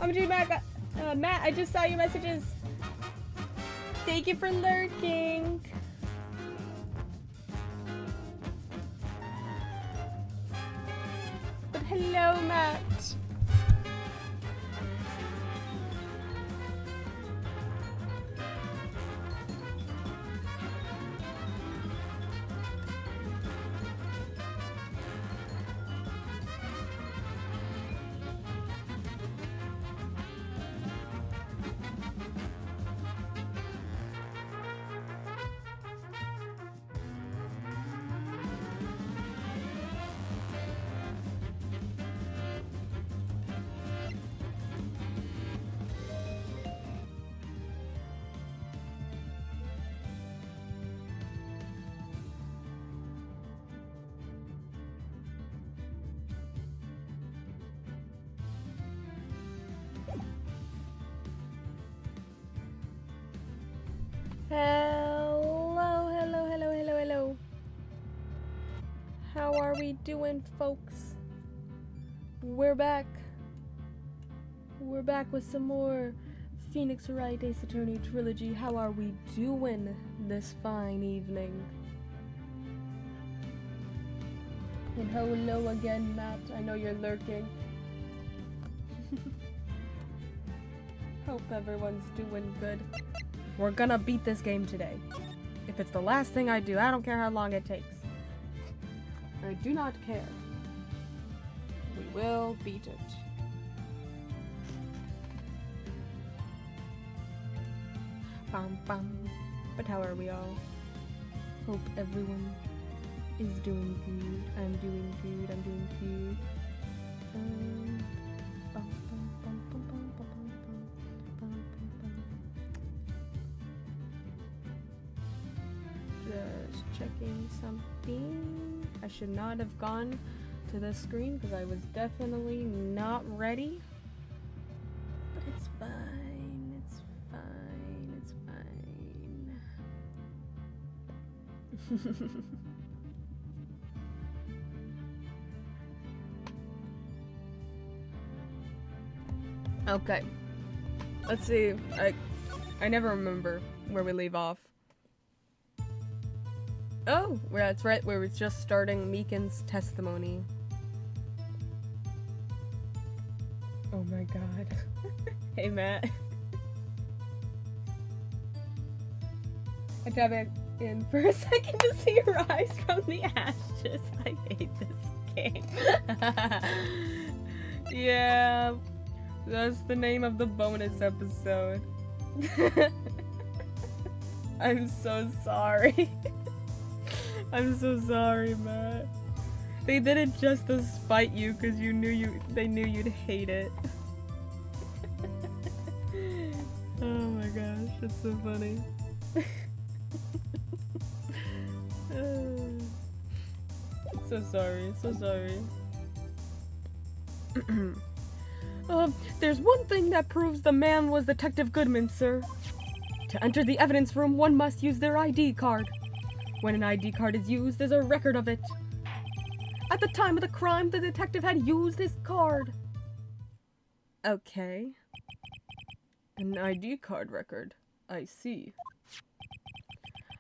OMG, Matt, Matt, I just saw your messages. Thank you for lurking. But hello, Matt. Hello. How are we doing, folks? We're back. We're back with some more Phoenix Wright Ace Attorney Trilogy. How are we doing this fine evening? And hello again, Matt. I know you're lurking. Hope everyone's doing good. We're gonna beat this game today. If it's the last thing I do, I don't care how long it takes. I do not care. We will beat it. Bum bum. But how are we all? Hope everyone is doing good. I'm doing good. I'm doing good. Bum, bum, bum, bum, bum, bum, bum, bum, bum, bum. Just checking something. I should not have gone to the screen because I was definitely not ready. But it's fine. It's fine. It's fine. Okay. Let's see. I never remember where we leave off. Oh, yeah, that's right. We were just starting Meekin's testimony. Oh my god. Hey, Matt. I tap it in for a second to see your eyes from the ashes. I hate this game. Yeah, that's the name of the bonus episode. I'm so sorry. I'm so sorry, Matt. They did it just to spite you because they knew you'd hate it. Oh my gosh, that's so funny. So sorry, so sorry. There's one thing that proves the man was Detective Goodman, sir. To enter the evidence room, one must use their ID card. When an ID card is used, there's a record of it. At the time of the crime, the detective had used his card. Okay. An ID card record. I see.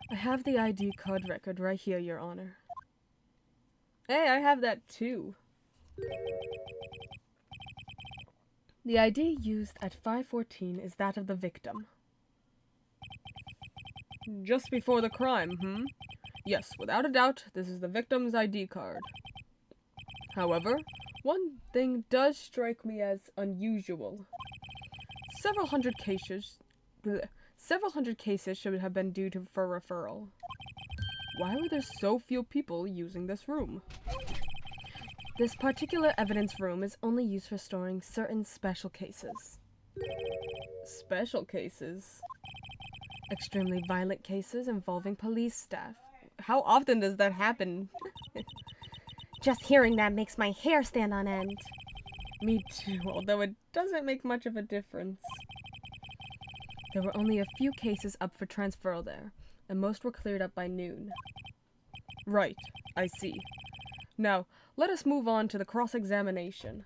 I have the ID card record right here, Your Honor. Hey, I have that too. The ID used at 5:14 is that of the victim. Just before the crime, Yes, without a doubt, this is the victim's ID card. However, one thing does strike me as unusual. Several hundred cases should have been due for referral. Why were there so few people using this room? This particular evidence room is only used for storing certain special cases. Special cases? Extremely violent cases involving police staff. How often does that happen? Just hearing that makes my hair stand on end. Me too, although it doesn't make much of a difference. There were only a few cases up for transferal there, and most were cleared up by noon. Right, I see. Now, let us move on to the cross-examination.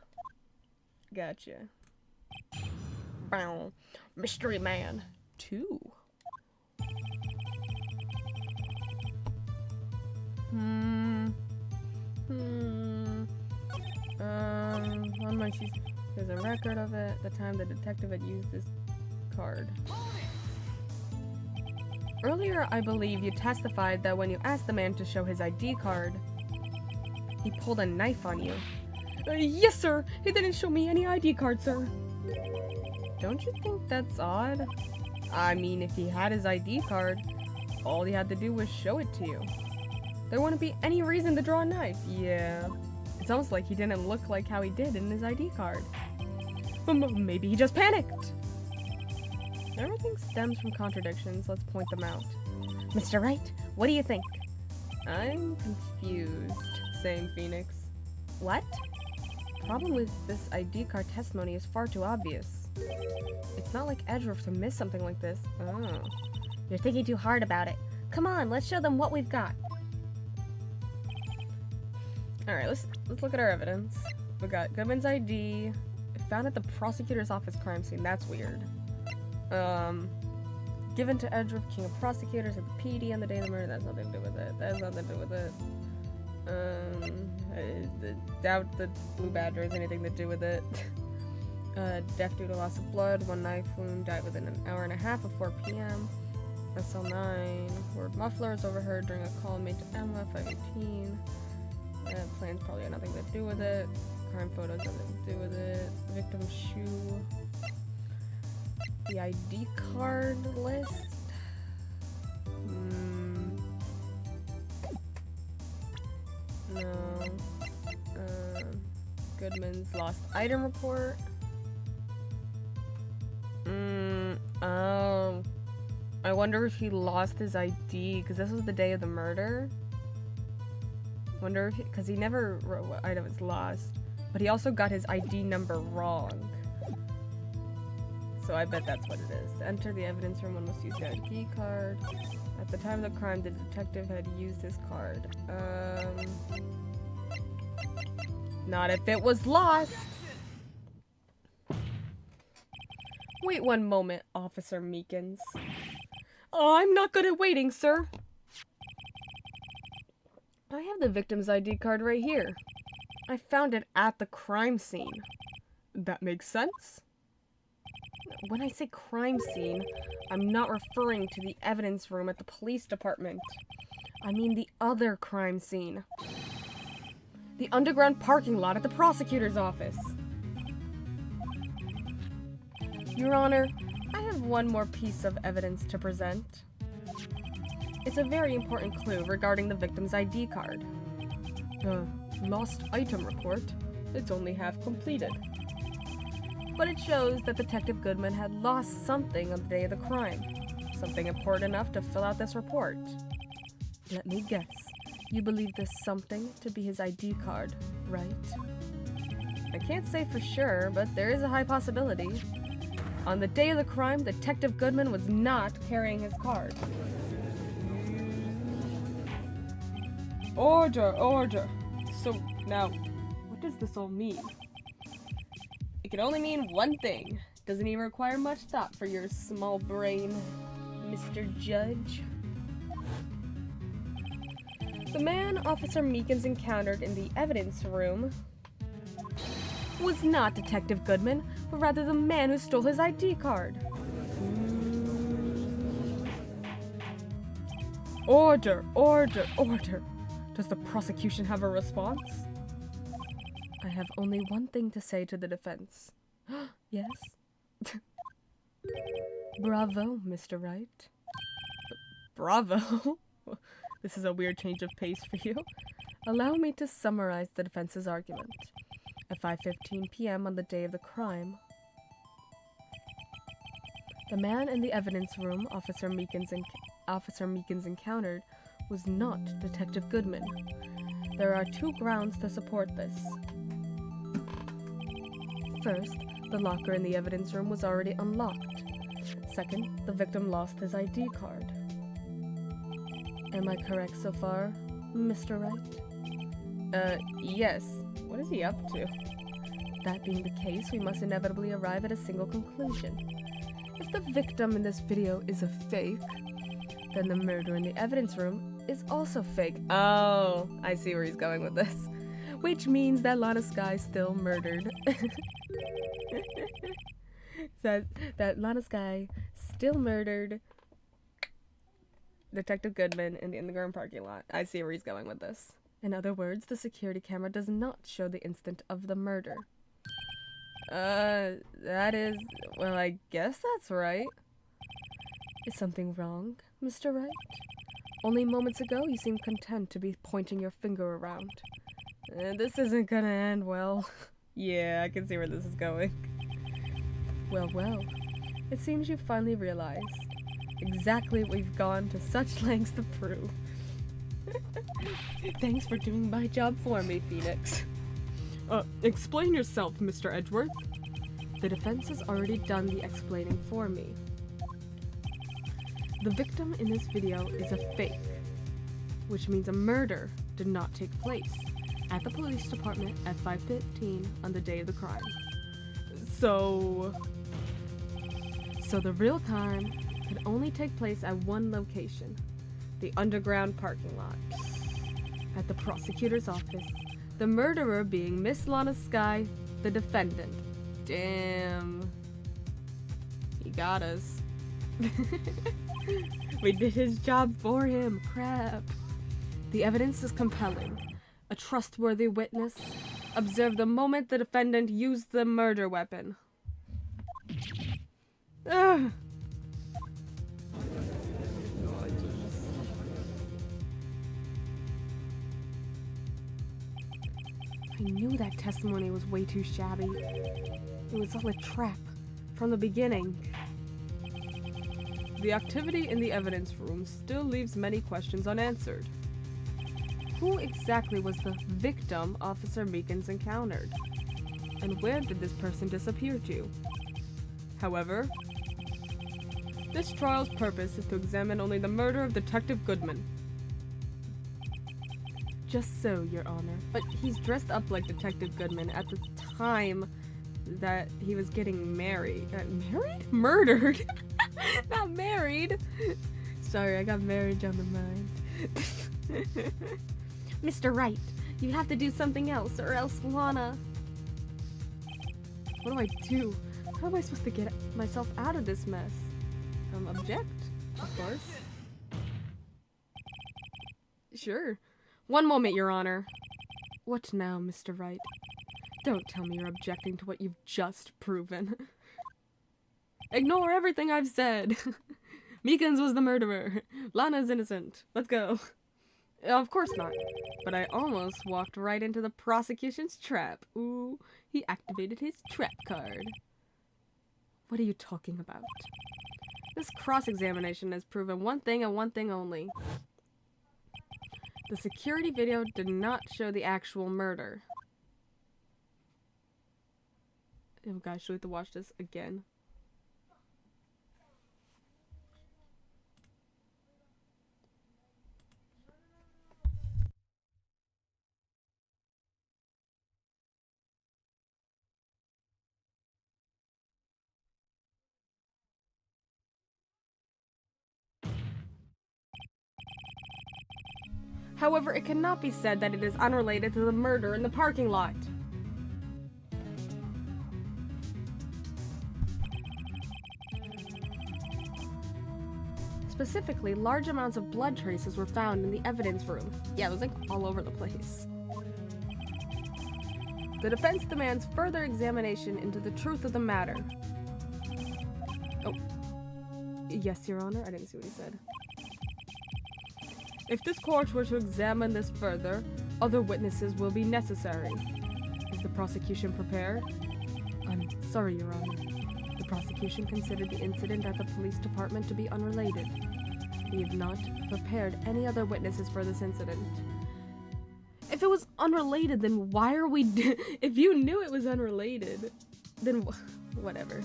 Gotcha. bow. Mystery Man 2. One month there's a record of it. The time the detective had used this card. Earlier, I believe you testified that when you asked the man to show his ID card, he pulled a knife on you. Yes, sir! He didn't show me any ID card, sir. Don't you think that's odd? I mean, if he had his ID card, all he had to do was show it to you. There wouldn't be any reason to draw a knife. Yeah. It's almost like he didn't look like how he did in his ID card. Maybe he just panicked. Everything stems from contradictions. Let's point them out. Mr. Wright, what do you think? I'm confused. Same, Phoenix. What? Problem with this ID card testimony is far too obvious. It's not like Edgeworth to miss something like this. Oh. You're thinking too hard about it. Come on, let's show them what we've got. Alright, let's look at our evidence. We got Goodman's ID. Found at the prosecutor's office crime scene. That's weird. Given to Edgeworth, King of Prosecutors at the PD on the day of the murder. That's nothing to do with it. That has nothing to do with it. I doubt the Blue Badger has anything to do with it. Death due to loss of blood, one knife wound, died within an hour and a half of 4 p.m. SL9, word mufflers overheard during a call made to Emma, 518. Plans probably had nothing to do with it. Crime photos nothing to do with it. Victim's shoe. The ID card list. No. Goodman's lost item report. Oh. I wonder if he lost his ID, because this was the day of the murder. Wonder if, because he never wrote what item is lost. But he also got his ID number wrong. So I bet that's what it is. To enter the evidence room, one must use the ID card. At the time of the crime, the detective had used his card. Not if it was lost! Wait one moment, Officer Meekins. Oh, I'm not good at waiting, sir. I have the victim's ID card right here. I found it at the crime scene. That makes sense. When I say crime scene, I'm not referring to the evidence room at the police department. I mean the other crime scene. The underground parking lot at the prosecutor's office. Your Honor, I have one more piece of evidence to present. It's a very important clue regarding the victim's ID card. Lost item report. It's only half completed. But it shows that Detective Goodman had lost something on the day of the crime. Something important enough to fill out this report. Let me guess. You believe this something to be his ID card, right? I can't say for sure, but there is a high possibility. On the day of the crime, Detective Goodman was not carrying his card. Order, order. So, now, what does this all mean? It can only mean one thing. Doesn't even require much thought for your small brain, Mr. Judge. The man Officer Meekins encountered in the evidence room was not Detective Goodman, but rather the man who stole his ID card. Order, order, order. Does the prosecution have a response? I have only one thing to say to the defense. Yes? Bravo, Mr. Wright. Bravo? This is a weird change of pace for you. Allow me to summarize the defense's argument. At 5:15 p.m. on the day of the crime, the man in the evidence room Officer Meekins encountered was not Detective Goodman. There are two grounds to support this. First, the locker in the evidence room was already unlocked. Second, the victim lost his ID card. Am I correct so far, Mr. Wright? Yes. What is he up to? That being the case, we must inevitably arrive at a single conclusion. If the victim in this video is a fake, then the murder in the evidence room is also fake. Oh, I see where he's going with this. Which means that Lana Skye still murdered. that Lana Skye still murdered Detective Goodman in the underground parking lot. I see where he's going with this. In other words, the security camera does not show the instant of the murder. That is... well, I guess that's right. Is something wrong, Mr. Wright? Only moments ago you seemed content to be pointing your finger around. This isn't gonna end well. Yeah, I can see where this is going. Well, well. It seems you finally realized exactly what we've gone to such lengths to prove. Thanks for doing my job for me, Phoenix. Explain yourself, Mr. Edgeworth. The defense has already done the explaining for me. The victim in this video is a fake, which means a murder did not take place at the police department at 5:15 on the day of the crime. So the real crime could only take place at one location, the underground parking lot. At the prosecutor's office, the murderer being Miss Lana Skye, the defendant. Damn. He got us. We did his job for him. Crap. The evidence is compelling. A trustworthy witness observed the moment the defendant used the murder weapon. Ugh. I knew that testimony was way too shabby. It was all a trap from the beginning. The activity in the evidence room still leaves many questions unanswered. Who exactly was the victim Officer Meekins encountered? And where did this person disappear to? However, this trial's purpose is to examine only the murder of Detective Goodman. Just so, Your Honor. But he's dressed up like Detective Goodman at the time that he was getting married. Married? Murdered? Not married. Sorry, I got marriage on the mind. Mr. Wright, you have to do something else, or else Lana... What do I do? How am I supposed to get myself out of this mess? Object? Of course. Sure. One moment, Your Honor. What now, Mr. Wright? Don't tell me you're objecting to what you've just proven. Ignore everything I've said. Meekins was the murderer. Lana's innocent. Let's go. Of course not. But I almost walked right into the prosecution's trap. Ooh, he activated his trap card. What are you talking about? This cross-examination has proven one thing and one thing only. The security video did not show the actual murder. Oh gosh, do we have to watch this again? However, it cannot be said that it is unrelated to the murder in the parking lot. Specifically, large amounts of blood traces were found in the evidence room. Yeah, it was like all over the place. The defense demands further examination into the truth of the matter. Oh. Yes, Your Honor. I didn't see what he said. If this court were to examine this further, other witnesses will be necessary. Is the prosecution prepared? I'm sorry, Your Honor. The prosecution considered the incident at the police department to be unrelated. We have not prepared any other witnesses for this incident. If it was unrelated, then why are we if you knew it was unrelated, then whatever.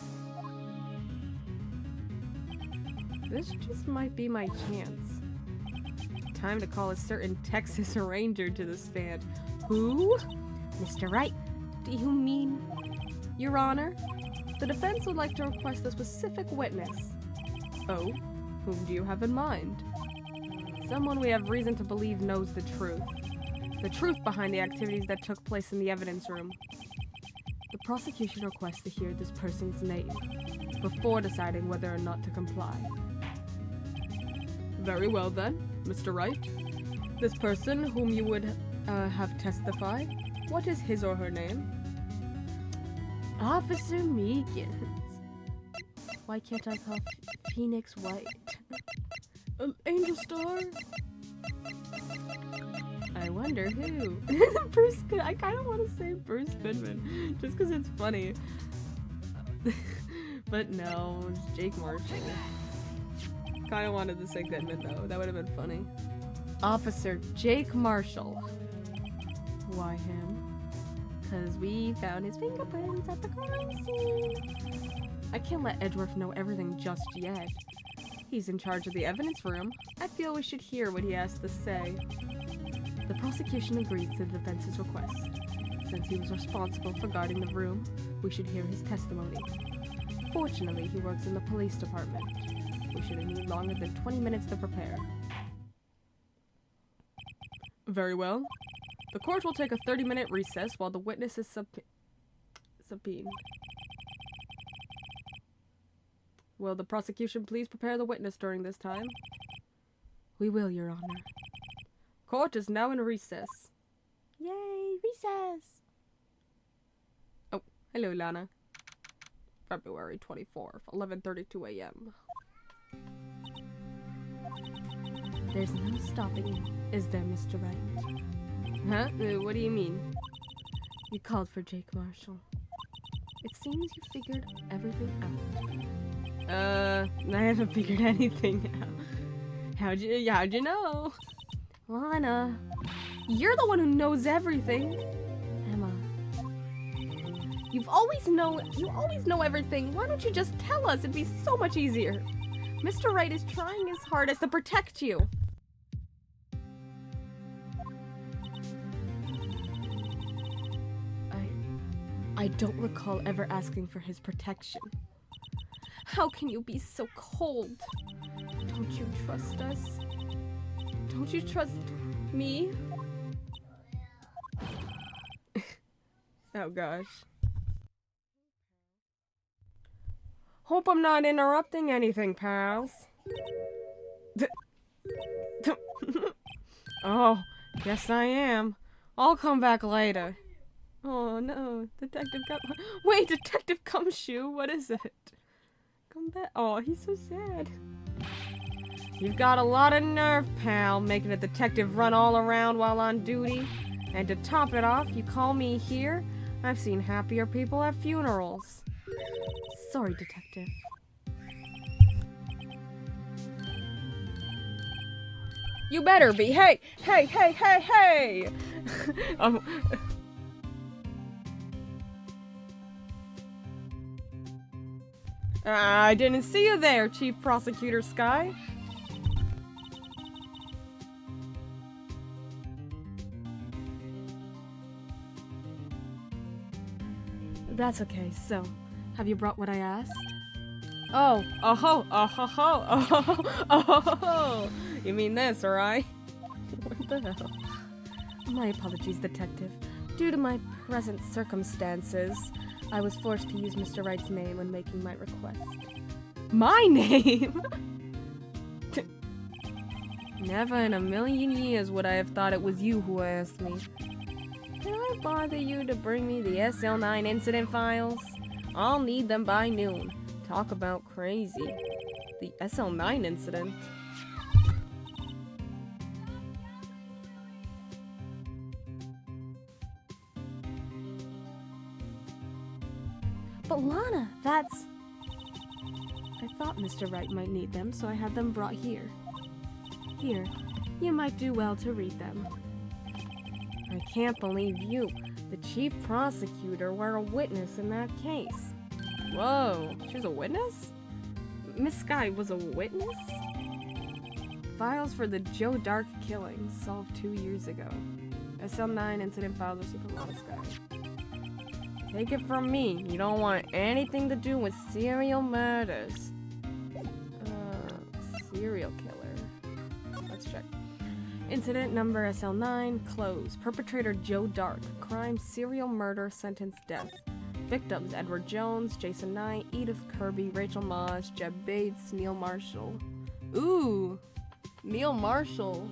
This just might be my chance. Time to call a certain Texas Ranger to the stand. Who? Mr. Wright, do you mean Your Honor, the defense would like to request a specific witness. Oh, whom do you have in mind? Someone we have reason to believe knows the truth. The truth behind the activities that took place in the evidence room. The prosecution requests to hear this person's name before deciding whether or not to comply. Very well then, Mr. Wright. This person whom you would have testify, what is his or her name? Officer Meekins. Why can't I call Phoenix White? Angel Star? I wonder who. Bruce, I kind of want to say Bruce Goodman, just because it's funny. But no, it's Jake Marshall. Kind of wanted to say Goodman though, that would have been funny. Officer Jake Marshall. Why him? Because we found his fingerprints at the crime scene. I can't let Edgeworth know everything just yet. He's in charge of the evidence room. I feel we should hear what he has to say. The prosecution agrees to the defense's request. Since he was responsible for guarding the room, we should hear his testimony. Fortunately, he works in the police department. We shouldn't need longer than 20 minutes to prepare. Very well. The court will take a 30-minute recess while the witness is subpoenaed. Will the prosecution please prepare the witness during this time? We will, Your Honor. Court is now in recess. Yay, recess! Oh, hello, Lana. February 24th, 11:32 a.m. There's no stopping you, is there, Mr. Wright? Huh? What do you mean? You called for Jake Marshall. It seems you figured everything out. I haven't figured anything out. How'd you know? Lana, you're the one who knows everything. Emma, you always know everything. Why don't you just tell us? It'd be so much easier. Mr. Wright is trying his hardest to protect you. I don't recall ever asking for his protection. How can you be so cold? Don't you trust us? Don't you trust me? Oh gosh. Hope I'm not interrupting anything, pals. Oh, yes I am. I'll come back later. Oh no, Wait, Detective Gumshoe, what is it? Come back. Oh, he's so sad. You've got a lot of nerve, pal, making a detective run all around while on duty. And to top it off, you call me here? I've seen happier people at funerals. Sorry, Detective. You better be. Hey! I didn't see you there, Chief Prosecutor Sky. That's okay, so, have you brought what I asked? Oh, you mean this, alright? What the hell? My apologies, Detective. Due to my present circumstances, I was forced to use Mr. Wright's name when making my request. My name?! Never in a million years would I have thought it was you who asked me. Can I bother you to bring me the SL9 incident files? I'll need them by noon. Talk about crazy. The SL9 incident? But Lana, that's... I thought Mr. Wright might need them, so I had them brought here. Here, you might do well to read them. I can't believe you, the chief prosecutor, were a witness in that case. Whoa, she was a witness? Miss Sky was a witness? Files for the Joe Dark killing solved 2 years ago. SL9 incident files are super Lana Sky. Take it from me, you don't want anything to do with serial murders. Serial killer. Let's check. Incident number SL9, closed. Perpetrator Joe Dark. Crime, serial murder, sentence, death. Victims, Edward Jones, Jason Knight, Edith Kirby, Rachel Moss, Jeb Bates, Neil Marshall. Ooh! Neil Marshall.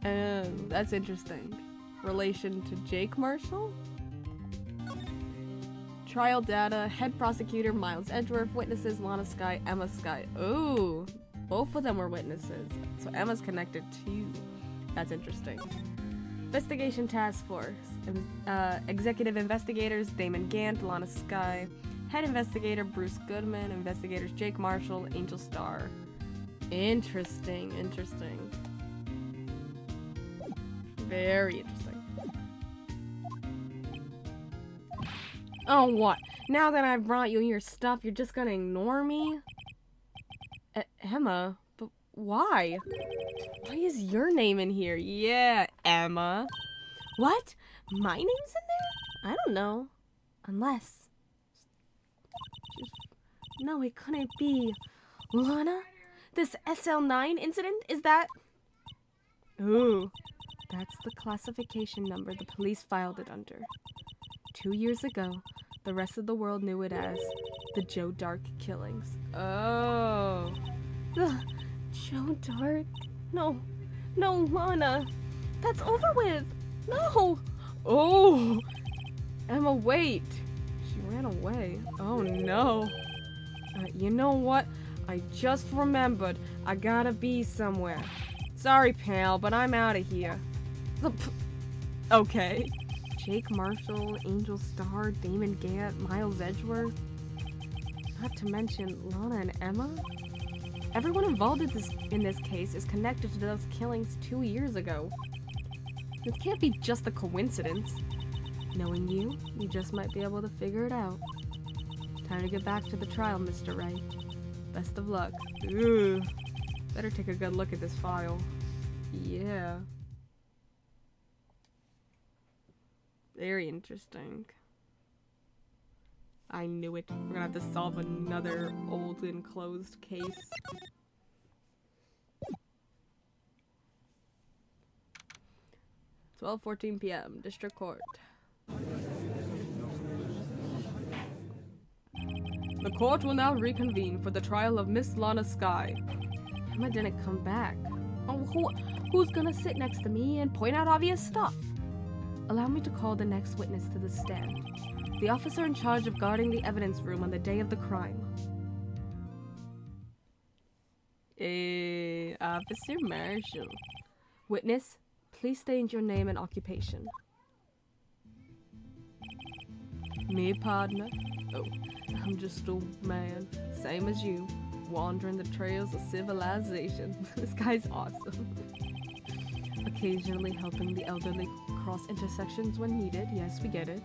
That's interesting. Relation to Jake Marshall? Trial data, head prosecutor Miles Edgeworth, witnesses Lana Skye, Emma Skye. Ooh, both of them were witnesses. So Emma's connected too. That's interesting. Investigation Task Force. Executive investigators Damon Gant, Lana Skye. Head investigator Bruce Goodman. Investigators Jake Marshall, Angel Starr. Interesting, interesting. Very interesting. Oh, what? Now that I've brought you your stuff, you're just gonna ignore me? Emma? But why? Why is your name in here? Yeah, Emma. What? My name's in there? I don't know. Unless... No, it couldn't be. Lana? This SL9 incident? Is that... Ooh. That's the classification number the police filed it under. 2 years ago, the rest of the world knew it as the Joe Dark killings. Oh. The Joe Dark? No. No, Lana. That's over with. No. Oh. Emma, wait. She ran away. Oh, no. You know what? I just remembered. I gotta be somewhere. Sorry, pal, but I'm out of here. Okay. Jake Marshall, Angel Starr, Damon Gant, Miles Edgeworth. Not to mention Lana and Emma. Everyone involved in this case is connected to those killings 2 years ago. This can't be just a coincidence. Knowing you, you just might be able to figure it out. Time to get back to the trial, Mr. Wright. Best of luck. Ugh. Better take a good look at this file. Yeah. Very interesting. I knew it. We're gonna have to solve another old and closed case. (12:14 p.m. District Court. The court will now reconvene for the trial of Miss Lana Skye. Emma didn't come back. Oh, who's gonna sit next to me and point out obvious stuff? Allow me to call the next witness to the stand. The officer in charge of guarding the evidence room on the day of the crime. Officer Marshall. Witness, please state your name and occupation. Me, partner? Oh, I'm just a man, same as you, wandering the trails of civilization. This guy's awesome. Occasionally helping the elderly cross intersections when needed. Yes, we get it.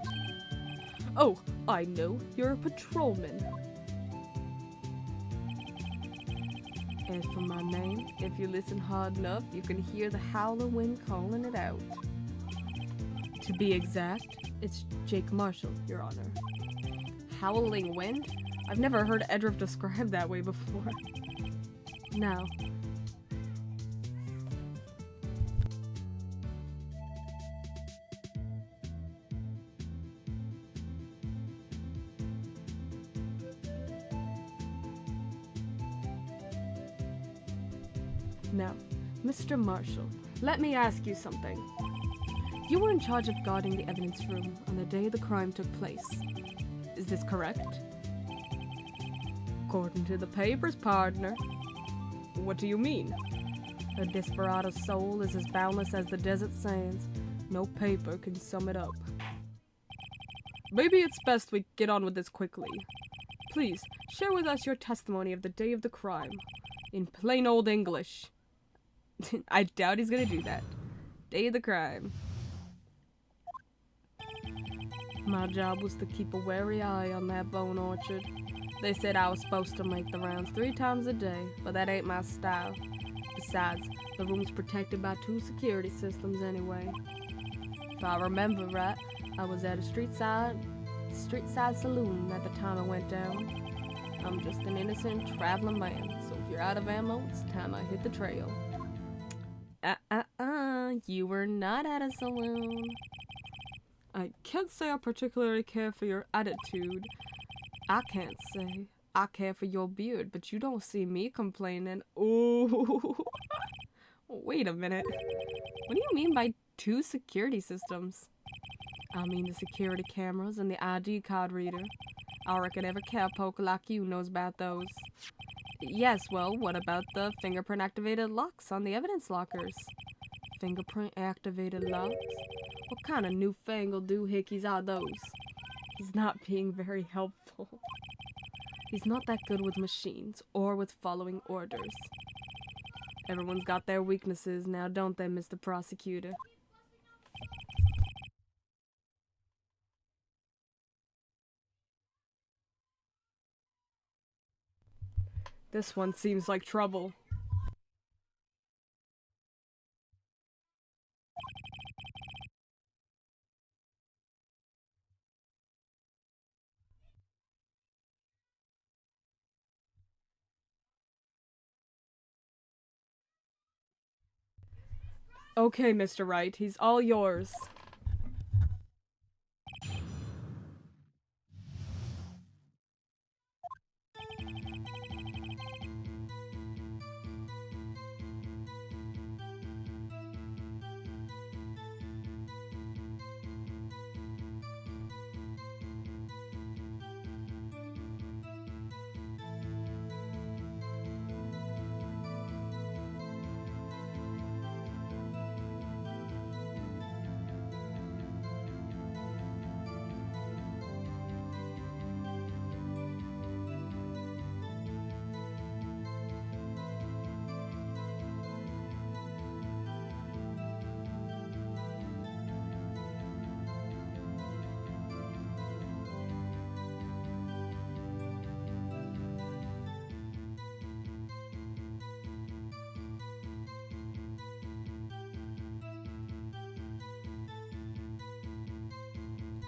Oh, I know. You're a patrolman. As for my name, if you listen hard enough, you can hear the howling wind calling it out. To be exact, it's Jake Marshall, Your Honor. Howling wind? I've never heard Edgeworth described that way before. Now, Mr. Marshall, let me ask you something. You were in charge of guarding the evidence room on the day the crime took place. Is this correct? According to the papers, partner. What do you mean? A desperado soul is as boundless as the desert sands. No paper can sum it up. Maybe it's best we get on with this quickly. Please, share with us your testimony of the day of the crime. In plain old English. I doubt he's gonna do that. Day of the crime. My job was to keep a wary eye on that bone orchard. They said I was supposed to make the rounds 3 times a day, but that ain't my style. Besides, the room's protected by 2 security systems anyway. If I remember right, I was at a street side saloon at the time it went down. I'm just an innocent traveling man, so if you're out of ammo, it's time I hit the trail. You were not at a saloon. I can't say I particularly care for your attitude. I can't say I care for your beard, but you don't see me complaining. Ooh. Wait a minute. What do you mean by 2 security systems? I mean the security cameras and the ID card reader. I reckon every cowpoke like you knows about those. Yes, well, what about the fingerprint-activated locks on the evidence lockers? Fingerprint-activated locks? What kind of newfangled doohickeys are those? He's not being very helpful. He's not that good with machines, or with following orders. Everyone's got their weaknesses now, don't they, Mr. Prosecutor? This one seems like trouble. Okay, Mr. Wright, he's all yours.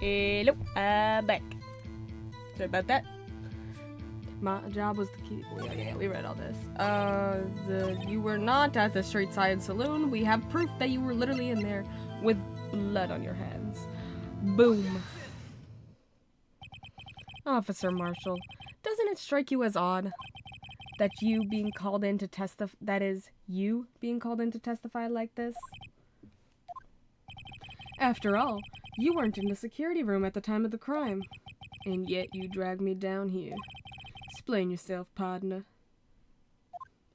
Hello, back. Sorry about that. My job was to keep. Yeah, we read all this. You were not at the street side saloon. We have proof that you were literally in there with blood on your hands. Boom. Officer Marshall, doesn't it strike you as odd that you being called in to testify? That is, you being called in to testify like this? After all, you weren't in the security room at the time of the crime, and yet you dragged me down here. Explain yourself, partner.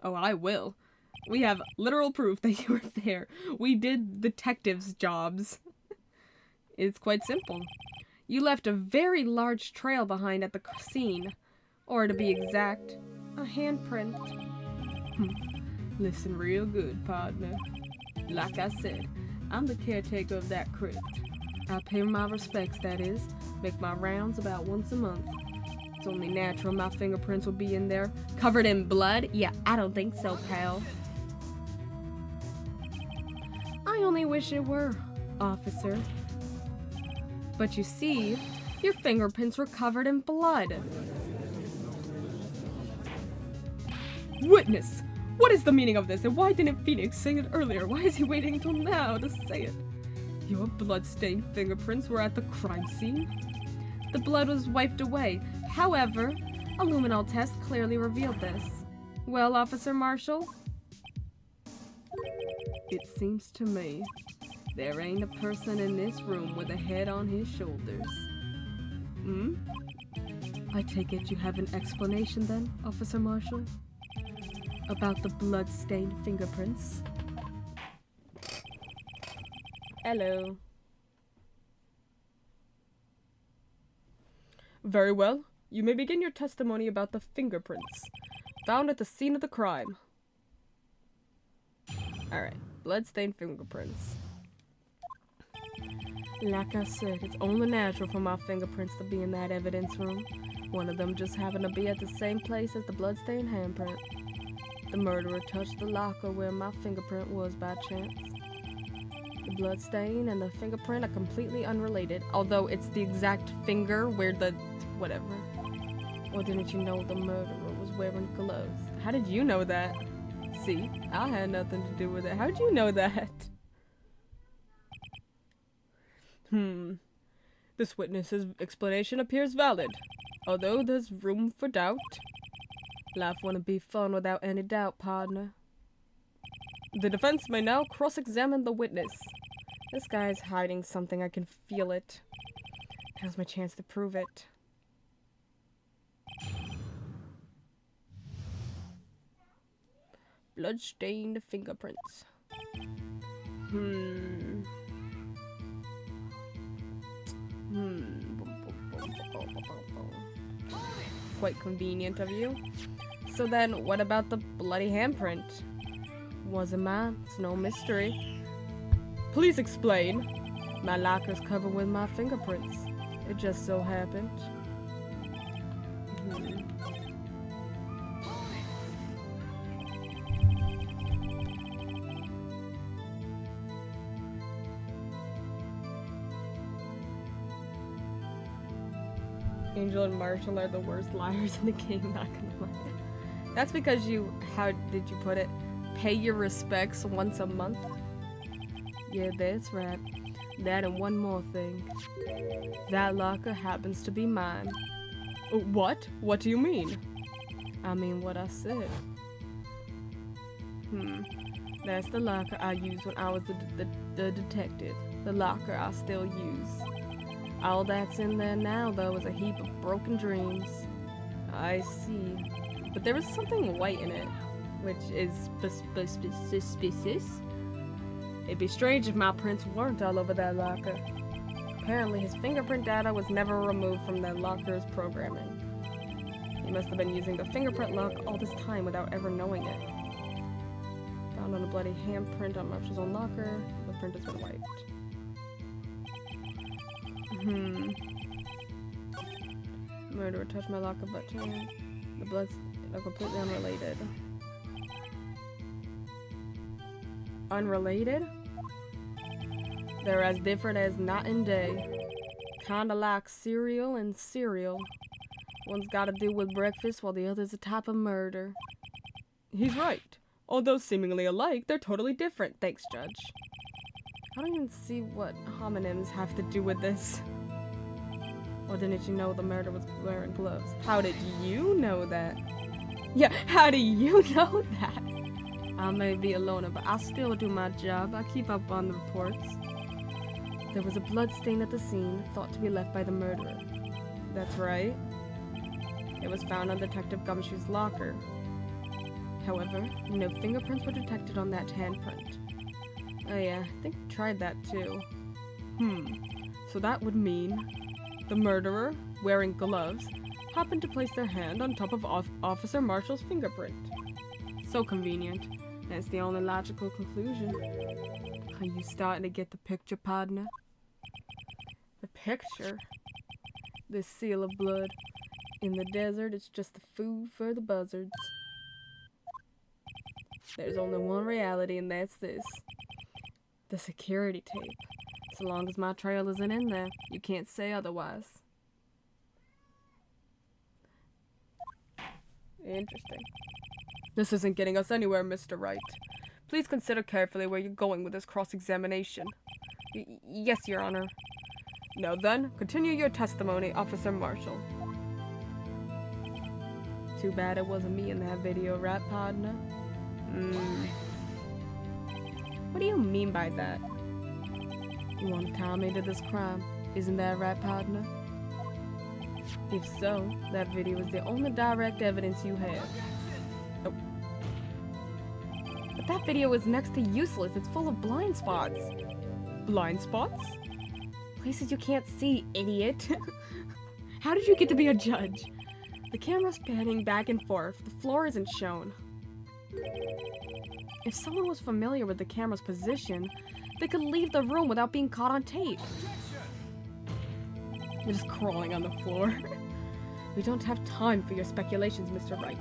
Oh, I will. We have literal proof that you were there. We did detectives' jobs. It's quite simple. You left a very large trail behind at the scene, or to be exact, a handprint. Listen real good, partner. Like I said, I'm the caretaker of that crypt. I pay my respects, that is. Make my rounds about once a month. It's only natural my fingerprints will be in there. Covered in blood? Yeah, I don't think so, pal. I only wish it were, officer. But you see, your fingerprints were covered in blood. Witness! What is the meaning of this, and why didn't Phoenix say it earlier? Why is he waiting until now to say it? Your blood-stained fingerprints were at the crime scene. The blood was wiped away. However, a luminol test clearly revealed this. Well, Officer Marshall? It seems to me there ain't a person in this room with a head on his shoulders. I take it you have an explanation then, Officer Marshall? About the blood-stained fingerprints? Hello. Very well. You may begin your testimony about the fingerprints found at the scene of the crime. Alright, blood-stained fingerprints. Like I said, it's only natural for my fingerprints to be in that evidence room. One of them just happened to be at the same place as the blood-stained handprint. The murderer touched the locker where my fingerprint was by chance. The blood stain and the fingerprint are completely unrelated, although it's the exact finger where the... whatever. Or didn't you know the murderer was wearing gloves? How did you know that? See, I had nothing to do with it. How did you know that? This witness's explanation appears valid, although there's room for doubt. Life wouldn't be fun without any doubt, partner. The defense may now cross-examine the witness. This guy's hiding something, I can feel it. Now's my chance to prove it. Blood-stained fingerprints. Quite convenient of you. So then, what about the bloody handprint? Wasn't mine. It's no mystery. Please explain. My locker's covered with my fingerprints. It just so happened. Angel and Marshall are the worst liars in the game, not gonna lie. That's because you, how did you put it? Pay your respects once a month? Yeah, that's right. That and one more thing. That locker happens to be mine. What? What do you mean? I mean what I said. That's the locker I used when I was the detective. The locker I still use. All that's in there now, though, is a heap of broken dreams. I see. But there was something white in it, which is suspicious. It'd be strange if my prints weren't all over that locker. Apparently, his fingerprint data was never removed from that locker's programming. He must have been using the fingerprint lock all this time without ever knowing it. Found on a bloody handprint on Marshall's own locker. The print has been wiped. Murderer touched my locker button. The bloods are completely unrelated. Unrelated? They're as different as night and day. Kinda like cereal and cereal. One's gotta do with breakfast while the other's a type of murder. He's right. Although seemingly alike, they're totally different. Thanks, Judge. I don't even see what homonyms have to do with this. Or didn't you know the murderer was wearing gloves? How did you know that? Yeah, how do you know that? I may be a loner, but I still do my job. I keep up on the reports. There was a blood stain at the scene, thought to be left by the murderer. That's right. It was found on Detective Gumshoe's locker. However, no fingerprints were detected on that handprint. Oh yeah, I think I tried that too. So that would mean the murderer, wearing gloves, happened to place their hand on top of Officer Marshall's fingerprint. So convenient. That's the only logical conclusion. Are you starting to get the picture, partner? The picture? This seal of blood. In the desert, it's just the food for the buzzards. There's only one reality, and that's this. The security tape. So long as my trail isn't in there, you can't say otherwise. Interesting. This isn't getting us anywhere, Mr. Wright. Please consider carefully where you're going with this cross-examination. Yes, Your Honor. Now then, continue your testimony, Officer Marshall. Too bad it wasn't me in that video, right, partner? What do you mean by that? You want to tie me to this crime, isn't that right, partner? If so, that video is the only direct evidence you have. Oh. But that video is next to useless. It's full of blind spots. Blind spots? Places you can't see, idiot. How did you get to be a judge? The camera's panning back and forth. The floor isn't shown. If someone was familiar with the camera's position, they could leave the room without being caught on tape. You're just crawling on the floor. We don't have time for your speculations, Mr. Wright.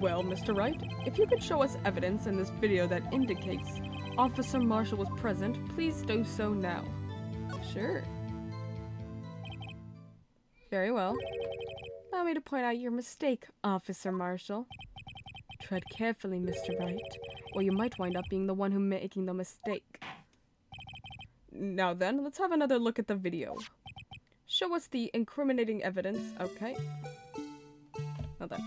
Well, Mr. Wright, if you could show us evidence in this video that indicates Officer Marshall was present, please do so now. Sure. Very well. Allow me to point out your mistake, Officer Marshall. Tread carefully, Mr. Wright, or you might wind up being the one who making the mistake. Now then, let's have another look at the video. Show us the incriminating evidence. Okay. Now then.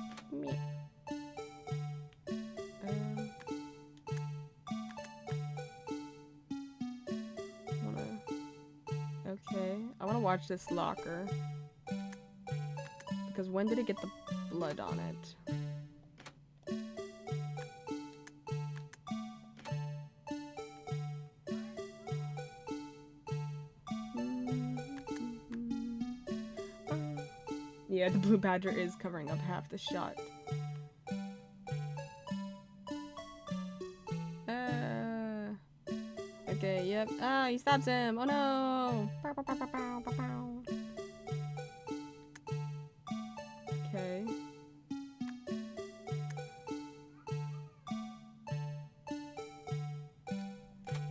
Okay, I want to watch this locker. Because when did it get the blood on it? Yeah, the blue badger is covering up half the shot. Okay, yep. Ah, he stabs him. Oh no! Pow, pow, pow, pow, pow, pow, pow. Okay.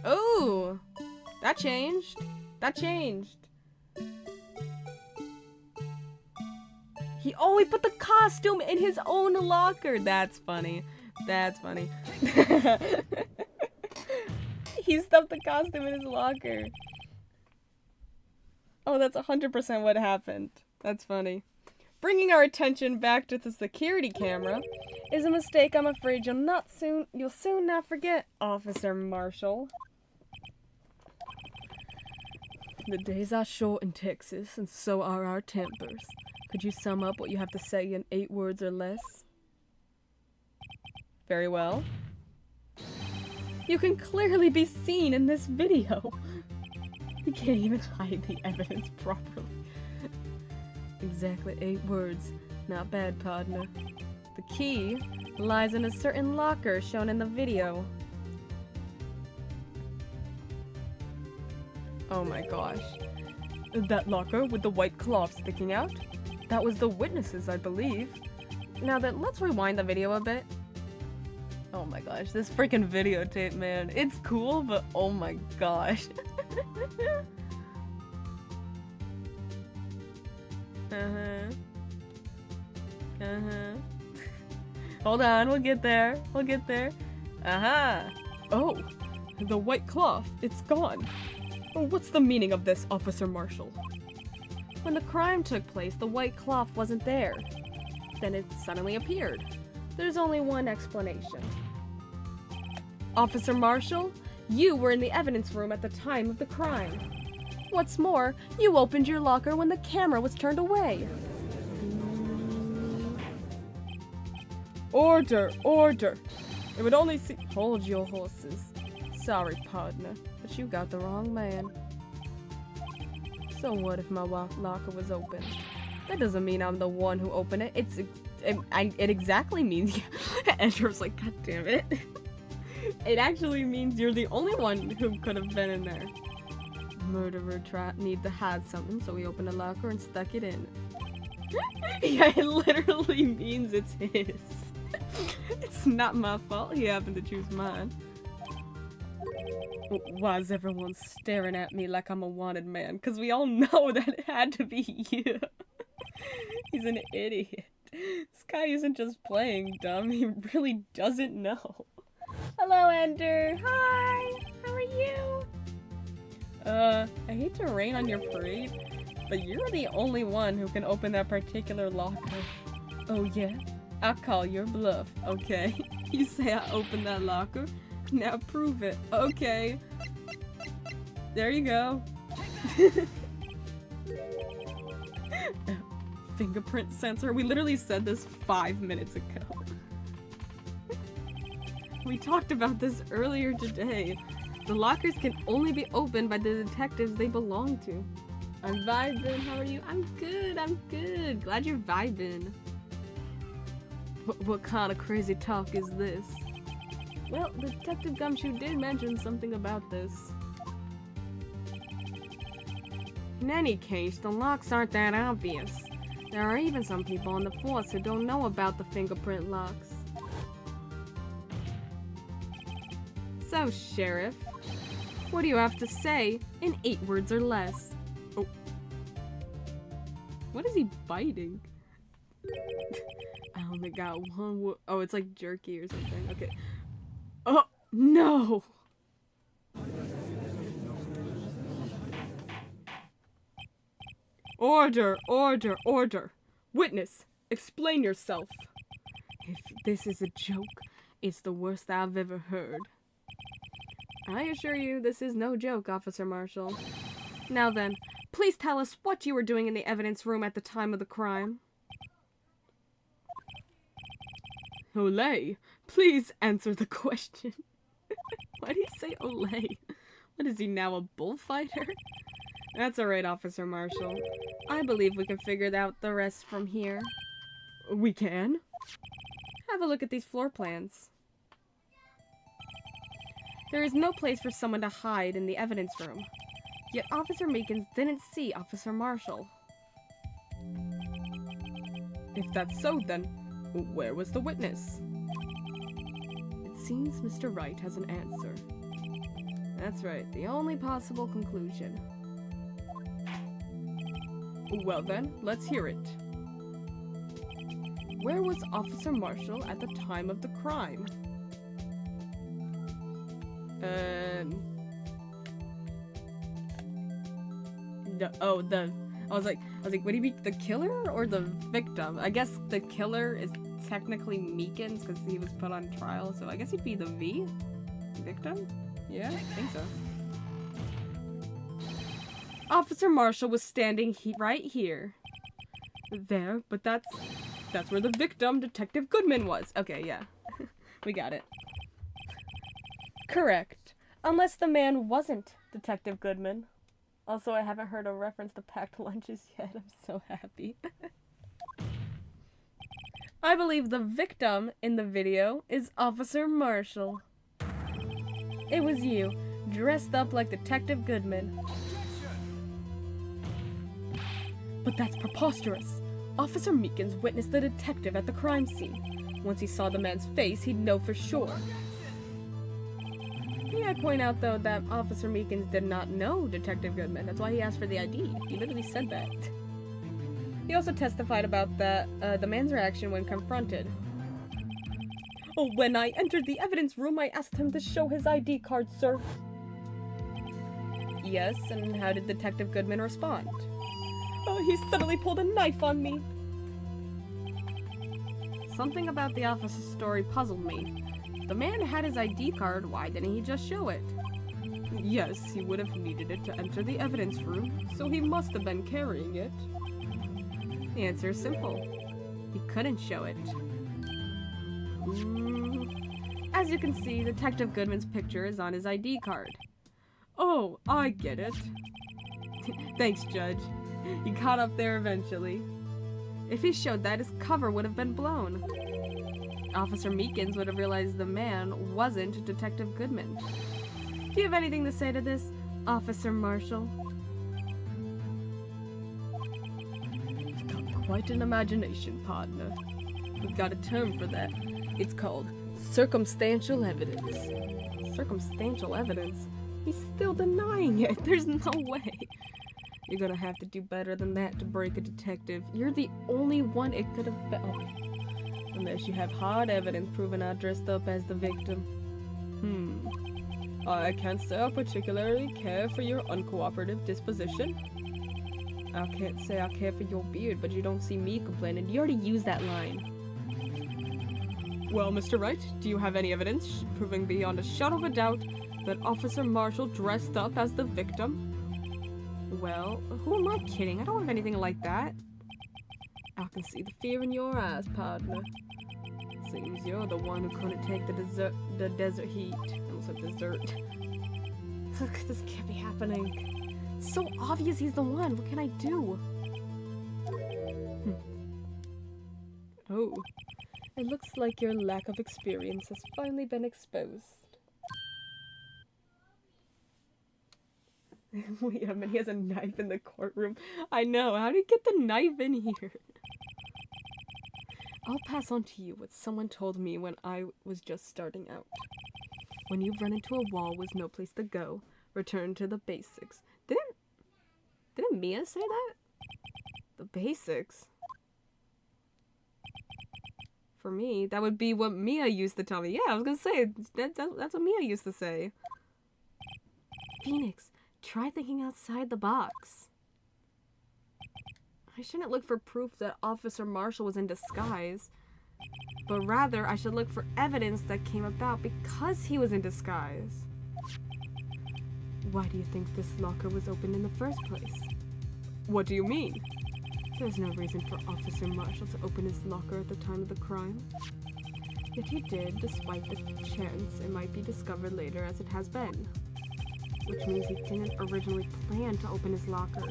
Oh! That changed. That changed. He put the costume in his own locker. That's funny. That's funny. He stuffed the costume in his locker. Oh, that's 100% what happened. That's funny. Bringing our attention back to the security camera is a mistake I'm afraid you'll soon not forget, Officer Marshall. The days are short in Texas, and so are our tempers. Could you sum up what you have to say in 8 words or less? Very well. You can clearly be seen in this video. You can't even hide the evidence properly. Exactly 8 words. Not bad, partner. The key lies in a certain locker shown in the video. Oh my gosh. That locker with the white cloth sticking out? That was the witnesses, I believe. Now then, let's rewind the video a bit. Oh my gosh, this freaking videotape, man. It's cool, but oh my gosh. Hold on, we'll get there. We'll get there. Oh, the white cloth, it's gone. What's the meaning of this, Officer Marshall? When the crime took place, the white cloth wasn't there. Then it suddenly appeared. There's only one explanation. Officer Marshall, you were in the evidence room at the time of the crime. What's more, you opened your locker when the camera was turned away. Order, order. It would only see— Hold your horses. Sorry, partner, but you got the wrong man. So what if my locker was open? That doesn't mean I'm the one who opened it. It exactly means— Andrew's like, God damn it. It actually means you're the only one who could have been in there. Murderer need to hide something, so he opened a locker and stuck it in. Yeah, it literally means it's his. It's not my fault he happened to choose mine. Why is everyone staring at me like I'm a wanted man? Because we all know that it had to be you. He's an idiot. This guy isn't just playing dumb, he really doesn't know. Hello, Ender. Hi. How are you? I hate to rain on your parade, but you're the only one who can open that particular locker. Oh yeah? I'll call your bluff, okay? You say I opened that locker? Now prove it. Okay. There you go. Fingerprint sensor. We literally said this 5 minutes ago. We talked about this earlier today. The lockers can only be opened by the detectives they belong to. I'm vibing. How are you? I'm good. I'm good. Glad you're vibing. What kind of crazy talk is this? Well, Detective Gumshoe did mention something about this. In any case, the locks aren't that obvious. There are even some people on the force who don't know about the fingerprint locks. So, Sheriff, what do you have to say in 8 words or less? Oh. What is he biting? I only got 1 word. Oh, it's like jerky or something. Okay. Oh, no! Order, order, order. Witness, explain yourself. If this is a joke, it's the worst I've ever heard. I assure you, this is no joke, Officer Marshall. Now then, please tell us what you were doing in the evidence room at the time of the crime. Olay, please answer the question. Why do you say Olay? What is he now, a bullfighter? That's alright, Officer Marshall. I believe we can figure out the rest from here. We can? Have a look at these floor plans. There is no place for someone to hide in the evidence room. Yet Officer Meekins didn't see Officer Marshall. If that's so, then where was the witness? It seems Mr. Wright has an answer. That's right, the only possible conclusion. Well then, let's hear it. Where was Officer Marshall at the time of the crime? I was like, would he be the killer or the victim? I guess the killer is technically Meekins because he was put on trial, so I guess he'd be the victim? Yeah, I think so. Officer Marshall was standing right here. There, but that's where the victim, Detective Goodman, was. Okay, yeah. We got it. Correct. Unless the man wasn't Detective Goodman. Also, I haven't heard a reference to packed lunches yet. I'm so happy. I believe the victim in the video is Officer Marshall. It was you, dressed up like Detective Goodman. But that's preposterous. Officer Meekins witnessed the detective at the crime scene. Once he saw the man's face, he'd know for sure. May I point out, though, that Officer Meekins did not know Detective Goodman. That's why he asked for the ID. He literally said that. He also testified about the man's reaction when confronted. Oh, when I entered the evidence room, I asked him to show his ID card, sir. Yes, and how did Detective Goodman respond? Oh, he suddenly pulled a knife on me. Something about the officer's story puzzled me. If the man had his ID card, why didn't he just show it? Yes, he would have needed it to enter the evidence room, so he must have been carrying it. The answer is simple. He couldn't show it. As you can see, Detective Goodman's picture is on his ID card. Oh, I get it. Thanks, Judge. He caught up there eventually. If he showed that, his cover would have been blown. Officer Meekins would have realized the man wasn't Detective Goodman. Do you have anything to say to this, Officer Marshall? You've got quite an imagination, partner. We've got a term for that. It's called circumstantial evidence. Circumstantial evidence? He's still denying it. There's no way. You're gonna have to do better than that to break a detective. You're the only one it could have been. Oh. Unless you have hard evidence proving I dressed up as the victim. I can't say I particularly care for your uncooperative disposition. I can't say I care for your beard, but you don't see me complaining. You already used that line. Well, Mr. Wright, do you have any evidence proving beyond a shadow of a doubt that Officer Marshall dressed up as the victim? Well, who am I kidding? I don't have anything like that. I can see the fear in your eyes, partner. Seems you're the one who couldn't take the desert heat. I almost said dessert. Look, this can't be happening. It's so obvious he's the one. What can I do? Oh, it looks like your lack of experience has finally been exposed. Wait a minute, he has a knife in the courtroom. I know, how did he get the knife in here? I'll pass on to you what someone told me when I was just starting out. When you've run into a wall with no place to go, return to the basics. Didn't Mia say that? The basics? For me, that would be what Mia used to tell me. Yeah, I was gonna say, that's what Mia used to say. Phoenix, try thinking outside the box. I shouldn't look for proof that Officer Marshall was in disguise, but rather I should look for evidence that came about because he was in disguise. Why do you think this locker was opened in the first place? What do you mean? There's no reason for Officer Marshall to open his locker at the time of the crime. Yet he did, despite the chance it might be discovered later as it has been. Which means he didn't originally plan to open his locker.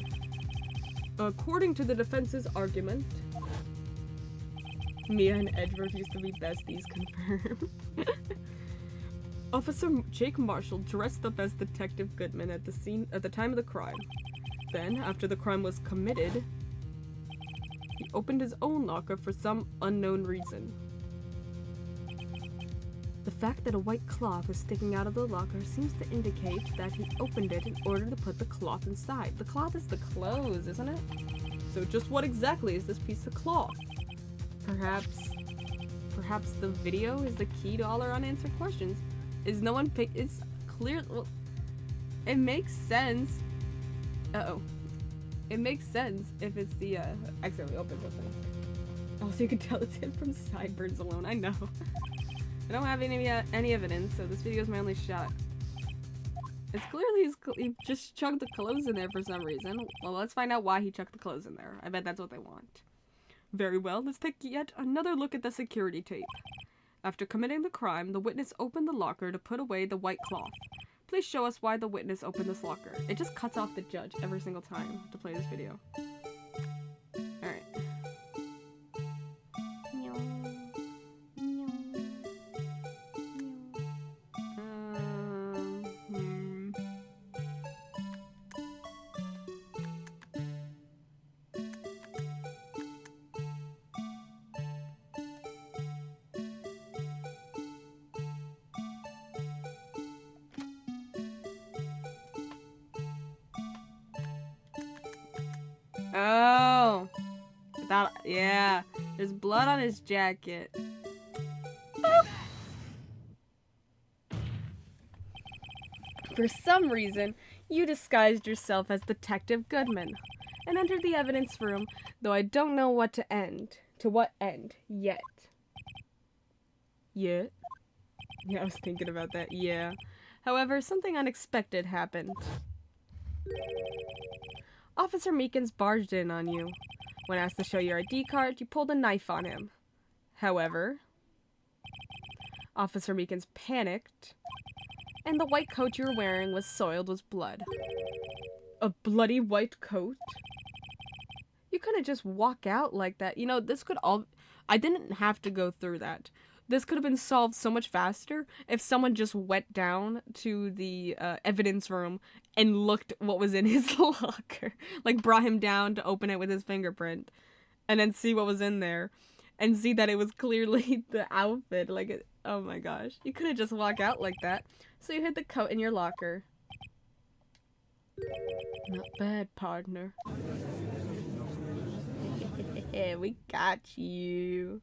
According to the defense's argument, Mia and Edward used to be besties, confirmed. Officer Jake Marshall dressed up as Detective Goodman at the time of the crime. Then, after the crime was committed, he opened his own locker for some unknown reason. The fact that a white cloth is sticking out of the locker seems to indicate that he opened it in order to put the cloth inside. The cloth is the clothes, isn't it? So just what exactly is this piece of cloth? Perhaps the video is the key to all our unanswered questions. Is no one it's clear, well, it makes sense. It makes sense if it's the, accidentally opened something. Also, you can tell it's him from sideburns alone, I know. I don't have any evidence, so this video is my only shot. It's clearly he just chucked the clothes in there for some reason. Well, let's find out why he chucked the clothes in there. I bet that's what they want. Very well, let's take yet another look at the security tape. After committing the crime, the witness opened the locker to put away the white cloth. Please show us why the witness opened this locker. It just cuts off the judge every single time to play this video. Alright. Oh, yeah, there's blood on his jacket. For some reason, you disguised yourself as Detective Goodman and entered the evidence room, though I don't know what end yet. Yet? Yeah, I was thinking about that, yeah. However, something unexpected happened. Officer Meekins barged in on you. When asked to show your ID card, you pulled a knife on him. However, Officer Meekins panicked, and the white coat you were wearing was soiled with blood. A bloody white coat? You couldn't just walk out like that. You know, this could all... I didn't have to go through that. This could have been solved so much faster if someone just went down to the evidence room and looked what was in his locker. Like, brought him down to open it with his fingerprint and then see what was in there and see that it was clearly the outfit. Like, oh my gosh. You couldn't just walk out like that. So you hid the coat in your locker. Not bad, partner. We got you.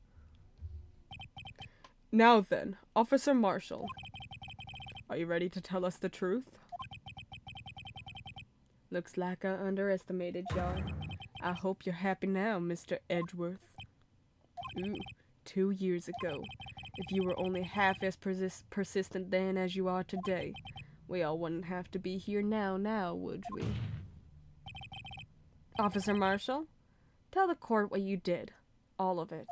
Now then, Officer Marshall, are you ready to tell us the truth? Looks like I underestimated y'all. I hope you're happy now, Mr. Edgeworth. Ooh, 2 years ago. If you were only half as persistent then as you are today, we all wouldn't have to be here now, would we? Officer Marshall, tell the court what you did. All of it.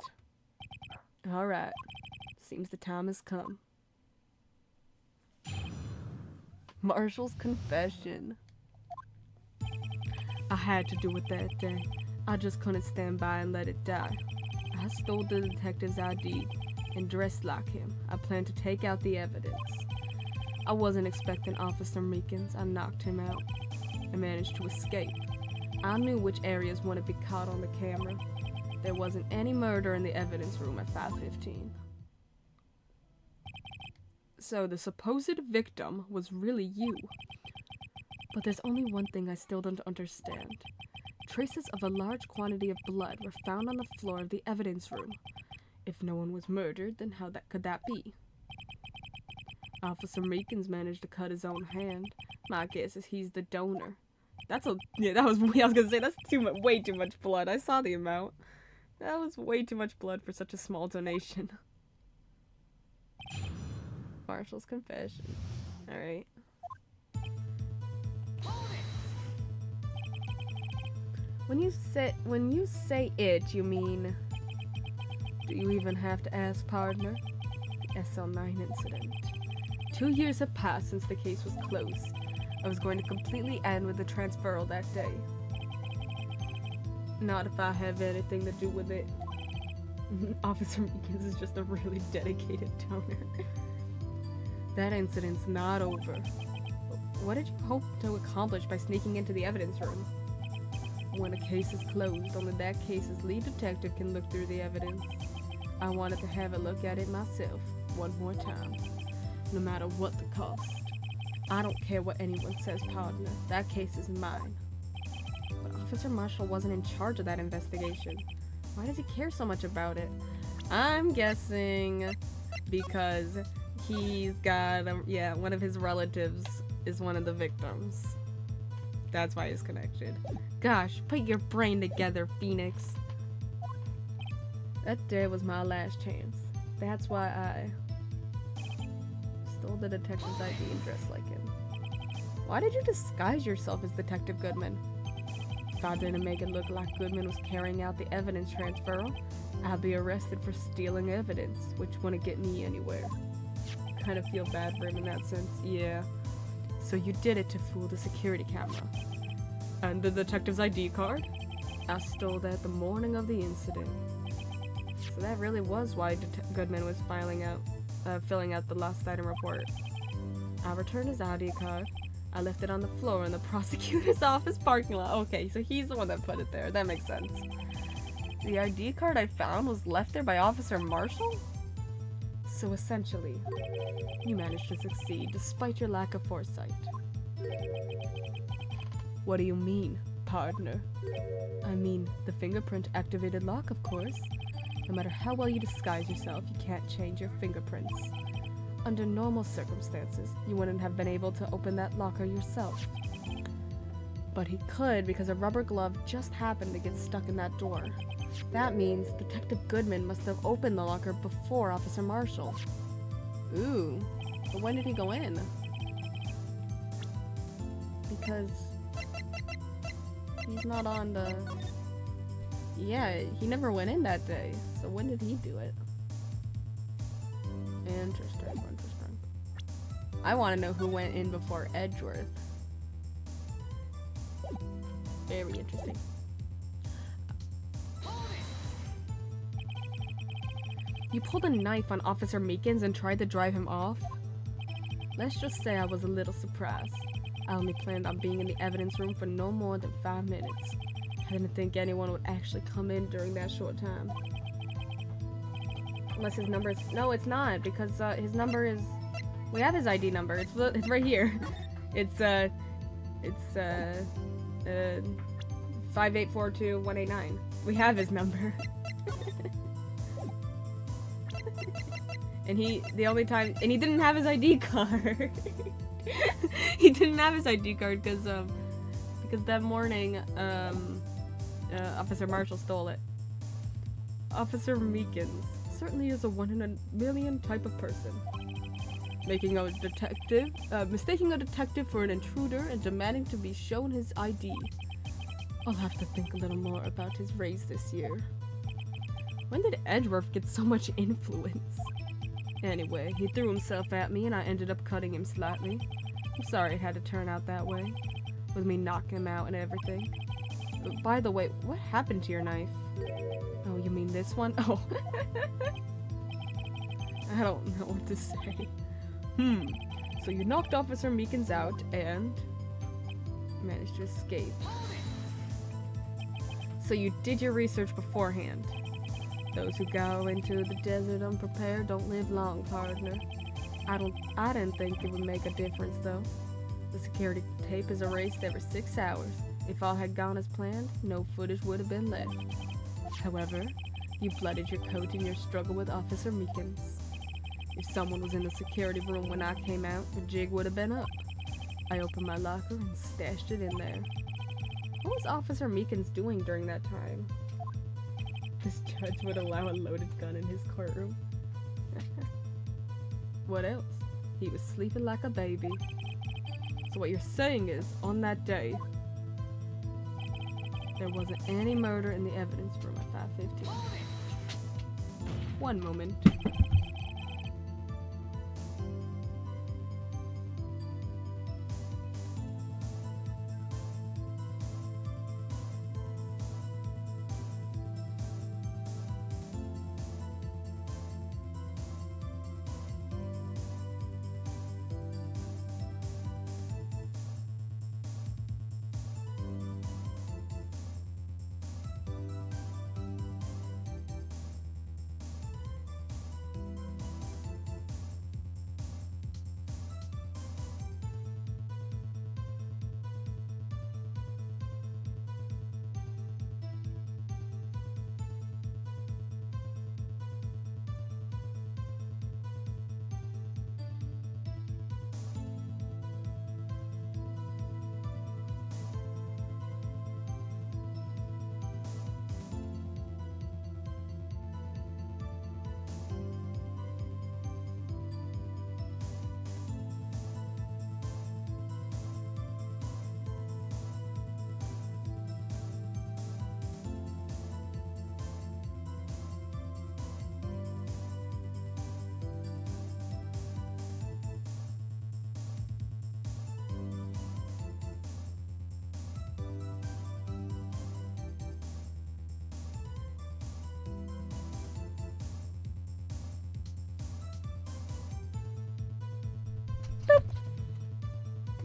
All right. Seems the time has come. Marshall's confession. I had to do it that day. I just couldn't stand by and let it die. I stole the detective's ID and dressed like him. I planned to take out the evidence. I wasn't expecting Officer Meekins. I knocked him out. I managed to escape. I knew which areas wouldn't be caught on the camera. There wasn't any murder in the evidence room at 5:15. So the supposed victim was really you. But there's only one thing I still don't understand. Traces of a large quantity of blood were found on the floor of the evidence room. If no one was murdered, then how could that be? Officer Meekins managed to cut his own hand. My guess is he's the donor. That was I was gonna say, that's way too much blood. I saw the amount. That was way too much blood for such a small donation. Marshall's confession. Alright. When you say it, you mean... Do you even have to ask, partner? The SL9 incident. 2 years have passed since the case was closed. I was going to completely end with the transferal that day. Not if I have anything to do with it. Officer Meekins is just a really dedicated donor. That incident's not over. What did you hope to accomplish by sneaking into the evidence room? When a case is closed, only that case's lead detective can look through the evidence. I wanted to have a look at it myself, one more time. No matter what the cost. I don't care what anyone says, partner. That case is mine. But Officer Marshall wasn't in charge of that investigation. Why does he care so much about it? I'm guessing because he's got, one of his relatives is one of the victims. That's why he's connected. Gosh, put your brain together, Phoenix. That day was my last chance. That's why I stole the detective's ID and dressed like him. Why did you disguise yourself as Detective Goodman? If I didn't make it look like Goodman was carrying out the evidence transferal, I'd be arrested for stealing evidence, which wouldn't get me anywhere. Kind of feel bad for him in that sense, yeah. So you did it to fool the security camera. And the detective's ID card? I stole that the morning of the incident. So that really was why Goodman was filling out the lost item report. I returned his ID card. I left it on the floor in the prosecutor's office parking lot. Okay, so he's the one that put it there. That makes sense. The ID card I found was left there by Officer Marshall? So essentially, you managed to succeed despite your lack of foresight. What do you mean, partner? I mean, the fingerprint activated lock, of course. No matter how well you disguise yourself, you can't change your fingerprints. Under normal circumstances, you wouldn't have been able to open that locker yourself. But he could because a rubber glove just happened to get stuck in that door. That means Detective Goodman must have opened the locker before Officer Marshall. Ooh, but when did he go in? Because he's not on the... Yeah, he never went in that day. So when did he do it? Interesting. I want to know who went in before Edgeworth. Very interesting. You pulled a knife on Officer Meekins and tried to drive him off? Let's just say I was a little surprised. I only planned on being in the evidence room for no more than 5 minutes. I didn't think anyone would actually come in during that short time. Unless his number is... No, it's not, because his number is... We have his ID number. It's right here. It's 5842189. We have his number. And he didn't have his ID card. He didn't have his ID card because that morning Officer Marshall stole it. Officer Meekins certainly is a 1 in a million type of person. Mistaking a detective for an intruder and demanding to be shown his ID. I'll have to think a little more about his raise this year. When did Edgeworth get so much influence? Anyway, he threw himself at me and I ended up cutting him slightly. I'm sorry it had to turn out that way, with me knocking him out and everything. But by the way, what happened to your knife? Oh, you mean this one? Oh. I don't know what to say. So you knocked Officer Meekins out and managed to escape. So you did your research beforehand. Those who go into the desert unprepared don't live long, partner. I didn't think it would make a difference, though. The security tape is erased every 6 hours. If all had gone as planned, no footage would have been left. However, you blooded your coat in your struggle with Officer Meekins. If someone was in the security room when I came out, the jig would have been up. I opened my locker and stashed it in there. What was Officer Meekins doing during that time? This judge would allow a loaded gun in his courtroom. What else? He was sleeping like a baby. So what you're saying is, on that day, there wasn't any murder in the evidence room at 5:15. One moment.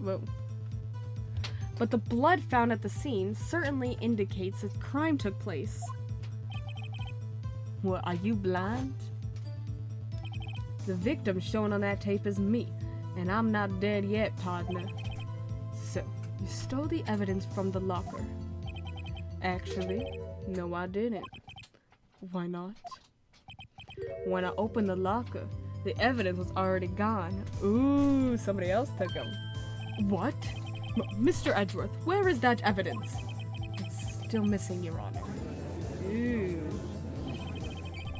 Whoa. But the blood found at the scene certainly indicates a crime took place. What, are you blind? The victim shown on that tape is me, and I'm not dead yet, partner. So, you stole the evidence from the locker. Actually, no I didn't. Why not? When I opened the locker, the evidence was already gone. Ooh, somebody else took them. What? Mr. Edgeworth, where is that evidence? It's still missing, Your Honor. Ooh.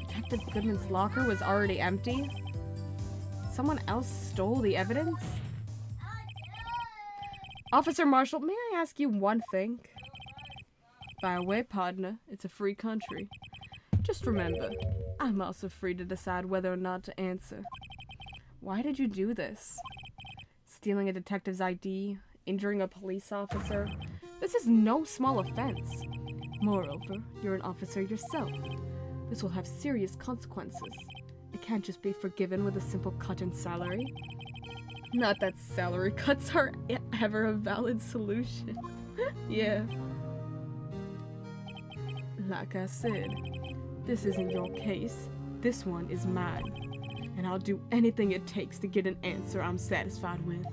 Detective Goodman's locker was already empty? Someone else stole the evidence? Officer Marshall, may I ask you one thing? Fire away, partner. It's a free country. Just remember, I'm also free to decide whether or not to answer. Why did you do this? Stealing a detective's ID, injuring a police officer. This is no small offense. Moreover, you're an officer yourself. This will have serious consequences. It can't just be forgiven with a simple cut in salary. Not that salary cuts are ever a valid solution. Yeah. Like I said, this isn't your case. This one is mine. And I'll do anything it takes to get an answer I'm satisfied with.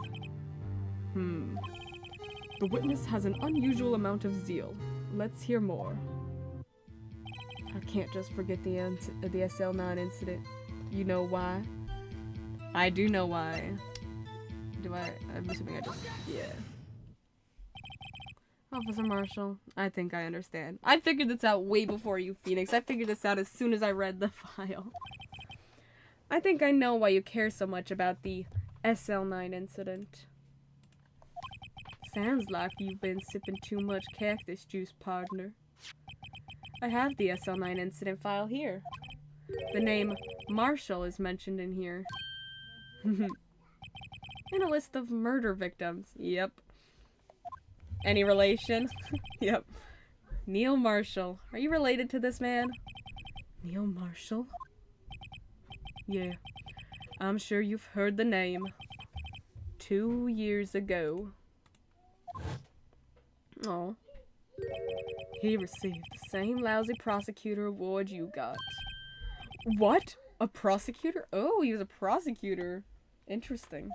The witness has an unusual amount of zeal. Let's hear more. I can't just forget the SL9 incident. You know why? I do know why. I'm assuming I just... Yeah. Officer Marshall, I think I understand. I figured this out way before you, Phoenix. I figured this out as soon as I read the file. I think I know why you care so much about the SL9 incident. Sounds like you've been sipping too much cactus juice, partner. I have the SL9 incident file here. The name Marshall is mentioned in here. In a list of murder victims. Yep. Any relation? Yep. Neil Marshall. Are you related to this man? Neil Marshall? Yeah. I'm sure you've heard the name. 2 years ago. Oh. He received the same lousy prosecutor award you got. What? A prosecutor? Oh, he was a prosecutor. Interesting.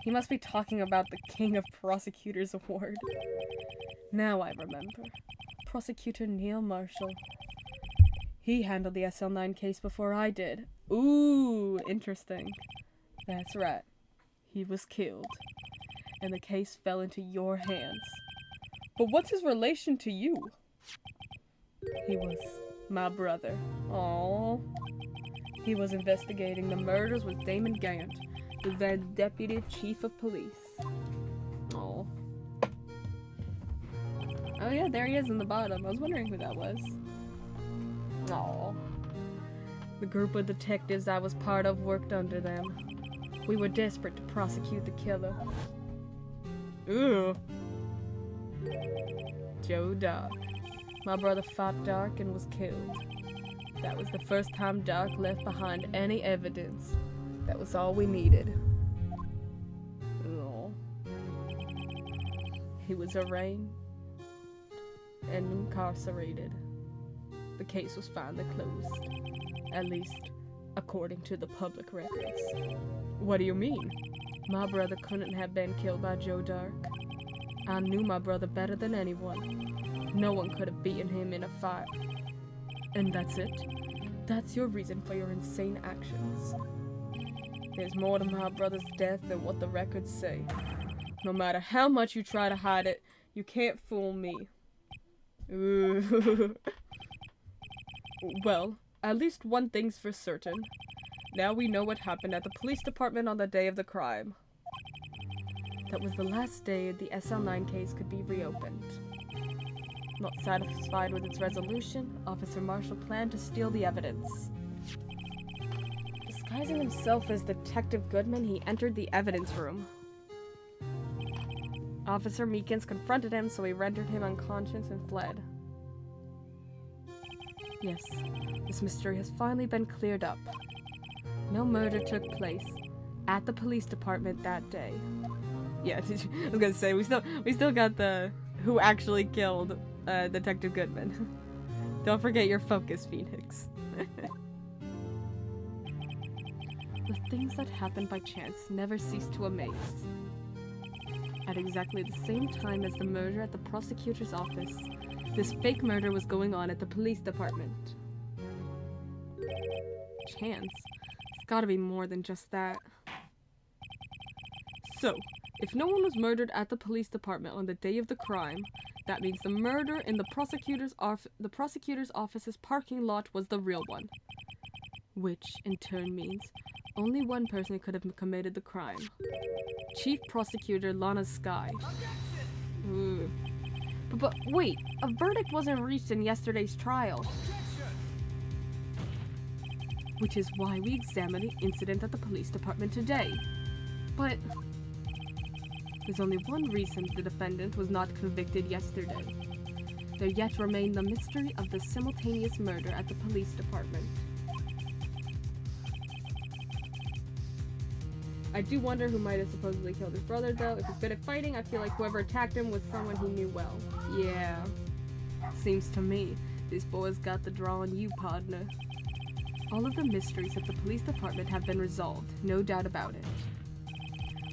He must be talking about the King of Prosecutors Award. Now I remember. Prosecutor Neil Marshall. He handled the SL9 case before I did. Ooh, interesting. That's right. He was killed. And the case fell into your hands. But what's his relation to you? He was my brother. Aww. He was investigating the murders with Damon Gant, the then Deputy Chief of Police. Aww. Oh yeah, there he is in the bottom. I was wondering who that was. Aww. The group of detectives I was part of worked under them. We were desperate to prosecute the killer. Ooh. Joe Dark. My brother fought Dark and was killed. That was the first time Dark left behind any evidence. That was all we needed. Oh. He was arraigned and incarcerated. The case was finally closed. At least, according to the public records. What do you mean? My brother couldn't have been killed by Joe Dark. I knew my brother better than anyone. No one could have beaten him in a fight. And that's it? That's your reason for your insane actions. There's more to my brother's death than what the records say. No matter how much you try to hide it, you can't fool me. Ooh. Well, at least one thing's for certain. Now we know what happened at the police department on the day of the crime. That was the last day the SL9 case could be reopened. Not satisfied with its resolution, Officer Marshall planned to steal the evidence. Disguising himself as Detective Goodman, he entered the evidence room. Officer Meekins confronted him, so he rendered him unconscious and fled. Yes, this mystery has finally been cleared up. No murder took place at the police department that day. Yeah, I was gonna say, we still got the who actually killed Detective Goodman. Don't forget your focus, Phoenix. The things that happen by chance never cease to amaze. At exactly the same time as the murder at the prosecutor's office, this fake murder was going on at the police department. Chance? It's gotta be more than just that. So, if no one was murdered at the police department on the day of the crime, that means the murder in the prosecutor's office's parking lot was the real one. Which, in turn, means only one person could have committed the crime. Chief Prosecutor Lana Skye. Ooh. But wait, a verdict wasn't reached in yesterday's trial. Which is why we examined the incident at the police department today. But there's only one reason the defendant was not convicted yesterday. There yet remained the mystery of the simultaneous murder at the police department. I do wonder who might have supposedly killed his brother, though. If he's good at fighting, I feel like whoever attacked him was someone he knew well. Yeah. Seems to me, this boy's got the draw on you, partner. All of the mysteries at the police department have been resolved, no doubt about it.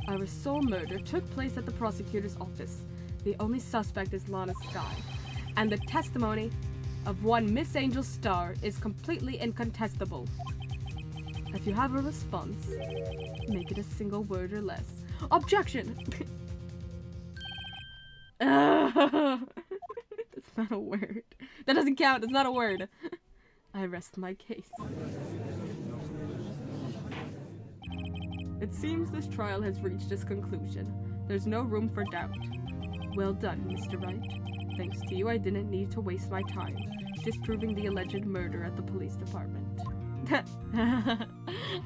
Our sole murder took place at the prosecutor's office. The only suspect is Lana Skye. And the testimony of one Miss Angel Starr is completely incontestable. If you have a response, make it a single word or less. Objection! That's not a word. That doesn't count, it's not a word. I rest my case. It seems this trial has reached its conclusion. There's no room for doubt. Well done, Mr. Wright. Thanks to you, I didn't need to waste my time disproving the alleged murder at the police department.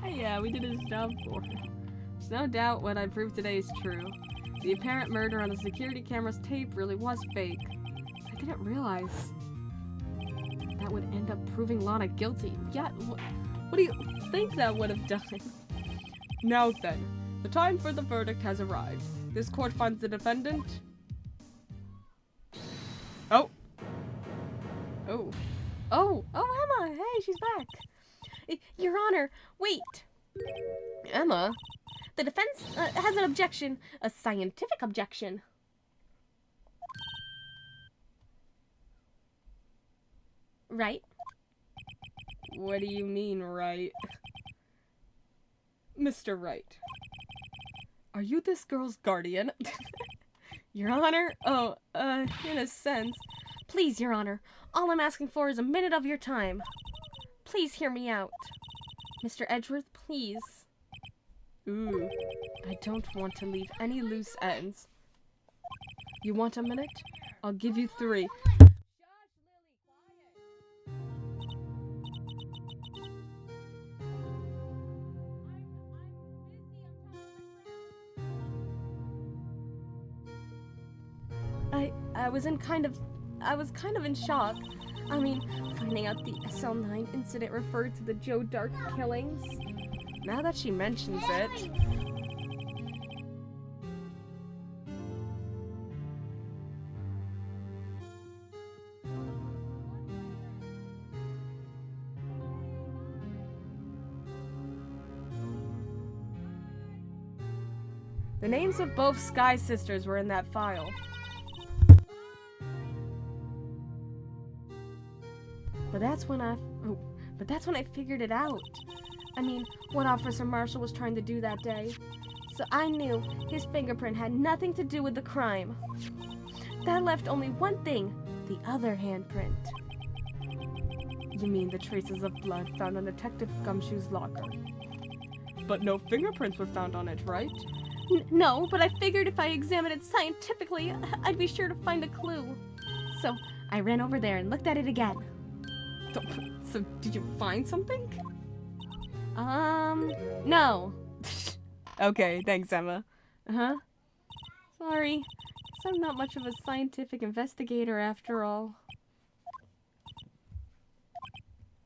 Yeah, we did his job for him. There's no doubt what I proved today is true. The apparent murder on the security camera's tape really was fake. I didn't realize that would end up proving Lana guilty. Yeah, what do you think that would have done? Now then, the time for the verdict has arrived. This court finds the defendant... Oh, Emma! Hey, she's back! Your Honor, wait! Emma? The defense has an objection, a scientific objection. Right? What do you mean, Wright? Mr. Wright, are you this girl's guardian? Your Honor? Oh, in a sense. Please, Your Honor, all I'm asking for is a minute of your time. Please hear me out. Mr. Edgeworth, please. Ooh, I don't want to leave any loose ends. You want a minute? I'll give you 3. I was kind of in shock. I mean, finding out the SL9 incident referred to the Joe Dark killings. Now that she mentions it... The names of both Sky sisters were in that file. But that's when I figured it out. I mean, what Officer Marshall was trying to do that day. So I knew his fingerprint had nothing to do with the crime. That left only one thing, the other handprint. You mean the traces of blood found on Detective Gumshoe's locker? But no fingerprints were found on it, right? No, but I figured if I examined it scientifically, I'd be sure to find a clue. So I ran over there and looked at it again. So did you find something? No. Okay, thanks, Emma. Sorry. Guess I'm not much of a scientific investigator after all.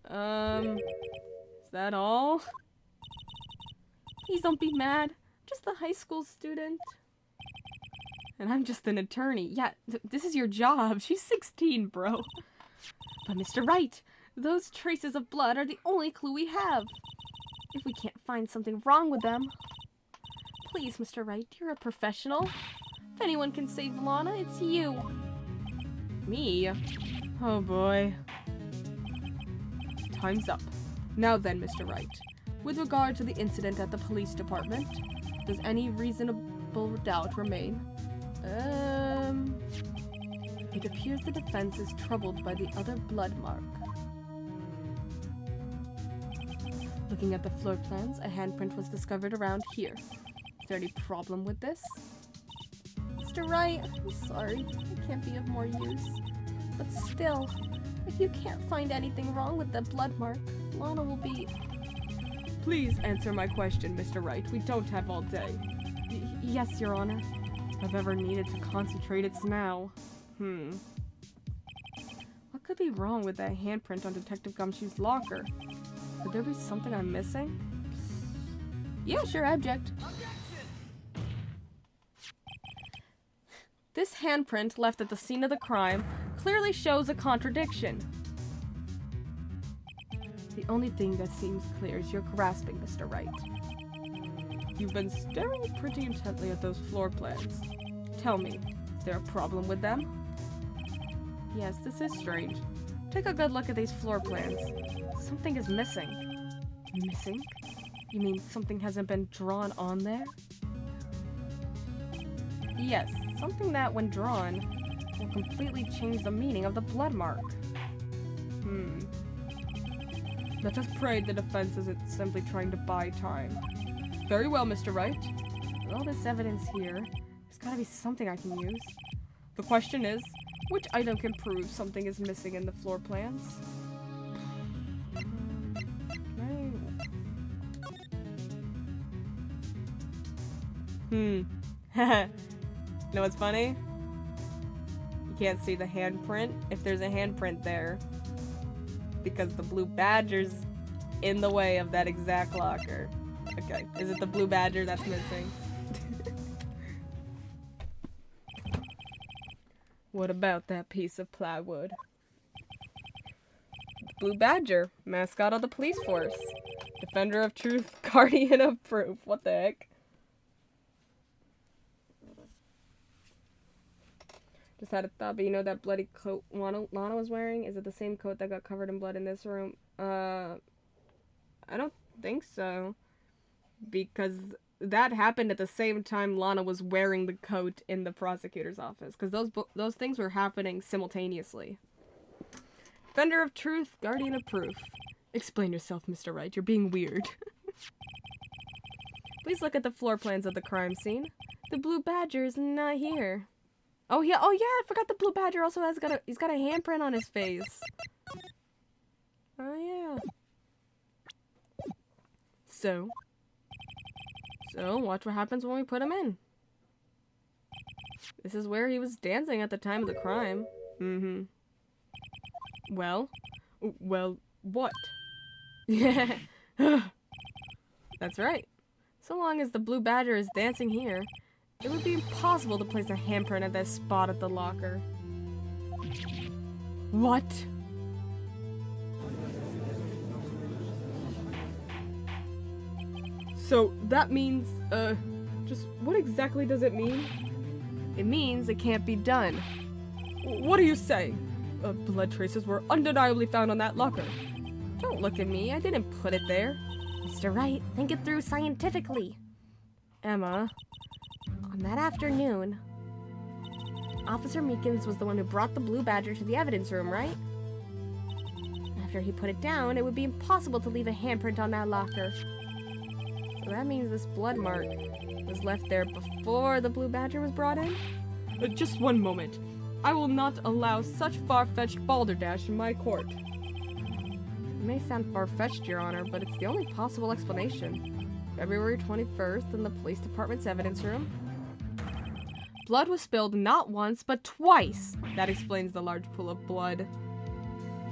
Is that all? Please don't be mad. Just a high school student. And I'm just an attorney. Yeah, this is your job. She's 16, bro. But Mr. Wright, those traces of blood are the only clue we have. If we can't find something wrong with them... Please, Mr. Wright, you're a professional. If anyone can save Lana, it's you. Me? Oh boy. Time's up. Now then, Mr. Wright. With regard to the incident at the police department, does any reasonable doubt remain? It appears the defense is troubled by the other blood mark. Looking at the floor plans, a handprint was discovered around here. Is there any problem with this? Mr. Wright, I'm sorry. I can't be of more use. But still, if you can't find anything wrong with the blood mark, Lana will be... Please answer my question, Mr. Wright. We don't have all day. Yes, Your Honor. If I've ever needed to concentrate, it's now. What could be wrong with that handprint on Detective Gumshoe's locker? Could there be something I'm missing? Yeah, sure, object. This handprint left at the scene of the crime clearly shows a contradiction. The only thing that seems clear is your grasping, Mr. Wright. You've been staring pretty intently at those floor plans. Tell me, is there a problem with them? Yes, this is strange. Take a good look at these floor plans. Something is missing. Missing? You mean something hasn't been drawn on there? Yes, something that, when drawn, will completely change the meaning of the blood mark. Let us pray the defense isn't simply trying to buy time. Very well, Mr. Wright. With all this evidence here, there's gotta be something I can use. The question is, which item can prove something is missing in the floor plans? Know what's funny? You can't see the handprint if there's a handprint there. Because the blue badger's in the way of that exact locker. Okay, is it the blue badger that's missing? What about that piece of plywood? Blue badger, mascot of the police force. Defender of truth, guardian of proof. What the heck? Just had a thought, but you know that bloody coat Lana was wearing? Is it the same coat that got covered in blood in this room? I don't think so. Because that happened at the same time Lana was wearing the coat in the prosecutor's office. Because those things were happening simultaneously. Defender of truth, guardian of proof. Explain yourself, Mr. Wright. You're being weird. Please look at the floor plans of the crime scene. The blue badger is not here. Oh yeah, I forgot the blue badger also he's got a handprint on his face. Oh yeah. So watch what happens when we put him in. This is where he was dancing at the time of the crime. Mm-hmm. Well, what? Yeah. That's right. So long as the blue badger is dancing here, it would be impossible to place a handprint at that spot at the locker. What? So that means, just what exactly does it mean? It means it can't be done. What do you say? Blood traces were undeniably found on that locker. Don't look at me, I didn't put it there. Mr. Wright, think it through scientifically. Emma. On that afternoon, Officer Meekins was the one who brought the blue badger to the evidence room, right? After he put it down, it would be impossible to leave a handprint on that locker. So that means this blood mark was left there before the blue badger was brought in? Just one moment. I will not allow such far-fetched balderdash in my court. It may sound far-fetched, Your Honor, but it's the only possible explanation. February 21st in the police department's evidence room. Blood was spilled not once, but twice. That explains the large pool of blood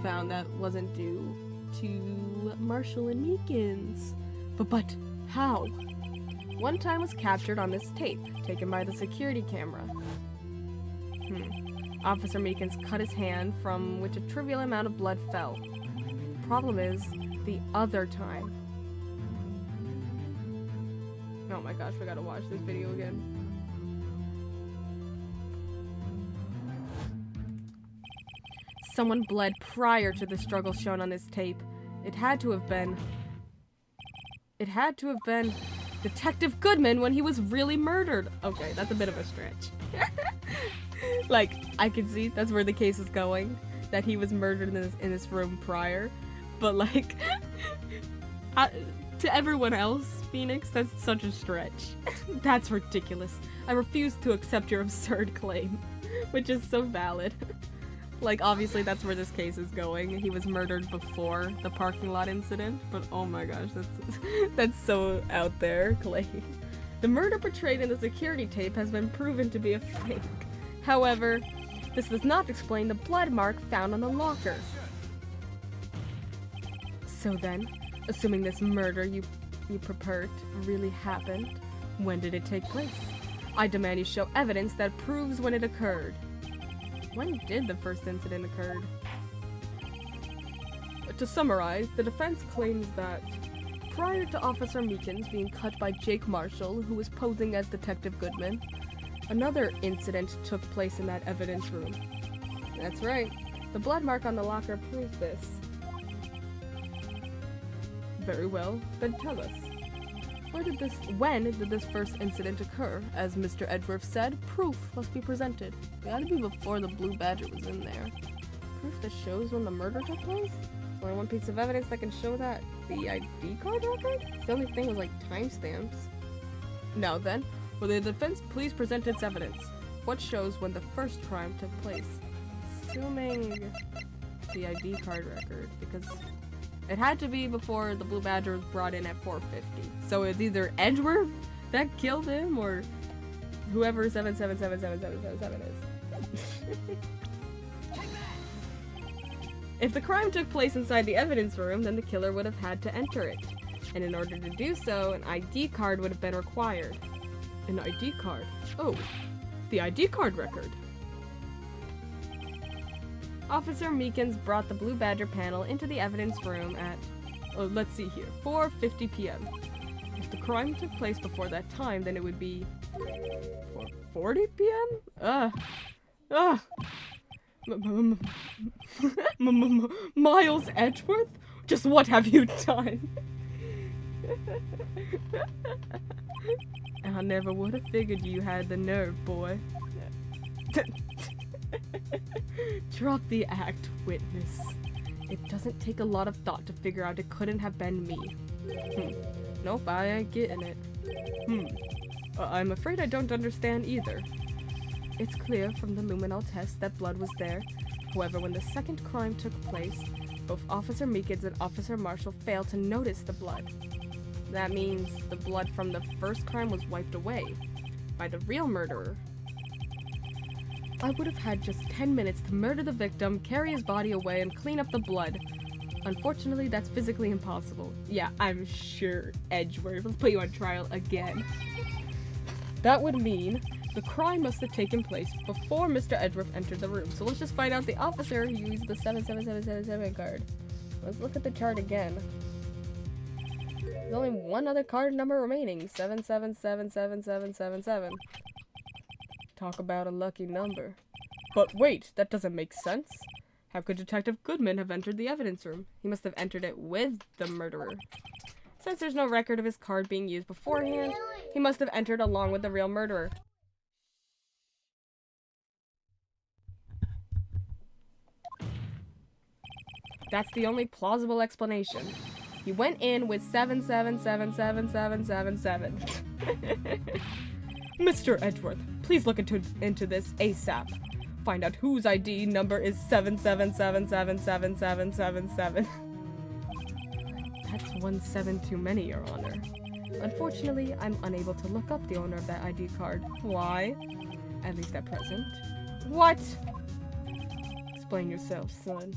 found that wasn't due to Marshall and Meekins. But how? One time was captured on this tape, taken by the security camera. Officer Meekins cut his hand, from which a trivial amount of blood fell. The problem is, the other time. Oh my gosh, we gotta watch this video again. Someone bled prior to the struggle shown on this tape. It had to have been Detective Goodman when he was really murdered. Okay, that's a bit of a stretch. Like, I can see that's where the case is going. That he was murdered in this room prior. But like, to everyone else, Phoenix, that's such a stretch. That's ridiculous. I refuse to accept your absurd claim. Which is so valid. Like, obviously that's where this case is going. He was murdered before the parking lot incident. But oh my gosh, that's so out there, Clay. The murder portrayed in the security tape has been proven to be a fake. However, this does not explain the blood mark found on the locker. So then, assuming this murder you purport really happened, when did it take place? I demand you show evidence that proves when it occurred. When did the first incident occur? To summarize, the defense claims that prior to Officer Meekins being cut by Jake Marshall, who was posing as Detective Goodman, another incident took place in that evidence room. That's right. The blood mark on the locker proves this. Very well, then tell us. When did this first incident occur? As Mr. Edgeworth said, proof must be presented. It gotta be before the blue badger was in there. Proof that shows when the murder took place? Only one piece of evidence that can show that. The ID card record? The only thing was like timestamps. Now then, will the defense please present its evidence? What shows when the first crime took place? Assuming the ID card record, because it had to be before the blue badger was brought in at 450. So it's either Edgeworth that killed him or whoever 7777777 is. If the crime took place inside the evidence room, then the killer would have had to enter it. And in order to do so, an ID card would have been required. An ID card? Oh, the ID card record. Officer Meekins brought the Blue Badger panel into the evidence room at, let's see here, 4:50 p.m. If the crime took place before that time, then it would be 4:40 p.m.? Ah! Miles Edgeworth? Just what have you done? I never would have figured you had the nerve, boy. Drop the act, witness. It doesn't take a lot of thought to figure out it couldn't have been me. Nope, I ain't getting it. I'm afraid I don't understand either. It's clear from the luminol test that blood was there. However, when the second crime took place, both Officer Meekins and Officer Marshall failed to notice the blood. That means the blood from the first crime was wiped away by the real murderer. I would have had just 10 minutes to murder the victim, carry his body away, and clean up the blood. Unfortunately, that's physically impossible. Yeah, I'm sure, Edgeworth. Let's put you on trial again. That would mean the crime must have taken place before Mr. Edgeworth entered the room. So let's just find out the officer who used the 77777 card. Let's look at the chart again. There's only one other card number remaining. 777777. Talk about a lucky number. But wait, that doesn't make sense. How could Detective Goodman have entered the evidence room? He must have entered it with the murderer. Since there's no record of his card being used beforehand, he must have entered along with the real murderer. That's the only plausible explanation. He went in with 77777777. Mr. Edgeworth, please look into this ASAP. Find out whose ID number is 77777777. That's 1 7 too many, Your Honor. Unfortunately, I'm unable to look up the owner of that ID card. Why? At least at present. What? Explain yourself, son.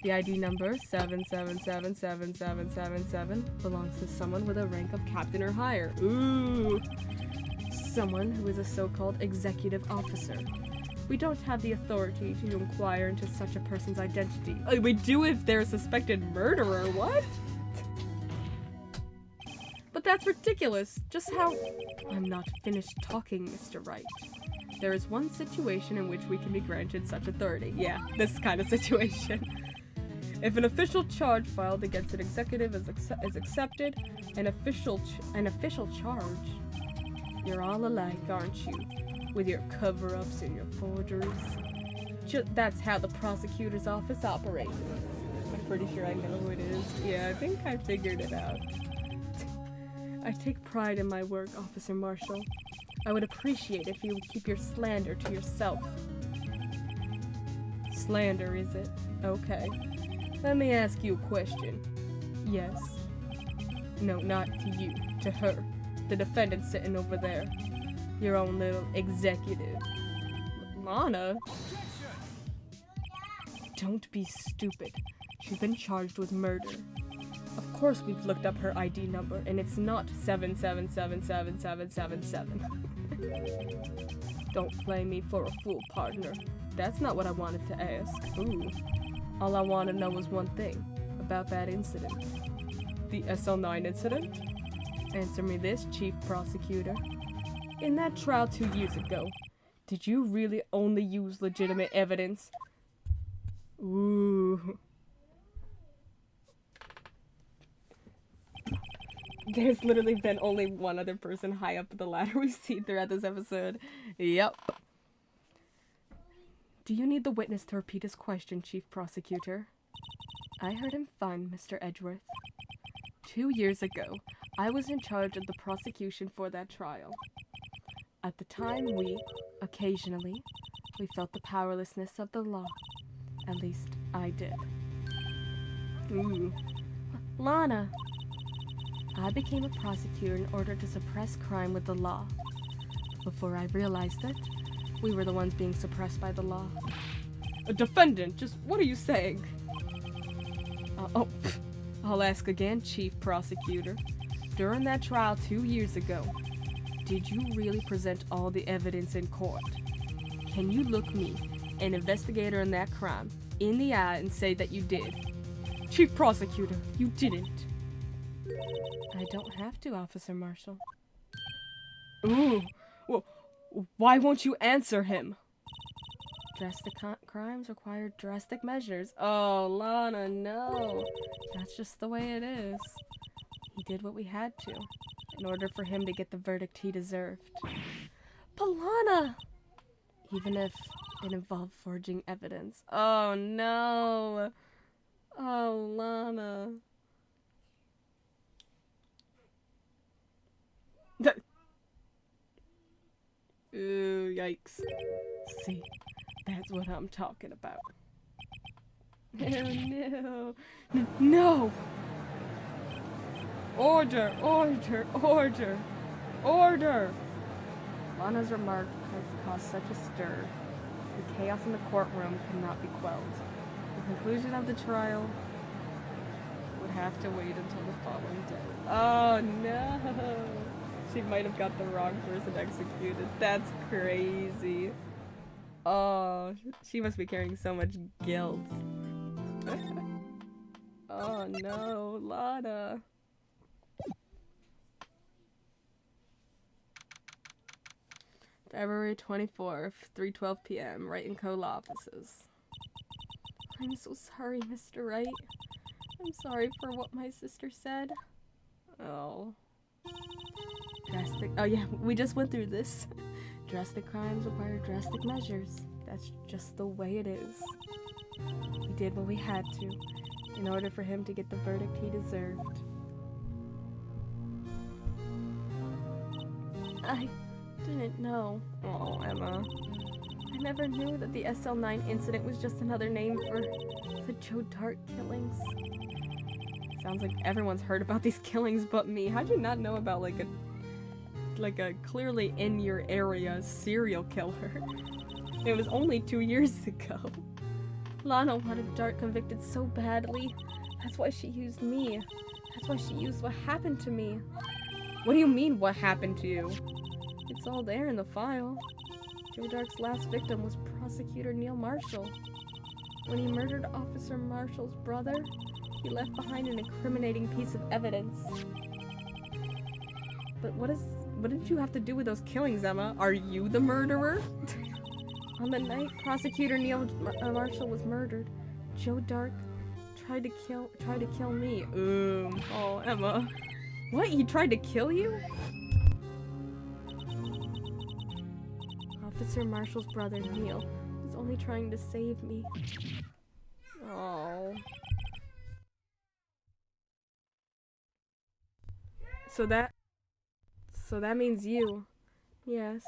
The ID number 77777777 belongs to someone with a rank of captain or higher. Ooh! Someone who is a so-called executive officer. We don't have the authority to inquire into such a person's identity. We do if they're a suspected murderer, what? But that's ridiculous. Just how... I'm not finished talking, Mr. Wright. There is one situation in which we can be granted such authority. Yeah, this kind of situation. If an official charge filed against an executive is accepted, an official charge... You're all alike, aren't you? With your cover-ups and your forgeries. That's how the prosecutor's office operates. I'm pretty sure I know who it is. Yeah, I think I figured it out. I take pride in my work, Officer Marshall. I would appreciate if you would keep your slander to yourself. Slander, is it? Okay. Let me ask you a question. Yes. No, not to you. To her. The defendant sitting over there. Your own little executive. Lana? Don't be stupid. She's been charged with murder. Of course we've looked up her ID number, and it's not 777777. Don't play me for a fool, partner. That's not what I wanted to ask. Ooh. All I want to know is one thing. About that incident. The SL9 incident? Answer me this, Chief Prosecutor. In that trial 2 years ago, did you really only use legitimate evidence? Ooh. There's literally been only one other person high up the ladder we've seen throughout this episode. Yep. Do you need the witness to repeat his question, Chief Prosecutor? I heard him fine, Mr. Edgeworth. 2 years ago, I was in charge of the prosecution for that trial. At the time, we felt the powerlessness of the law. At least, I did. Ooh. Lana! I became a prosecutor in order to suppress crime with the law. Before I realized it, we were the ones being suppressed by the law. A defendant, just what are you saying? I'll ask again, Chief Prosecutor. During that trial 2 years ago, did you really present all the evidence in court? Can you look me, an investigator in that crime, in the eye and say that you did? Chief Prosecutor, you didn't. I don't have to, Officer Marshall. Ooh, well, why won't you answer him? Drastic crimes require drastic measures. Oh, Lana, no. That's just the way it is. He did what we had to, in order for him to get the verdict he deserved. But Lana! Even if it involved forging evidence. Oh, no. Oh, Lana. Ooh, yikes. See, that's what I'm talking about. Oh, no. No! Order! Order! Order! Order! Lana's remark caused such a stir. The chaos in the courtroom could not be quelled. The conclusion of the trial would have to wait until the following day. Oh no! She might have got the wrong person executed. That's crazy. Oh, she must be carrying so much guilt. Oh no, Lana. February 24th, 3:12 p.m., Wright & Co. law offices. I'm so sorry, Mr. Wright. I'm sorry for what my sister said. Oh. Oh yeah, we just went through this. Drastic crimes require drastic measures. That's just the way it is. We did what we had to, in order for him to get the verdict he deserved. I didn't know. Oh, Emma. I never knew that the SL9 incident was just another name for the Joe Dart killings. Sounds like everyone's heard about these killings but me. How'd you not know about like a clearly in your area serial killer? It was only 2 years ago. Lana wanted Dart convicted so badly. That's why she used me. That's why she used what happened to me. What do you mean, what happened to you? It's all there in the file. Joe Dart's last victim was Prosecutor Neil Marshall. When he murdered Officer Marshall's brother, he left behind an incriminating piece of evidence. But what did you have to do with those killings, Emma? Are you the murderer? On the night Prosecutor Neil Marshall was murdered, Joe Dart tried to kill me. Oh, Emma. What? He tried to kill you? Officer Marshall's brother, Neil, was only trying to save me. Oh. So that means you. Yes.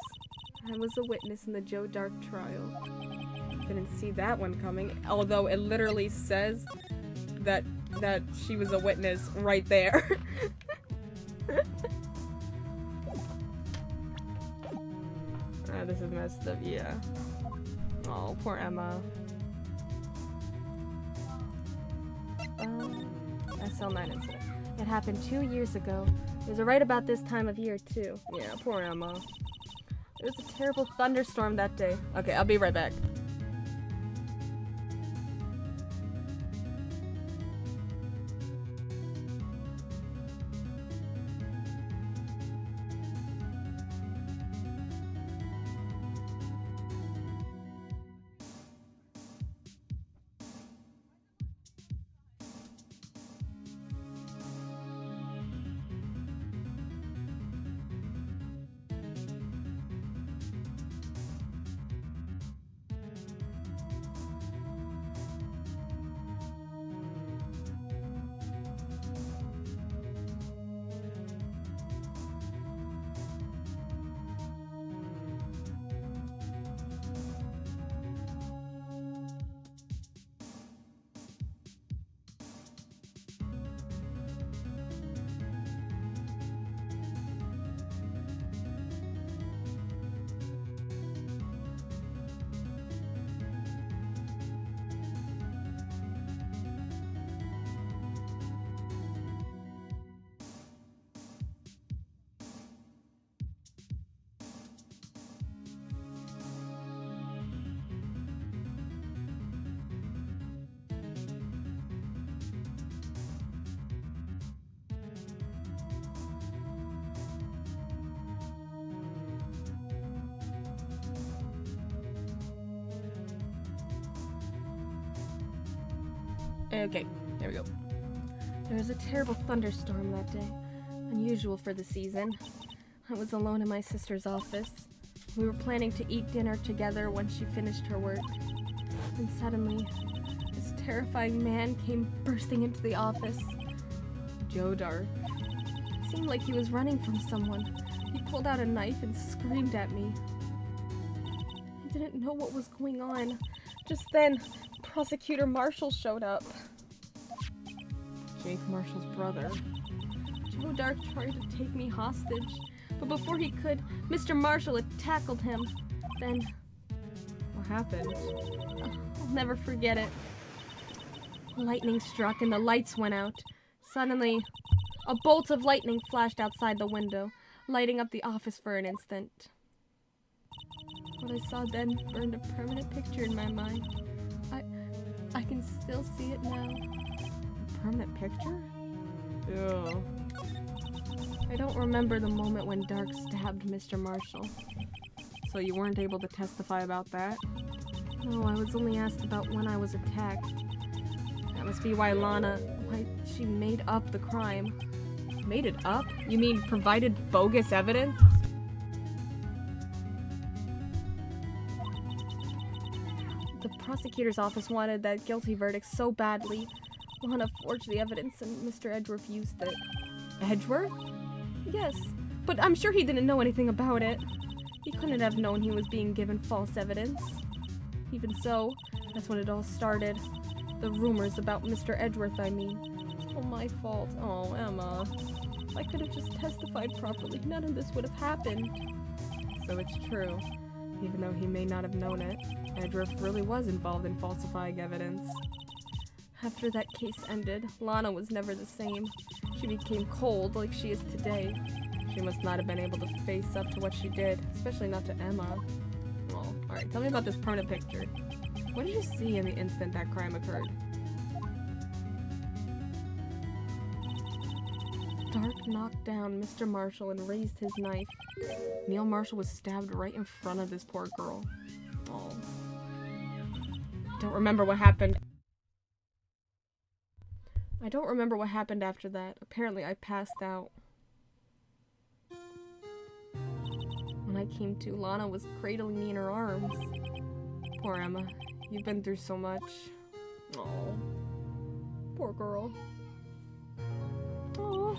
I was a witness in the Joe Dart trial. Didn't see that one coming, although it literally says that she was a witness right there. This is messed up, yeah. Oh, poor Emma. SL9 incident. It happened 2 years ago. It was right about this time of year, too. Yeah, poor Emma. It was a terrible thunderstorm that day. Okay, I'll be right back. Okay, there we go. There was a terrible thunderstorm that day, unusual for the season. I was alone in my sister's office. We were planning to eat dinner together when she finished her work. And suddenly, this terrifying man came bursting into the office. Joe Dark. It seemed like he was running from someone. He pulled out a knife and screamed at me. I didn't know what was going on. Just then, Prosecutor Marshall showed up. Jake Marshall's brother. Joe Dark tried to take me hostage, but before he could, Mr. Marshall had tackled him. Then, What happened? I'll never forget it. Lightning struck and the lights went out. Suddenly, a bolt of lightning flashed outside the window, lighting up the office for an instant. What I saw then burned a permanent picture in my mind. I can still see it now. A permanent picture? Ew. I don't remember the moment when Dark stabbed Mr. Marshall. So you weren't able to testify about that? No, I was only asked about when I was attacked. That must be why she made up the crime. Made it up? You mean provided bogus evidence? The prosecutor's office wanted that guilty verdict so badly. Lana forged the evidence and Mr. Edgeworth used it. Edgeworth? Yes, but I'm sure he didn't know anything about it. He couldn't have known he was being given false evidence. Even so, that's when it all started. The rumors about Mr. Edgeworth, I mean. It's all my fault. Oh, Emma. If I could have just testified properly, none of this would have happened. So it's true. Even though he may not have known it, Edgeworth really was involved in falsifying evidence. After that case ended, Lana was never the same. She became cold like she is today. She must not have been able to face up to what she did, especially not to Emma. Well, alright, tell me about this permanent picture. What did you see in the instant that crime occurred? Dark knocked down Mr. Marshall and raised his knife. Neil Marshall was stabbed right in front of this poor girl. Oh. Don't remember what happened. I don't remember what happened after that. Apparently I passed out. When I came to, Lana was cradling me in her arms. Poor Emma. You've been through so much. Oh. Poor girl. Oh.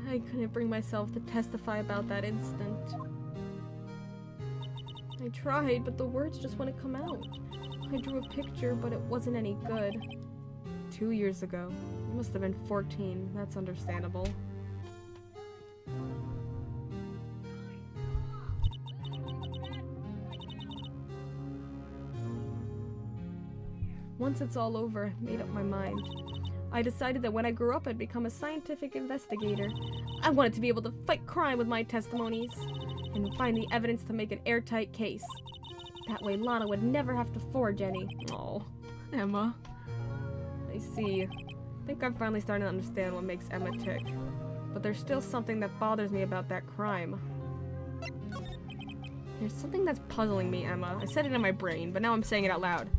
I couldn't bring myself to testify about that instant. I tried, but the words just wouldn't come out. I drew a picture, but it wasn't any good. 2 years ago. You must have been 14. That's understandable. Once it's all over, I made up my mind. I decided that when I grew up, I'd become a scientific investigator. I wanted to be able to fight crime with my testimonies and find the evidence to make an airtight case. That way Lana would never have to forge any. Oh, Emma. I see. I think I'm finally starting to understand what makes Emma tick. But there's still something that bothers me about that crime. There's something that's puzzling me, Emma. I said it in my brain, but now I'm saying it out loud.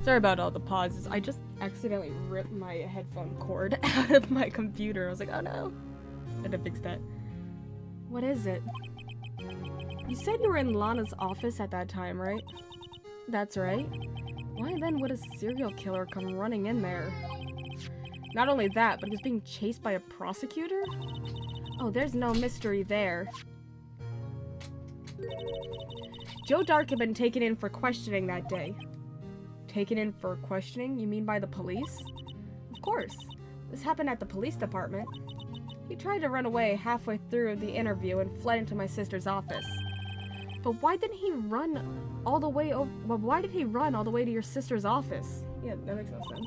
Sorry about all the pauses. I just accidentally ripped my headphone cord out of my computer. I was like, oh no. I had to fix that. What is it? You said you were in Lana's office at that time, right? That's right. Why then would a serial killer come running in there? Not only that, but he was being chased by a prosecutor? Oh, there's no mystery there. Joe Dark had been taken in for questioning that day. Taken in for questioning? You mean by the police? Of course. This happened at the police department. He tried to run away halfway through the interview and fled into my sister's office. But why didn't he run all the way over? Well, why did he run all the way to your sister's office? Yeah, that makes no sense.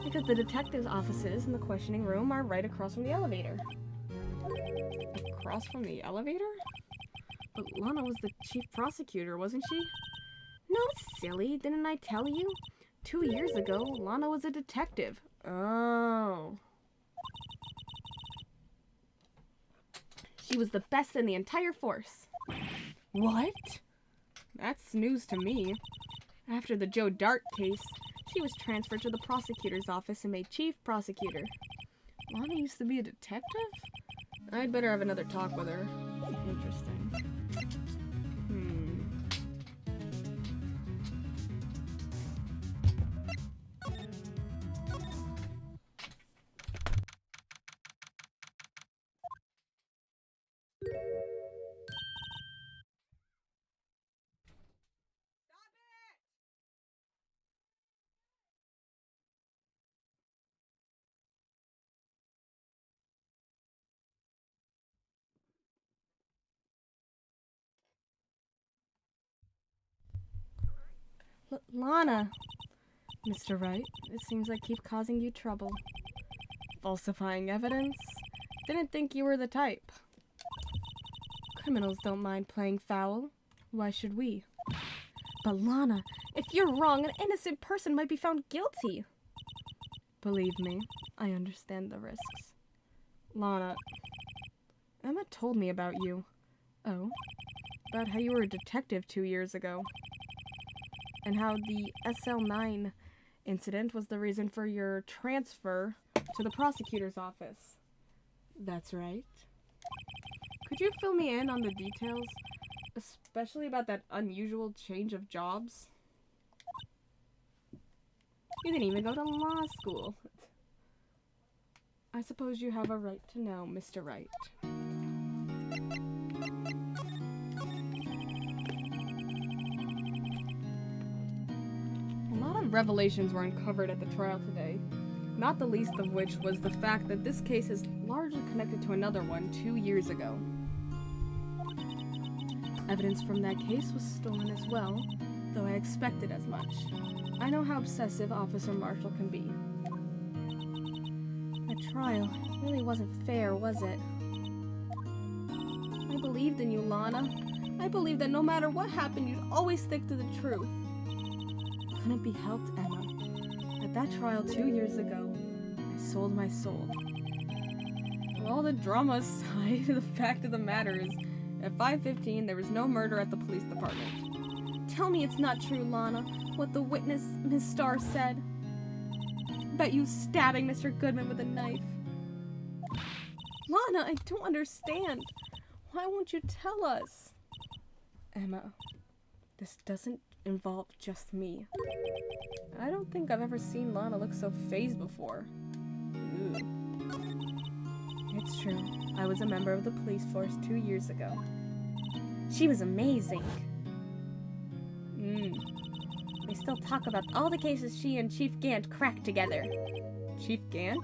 Because the detective's offices in the questioning room are right across from the elevator. Across from the elevator? But Lana was the chief prosecutor, wasn't she? No, silly. Didn't I tell you? 2 years ago, Lana was a detective. Oh. She was the best in the entire force. What? That's news to me. After the Joe Dark case, she was transferred to the prosecutor's office and made chief prosecutor. Lana used to be a detective? I'd better have another talk with her. Interesting. Lana. Mr. Wright, it seems I keep causing you trouble. Falsifying evidence? Didn't think you were the type. Criminals don't mind playing foul. Why should we? But Lana, if you're wrong, an innocent person might be found guilty. Believe me, I understand the risks. Lana, Emma told me about you. Oh? About how you were a detective 2 years ago. And how the SL9 incident was the reason for your transfer to the prosecutor's office. That's right. Could you fill me in on the details? Especially about that unusual change of jobs? You didn't even go to law school. I suppose you have a right to know, Mr. Wright. A lot of revelations were uncovered at the trial today, not the least of which was the fact that this case is largely connected to another one 2 years ago. Evidence from that case was stolen as well, though I expected as much. I know how obsessive Officer Marshall can be. That trial really wasn't fair, was it? I believed in you, Lana. I believed that no matter what happened, you'd always stick to the truth. Couldn't be helped, Emma. At that trial 2 years ago, I sold my soul. All the drama aside, the fact of the matter is, at 5:15, there was no murder at the police department. Tell me it's not true, Lana, what the witness, Miss Starr, said. About you stabbing Mr. Goodman with a knife. Lana, I don't understand. Why won't you tell us? Emma, this doesn't involve just me. I don't think I've ever seen Lana look so fazed before. Ooh. It's true. I was a member of the police force 2 years ago. She was amazing. They still talk about all the cases she and Chief Gant cracked together. Chief Gant?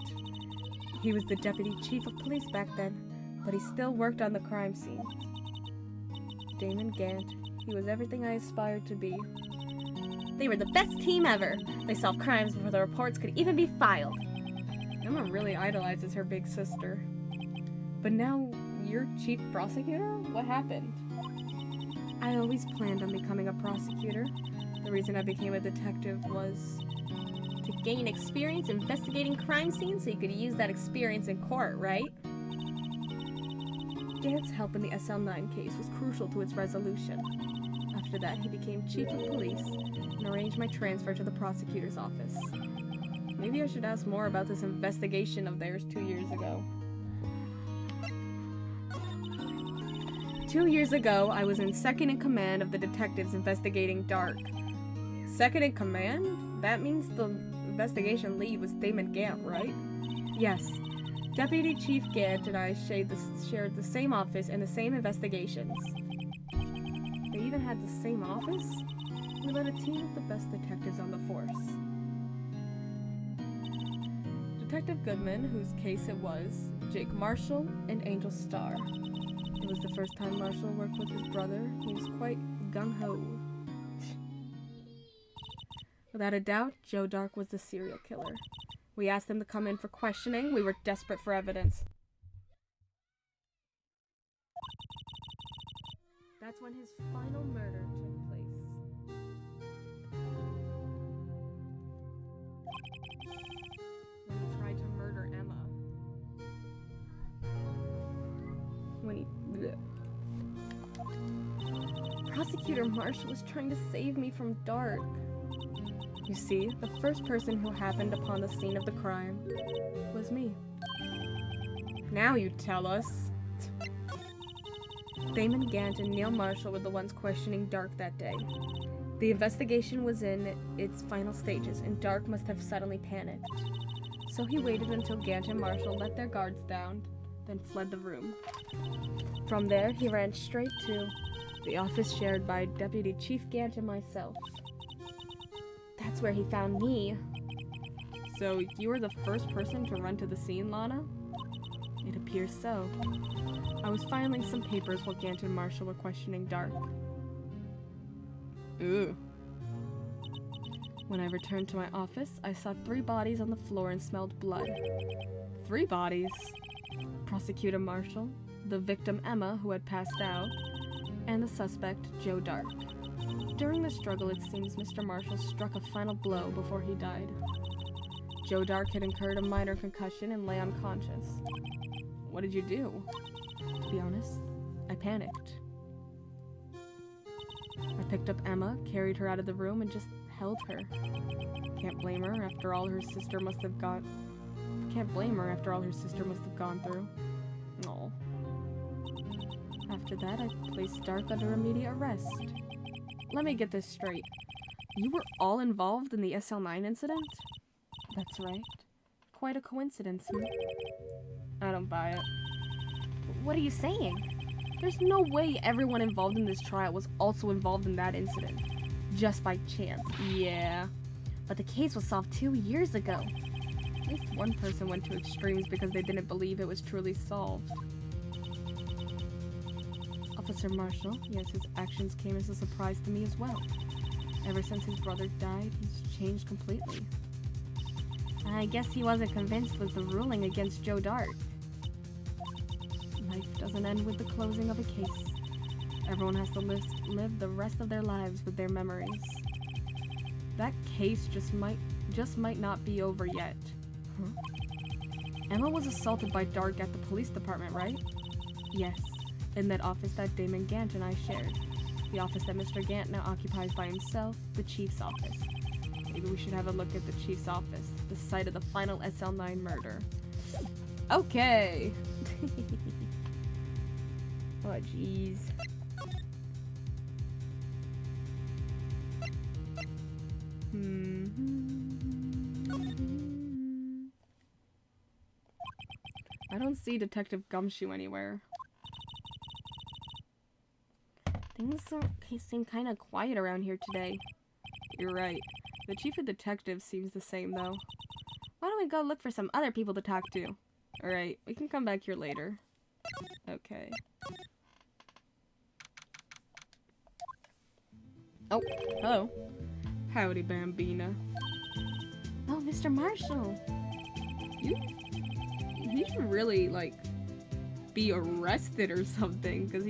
He was the deputy chief of police back then, but he still worked on the crime scene. Damon Gant, he was everything I aspired to be. They were the best team ever. They solved crimes before the reports could even be filed. Emma really idolizes her big sister. But now, you're chief prosecutor? What happened? I always planned on becoming a prosecutor. The reason I became a detective was to gain experience investigating crime scenes so you could use that experience in court, right? Gant's help in the SL9 case was crucial to its resolution. After after that, he became chief of police and arranged my transfer to the prosecutor's office. Maybe I should ask more about this investigation of theirs 2 years ago. 2 years ago, I was in second in command of the detectives investigating Dark. Second in command? That means the investigation lead was Damon Gant, right? Yes. Deputy Chief Gant and I shared the same office and the same investigations. They even had the same office? We led a team of the best detectives on the force. Detective Goodman, whose case it was, Jake Marshall, and Angel Starr. It was the first time Marshall worked with his brother. He was quite gung-ho. Without a doubt, Joe Dark was the serial killer. We asked him to come in for questioning. We were desperate for evidence. That's when his final murder took place. When he tried to murder Emma. When he... Prosecutor Marshall was trying to save me from Dark. You see, the first person who happened upon the scene of the crime was me. Now you tell us. Damon Gant and Neil Marshall were the ones questioning Dark that day. The investigation was in its final stages, and Dark must have suddenly panicked. So he waited until Gant and Marshall let their guards down, then fled the room. From there, he ran straight to the office shared by Deputy Chief Gant and myself. That's where he found me. So, you were the first person to run to the scene, Lana? It appears so. I was filing some papers while Gant and Marshall were questioning Dark. Ooh. When I returned to my office, I saw 3 bodies on the floor and smelled blood. 3 bodies? Prosecutor Marshall, the victim Emma, who had passed out, and the suspect, Joe Dark. During the struggle, it seems Mr. Marshall struck a final blow before he died. Joe Dark had incurred a minor concussion and lay unconscious. What did you do? To be honest, I panicked. I picked up Emma, carried her out of the room, and just held her. Can't blame her after all her sister must have gone through. Aw. After that, I placed Dark under immediate arrest. Let me get this straight. You were all involved in the SL9 incident? That's right. Quite a coincidence, hmm? I don't buy it. What are you saying? There's no way everyone involved in this trial was also involved in that incident. Just by chance. Yeah. But the case was solved 2 years ago. At least one person went to extremes because they didn't believe it was truly solved. Officer Marshall, yes, his actions came as a surprise to me as well. Ever since his brother died, he's changed completely. I guess he wasn't convinced with the ruling against Joe Dark. Life doesn't end with the closing of a case. Everyone has to live the rest of their lives with their memories. That case just might not be over yet. Huh? Emma was assaulted by Dark at the police department, right? Yes. In that office that Damon Gant and I shared. The office that Mr. Gant now occupies by himself, the Chief's office. Maybe we should have a look at the Chief's office, the site of the final SL9 murder. Okay! Oh, jeez. I don't see Detective Gumshoe anywhere. Things seem kind of quiet around here today. You're right. The chief of detectives seems the same, though. Why don't we go look for some other people to talk to? Alright, we can come back here later. Okay. Oh, hello. Howdy, Bambina. Oh, Mr. Marshall. He should really, like, be arrested or something, because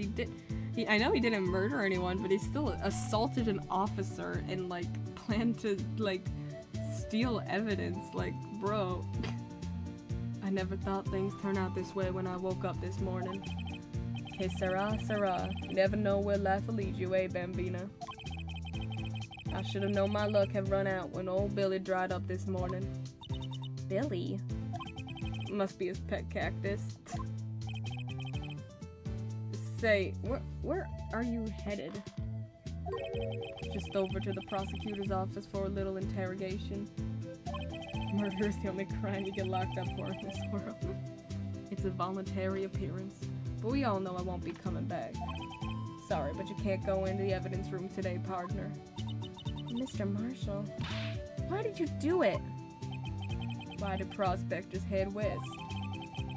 I know he didn't murder anyone, but he still assaulted an officer and, like, planned to, like, steal evidence. Like, bro. I never thought things turned out this way when I woke up this morning. Que sera, sera. You never know where life will lead you, eh, Bambina? I should have known my luck had run out when old Billy dried up this morning. Billy? Must be his pet cactus. Say, where are you headed? Just over to the prosecutor's office for a little interrogation. Murder is the only crime you get locked up for in this world. It's a voluntary appearance, but we all know I won't be coming back. Sorry, but you can't go into the evidence room today, partner. Mr. Marshall, why did you do it? Why did prospectors head west?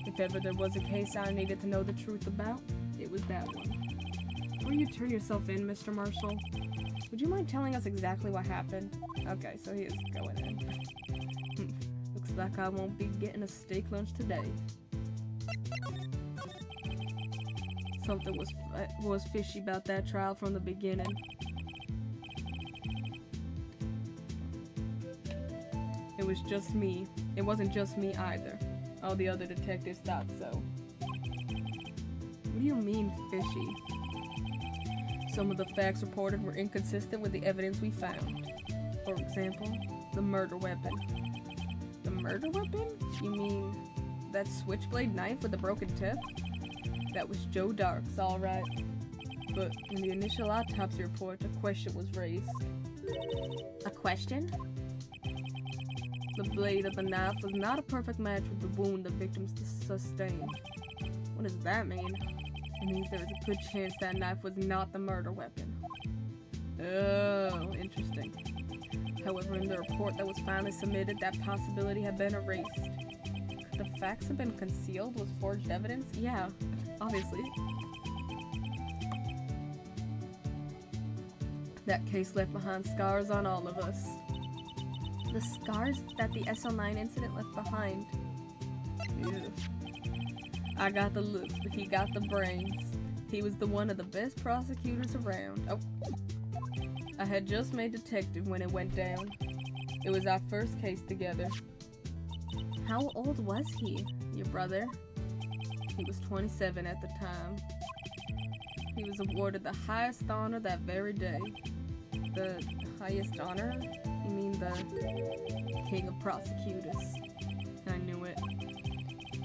If ever there was a case I needed to know the truth about, it was that one. Before you turn yourself in, Mr. Marshall, would you mind telling us exactly what happened? Okay, so he is going in. Looks like I won't be getting a steak lunch today. Something was fishy about that trial from the beginning. It was just me. It wasn't just me either. All the other detectives thought so. What do you mean, fishy? Some of the facts reported were inconsistent with the evidence we found. For example, the murder weapon. The murder weapon? You mean that switchblade knife with the broken tip? That was Joe Dark's, alright. But in the initial autopsy report, a question was raised. A question? The blade of the knife was not a perfect match with the wound the victim sustained. What does that mean? It means there is a good chance that knife was not the murder weapon. Oh, interesting. However, in the report that was finally submitted, that possibility had been erased. Could the facts have been concealed with forged evidence? Yeah, obviously. That case left behind scars on all of us. The scars that the SL9 incident left behind. Ew. I got the looks, but he got the brains. He was the one of the best prosecutors around. Oh. I had just made detective when it went down. It was our first case together. How old was he, your brother? He was 27 at the time. He was awarded the highest honor that very day. The highest honor? You mean the king of prosecutors? I knew it.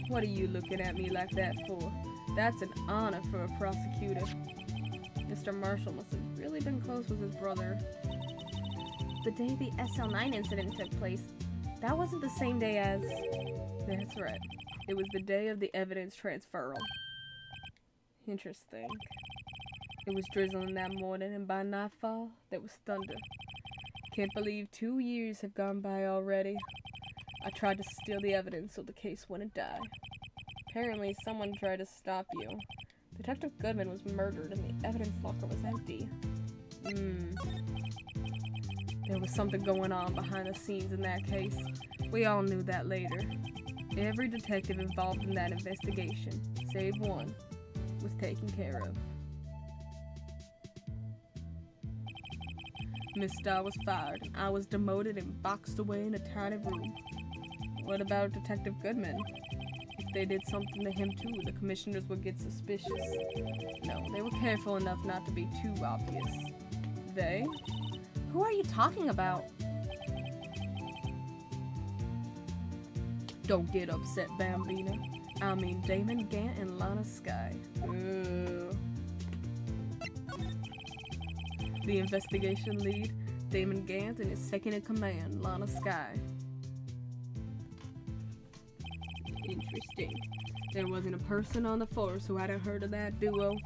What are you looking at me like that for? That's an honor for a prosecutor. Mr. Marshall must have really been close with his brother. The day the SL9 incident took place, that wasn't the same day as... That's right. It was the day of the evidence transferal. Interesting. It was drizzling that morning, and by nightfall, there was thunder. Can't believe 2 years have gone by already. I tried to steal the evidence so the case wouldn't die. Apparently, someone tried to stop you. Detective Goodman was murdered and the evidence locker was empty. There was something going on behind the scenes in that case. We all knew that later. Every detective involved in that investigation, save one, was taken care of. Miss Starr was fired, and I was demoted and boxed away in a tiny room. What about Detective Goodman? If they did something to him too, the commissioners would get suspicious. No, they were careful enough not to be too obvious. They? Who are you talking about? Don't get upset, Bambina. I mean Damon Gant and Lana Skye. Ooh. The investigation lead, Damon Gant, and his second-in-command, Lana Skye. Interesting. There wasn't a person on the force who hadn't heard of that duo.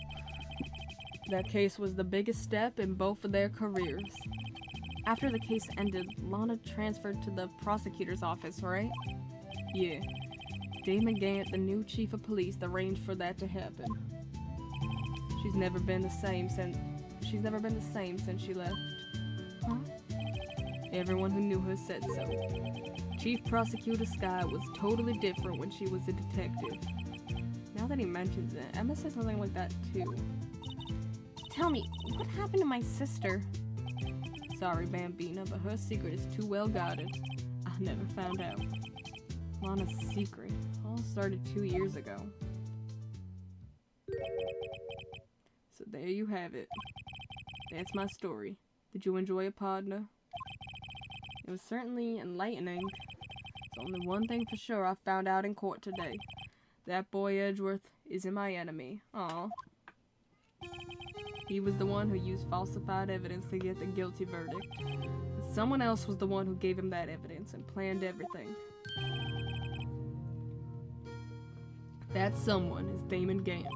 That case was the biggest step in both of their careers. After the case ended, Lana transferred to the prosecutor's office, right? Yeah. Damon Gant, the new chief of police, arranged for that to happen. She's never been the same since she left. Huh? Everyone who knew her said so. Chief Prosecutor Skye was totally different when she was a detective. Now that he mentions it, Emma said something like that too. Tell me, what happened to my sister? Sorry, Bambina, but her secret is too well guarded. I never found out. Lana's secret all started 2 years ago. So there you have it. That's my story. Did you enjoy it, partner? It was certainly enlightening. There's only one thing for sure I found out in court today. That boy Edgeworth isn't my enemy. Aw. He was the one who used falsified evidence to get the guilty verdict. But someone else was the one who gave him that evidence and planned everything. That someone is Damon Gant.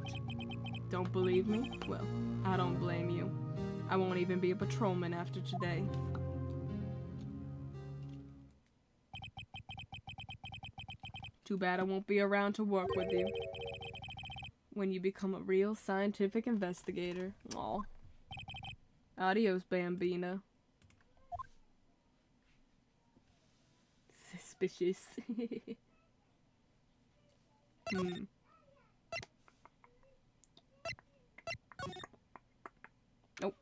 Don't believe me? Well, I don't blame you. I won't even be a patrolman after today. Too bad I won't be around to work with you when you become a real scientific investigator. Aw. Adios, Bambina. Suspicious. Nope.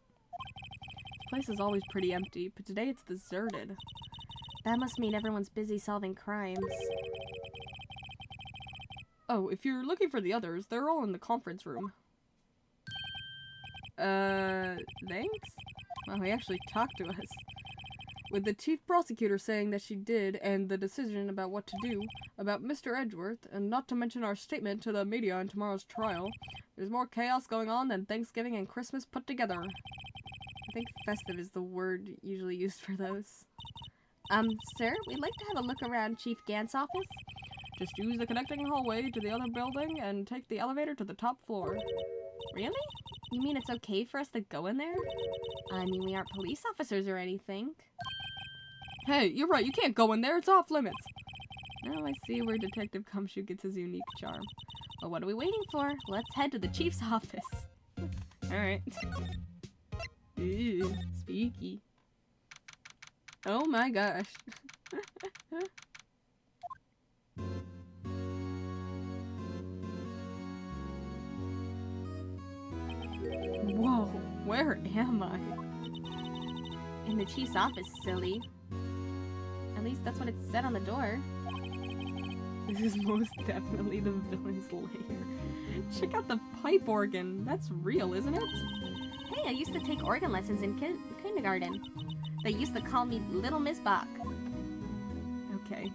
This place is always pretty empty, but today it's deserted. That must mean everyone's busy solving crimes. Oh, if you're looking for the others, they're all in the conference room. Thanks? Well, he actually talked to us. With the chief prosecutor saying that she did, and the decision about what to do, about Mr. Edgeworth, and not to mention our statement to the media on tomorrow's trial, there's more chaos going on than Thanksgiving and Christmas put together. I think festive is the word usually used for those. Sir, we'd like to have a look around Chief Gant's office. Just use the connecting hallway to the other building and take the elevator to the top floor. Really? You mean it's okay for us to go in there? I mean, we aren't police officers or anything. Hey, you're right, you can't go in there, it's off limits. Now I see where Detective Cumshoe gets his unique charm. Well, what are we waiting for? Let's head to the chief's office. Alright. Ew, spooky. Oh my gosh. Whoa, where am I? In the chief's office, silly. At least that's what it said on the door. This is most definitely the villain's lair. Check out the pipe organ. That's real, isn't it? Hey, I used to take organ lessons in kindergarten. They used to call me Little Miss Bach. Okay.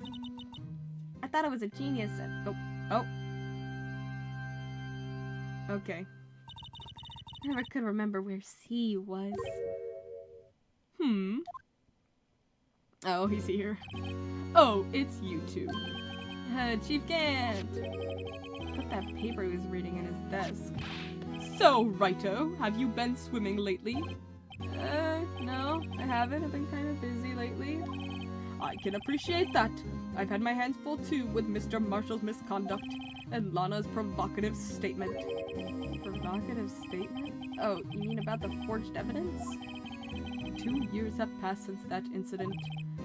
I thought I was a genius at... Oh. Okay. Never could remember where C was. Oh, he's here. Oh, it's you two. Chief Gant! Put that paper he was reading in his desk. So, Righto, have you been swimming lately? No, I haven't. I've been kind of busy lately. I can appreciate that. I've had my hands full too with Mr. Marshall's misconduct and Lana's provocative statement. Provocative statement? Oh, you mean about the forged evidence? 2 years have passed since that incident.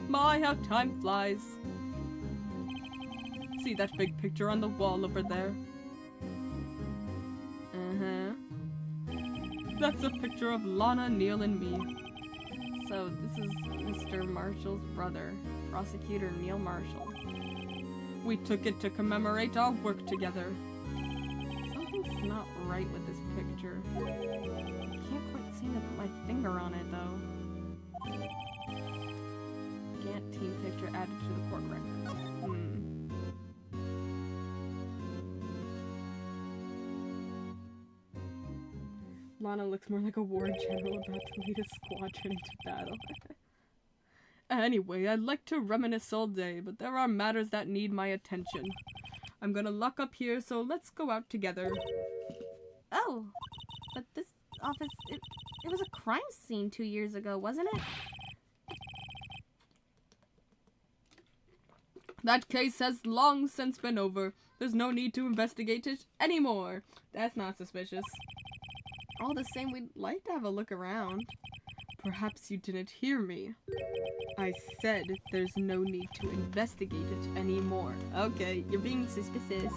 My, how time flies. See that big picture on the wall over there? That's a picture of Lana, Neil, and me. So this is Mr. Marshall's brother, Prosecutor Neil Marshall. We took it to commemorate our work together. Something's not right with this picture. I can't quite seem to put my finger on it, though. Gant team picture added to the court record. Lana looks more like a war general about to lead a squadron into battle. Anyway, I'd like to reminisce all day, but there are matters that need my attention. I'm gonna lock up here, so let's go out together. Oh, but this office, it was a crime scene 2 years ago, wasn't it? That case has long since been over. There's no need to investigate it anymore. That's not suspicious. All the same, we'd like to have a look around. Perhaps you didn't hear me. I said there's no need to investigate it anymore. Okay, you're being suspicious.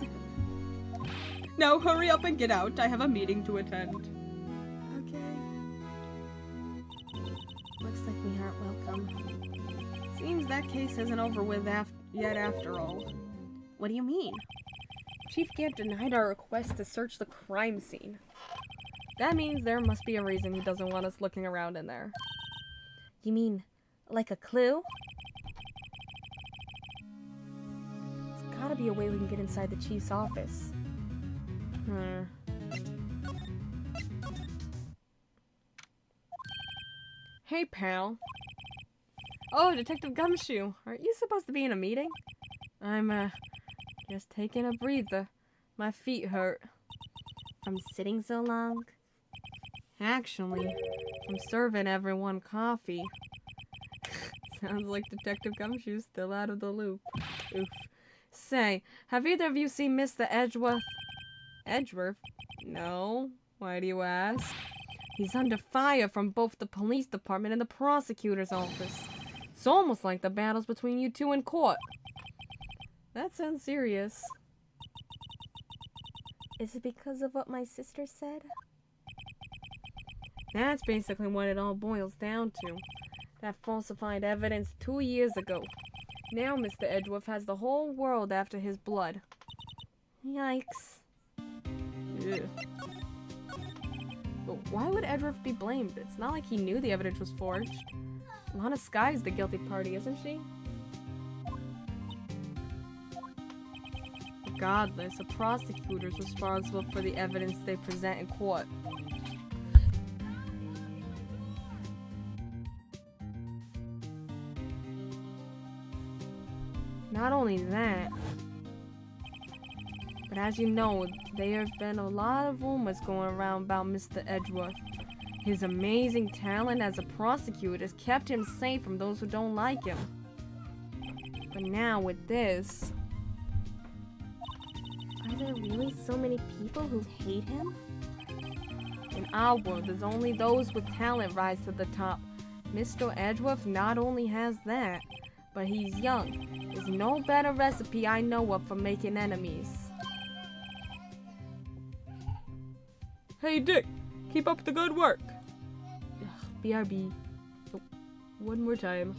Now hurry up and get out. I have a meeting to attend. Okay. Looks like we aren't welcome. Seems that case isn't over with yet after all. What do you mean? Chief Gant denied our request to search the crime scene. That means there must be a reason he doesn't want us looking around in there. You mean, like a clue? There's gotta be a way we can get inside the chief's office. Hey, pal. Oh, Detective Gumshoe. Aren't you supposed to be in a meeting? I'm, just taking a breather. My feet hurt. From sitting so long? Actually, from serving everyone coffee. Sounds like Detective Gumshoe's still out of the loop. Oof. Say, have either of you seen Mr. Edgeworth? Edgeworth? No. Why do you ask? He's under fire from both the police department and the prosecutor's office. It's almost like the battles between you two in court. That sounds serious. Is it because of what my sister said? That's basically what it all boils down to. That falsified evidence 2 years ago. Now Mr. Edgeworth has the whole world after his blood. Yikes. Ugh. But why would Edgeworth be blamed? It's not like he knew the evidence was forged. Lana Skye's the guilty party, isn't she? Regardless, a prosecutor's responsible for the evidence they present in court. Not only that, but as you know, there have been a lot of rumors going around about Mr. Edgeworth. His amazing talent as a prosecutor has kept him safe from those who don't like him. But now with this... Are there really so many people who hate him? In our world, there's only those with talent rise to the top. Mr. Edgeworth not only has that, but he's young. There's no better recipe I know of for making enemies. Hey Dick, keep up the good work. Ugh, BRB. Oh, one more time.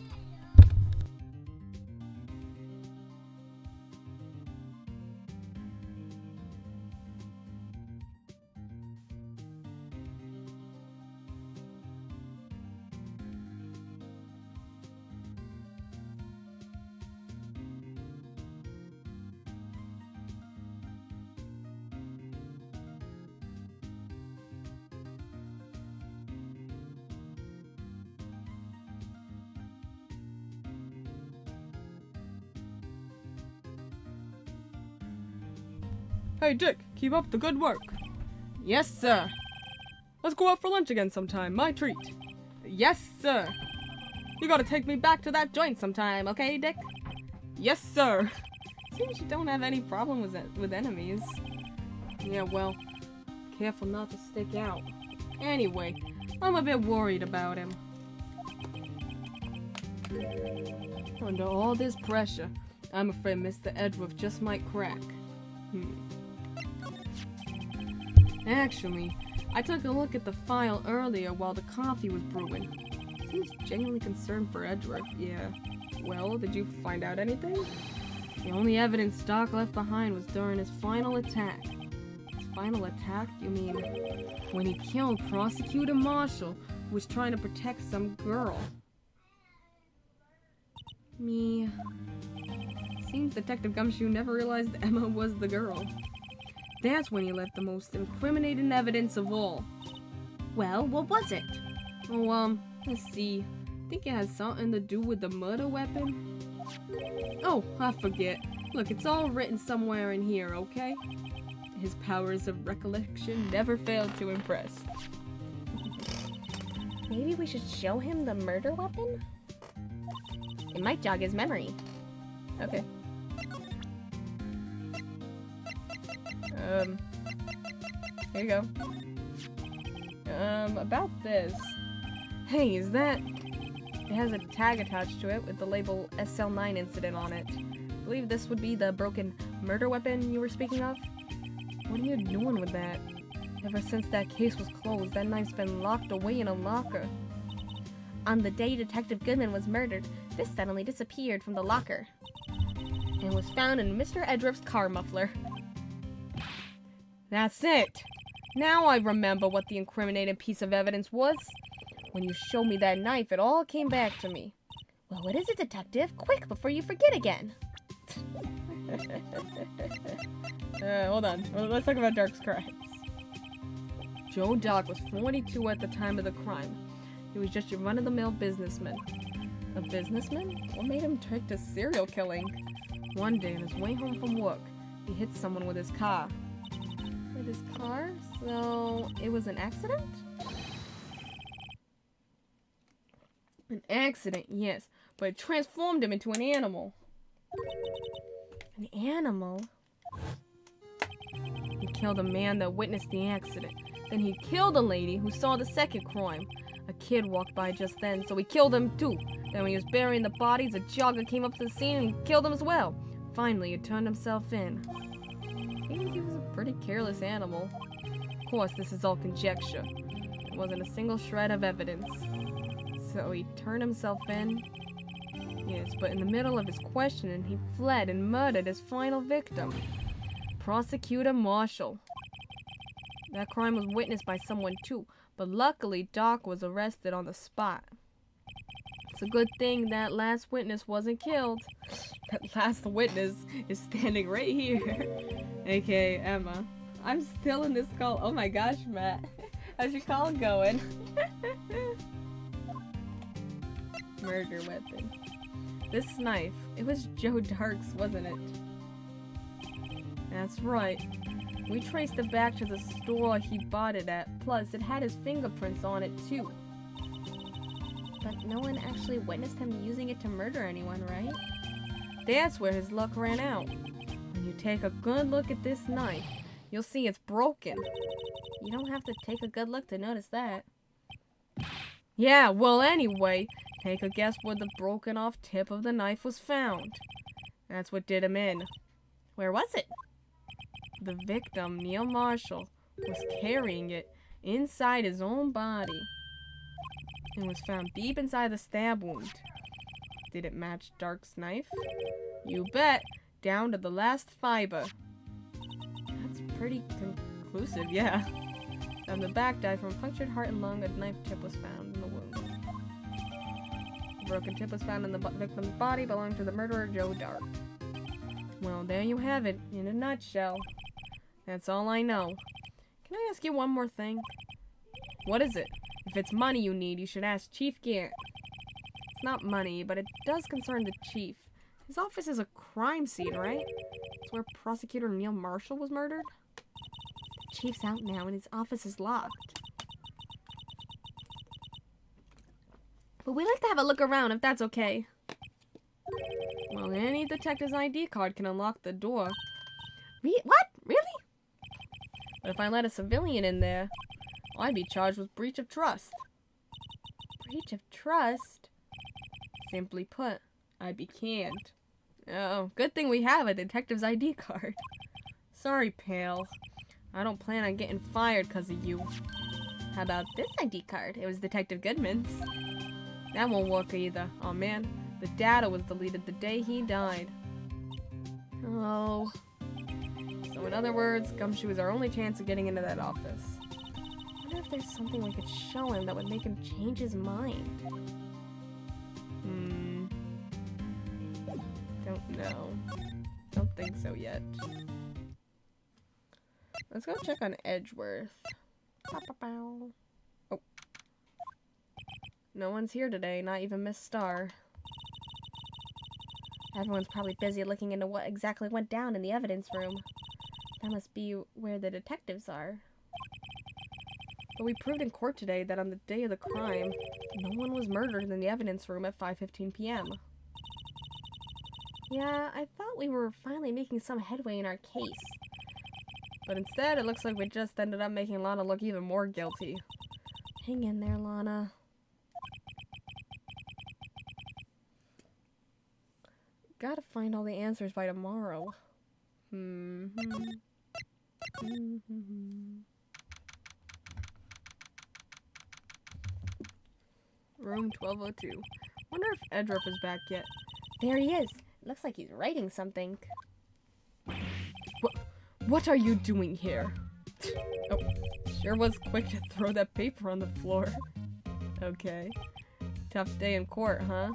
Hey Dick, keep up the good work. Yes, sir. Let's go out for lunch again sometime, my treat. Yes, sir. You gotta take me back to that joint sometime, okay, Dick? Yes, sir. Seems you don't have any problem with enemies. Yeah, well, careful not to stick out. Anyway, I'm a bit worried about him. Under all this pressure, I'm afraid Mr. Edgeworth just might crack. Actually, I took a look at the file earlier while the coffee was brewing. Seems genuinely concerned for Edgeworth, yeah. Well, did you find out anything? The only evidence Doc left behind was during his final attack. His final attack? You mean when he killed Prosecutor Marshall, who was trying to protect some girl? Me. Seems Detective Gumshoe never realized Emma was the girl. That's when he left the most incriminating evidence of all. Well, what was it? Oh, let's see. I think it has something to do with the murder weapon. Oh, I forget. Look, it's all written somewhere in here, okay? His powers of recollection never failed to impress. Maybe we should show him the murder weapon? It might jog his memory. Okay. Here you go. About this. Hey, is that... It has a tag attached to it with the label SL9 incident on it. I believe this would be the broken murder weapon you were speaking of? What are you doing with that? Ever since that case was closed, that knife's been locked away in a locker. On the day Detective Goodman was murdered, this suddenly disappeared from the locker. And was found in Mr. Edgeworth's car muffler. That's it! Now I remember what the incriminating piece of evidence was. When you showed me that knife, it all came back to me. Well, what is it, Detective? Quick, before you forget again. Hold on. Well, let's talk about Dark's crimes. Joe Dark was 42 at the time of the crime. He was just your run-of-the-mill businessman. A businessman? What made him trick to serial killing? One day, on his way home from work, he hit someone with his car. With his car? So, it was an accident? An accident, yes, but it transformed him into an animal. An animal? He killed a man that witnessed the accident. Then he killed a lady who saw the second crime. A kid walked by just then, so he killed him too. Then when he was burying the bodies, a jogger came up to the scene and killed him as well. Finally, he turned himself in. He was a pretty careless animal. Of course, this is all conjecture. There wasn't a single shred of evidence. So he turned himself in? Yes, but in the middle of his questioning, he fled and murdered his final victim. Prosecutor Marshall. That crime was witnessed by someone too, but luckily Doc was arrested on the spot. It's a good thing that last witness wasn't killed. That last witness is standing right here. AKA Emma. I'm still in this call. Oh my gosh, Matt. How's your call going? Murder weapon. This knife, it was Joe Dark's, wasn't it? That's right. We traced it back to the store he bought it at, plus it had his fingerprints on it too. But no one actually witnessed him using it to murder anyone, right? That's where his luck ran out. When you take a good look at this knife, you'll see it's broken. You don't have to take a good look to notice that. Yeah, well anyway, take a guess where the broken off tip of the knife was found. That's what did him in. Where was it? The victim, Neil Marshall, was carrying it inside his own body. It was found deep inside the stab wound. Did it match Dark's knife? You bet, down to the last fiber. That's pretty conclusive, yeah. On the back died from a punctured heart and lung, a knife tip was found in the wound. The broken tip was found in the victim's body, belonging to the murderer, Joe Dark. Well, there you have it, in a nutshell. That's all I know. Can I ask you one more thing? What is it? If it's money you need, you should ask Chief Gant. It's not money, but it does concern the chief. His office is a crime scene, right? It's where Prosecutor Neil Marshall was murdered? The chief's out now and his office is locked. But we'd like to have a look around if that's okay. Well, any detective's ID card can unlock the door. What? Really? But if I let a civilian in there, I'd be charged with breach of trust. Breach of trust? Simply put, I'd be canned. Oh, good thing we have a detective's ID card. Sorry, pal. I don't plan on getting fired because of you. How about this ID card? It was Detective Goodman's. That won't work either. Oh man, the data was deleted the day he died. Oh. So in other words, Gumshoe is our only chance of getting into that office. I wonder if there's something we could show him that would make him change his mind. Don't know. Don't think so yet. Let's go check on Edgeworth. Oh. No one's here today, not even Miss Starr. Everyone's probably busy looking into what exactly went down in the evidence room. That must be where the detectives are. But we proved in court today that on the day of the crime, no one was murdered in the evidence room at 5:15 p.m. Yeah, I thought we were finally making some headway in our case. But instead, it looks like we just ended up making Lana look even more guilty. Hang in there, Lana. Gotta find all the answers by tomorrow. Room 1202. Wonder if Edgeworth is back yet. There he is. Looks like he's writing something. What are you doing here? Oh, sure was quick to throw that paper on the floor. Okay. Tough day in court, huh?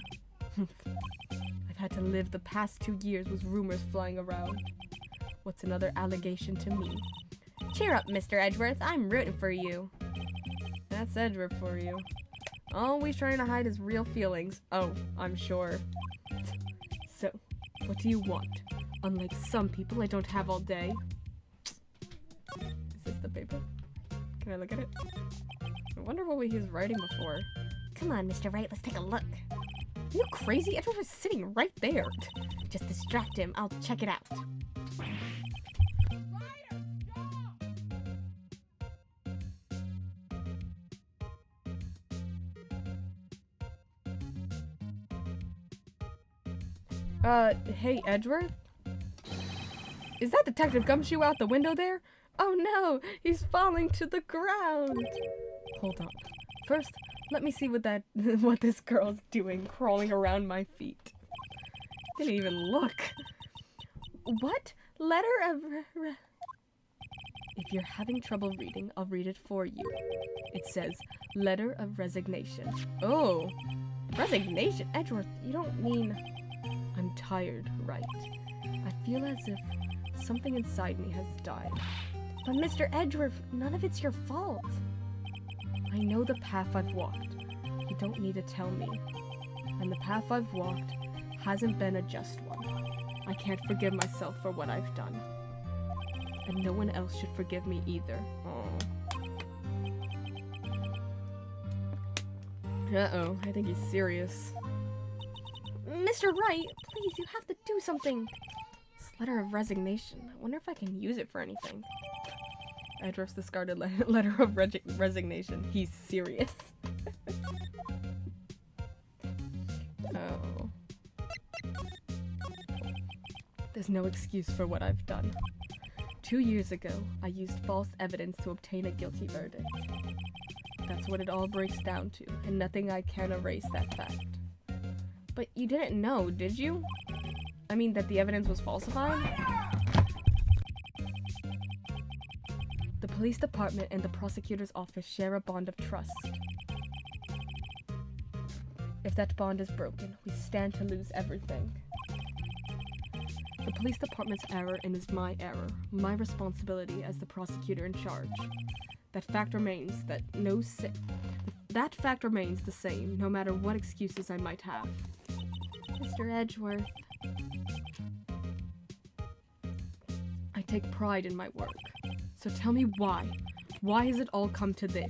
I've had to live the past 2 years with rumors flying around. What's another allegation to me? Cheer up, Mr. Edgeworth. I'm rooting for you. That's Edgeworth for you. Always trying to hide his real feelings. Oh, I'm sure. So, what do you want? Unlike some people, I don't have all day. Is this the paper? Can I look at it? I wonder what he was writing before. Come on, Mr. Wright, let's take a look. Are you crazy? Edward was sitting right there. Just distract him. I'll check it out. Hey, Edgeworth? Is that Detective Gumshoe out the window there? Oh no, he's falling to the ground. Hold on. First, let me see what this girl's doing, crawling around my feet. Didn't even look. What? Letter of... If you're having trouble reading, I'll read it for you. It says, Letter of Resignation. Oh, resignation? Edgeworth, you don't mean... I'm tired, Wright. I feel as if something inside me has died. But Mr. Edgeworth, none of it's your fault. I know the path I've walked. You don't need to tell me. And the path I've walked hasn't been a just one. I can't forgive myself for what I've done. And no one else should forgive me either. Uh-oh, I think he's serious. Mr. Wright, please, you have to do something. This letter of resignation. I wonder if I can use it for anything. Edgeworth's discarded letter of resignation. He's serious. Oh. There's no excuse for what I've done. 2 years ago, I used false evidence to obtain a guilty verdict. That's what it all breaks down to, and nothing I can erase that fact. But you didn't know, did you? I mean, that the evidence was falsified? The police department and the prosecutor's office share a bond of trust. If that bond is broken, we stand to lose everything. The police department's error and is my error, my responsibility as the prosecutor in charge. That fact remains the same, no matter what excuses I might have. Mr. Edgeworth. I take pride in my work. So tell me why. Why has it all come to this?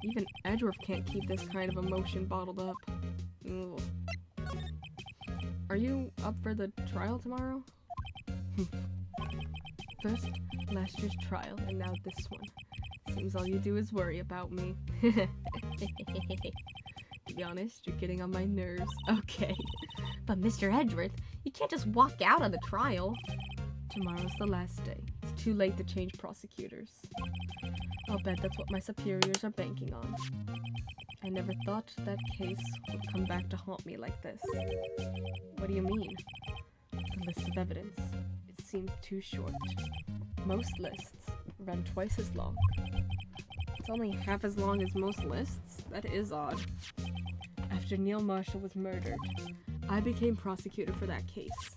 Even Edgeworth can't keep this kind of emotion bottled up. Ugh. Are you up for the trial tomorrow? First, last year's trial, and now this one. Seems all you do is worry about me. To be honest, you're getting on my nerves. Okay. But Mr. Edgeworth, you can't just walk out of the trial. Tomorrow's the last day. It's too late to change prosecutors. I'll bet that's what my superiors are banking on. I never thought that case would come back to haunt me like this. What do you mean? The list of evidence. It seems too short. Most lists run twice as long. It's only half as long as most lists? That is odd. After Neil Marshall was murdered, I became prosecutor for that case.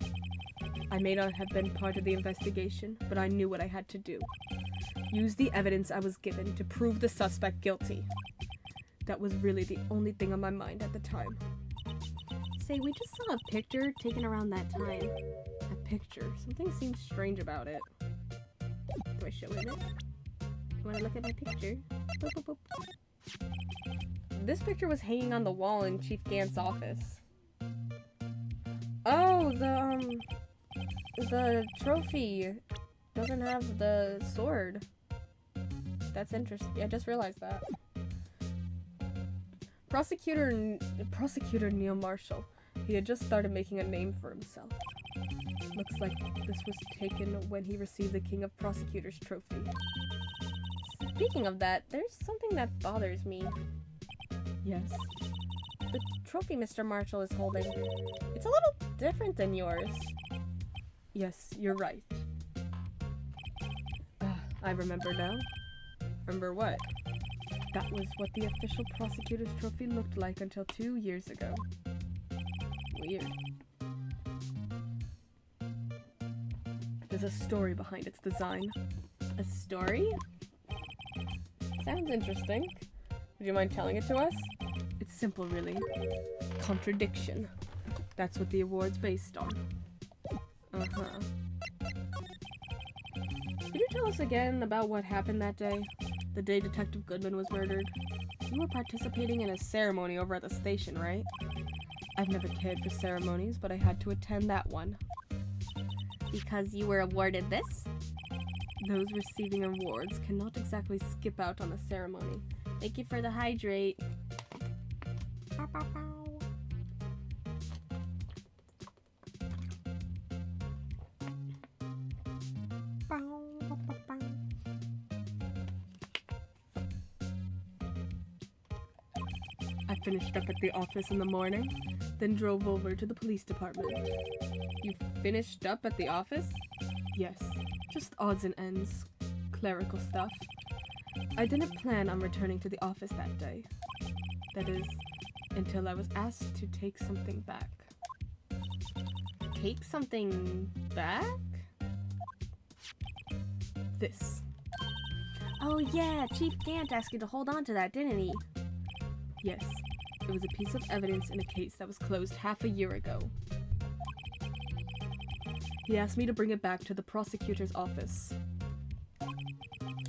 I may not have been part of the investigation, but I knew what I had to do. Use the evidence I was given to prove the suspect guilty. That was really the only thing on my mind at the time. Say, we just saw a picture taken around that time. A picture? Something seems strange about it. Do I show him it? You wanna look at my picture? Boop, boop, boop. This picture was hanging on the wall in Chief Gant's office. Oh, the trophy doesn't have the sword. That's interesting. Yeah, I just realized that. Prosecutor Neil Marshall. He had just started making a name for himself. Looks like this was taken when he received the King of Prosecutors trophy. Speaking of that, there's something that bothers me. Yes. The trophy Mr. Marshall is holding, it's a little different than yours. Yes, you're right. I remember now. Remember what? That was what the official prosecutor's trophy looked like until 2 years ago. Weird. There's a story behind its design. A story? Sounds interesting. Would you mind telling it to us? It's simple, really. Contradiction. That's what the award's based on. Uh-huh. Could you tell us again about what happened that day? The day Detective Goodman was murdered? You were participating in a ceremony over at the station, right? I've never cared for ceremonies, but I had to attend that one. Because you were awarded this? Those receiving awards cannot exactly skip out on a ceremony. Thank you for the hydrate. Bow, bow, bow. Bow, bow, bow, bow. I finished up at the office in the morning, then drove over to the police department. You finished up at the office? Yes, just odds and ends, clerical stuff. I didn't plan on returning to the office that day. That is, until I was asked to take something back. Take something back? This. Oh yeah, Chief Gant asked you to hold on to that, didn't he? Yes, it was a piece of evidence in a case that was closed half a year ago. He asked me to bring it back to the prosecutor's office.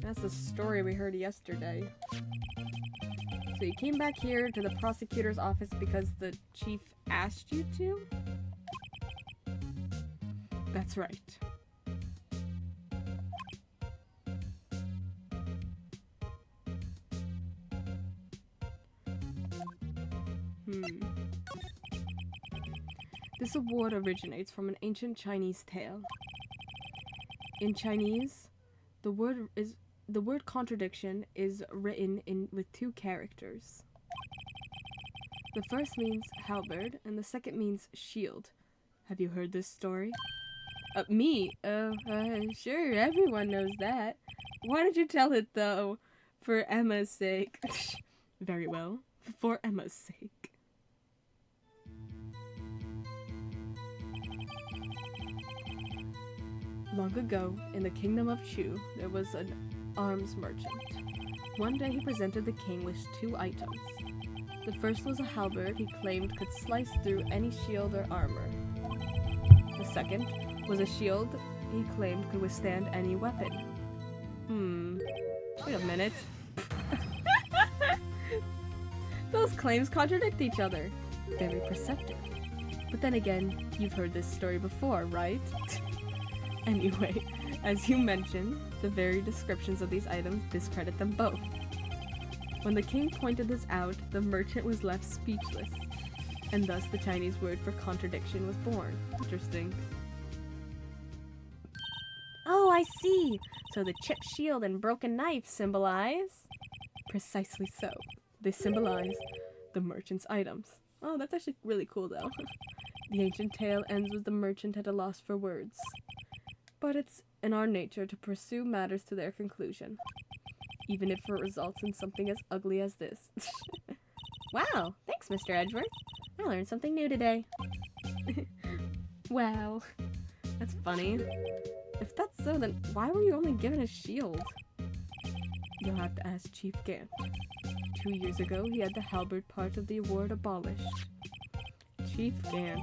That's the story we heard yesterday. So you came back here to the prosecutor's office because the chief asked you to? That's right. This award originates from an ancient Chinese tale. In Chinese, the word contradiction is written with 2 characters. The first means halberd, and the second means shield. Have you heard this story? Me? Sure, everyone knows that. Why did you tell it, though? For Emma's sake. Very well, for Emma's sake. Long ago, in the kingdom of Chu, there was an arms merchant. One day he presented the king with 2 items. The first was a halberd he claimed could slice through any shield or armor. The second was a shield he claimed could withstand any weapon. Wait a minute. Those claims contradict each other. Very perceptive. But then again, you've heard this story before, right? Anyway, as you mentioned, the very descriptions of these items discredit them both. When the king pointed this out, the merchant was left speechless, and thus the Chinese word for contradiction was born. Interesting. Oh, I see! So the chipped shield and broken knife symbolize? Precisely so. They symbolize the merchant's items. Oh, that's actually really cool, though. The ancient tale ends with the merchant at a loss for words. But it's in our nature to pursue matters to their conclusion, even if it results in something as ugly as this. Wow, thanks, Mr. Edgeworth. I learned something new today. Wow, that's funny. If that's so, then why were you only given a shield? You'll have to ask Chief Gant. 2 years ago, he had the halberd part of the award abolished. Chief Gant.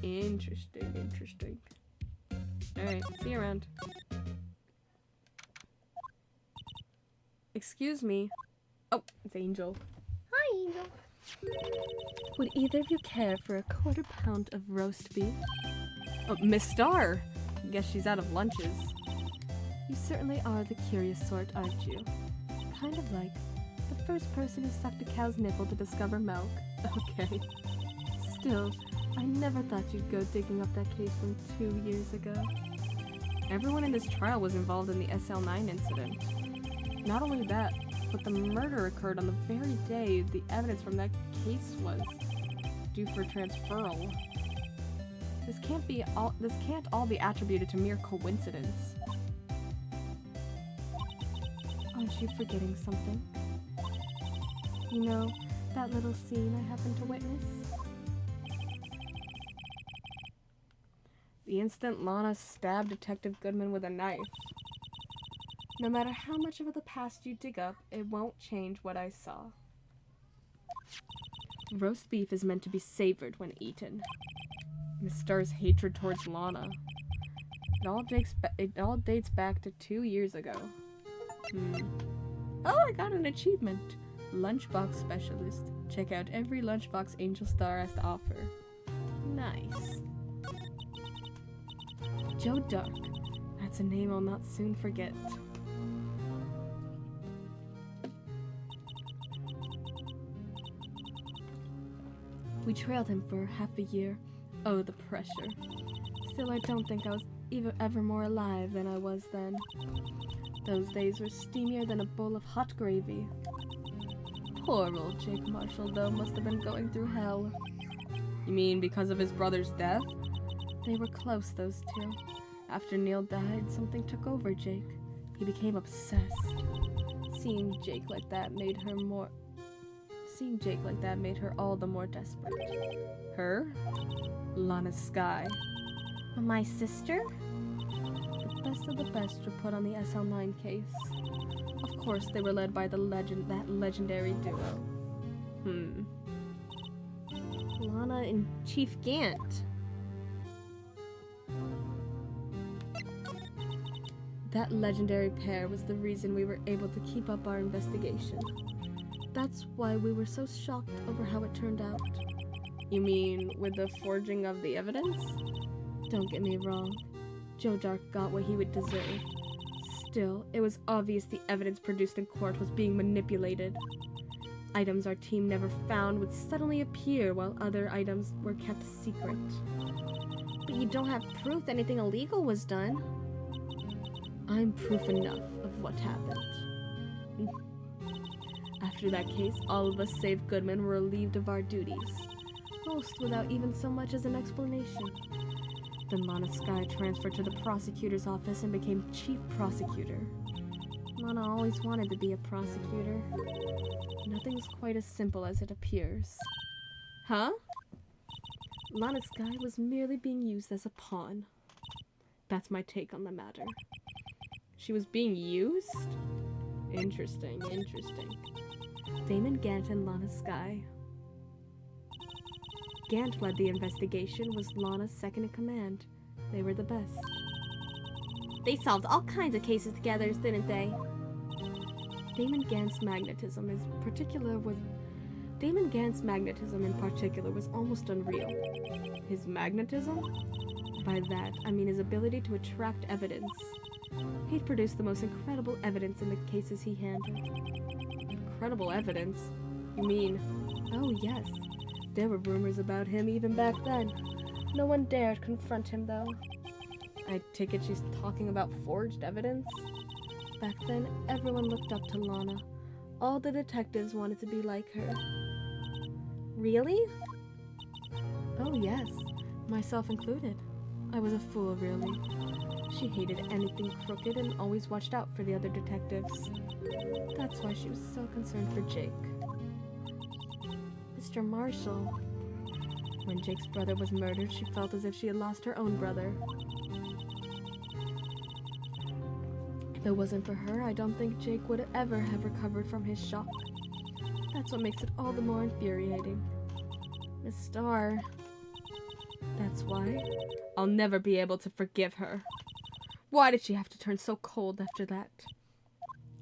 Interesting. Alright, see you around. Excuse me. Oh, it's Angel. Hi, Angel. Would either of you care for a 1/4 pound of roast beef? Oh, Miss Star! Guess she's out of lunches. You certainly are the curious sort, aren't you? Kind of like the first person who sucked a cow's nipple to discover milk. Okay. Still, I never thought you'd go digging up that case from 2 years ago. Everyone in this trial was involved in the SL9 incident. Not only that, but the murder occurred on the very day the evidence from that case was due for transferal. This can't all be attributed to mere coincidence. Aren't you forgetting something? You know, that little scene I happened to witness? The instant Lana stabbed Detective Goodman with a knife. No matter how much of the past you dig up, it won't change what I saw. Roast beef is meant to be savored when eaten. Miss Starr's hatred towards Lana. It all dates back to 2 years ago. Oh, I got an achievement. Lunchbox specialist. Check out every lunchbox Angel Star has to offer. Nice. Joe Dark. That's a name I'll not soon forget. We trailed him for half a year. Oh, the pressure. Still, I don't think I was ever more alive than I was then. Those days were steamier than a bowl of hot gravy. Poor old Jake Marshall, though, must have been going through hell. You mean because of his brother's death? They were close, those two. After Neil died, something took over Jake. He became obsessed. Seeing Jake like that made her all the more desperate. Her? Lana Skye. My sister? The best of the best were put on the SL9 case. Of course, they were led by that legendary duo. Lana and Chief Gant. That legendary pair was the reason we were able to keep up our investigation. That's why we were so shocked over how it turned out. You mean with the forging of the evidence? Don't get me wrong. Joe Dark got what he would deserve. Still, it was obvious the evidence produced in court was being manipulated. Items our team never found would suddenly appear while other items were kept secret. But you don't have proof anything illegal was done. I'm proof enough of what happened. After that case, all of us save Goodman were relieved of our duties. Most without even so much as an explanation. Then Lana Skye transferred to the prosecutor's office and became chief prosecutor. Lana always wanted to be a prosecutor. Nothing's quite as simple as it appears. Huh? Lana Skye was merely being used as a pawn. That's my take on the matter. She was being used? Interesting. Damon Gant and Lana Skye. Gant led the investigation, was Lana's second in command. They were the best. They solved all kinds of cases together, didn't they? Damon Gant's magnetism in particular was almost unreal. His magnetism? By that, I mean his ability to attract evidence. He'd produced the most incredible evidence in the cases he handled. Incredible evidence? You mean... Oh, yes. There were rumors about him even back then. No one dared confront him, though. I take it she's talking about forged evidence? Back then, everyone looked up to Lana. All the detectives wanted to be like her. Really? Oh, yes. Myself included. I was a fool, really. She hated anything crooked and always watched out for the other detectives. That's why she was so concerned for Jake. Mr. Marshall. When Jake's brother was murdered, she felt as if she had lost her own brother. If it wasn't for her, I don't think Jake would ever have recovered from his shock. That's what makes it all the more infuriating. Miss Starr. That's why I'll never be able to forgive her. Why did she have to turn so cold after that?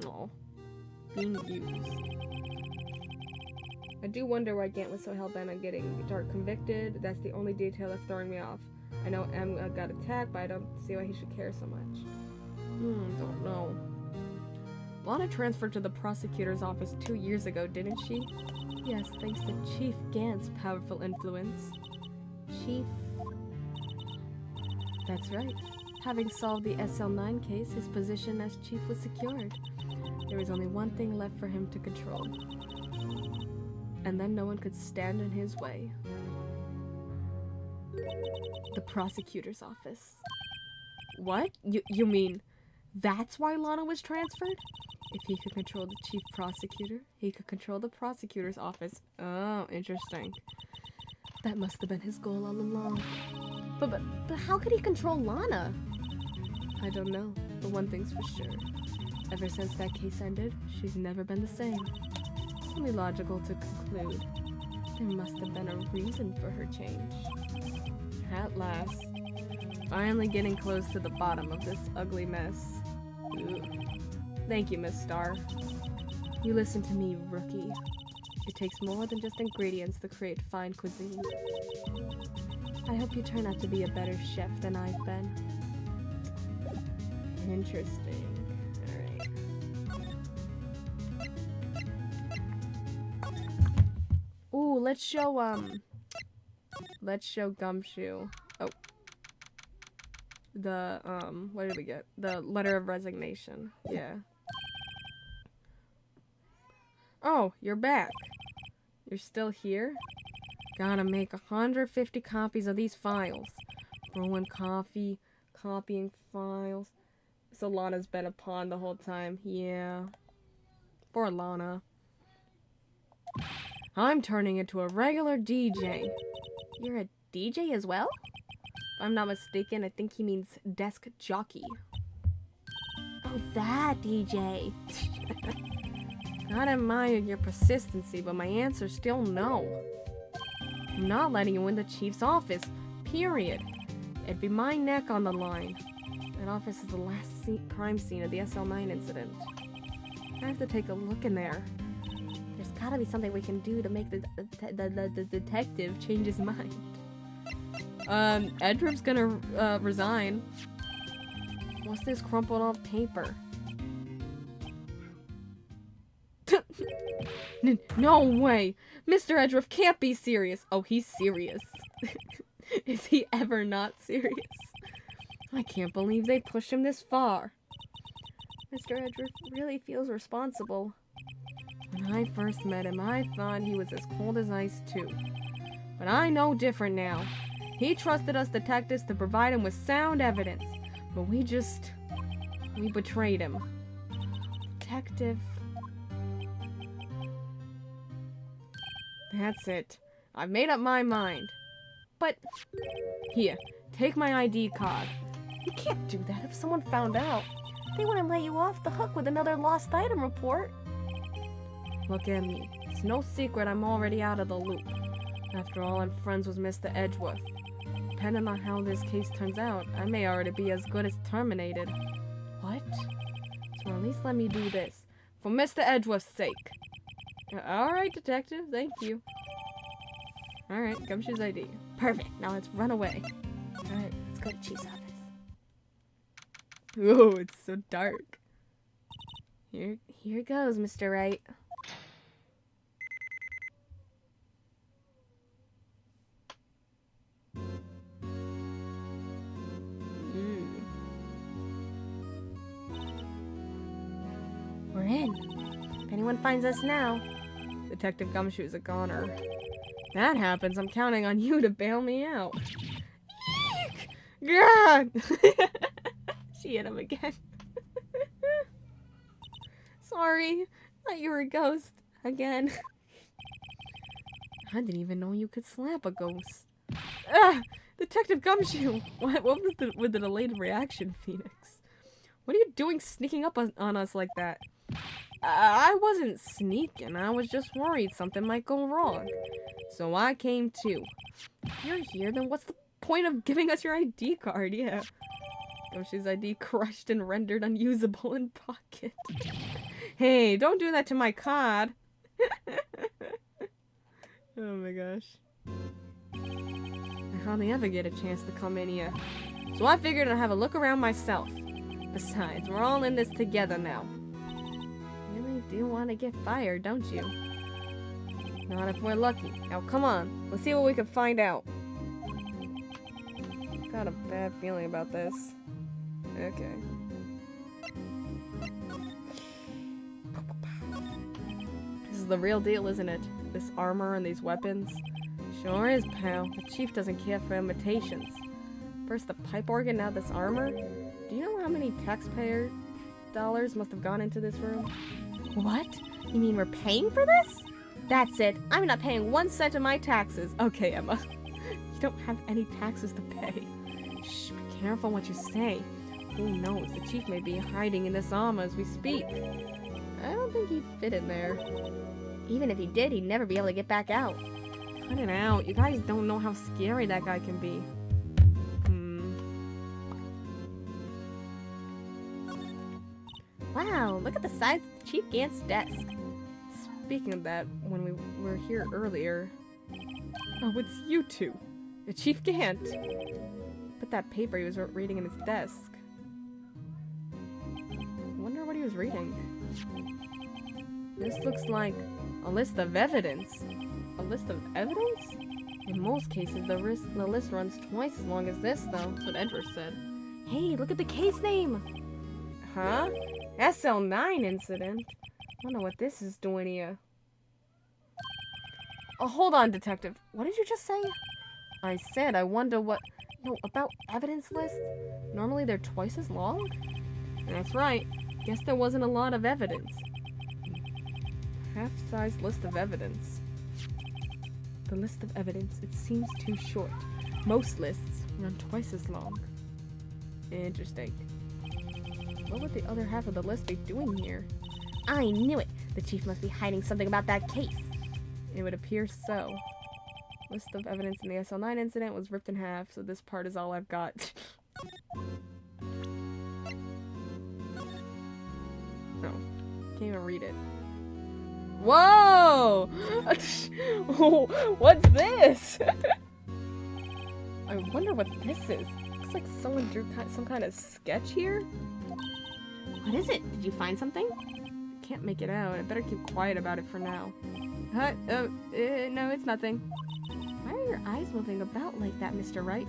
Oh, being used. I do wonder why Gant was so hell-bent on getting Dark convicted. That's the only detail that's throwing me off. I know M got attacked, but I don't see why he should care so much. Don't know. Lana transferred to the prosecutor's office 2 years ago, didn't she? Yes, thanks to Chief Gant's powerful influence. Chief? That's right. Having solved the SL9 case, his position as chief was secured. There was only one thing left for him to control. And then no one could stand in his way. The prosecutor's office. What? You mean That's why Lana was transferred? If he could control the chief prosecutor, he could control the prosecutor's office. Oh, interesting. That must have been his goal all along. But how could he control Lana? I don't know, but one thing's for sure. Ever since that case ended, she's never been the same. It's only logical to conclude there must have been a reason for her change. At last, finally getting close to the bottom of this ugly mess. Ooh. Thank you, Miss Starr. You listen to me, rookie. It takes more than just ingredients to create fine cuisine. I hope you turn out to be a better chef than I've been. Interesting. Alright. Ooh, let's show Gumshoe. Oh. The, what did we get? The letter of resignation. Yeah. Oh, you're back. You're still here? Gotta make 150 copies of these files. Brewing coffee, copying files. So Lana's been a pawn the whole time. Yeah. Poor Lana. I'm turning into a regular DJ. You're a DJ as well? If I'm not mistaken, I think he means desk jockey. Oh, that DJ. I admire your persistency, but my answer's still no. I'm not letting you in the chief's office, period. It'd be my neck on the line. That office is the last crime scene of the SL9 incident. I have to take a look in there. There's gotta be something we can do to make the detective change his mind. Edrup's gonna resign. What's this crumpled off paper? No way! Mr. Edruff can't be serious! Oh, he's serious. Is he ever not serious? I can't believe they pushed him this far. Mr. Edruff really feels responsible. When I first met him, I thought he was as cold as ice too. But I know different now. He trusted us detectives to provide him with sound evidence. But we betrayed him. Detective. That's it. I've made up my mind. But, here, take my ID card. You can't do that if someone found out. They wouldn't let you off the hook with another lost item report. Look at me. It's no secret I'm already out of the loop. After all, I'm friends with Mr. Edgeworth. Depending on how this case turns out, I may already be as good as terminated. What? So at least let me do this. For Mr. Edgeworth's sake. Alright, detective. Thank you. Alright, Gumshoe's ID. Perfect. Now let's run away. Alright, let's go to Chief's office. Oh, it's so dark. Here goes, Mr. Wright. We're in. If anyone finds us now, Detective Gumshoe's a goner. That happens, I'm counting on you to bail me out. God! She hit him again. Sorry, thought you were a ghost. Again. I didn't even know you could slap a ghost. Ah! Detective Gumshoe! What was with the delayed reaction, Phoenix? What are you doing sneaking up on us like that? I wasn't sneaking. I was just worried something might go wrong. So I came too. If you're here, then what's the point of giving us your ID card? Yeah. Gumshoe's ID crushed and rendered unusable in pocket. Hey, don't do that to my card. Oh my gosh. I hardly ever get a chance to come in here. So I figured I'd have a look around myself. Besides, we're all in this together now. You really do want to get fired, don't you? Not if we're lucky. Now come on, let's see what we can find out. Got a bad feeling about this. Okay. This is the real deal, isn't it? This armor and these weapons? Sure is, pal. The chief doesn't care for imitations. First the pipe organ, now this armor? Do you know how many dollars must have gone into this room. What? You mean we're paying for this? That's it. I'm not paying 1 cent of my taxes. Okay, Emma. You don't have any taxes to pay. Shh, be careful what you say. Who knows? The chief may be hiding in this armor as we speak. I don't think he'd fit in there. Even if he did, he'd never be able to get back out. Cut it out. You guys don't know how scary that guy can be. Wow, look at the size of Chief Gant's desk. Speaking of that, when we were here earlier... Oh, it's you two. Chief Gant. Put that paper he was reading in his desk. Wonder what he was reading. This looks like a list of evidence. A list of evidence? In most cases, the list runs twice as long as this, though. That's what Edward said. Hey, look at the case name! Huh? SL9 incident? I don't know what this is doing here. Oh, hold on, detective. What did you just say? I said I wonder what... No, about evidence lists? Normally they're twice as long? That's right. Guess there wasn't a lot of evidence. Half-sized list of evidence. The list of evidence, it seems too short. Most lists run twice as long. Interesting. What would the other half of the list be doing here? I knew it! The chief must be hiding something about that case. It would appear so. List of evidence in the SL9 incident was ripped in half, so this part is all I've got. No. Can't even read it. Whoa! What's this? I wonder what this is. Looks like someone drew some kind of sketch here. What is it? Did you find something? Can't make it out. I better keep quiet about it for now. No, it's nothing. Why are your eyes moving about like that, Mr. Wright?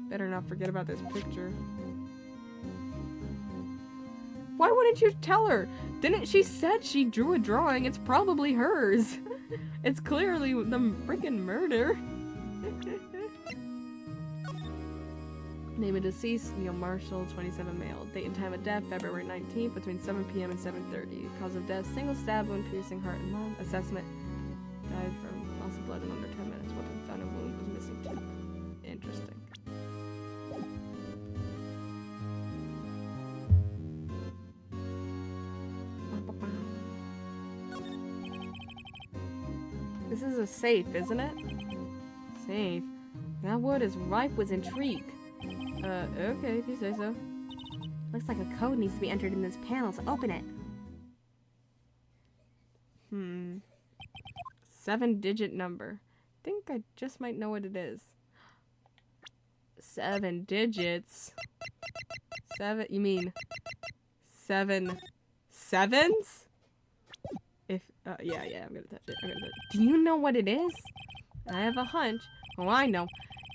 Better not forget about this picture. Why wouldn't you tell her? Didn't she said she drew a drawing? It's probably hers. It's clearly the freaking murder. Name of deceased, Neil Marshall, 27 male. Date and time of death, February 19th, between 7 p.m. and 7:30. Cause of death, single stab wound piercing heart and lung. Assessment, died from loss of blood in under 10 minutes. Weapon found in wound was missing tooth. Interesting. This is a safe, isn't it? Safe. That word is ripe with intrigue. Okay, if you say so. Looks like a code needs to be entered in this panel to open it. 7-digit number. Think I just might know what it is. 7 digits. 7, you mean 7 sevens? If, yeah, I'm gonna touch it. Do you know what it is? I have a hunch. Oh, I know.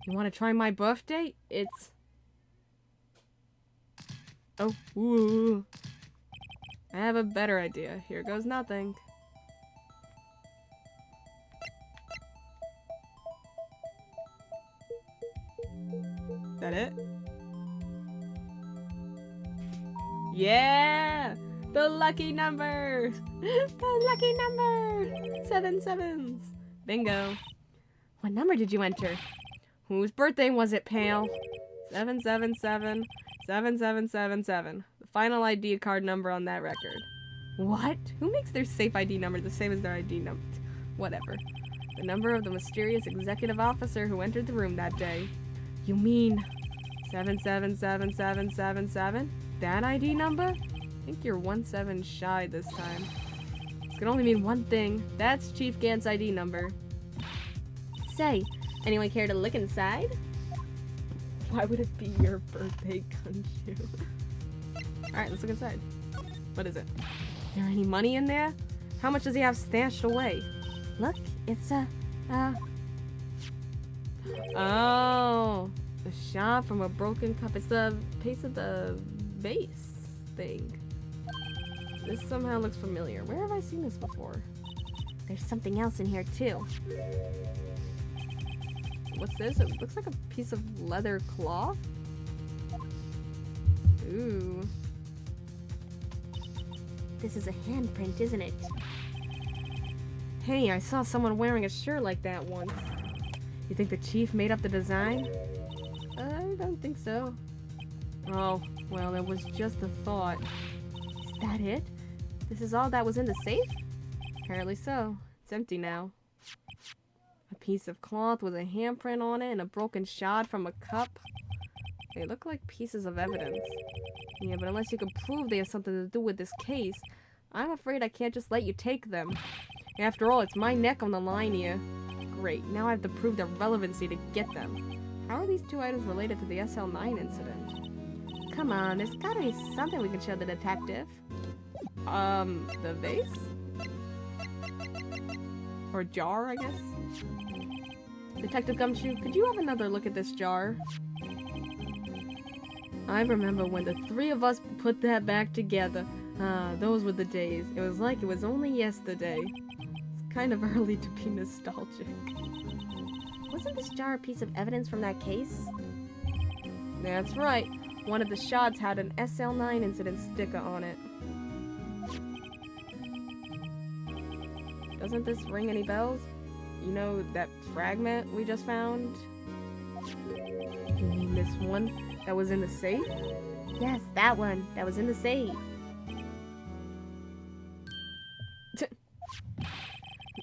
You wanna try my birthday? It's... Oh, ooh. I have a better idea. Here goes nothing. Is that it? Yeah! The lucky number! The lucky number! 7 sevens! Bingo. What number did you enter? Whose birthday was it, pal? 777 7777. The final ID card number on that record. What? Who makes their safe ID number the same as their ID number? Whatever. The number of the mysterious executive officer who entered the room that day. You mean 777777? That ID number? I think you're 1 7 shy this time. This can only mean one thing. That's Chief Gant's ID number. Say, anyone care to look inside? Why would it be your birthday, Gunju? Alright, let's look inside. What is it? Is there any money in there? How much does he have stashed away? Look, it's Oh, the shot from a broken cup. It's the piece of the vase thing. This somehow looks familiar. Where have I seen this before? There's something else in here too. What's this? It looks like a piece of leather cloth. Ooh. This is a handprint, isn't it? Hey, I saw someone wearing a shirt like that once. You think the chief made up the design? I don't think so. Oh, well, it was just a thought. Is that it? This is all that was in the safe? Apparently so. It's empty now. A piece of cloth with a handprint on it and a broken shard from a cup. They look like pieces of evidence. Yeah, but unless you can prove they have something to do with this case, I'm afraid I can't just let you take them. After all, it's my neck on the line here. Great, now I have to prove their relevancy to get them. How are these two items related to the SL9 incident? Come on, there's gotta be something we can show the detective. The vase? Or jar, I guess? Detective Gumshoe, could you have another look at this jar? I remember when the three of us put that back together. Ah, those were the days. It was like it was only yesterday. It's kind of early to be nostalgic. Wasn't this jar a piece of evidence from that case? That's right. One of the shards had an SL9 incident sticker on it. Doesn't this ring any bells? You know that fragment we just found? You mean this one that was in the safe? Yes, that one. That was in the safe.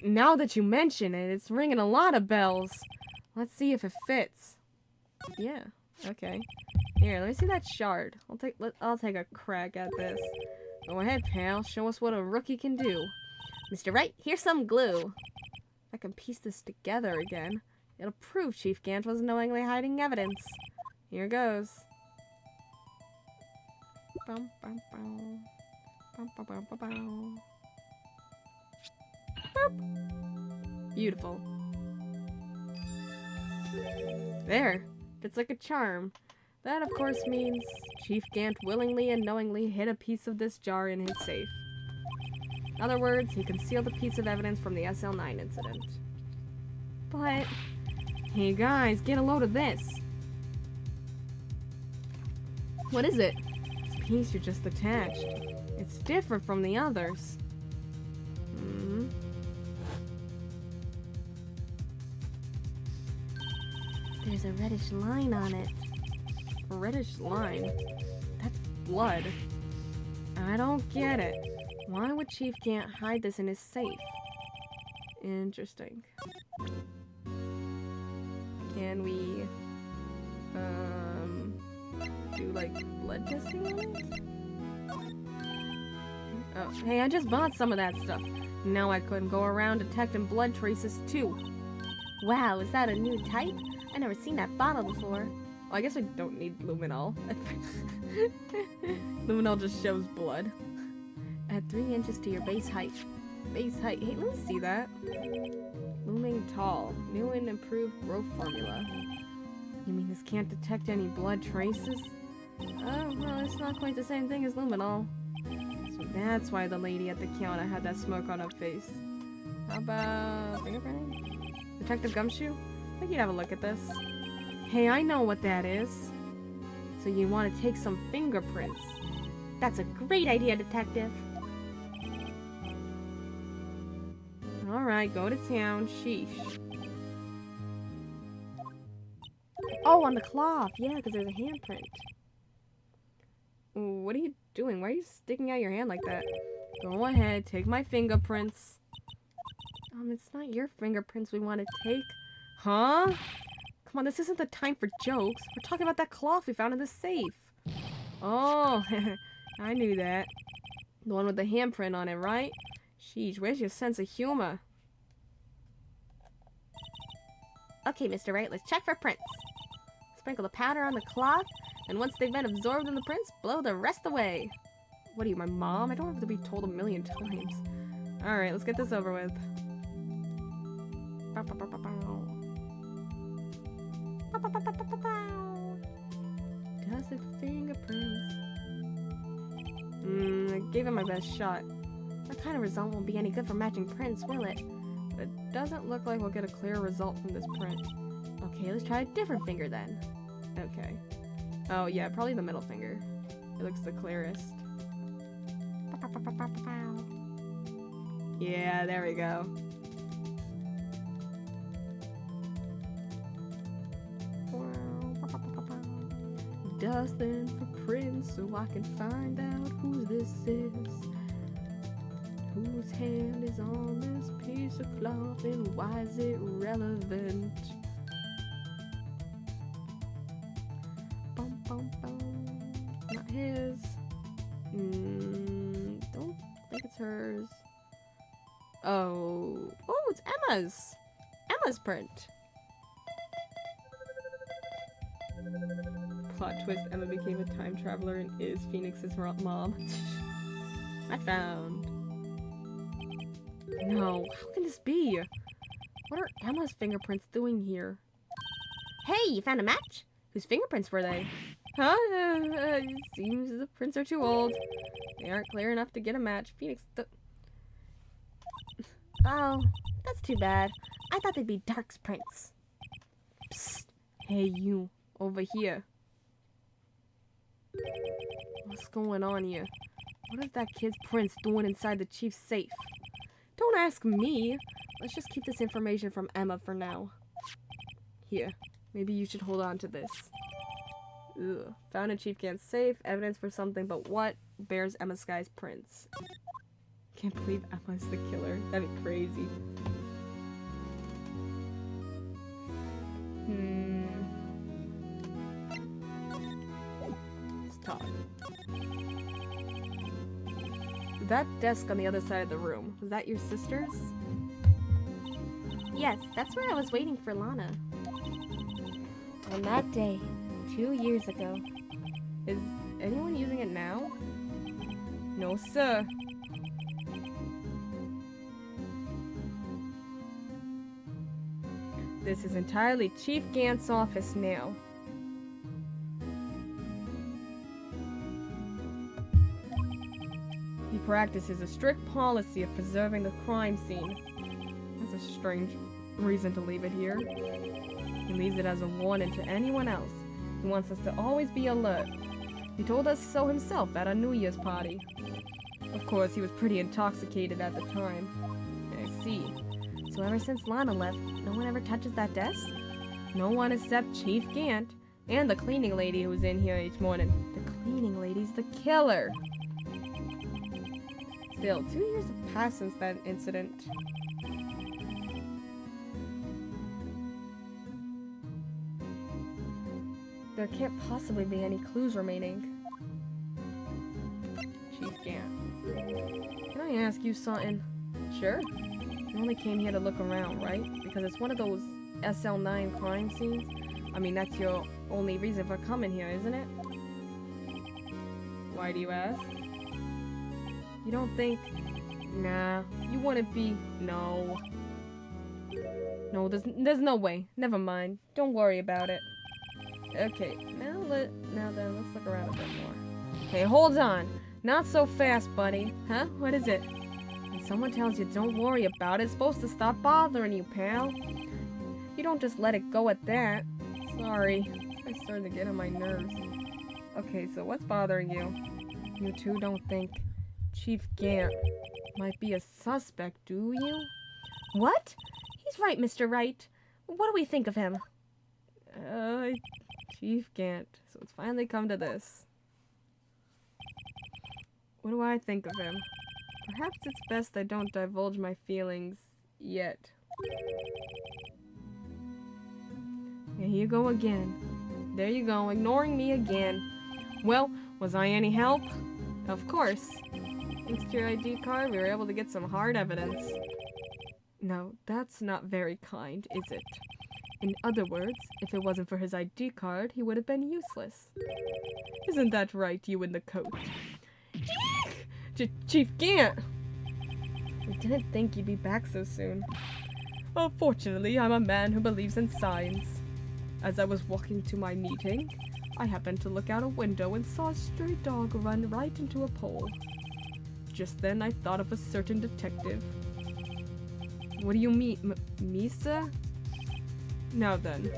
Now that you mention it, it's ringing a lot of bells. Let's see if it fits. Yeah, okay. Here, let me see that shard. I'll take a crack at this. Go ahead, pal. Show us what a rookie can do. Mr. Wright, here's some glue. I can piece this together again. It'll prove Chief Gant was knowingly hiding evidence. Here goes. Bum, bum, bum. Bum, bum, bum, bum, bum. Boop. Beautiful. There. It's like a charm. That, of course, means Chief Gant willingly and knowingly hid a piece of this jar in his safe. In other words, he concealed a piece of evidence from the SL9 incident. But, hey guys, get a load of this. What is it? This piece you just attached. It's different from the others. There's a reddish line on it. A reddish line? That's blood. I don't get it. Why would Chief Gant hide this in his safe? Interesting. Can we, do, like, blood testing on it? Oh, hey, I just bought some of that stuff. Now I couldn't go around detecting blood traces, too. Wow, is that a new type? I never seen that bottle before. Well, I guess I don't need luminol. Luminol just shows blood. Add 3 inches to your base height. Base height. Hey, let me see that. Looming tall. New and improved growth formula. You mean this can't detect any blood traces? Oh, well, it's not quite the same thing as luminol. So that's why the lady at the counter had that smoke on her face. How about fingerprinting? Detective Gumshoe? I think you'd have a look at this. Hey, I know what that is. So you want to take some fingerprints. That's a great idea, Detective. Alright, go to town. Sheesh. Oh, on the cloth. Yeah, because there's a handprint. What are you doing? Why are you sticking out your hand like that? Go ahead, take my fingerprints. It's not your fingerprints we want to take. Huh? Come on, this isn't the time for jokes. We're talking about that cloth we found in the safe. Oh, I knew that. The one with the handprint on it, right? Sheesh, where's your sense of humor? Okay, Mr. Wright, let's check for prints. Sprinkle the powder on the cloth, and once they've been absorbed in the prints, blow the rest away. What are you, my mom? I don't have to be told 1,000,000 times. Alright, let's get this over with. Dusted fingerprints. I gave it my best shot. That kind of result won't be any good for matching prints, will it? But it doesn't look like we'll get a clear result from this print. Okay, let's try a different finger then. Okay. Oh yeah, probably the middle finger. It looks the clearest. Yeah, there we go. Dustin for prints so I can find out who this is. Whose hand is on this piece of cloth and why is it relevant? Bum, bum, bum. Not his. Don't think it's hers. Oh, it's Emma's. Emma's print. Plot twist, Emma became a time traveler and is Phoenix's mom. I found. No, how can this be? What are Emma's fingerprints doing here? Hey, you found a match? Whose fingerprints were they? Huh? Seems the prints are too old. They aren't clear enough to get a match. Phoenix. Oh, that's too bad. I thought they'd be Dark's prints. Psst. Hey, you. Over here. What's going on here? What is that kid's prints doing inside the chief's safe? Don't ask me. Let's just keep this information from Emma for now. Here. Maybe you should hold on to this. Ugh. Found in Chief Gant's safe. Evidence for something, but what? Bears Emma Sky's prints. Can't believe Emma's the killer. That'd be crazy. Let's talk. That desk on the other side of the room, was that your sister's? Yes, that's where I was waiting for Lana. On that day, 2 years ago. Is anyone using it now? No, sir. This is entirely Chief Gant's office now. He practices a strict policy of preserving the crime scene. That's a strange reason to leave it here. He leaves it as a warning to anyone else. He wants us to always be alert. He told us so himself at our New Year's party. Of course, he was pretty intoxicated at the time. I see. So ever since Lana left, no one ever touches that desk? No one except Chief Gant and the cleaning lady who's in here each morning. The cleaning lady's the killer. Still, 2 years have passed since that incident. There can't possibly be any clues remaining. Chief Gant. Can I ask you something? Sure. You only came here to look around, right? Because it's one of those SL9 crime scenes. I mean, that's your only reason for coming here, isn't it? Why do you ask? You don't think... Nah, you wouldn't be... No. No, there's no way. Never mind. Don't worry about it. Okay, now then, let's look around a bit more. Hey, hold on. Not so fast, buddy. Huh? What is it? When someone tells you don't worry about it, it's supposed to stop bothering you, pal. You don't just let it go at that. Sorry. It's starting to get on my nerves. Okay, so what's bothering you? You two don't think Chief Gant might be a suspect, do you? What? He's right, Mr. Wright. What do we think of him? Chief Gant. So it's finally come to this. What do I think of him? Perhaps it's best I don't divulge my feelings yet. Here you go again. There you go, ignoring me again. Well, was I any help? Of course. Thanks to your ID card, we were able to get some hard evidence. No, that's not very kind, is it? In other words, if it wasn't for his ID card, he would have been useless. Isn't that right, you in the coat? Chief Gant! I didn't think you'd be back so soon. Well, fortunately, I'm a man who believes in science. As I was walking to my meeting, I happened to look out a window and saw a stray dog run right into a pole. Just then, I thought of a certain detective. What do you mean, me, sir? Now then,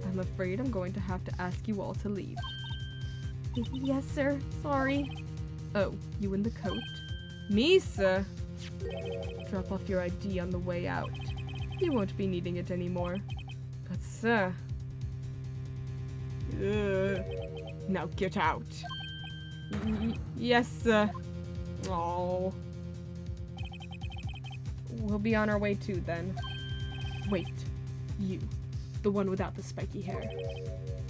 I'm afraid I'm going to have to ask you all to leave. Yes, sir. Sorry. Oh, you in the coat? Me, sir? Drop off your ID on the way out. You won't be needing it anymore. But, sir... Now get out. Yes, sir. Oh. We'll be on our way too, then. Wait. You. The one without the spiky hair.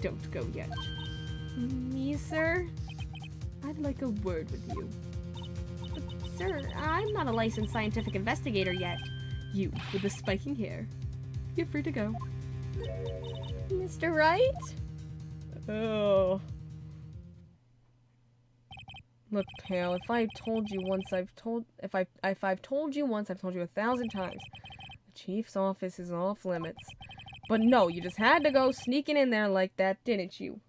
Don't go yet. Me, sir? I'd like a word with you. But, sir, I'm not a licensed scientific investigator yet. You, with the spiking hair. You're free to go. Mr. Wright? Oh. Look, Pale, if I've told you once, I've told you 1,000 times. The chief's office is off limits. But no, you just had to go sneaking in there like that, didn't you?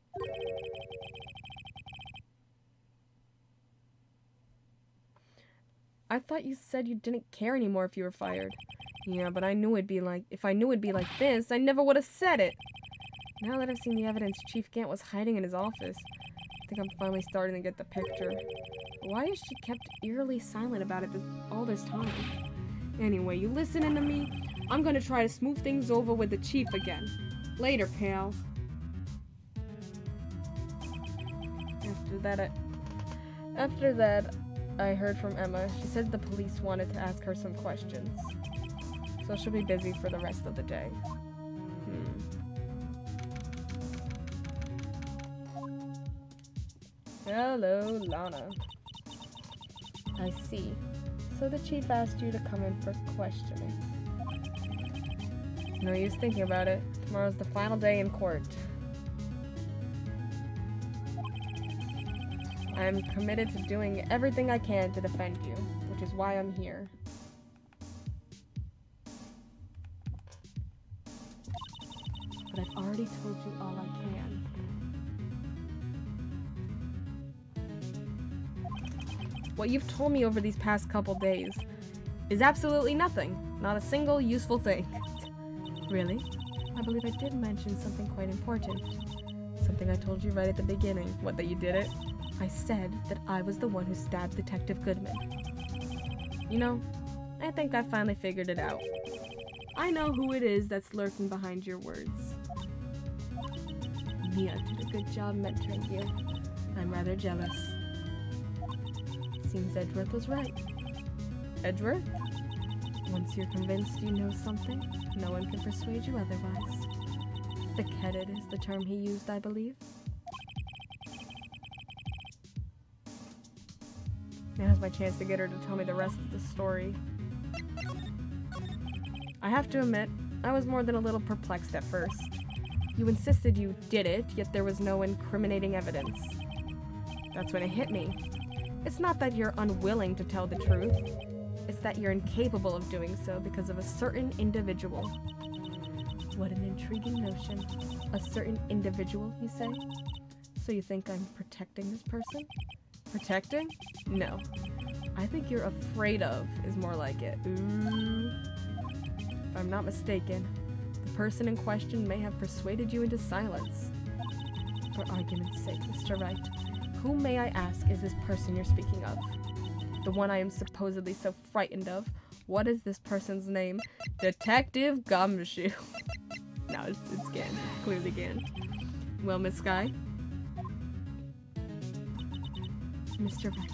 I thought you said you didn't care anymore if you were fired. Yeah, but I knew it'd be like, if I knew it'd be like this, I never would have said it. Now that I've seen the evidence Chief Gant was hiding in his office, I think I'm finally starting to get the picture. Why is she kept eerily silent about it all this time? Anyway, you listening to me? I'm gonna try to smooth things over with the Chief again. Later, pal. After that, I heard from Emma. She said the police wanted to ask her some questions. So she'll be busy for the rest of the day. Hello, Lana. I see. So the chief asked you to come in for questioning. No use thinking about it. Tomorrow's the final day in court. I'm committed to doing everything I can to defend you, which is why I'm here. But I've already told you all I can. What you've told me over these past couple days is absolutely nothing. Not a single useful thing. Really? I believe I did mention something quite important. Something I told you right at the beginning. What, that you did it? I said that I was the one who stabbed Detective Goodman. You know, I think I finally figured it out. I know who it is that's lurking behind your words. Mia did a good job mentoring you. I'm rather jealous. Seems Edgeworth was right. Edgeworth? Once you're convinced you know something, no one can persuade you otherwise. Thick-headed is the term he used, I believe. Now's my chance to get her to tell me the rest of the story. I have to admit, I was more than a little perplexed at first. You insisted you did it, yet there was no incriminating evidence. That's when it hit me. It's not that you're unwilling to tell the truth. It's that you're incapable of doing so because of a certain individual. What an intriguing notion. A certain individual, you say? So you think I'm protecting this person? Protecting? No. I think you're afraid of is more like it. Ooh. If I'm not mistaken, the person in question may have persuaded you into silence. For argument's sake, Mr. Wright, who, may I ask, is this person you're speaking of? The one I am supposedly so frightened of. What is this person's name? Detective Gumshoe. No, it's Gant. It's clearly Gant. Well, Miss Skye? Mr. Wright,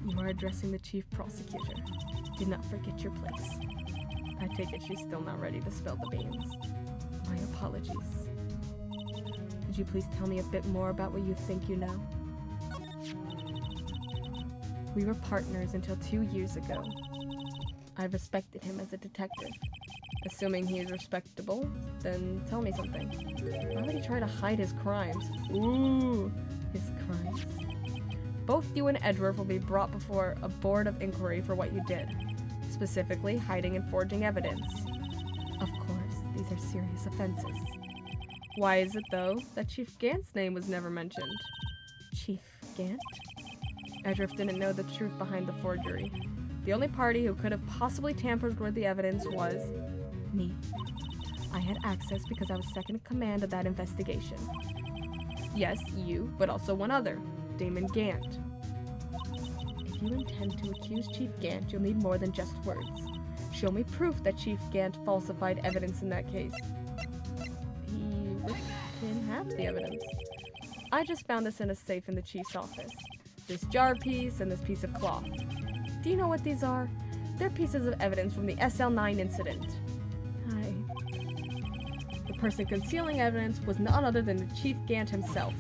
you are addressing the chief prosecutor. Do not forget your place. I take it she's still not ready to spill the beans. My apologies. Could you please tell me a bit more about what you think you know? We were partners until 2 years ago. I respected him as a detective. Assuming he is respectable, then tell me something. Why would he try to hide his crimes? Ooh, his crimes. Both you and Edgeworth will be brought before a board of inquiry for what you did. Specifically, hiding and forging evidence. Of course, these are serious offenses. Why is it, though, that Chief Gant's name was never mentioned? Chief Gant? Edgeworth didn't know the truth behind the forgery. The only party who could have possibly tampered with the evidence was me. I had access because I was second in command of that investigation. Yes, you, but also one other, Damon Gant. If you intend to accuse Chief Gant, you'll need more than just words. Show me proof that Chief Gant falsified evidence in that case. He didn't have the evidence. I just found this in a safe in the chief's office. This jar piece and this piece of cloth. Do you know what these are? They're pieces of evidence from the SL9 incident. The person concealing evidence was none other than the Chief Gant himself.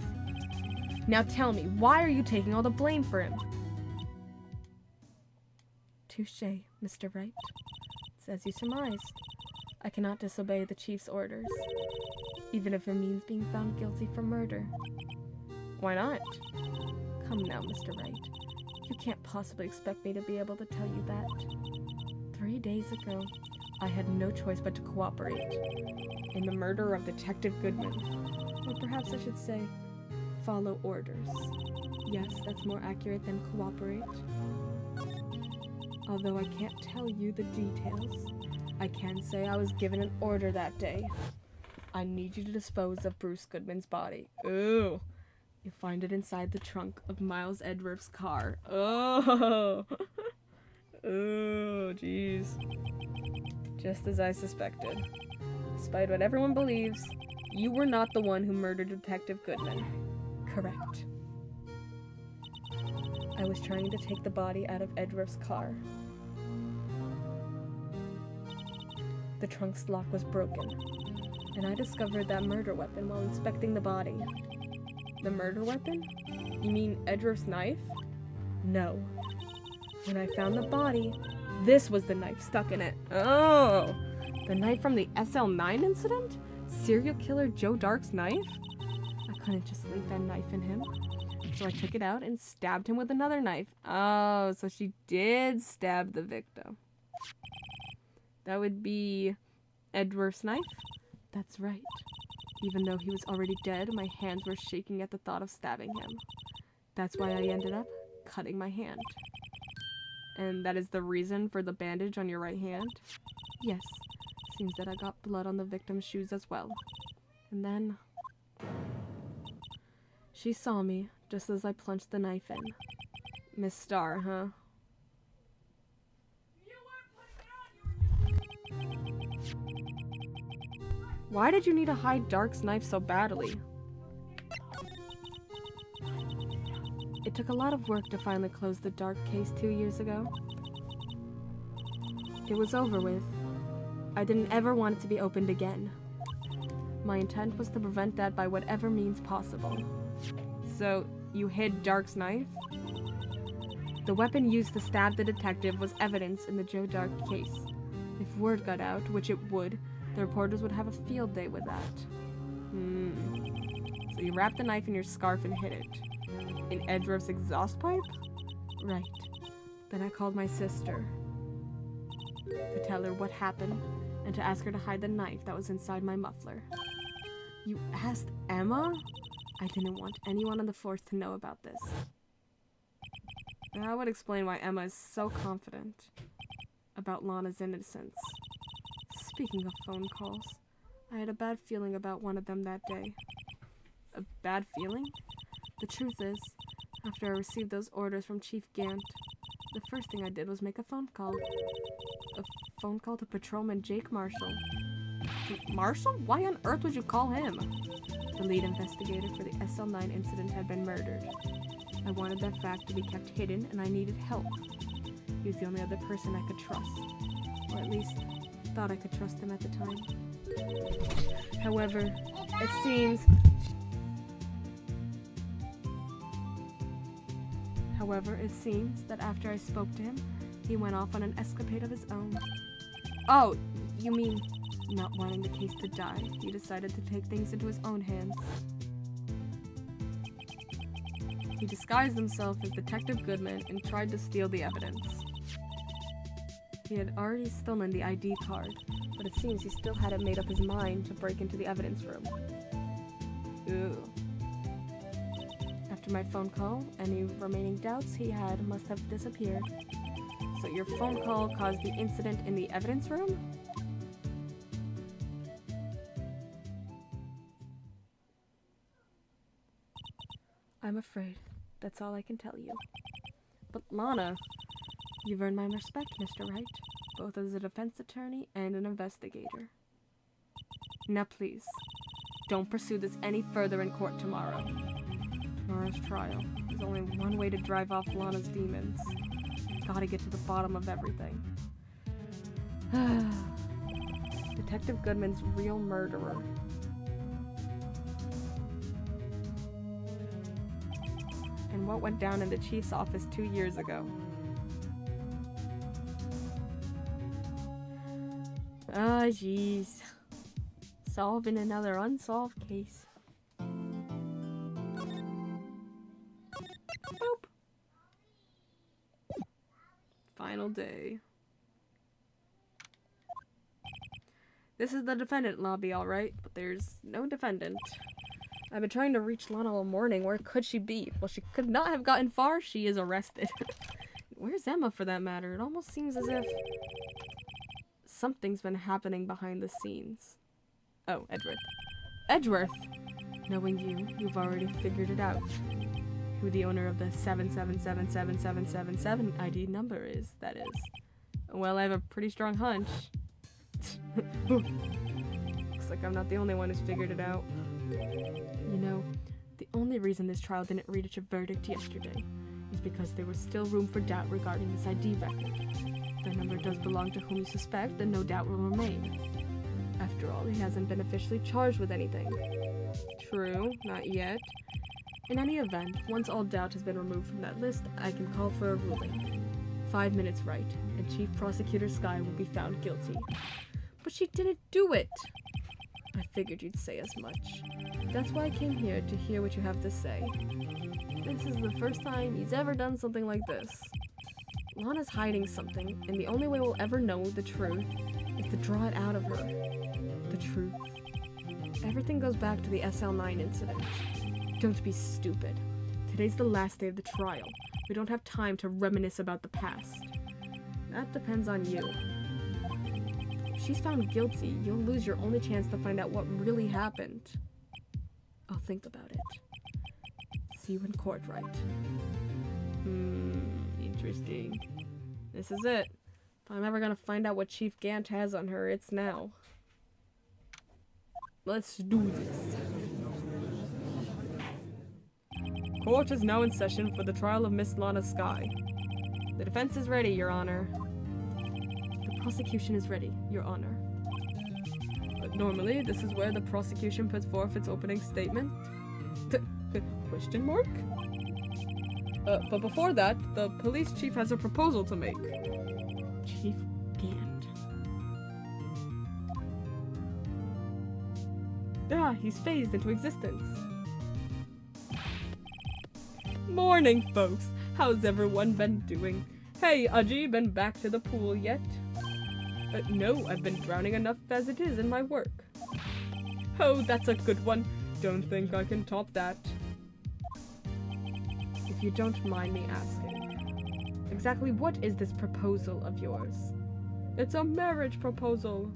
Now tell me, why are you taking all the blame for him? Touché, Mr. Wright. It's as you surmised. I cannot disobey the Chief's orders, even if it means being found guilty for murder. Why not? Come now, Mr. Wright. You can't possibly expect me to be able to tell you that. 3 days ago, I had no choice but to cooperate in the murder of Detective Goodman. Or perhaps I should say, follow orders. Yes, that's more accurate than cooperate. Although I can't tell you the details, I can say I was given an order that day. I need you to dispose of Bruce Goodman's body. Ooh. You'll find it inside the trunk of Miles Edworth's car. Oh! Oh, jeez. Just as I suspected. Despite what everyone believes, you were not the one who murdered Detective Goodman. Correct. I was trying to take the body out of Edworth's car. The trunk's lock was broken, and I discovered that murder weapon while inspecting the body. The murder weapon? You mean Edworth's knife? No. When I found the body, this was the knife stuck in it. Oh! The knife from the SL9 incident? Serial killer Joe Dark's knife? I couldn't just leave that knife in him. So I took it out and stabbed him with another knife. Oh, so she did stab the victim. That would be Edworth's knife? That's right. Even though he was already dead, my hands were shaking at the thought of stabbing him. That's why I ended up cutting my hand. And that is the reason for the bandage on your right hand? Yes. Seems that I got blood on the victim's shoes as well. And then she saw me just as I plunged the knife in. Miss Starr, huh? Why did you need to hide Dark's knife so badly? It took a lot of work to finally close the Dark case 2 years ago. It was over with. I didn't ever want it to be opened again. My intent was to prevent that by whatever means possible. So, you hid Dark's knife? The weapon used to stab the detective was evidence in the Joe Dark case. If word got out, which it would, the reporters would have a field day with that. So you wrapped the knife in your scarf and hid it. In Edworth's exhaust pipe? Right. Then I called my sister to tell her what happened and to ask her to hide the knife that was inside my muffler. You asked Emma? I didn't want anyone on the force to know about this. That would explain why Emma is so confident about Lana's innocence. Speaking of phone calls, I had a bad feeling about one of them that day. A bad feeling? The truth is, after I received those orders from Chief Gant, the first thing I did was make a phone call. A phone call to Patrolman Jake Marshall. Marshall? Why on earth would you call him? The lead investigator for the SL9 incident had been murdered. I wanted that fact to be kept hidden, and I needed help. He was the only other person I could trust. Or at least, thought I could trust him at the time. However, it seems that after I spoke to him, he went off on an escapade of his own. Oh, you mean not wanting the case to die, he decided to take things into his own hands. He disguised himself as Detective Goodman and tried to steal the evidence. He had already stolen the ID card, but it seems he still hadn't made up his mind to break into the evidence room. Ooh. After my phone call, any remaining doubts he had must have disappeared. So your phone call caused the incident in the evidence room? I'm afraid that's all I can tell you. But Lana, you've earned my respect, Mr. Wright, both as a defense attorney and an investigator. Now please, don't pursue this any further in court tomorrow. Tomorrow's trial. There's only one way to drive off Lana's demons. Gotta get to the bottom of everything. Detective Goodman's real murderer. And what went down in the chief's office 2 years ago. Ah, jeez. Solving another unsolved case. Boop. Final day. This is the defendant lobby, alright, but there's no defendant. I've been trying to reach Lana all morning. Where could she be? Well, she could not have gotten far. She is arrested. Where's Emma, for that matter? It almost seems as if something's been happening behind the scenes. Oh, Edgeworth. Edgeworth! Knowing you, you've already figured it out. Who the owner of the 7777777 ID number is, that is. Well, I have a pretty strong hunch. Looks like I'm not the only one who's figured it out. You know, the only reason this trial didn't reach a verdict yesterday is because there was still room for doubt regarding this ID record. If the number does belong to whom you suspect, then no doubt will remain. After all, he hasn't been officially charged with anything. True, not yet. In any event, once all doubt has been removed from that list, I can call for a ruling. 5 minutes right, and Chief Prosecutor Skye will be found guilty. But she didn't do it! I figured you'd say as much. That's why I came here, to hear what you have to say. This is the first time he's ever done something like this. Lana's hiding something, and the only way we'll ever know the truth is to draw it out of her. The truth. Everything goes back to the SL9 incident. Don't be stupid. Today's the last day of the trial. We don't have time to reminisce about the past. That depends on you. If she's found guilty, you'll lose your only chance to find out what really happened. I'll think about it. See you in court, Wright. Interesting. This is it. If I'm ever gonna find out what Chief Gant has on her, it's now. Let's do this. Court is now in session for the trial of Miss Lana Skye. The defense is ready, Your Honor. The prosecution is ready, Your Honor. But normally, this is where the prosecution puts forth its opening statement. Question mark? But before that, the police chief has a proposal to make. Chief Gant. Ah, he's phased into existence. Morning, folks. How's everyone been doing? Hey, Aji, been back to the pool yet? No, I've been drowning enough as it is in my work. Oh, that's a good one. Don't think I can top that. If you don't mind me asking, exactly what is this proposal of yours? It's a marriage proposal.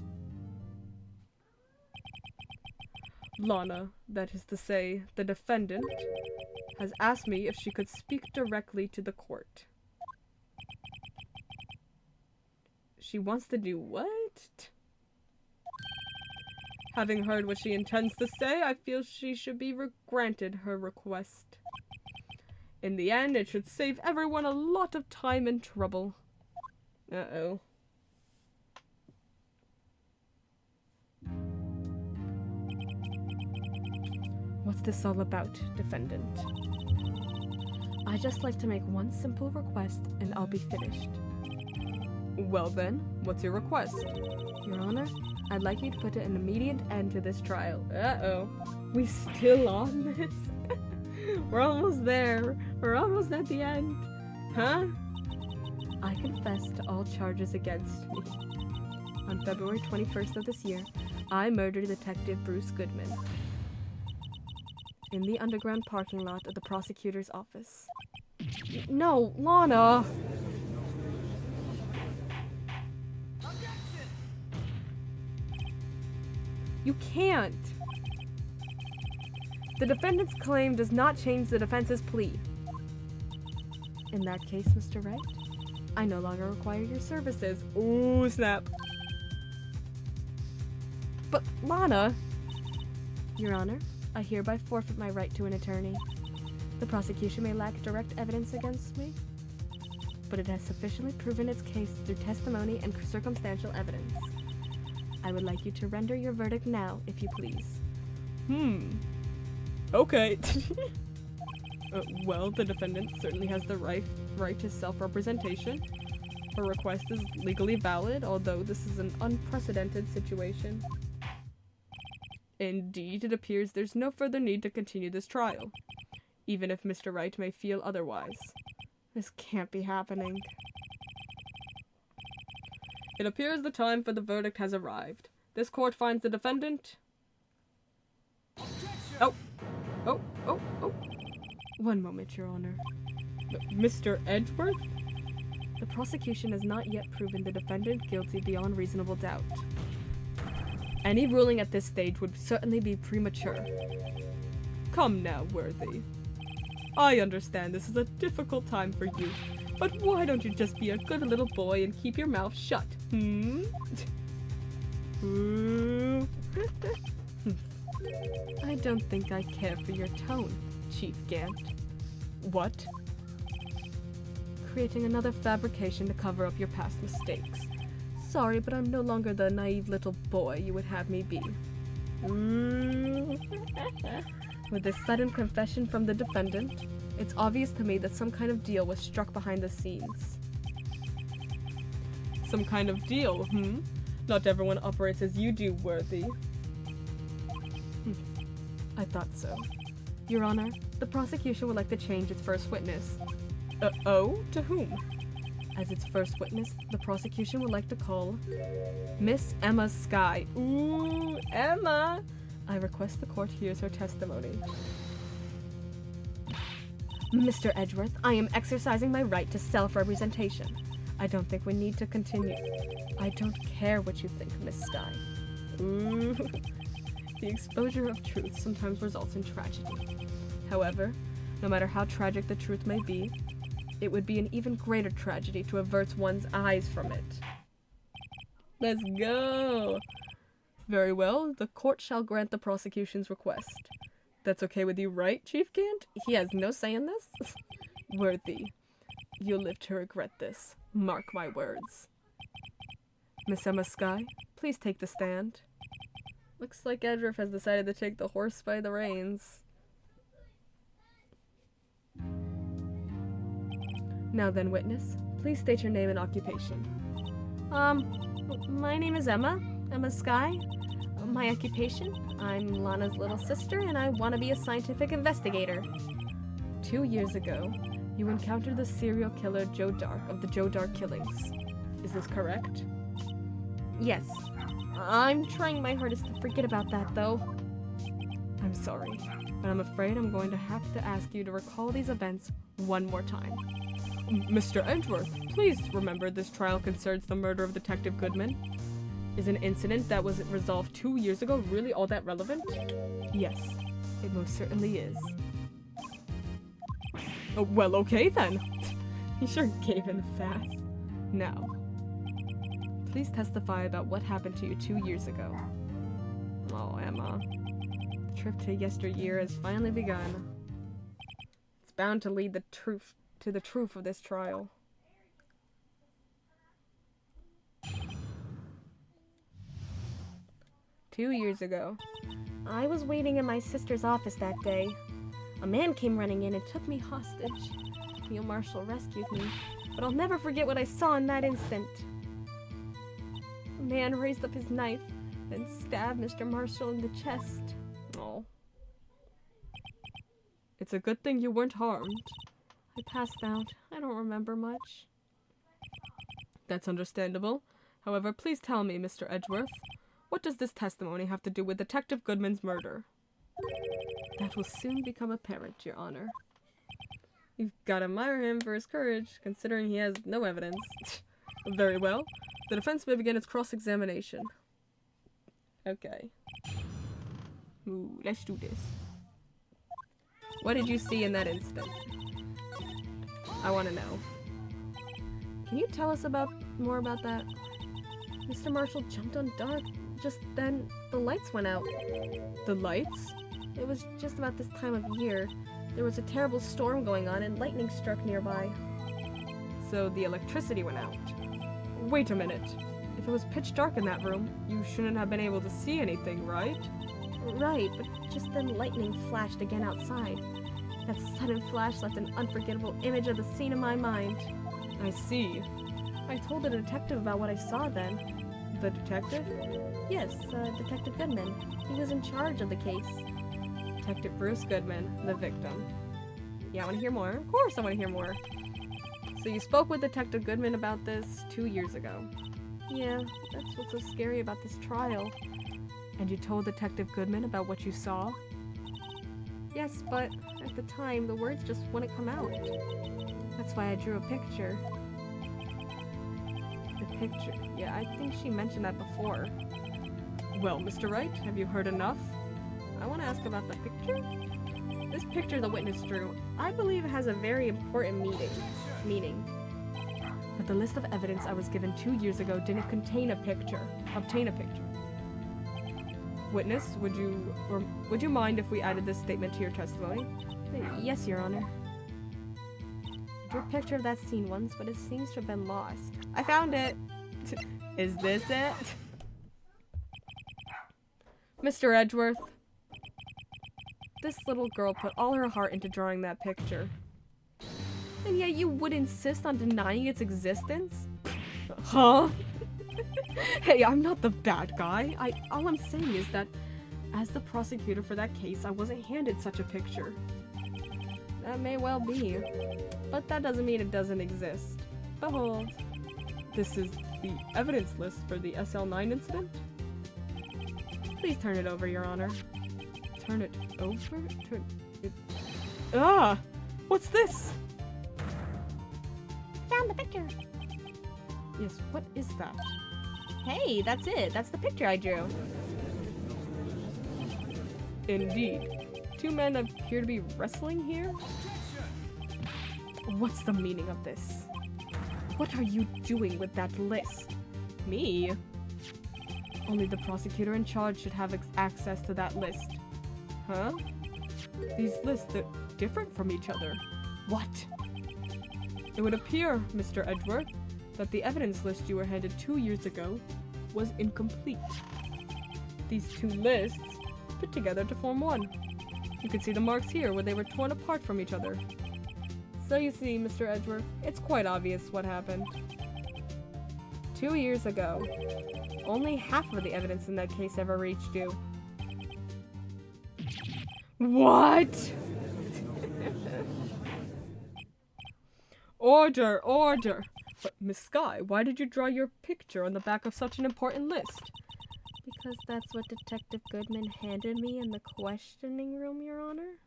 Lana, that is to say, the defendant, has asked me if she could speak directly to the court. She wants to do what? Having heard what she intends to say, I feel she should be granted her request. In the end, it should save everyone a lot of time and trouble. Uh-oh. What's this all about, defendant? I'd just like to make one simple request, and I'll be finished. Well then, what's your request? Your Honor, I'd like you to put an immediate end to this trial. Uh-oh. We still on this? We're almost there. We're almost at the end. Huh? I confess to all charges against me. On February 21st of this year, I murdered Detective Bruce Goodman in the underground parking lot of the prosecutor's office. No, Lana! You can't! The defendant's claim does not change the defense's plea. In that case, Mr. Wright, I no longer require your services. Ooh, snap. But, Lana... Your Honor, I hereby forfeit my right to an attorney. The prosecution may lack direct evidence against me, but it has sufficiently proven its case through testimony and circumstantial evidence. I would like you to render your verdict now, if you please. Okay. Well, the defendant certainly has the right to self-representation. Her request is legally valid, although this is an unprecedented situation. Indeed, it appears there's no further need to continue this trial, even if Mr. Wright may feel otherwise. This can't be happening. It appears the time for the verdict has arrived. This court finds the defendant... Oh! One moment, Your Honor. Mr. Edgeworth? The prosecution has not yet proven the defendant guilty beyond reasonable doubt. Any ruling at this stage would certainly be premature. Come now, Worthy. I understand this is a difficult time for you, but why don't you just be a good little boy and keep your mouth shut, I don't think I care for your tone, Chief Gant. What? Creating another fabrication to cover up your past mistakes. Sorry, but I'm no longer the naive little boy you would have me be. With this sudden confession from the defendant, it's obvious to me that some kind of deal was struck behind the scenes. Some kind of deal, Not everyone operates as you do, Worthy. I thought so. Your Honor, the prosecution would like to change its first witness. Oh? To whom? As its first witness, the prosecution would like to call Miss Emma Skye. Ooh, Emma! I request the court hears her testimony. Mr. Edgeworth, I am exercising my right to self-representation. I don't think we need to continue. I don't care what you think, Miss Skye. Ooh. The exposure of truth sometimes results in tragedy. However, no matter how tragic the truth may be, it would be an even greater tragedy to avert one's eyes from it. Let's go! Very well, the court shall grant the prosecution's request. That's okay with you, right, Chief Gant? He has no say in this? Worthy, you'll live to regret this. Mark my words. Miss Emma Skye, please take the stand. Looks like Edgeworth has decided to take the horse by the reins. Now then, witness, please state your name and occupation. My name is Emma Skye. My occupation? I'm Lana's little sister, and I want to be a scientific investigator. 2 years ago, you encountered the serial killer Joe Dark of the Joe Dark killings. Is this correct? Yes. I'm trying my hardest to forget about that, though. I'm sorry, but I'm afraid I'm going to have to ask you to recall these events one more time. Mr. Edgeworth, please remember this trial concerns the murder of Detective Goodman. Is an incident that was resolved 2 years ago really all that relevant? Yes, it most certainly is. Oh, well, okay then. He sure gave in fast. Now, please testify about what happened to you 2 years ago. Oh, Emma. The trip to yesteryear has finally begun. It's bound to lead to the truth of this trial. "2 years ago, I was waiting in my sister's office that day. A man came running in and took me hostage. Neil Marshall rescued me, but I'll never forget what I saw in that instant. The man raised up his knife and stabbed Mr. Marshall in the chest. Oh. It's a good thing you weren't harmed. I passed out. I don't remember much." That's understandable. However, please tell me, Mr. Edgeworth, what does this testimony have to do with Detective Goodman's murder? That will soon become apparent, Your Honor. You've got to admire him for his courage, considering he has no evidence. Very well. The defense may begin its cross-examination. Okay. Ooh, let's do this. What did you see in that instant? I want to know. Can you tell us more about that? Mr. Marshall jumped on dark. Just then, the lights went out. The lights? It was just about this time of year. There was a terrible storm going on and lightning struck nearby. So the electricity went out. Wait a minute. If it was pitch dark in that room, you shouldn't have been able to see anything, right? Right, but just then lightning flashed again outside. That sudden flash left an unforgettable image of the scene in my mind. I see. I told the detective about what I saw then. The detective? Yes, Detective Goodman. He was in charge of the case. Detective Bruce Goodman, the victim. Yeah, I want to hear more. Of course I want to hear more. So you spoke with Detective Goodman about this 2 years ago. Yeah, that's what's so scary about this trial. And you told Detective Goodman about what you saw? Yes, but at the time, the words just wouldn't come out. That's why I drew a picture. The picture? Yeah, I think she mentioned that before. Well, Mr. Wright, have you heard enough? I want to ask about the picture. This picture the witness drew, I believe it has a very important meaning. But the list of evidence I was given 2 years ago didn't contain a picture. Obtain a picture. Witness, would you mind if we added this statement to your testimony? Yes, Your Honor. I drew a picture of that scene once, but it seems to have been lost. I found it! Is this it? Mr. Edgeworth. This little girl put all her heart into drawing that picture. And yet you would insist on denying its existence? Huh? Hey, I'm not the bad guy. All I'm saying is that as the prosecutor for that case, I wasn't handed such a picture. That may well be, but that doesn't mean it doesn't exist. Behold, this is the evidence list for the SL9 incident. Please turn it over, Your Honor. Turn it over? Turn it... Ah! What's this? Found the picture. Yes, what is that? Hey, that's it. That's the picture I drew. Indeed. Two men appear to be wrestling here? What's the meaning of this? What are you doing with that list? Me? Only the prosecutor in charge should have access to that list. Huh? These lists are different from each other. What? It would appear, Mr. Edgeworth, that the evidence list you were handed 2 years ago was incomplete. These two lists fit together to form one. You can see the marks here where they were torn apart from each other. So you see, Mr. Edgeworth, it's quite obvious what happened. 2 years ago, only half of the evidence in that case ever reached you. What? Order, order! But, Miss Skye, why did you draw your picture on the back of such an important list? Because that's what Detective Goodman handed me in the questioning room, Your Honor.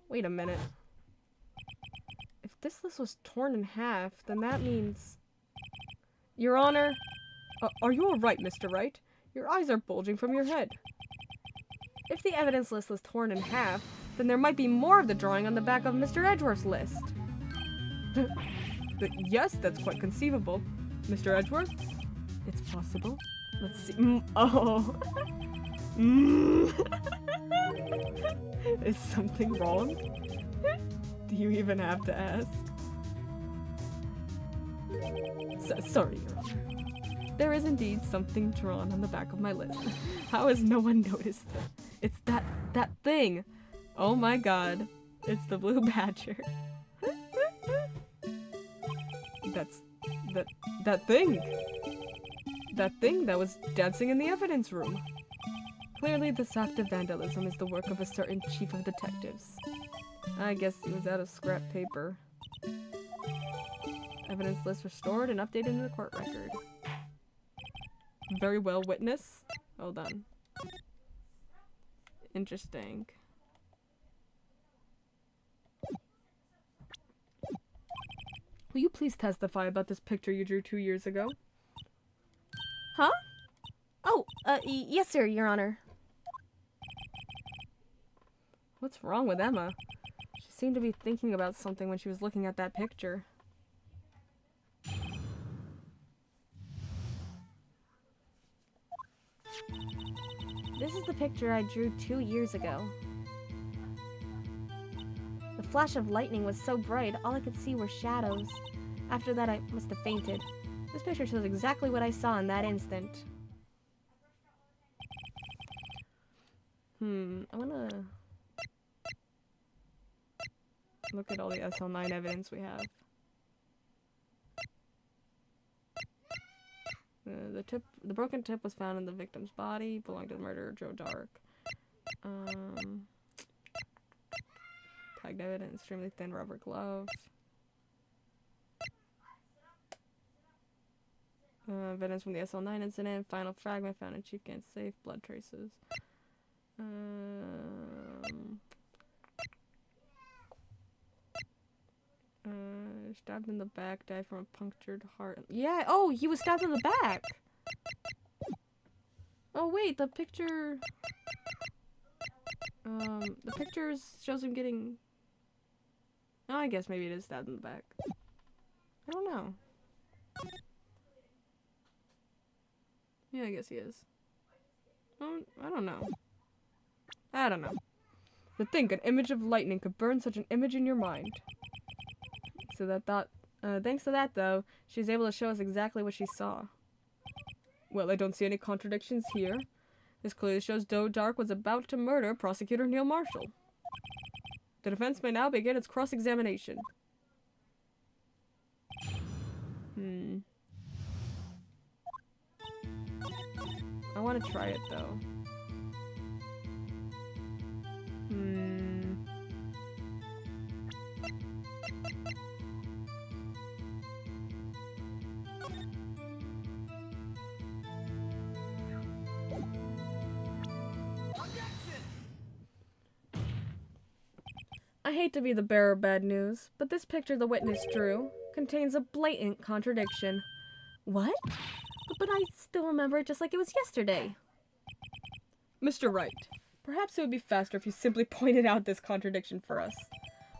Wait a minute. If this list was torn in half, then that means... Your Honor, are you alright, Mr. Wright? Your eyes are bulging from your head. If the evidence list was torn in half, then there might be more of the drawing on the back of Mr. Edgeworth's list. Yes, that's quite conceivable. Mr. Edgeworth? It's possible. Let's see. Oh. Is something wrong? Do you even have to ask? Sorry, Your Honor. There is indeed something drawn on the back of my list. How has no one noticed it? It's that thing. Oh my god. It's the blue badger. That thing. That thing that was dancing in the evidence room. Clearly this act of vandalism is the work of a certain chief of detectives. I guess he was out of scrap paper. Evidence list restored and updated in the court record. Very well, witness. Hold on. Interesting. Will you please testify about this picture you drew 2 years ago? Huh? Oh, yes, sir, Your Honor. What's wrong with Emma? seemed to be thinking about something when she was looking at that picture. This is the picture I drew 2 years ago. The flash of lightning was so bright, all I could see were shadows. After that, I must have fainted. This picture shows exactly what I saw in that instant. I wanna look at all the SL9 evidence we have. The broken tip was found in the victim's body, belonged to the murderer, Joe Dark. Tagged evidence, extremely thin rubber glove. Evidence from the SL9 incident, final fragment found in Chief Gant's safe, blood traces. Stabbed in the back, died from a punctured heart. Yeah, oh, he was stabbed in the back! Oh wait, the picture... the picture shows him getting... Oh, I guess maybe it is stabbed in the back. I don't know. Yeah, I guess he is. I don't know. I don't know. To think an image of lightning could burn such an image in your mind. Thanks to that, though, she was able to show us exactly what she saw. Well, I don't see any contradictions here. This clearly shows Joe Dark was about to murder Prosecutor Neil Marshall. The defense may now begin its cross-examination. I want to try it, though. I hate to be the bearer of bad news, but this picture the witness drew contains a blatant contradiction. What? But I still remember it just like it was yesterday. Mr. Wright, perhaps it would be faster if you simply pointed out this contradiction for us.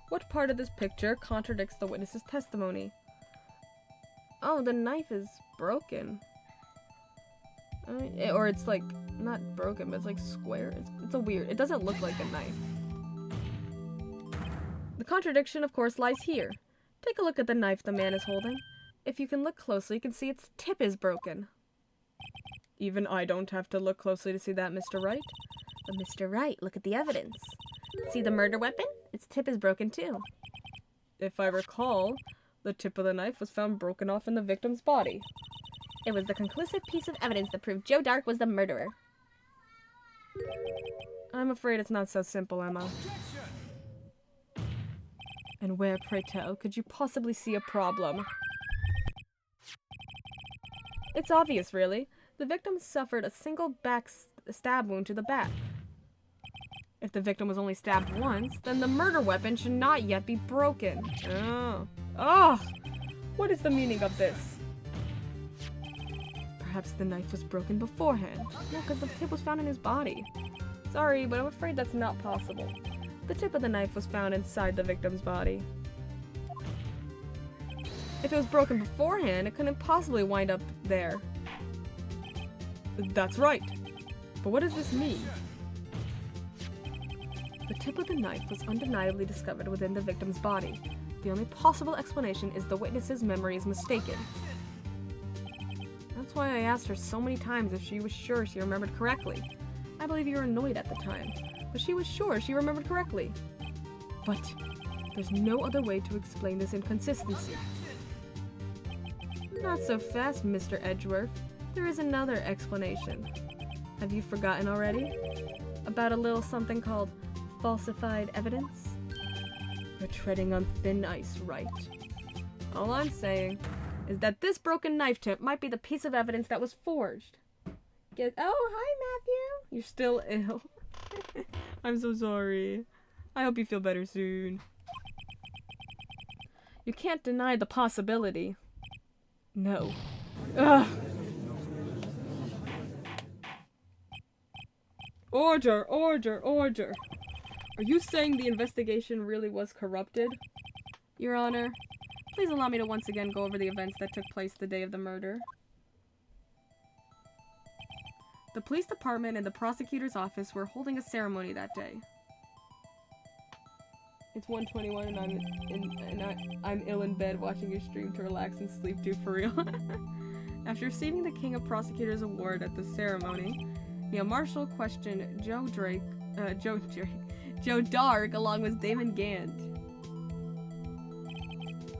What part of this picture contradicts the witness's testimony? Oh, the knife is broken. Or it's like, not broken, but it's like square. It's a weird, it doesn't look like a knife. The contradiction, of course, lies here. Take a look at the knife the man is holding. If you can look closely, you can see its tip is broken. Even I don't have to look closely to see that, Mr. Wright. But Mr. Wright, look at the evidence. See the murder weapon? Its tip is broken too. If I recall, the tip of the knife was found broken off in the victim's body. It was the conclusive piece of evidence that proved Joe Dark was the murderer. I'm afraid it's not so simple, Emma. And where, pray tell, could you possibly see a problem? It's obvious, really. The victim suffered a single stab wound to the back. If the victim was only stabbed once, then the murder weapon should not yet be broken. Oh! What is the meaning of this? Perhaps the knife was broken beforehand. No, because the tip was found in his body. Sorry, but I'm afraid that's not possible. The tip of the knife was found inside the victim's body. If it was broken beforehand, it couldn't possibly wind up there. That's right. But what does this mean? The tip of the knife was undeniably discovered within the victim's body. The only possible explanation is the witness's memory is mistaken. That's why I asked her so many times if she was sure she remembered correctly. I believe you were annoyed at the time, but she was sure she remembered correctly. But there's no other way to explain this inconsistency. Not so fast, Mr. Edgeworth. There is another explanation. Have you forgotten already? About a little something called falsified evidence? You're treading on thin ice, Wright. All I'm saying is that this broken knife tip might be the piece of evidence that was forged. Oh, hi, Matthew. You're still ill. I'm so sorry. I hope you feel better soon. You can't deny the possibility. No. Ugh. Order, order, order. Are you saying the investigation really was corrupted? Your Honor, please allow me to once again go over the events that took place the day of the murder. The police department and the prosecutor's office were holding a ceremony that day. It's 1:21 and I'm ill in bed watching your stream to relax and sleep, dude, for real. After receiving the King of Prosecutors Award at the ceremony, Neil Marshall questioned Joe Dark along with Damon Gant.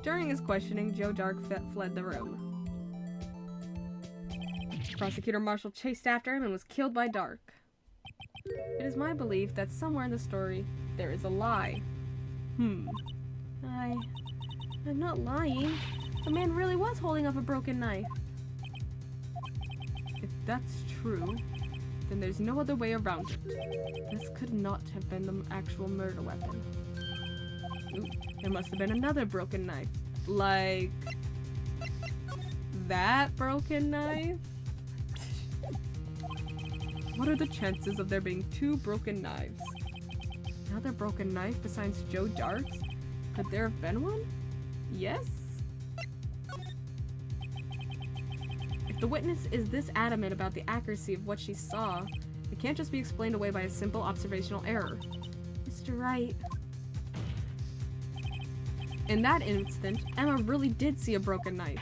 During his questioning, Joe Dark fled the room. Prosecutor Marshall chased after him and was killed by Dark. It is my belief that somewhere in the story, there is a lie. I'm not lying. The man really was holding up a broken knife. If that's true, then there's no other way around it. This could not have been the actual murder weapon. Ooh, there must have been another broken knife. Like... that broken knife? What are the chances of there being two broken knives? Another broken knife besides Joe Dark's? Could there have been one? Yes? If the witness is this adamant about the accuracy of what she saw, it can't just be explained away by a simple observational error. Mr. Wright. In that instant, Emma really did see a broken knife.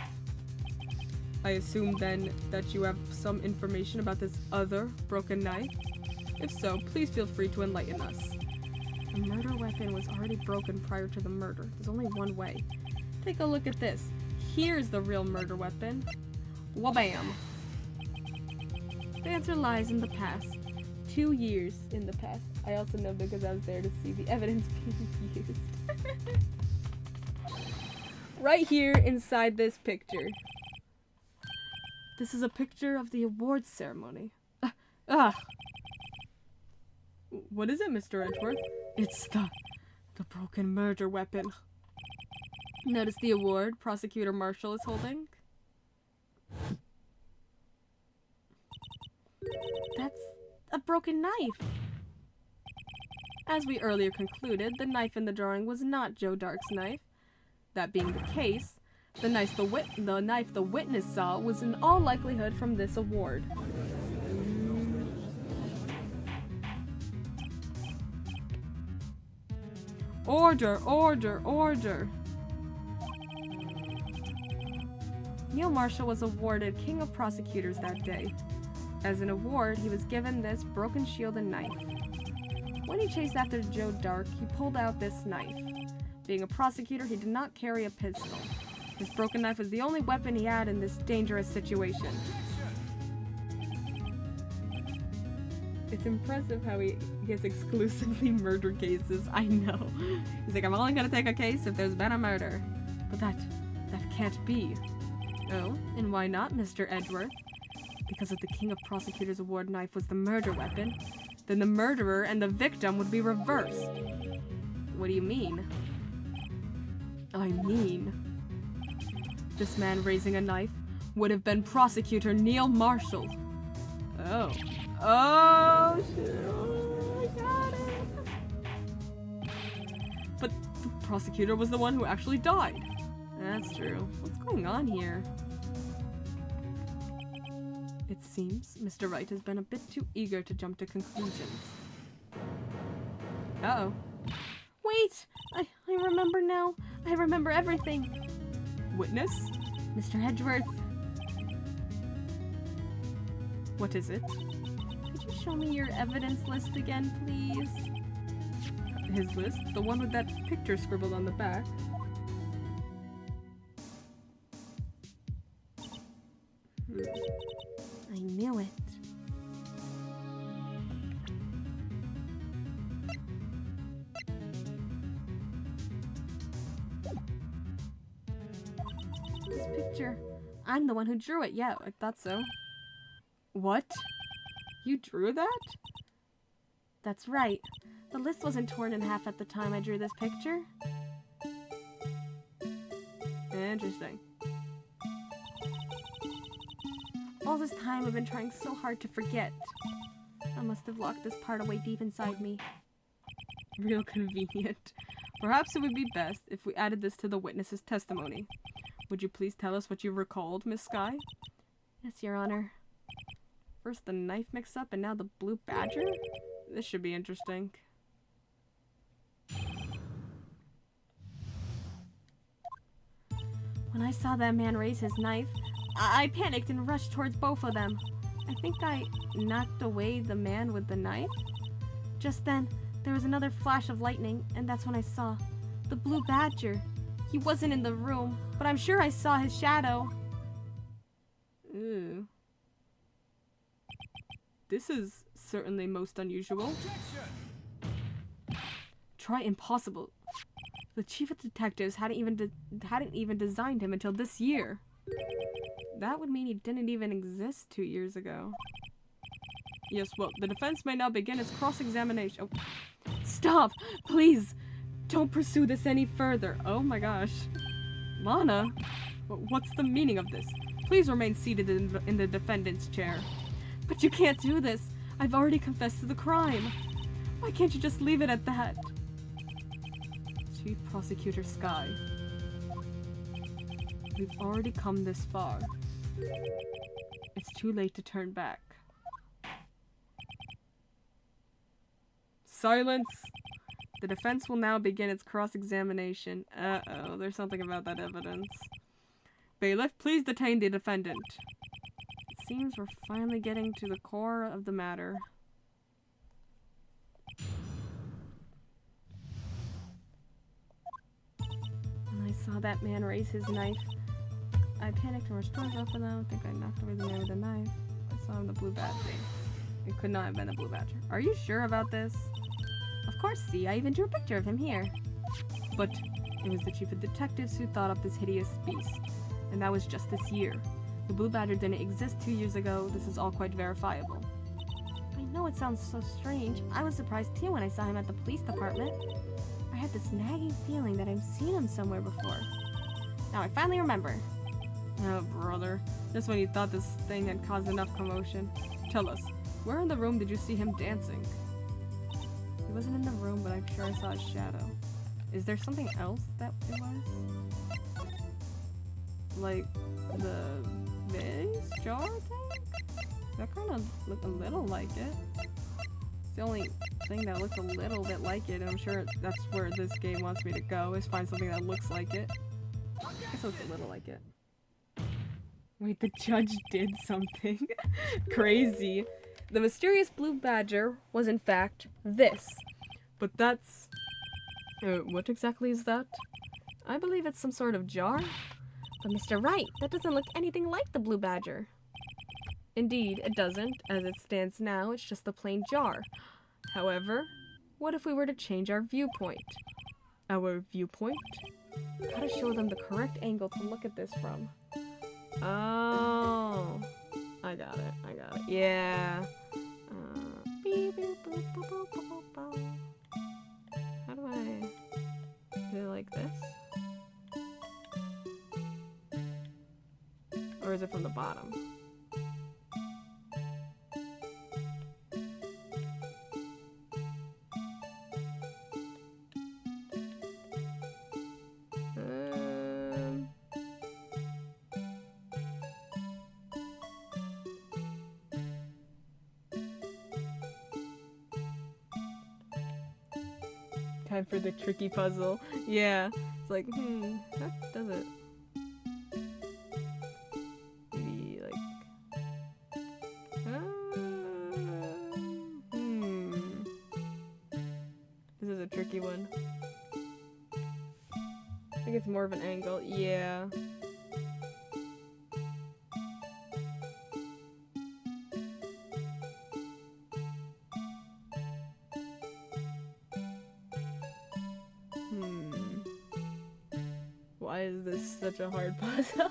I assume then that you have some information about this other broken knife? If so, please feel free to enlighten us. The murder weapon was already broken prior to the murder. There's only one way. Take a look at this. Here's the real murder weapon. Wabam! The answer lies in the past. 2 years in the past. I also know because I was there to see the evidence being used. Right here inside this picture. This is a picture of the awards ceremony. What is it, Mr. Edgeworth? It's the broken murder weapon. Notice the award Prosecutor Marshall is holding? That's a broken knife. As we earlier concluded, the knife in the drawing was not Joe Dark's knife. That being the case, the knife the witness saw was in all likelihood from this award. Order, order, order! Neil Marshall was awarded King of Prosecutors that day. As an award, he was given this broken shield and knife. When he chased after Joe Dark, he pulled out this knife. Being a prosecutor, he did not carry a pistol. His broken knife was the only weapon he had in this dangerous situation. It's impressive how he gets exclusively murder cases. I know. He's like, I'm only gonna take a case if there's been a murder. But that can't be. Oh, and why not, Mr. Edgeworth? Because if the King of Prosecutors Award knife was the murder weapon, then the murderer and the victim would be reversed. What do you mean? I mean, this man raising a knife would have been Prosecutor Neil Marshall. Oh. Oh, shit. Oh, I got it. But the prosecutor was the one who actually died. That's true. What's going on here? It seems Mr. Wright has been a bit too eager to jump to conclusions. Uh-oh. Wait! I remember now. I remember everything. Witness? Mr. Edgeworth. What is it? Could you show me your evidence list again, please? His list? The one with that picture scribbled on the back. I knew it. This picture. I'm the one who drew it. Yeah, I thought so. What? You drew that? That's right. The list wasn't torn in half at the time I drew this picture. Interesting. All this time I've been trying so hard to forget. I must have locked this part away deep inside me. Real convenient. Perhaps it would be best if we added this to the witness's testimony. Would you please tell us what you recalled, Miss Skye? Yes, Your Honor. First the knife mix-up and now the blue badger? This should be interesting. When I saw that man raise his knife, I panicked and rushed towards both of them. I think I knocked away the man with the knife. Just then, there was another flash of lightning, and that's when I saw the blue badger. He wasn't in the room, but I'm sure I saw his shadow. Ew. This is certainly most unusual. Try impossible. The chief of detectives hadn't even designed him until this year. That would mean he didn't even exist 2 years ago. Yes, well, the defense may now begin its cross-examination. Oh. Stop! Please! Don't pursue this any further. Oh my gosh. Lana? What's the meaning of this? Please remain seated in the defendant's chair. But you can't do this. I've already confessed to the crime. Why can't you just leave it at that? Chief Prosecutor Skye. We've already come this far. It's too late to turn back. Silence! The defense will now begin its cross-examination. Uh-oh, there's something about that evidence. Bailiff, please detain the defendant. It seems we're finally getting to the core of the matter. When I saw that man raise his knife, I panicked and rushed towards both of them. I think I knocked away the man with the knife. I saw him the blue badger. It could not have been the blue badger. Are you sure about this? Of course, see, I even drew a picture of him here. But it was the chief of detectives who thought up this hideous beast. And that was just this year. The blue badger didn't exist 2 years ago. This is all quite verifiable. I know it sounds so strange. I was surprised too when I saw him at the police department. I had this nagging feeling that I've seen him somewhere before. Now I finally remember. Oh, brother. Just when you thought this thing had caused enough commotion. Tell us, where in the room did you see him dancing? He wasn't in the room, but I'm sure I saw his shadow. Is there something else that it was? Like, this jar thing? That kind of looked a little like it. It's the only thing that looked a little bit like it, and I'm sure that's where this game wants me to go, is find something that looks like it. I guess it looks a little like it. Wait, the judge did something. Crazy. The mysterious blue badger was in fact this. But that's... what exactly is that? I believe it's some sort of jar. But Mr. Wright, that doesn't look anything like the blue badger. Indeed, it doesn't. As it stands now, it's just a plain jar. However, what if we were to change our viewpoint? Our viewpoint? Gotta show them the correct angle to look at this from. Oh, I got it. Yeah. How do I do it like this? Or is it from the bottom? Time for the tricky puzzle. Yeah. It's like, how does it? Maybe like... This is a tricky one. I think it's more of an angle. Yeah. Why is this such a hard puzzle?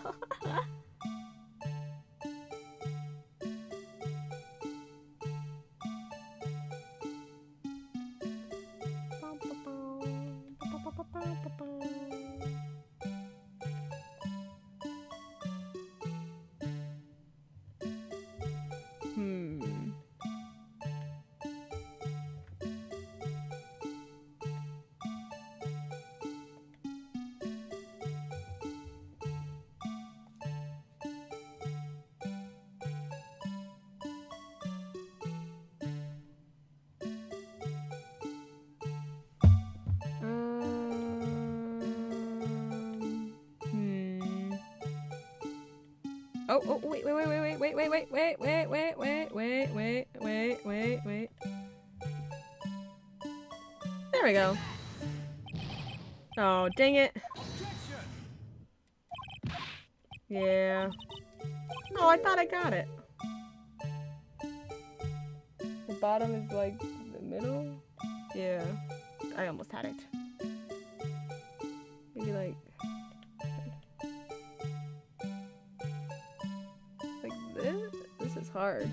Oh, wait. There we go. Oh, dang it. Yeah. Oh, I thought I got it. The bottom is like the middle? Yeah. I almost had it. Maybe like this? This is hard.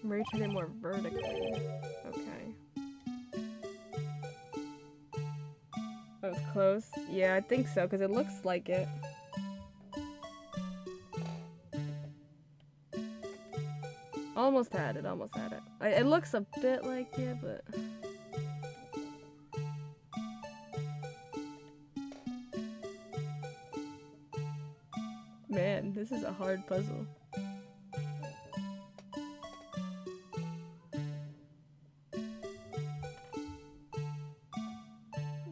Rotate it more vertically. Okay. That was close. Yeah, I think so, because it looks like it. Almost had it, almost had it. It looks a bit like it, but... Man, this is a hard puzzle.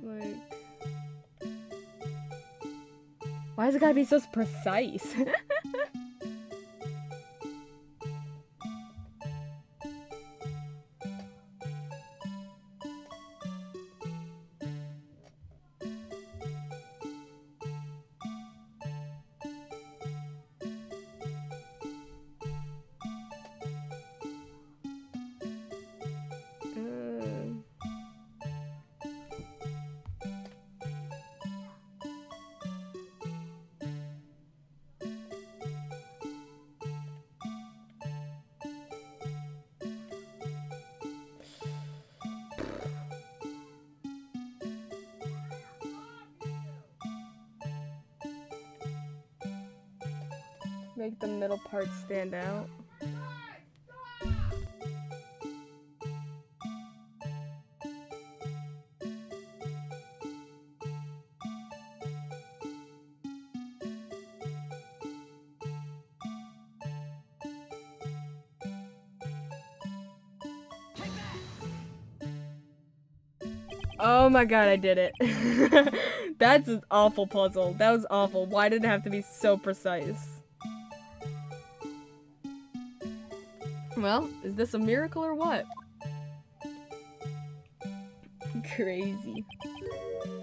Like... Why is it gotta be so precise? Make the middle part stand out. Oh my god, I did it. That's an awful puzzle. That was awful. Why did it have to be so precise? Well, is this a miracle or what? Crazy.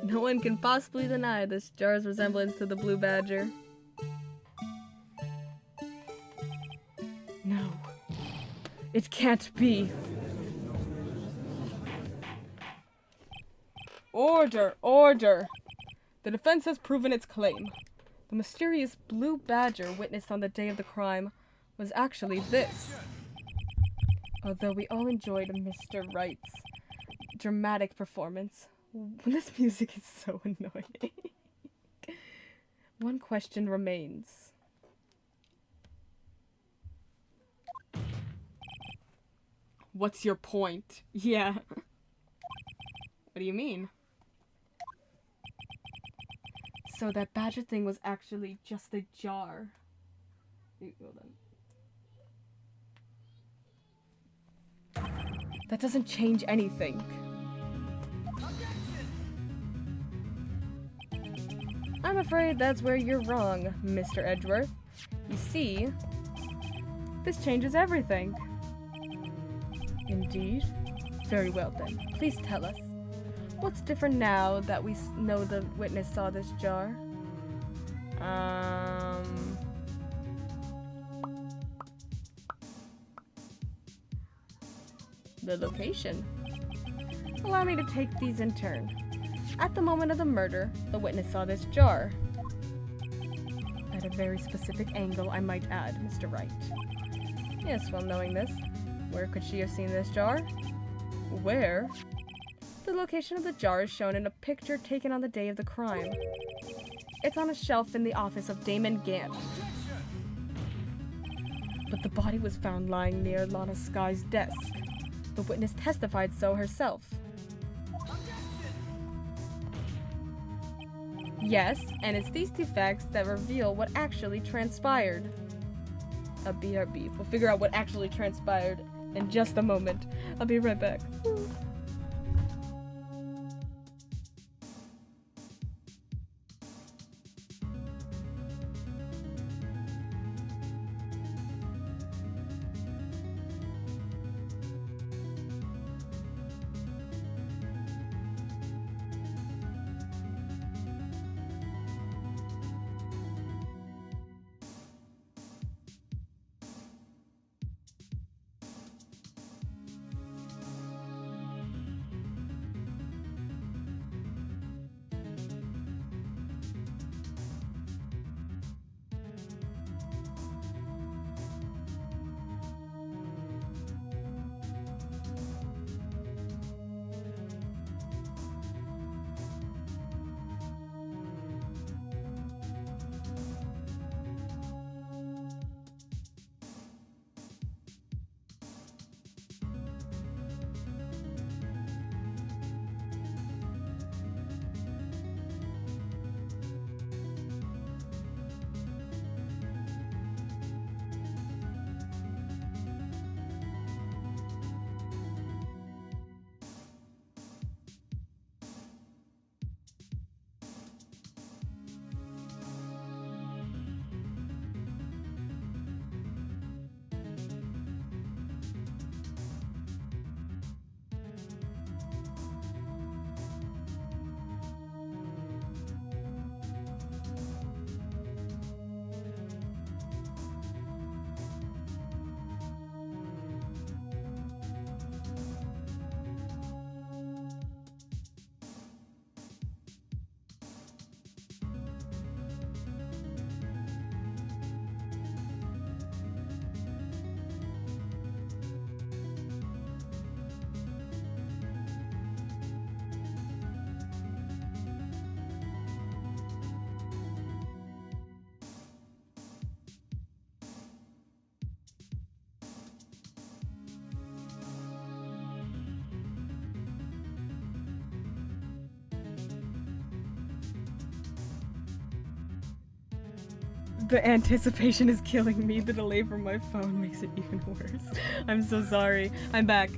No one can possibly deny this jar's resemblance to the blue badger. No. It can't be. Order! Order! The defense has proven its claim. The mysterious blue badger witnessed on the day of the crime was actually this. Although we all enjoyed Mr. Wright's dramatic performance, this music is so annoying. One question remains. What's your point? Yeah. What do you mean? So that badger thing was actually just a jar. Hold on. That doesn't change anything. I'm afraid that's where you're wrong, Mr. Edgeworth. You see, this changes everything. Indeed? Very well then. Please tell us. What's different now that we know the witness saw this jar? The location. Allow me to take these in turn. At the moment of the murder, the witness saw this jar. At a very specific angle, I might add, Mr. Wright. Yes, well knowing this, where could she have seen this jar? Where? The location of the jar is shown in a picture taken on the day of the crime. It's on a shelf in the office of Damon Gant. But the body was found lying near Lana Sky's desk. The witness testified so herself. Yes, and it's these two facts that reveal what actually transpired. A BRB. We'll figure out what actually transpired In just a moment. I'll be right back. The anticipation is killing me. The delay from my phone makes it even worse. I'm so sorry. I'm back.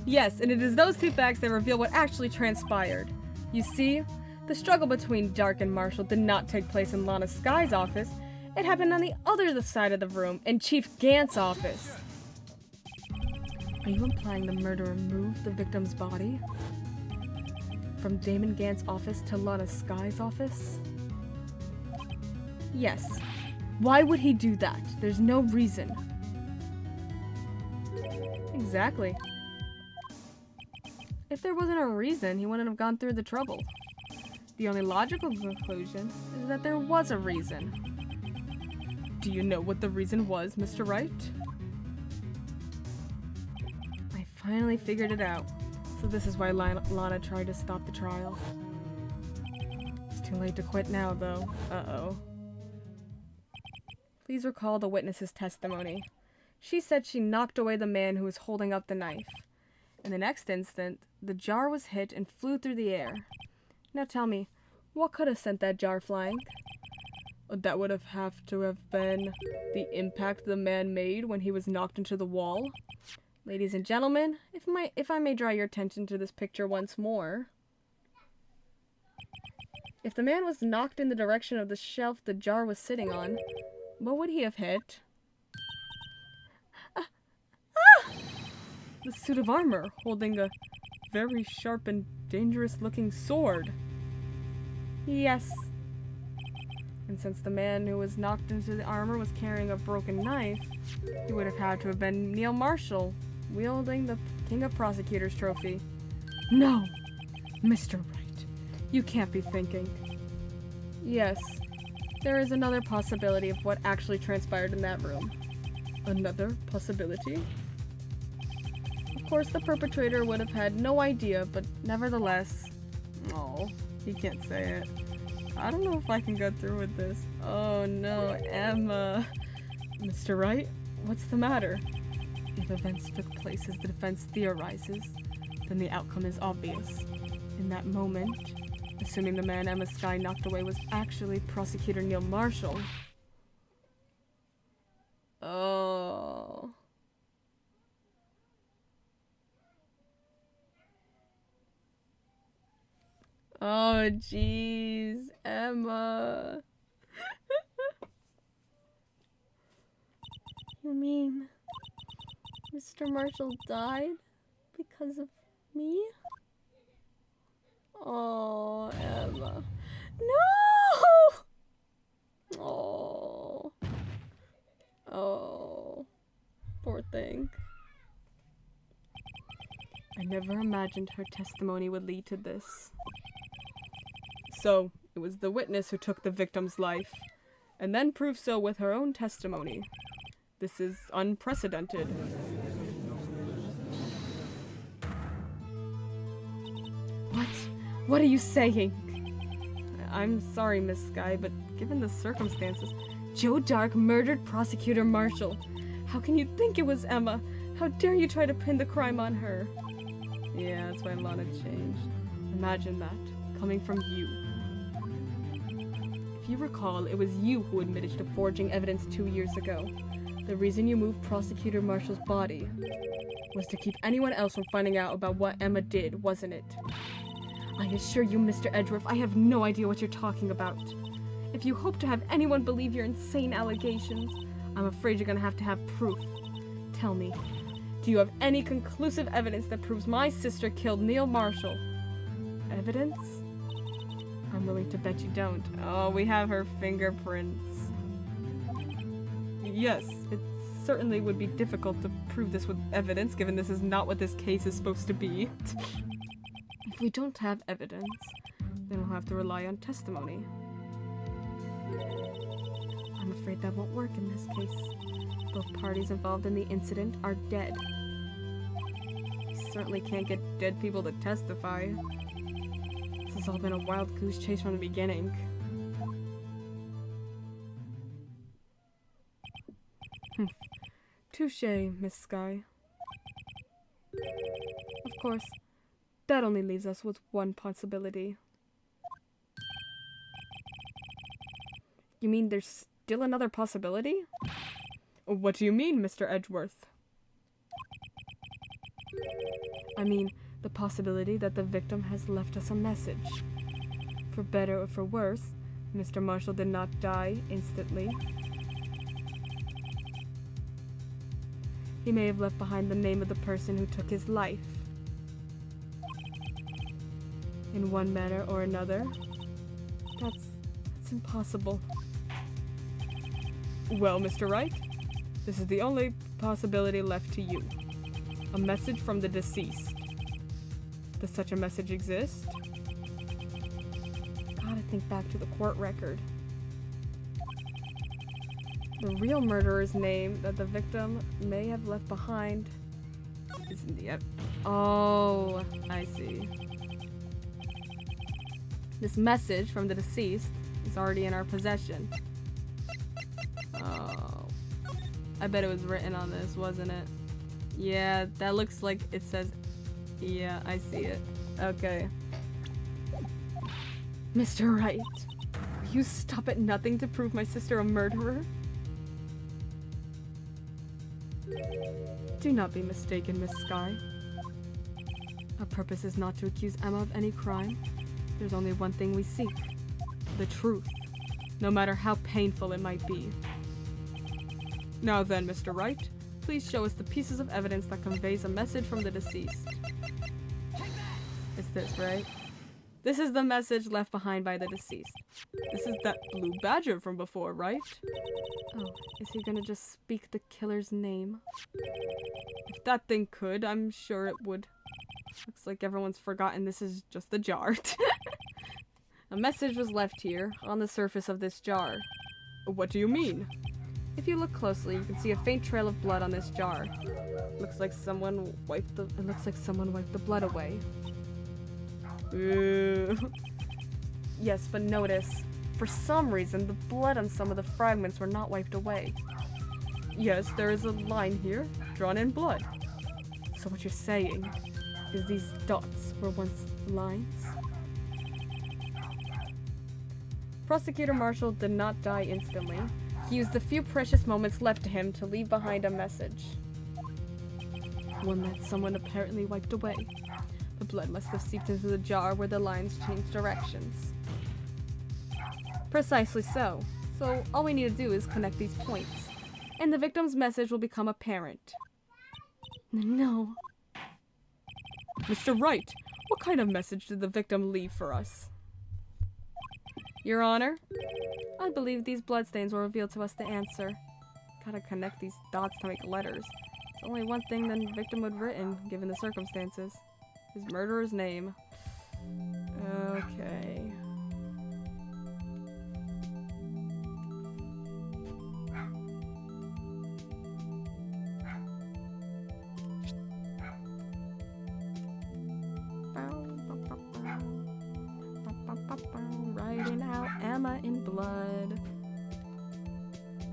Yes, and it is those two facts that reveal what actually transpired. You see, the struggle between Dark and Marshall did not take place in Lana Sky's office. It happened on the other side of the room, in Chief Gant's office. Are you implying the murderer moved the victim's body from Damon Gant's office to Lana Sky's office? Yes. Why would he do that? There's no reason. Exactly. If there wasn't a reason, he wouldn't have gone through the trouble. The only logical conclusion is that there was a reason. Do you know what the reason was, Mr. Wright? I finally figured it out. So this is why Lana tried to stop the trial. It's too late to quit now, though. Uh-oh. Please recall the witness's testimony. She said she knocked away the man who was holding up the knife. In the next instant, the jar was hit and flew through the air. Now tell me, what could have sent that jar flying? That would have to have been the impact the man made when he was knocked into the wall. Ladies and gentlemen, if I may draw your attention to this picture once more. If the man was knocked in the direction of the shelf the jar was sitting on, what would he have hit? The suit of armor, holding a very sharp and dangerous-looking sword. Yes. And since the man who was knocked into the armor was carrying a broken knife, he would have had to have been Neil Marshall, wielding the King of Prosecutors trophy. No! Mr. Wright, you can't be thinking. Yes. There is another possibility of what actually transpired in that room. Another possibility? Of course, the perpetrator would have had no idea, but nevertheless... Oh, he can't say it. I don't know if I can go through with this. Oh no, Emma. Mr. Wright, what's the matter? If events took place as the defense theorizes, then the outcome is obvious. In that moment, assuming the man Emma Sky knocked away was actually Prosecutor Neil Marshall. Oh. Oh, jeez. Emma. You mean Mr. Marshall died because of me? Oh, Emma. No! Oh. Oh. Poor thing. I never imagined her testimony would lead to this. So, it was the witness who took the victim's life, and then proved so with her own testimony. This is unprecedented. What? What are you saying? I'm sorry, Miss Skye, but given the circumstances... Joe Dark murdered Prosecutor Marshall. How can you think it was Emma? How dare you try to pin the crime on her? Yeah, that's why Lana changed. Imagine that, coming from you. If you recall, it was you who admitted to forging evidence 2 years ago. The reason you moved Prosecutor Marshall's body was to keep anyone else from finding out about what Emma did, wasn't it? I assure you, Mr. Edgeworth, I have no idea what you're talking about. If you hope to have anyone believe your insane allegations, I'm afraid you're gonna have to have proof. Tell me, do you have any conclusive evidence that proves my sister killed Neil Marshall? Evidence? I'm willing to bet you don't. Oh, we have her fingerprints. Yes, it certainly would be difficult to prove this with evidence, given this is not what this case is supposed to be. If we don't have evidence, then we'll have to rely on testimony. I'm afraid that won't work in this case. Both parties involved in the incident are dead. We certainly can't get dead people to testify. This has all been a wild goose chase from the beginning. Touché, Miss Skye. Of course, that only leaves us with one possibility. You mean there's still another possibility? What do you mean, Mr. Edgeworth? I mean, the possibility that the victim has left us a message. For better or for worse, Mr. Marshall did not die instantly. He may have left behind the name of the person who took his life. In one manner or another, that's impossible. Well, Mr. Wright, this is the only possibility left to you. A message from the deceased. Does such a message exist? Gotta think back to the court record. The real murderer's name that the victim may have left behind is in the... Oh, I see. This message from the deceased is already in our possession. Oh. I bet it was written on this, wasn't it? Yeah, that looks like it says... Yeah, I see it. Okay. Mr. Wright, will you stop at nothing to prove my sister a murderer? Do not be mistaken, Miss Skye. Our purpose is not to accuse Emma of any crime. There's only one thing we seek. The truth. No matter how painful it might be. Now then, Mr. Wright, please show us the pieces of evidence that conveys a message from the deceased. It's this, right? This is the message left behind by the deceased. This is that blue badger from before, right? Oh, is he gonna just speak the killer's name? If that thing could, I'm sure it would. Looks like everyone's forgotten this is just the jar. A message was left here, on the surface of this jar. What do you mean? If you look closely, you can see a faint trail of blood on this jar. Looks like someone wiped the blood away. Ooh. Yes, but notice, for some reason, the blood on some of the fragments were not wiped away. Yes, there is a line here, drawn in blood. So what you're saying is these dots were once lines? Prosecutor Marshall did not die instantly. He used the few precious moments left to him to leave behind a message. One that someone apparently wiped away. The blood must have seeped into the jar where the lines changed directions. Precisely so. So all we need to do is connect these points, and the victim's message will become apparent. No. Mr. Wright, what kind of message did the victim leave for us? Your Honor, I believe these bloodstains will reveal to us the answer. Gotta connect these dots to make letters. It's only one thing the victim would have written, given the circumstances. His murderer's name. Okay. Writing out Emma in blood.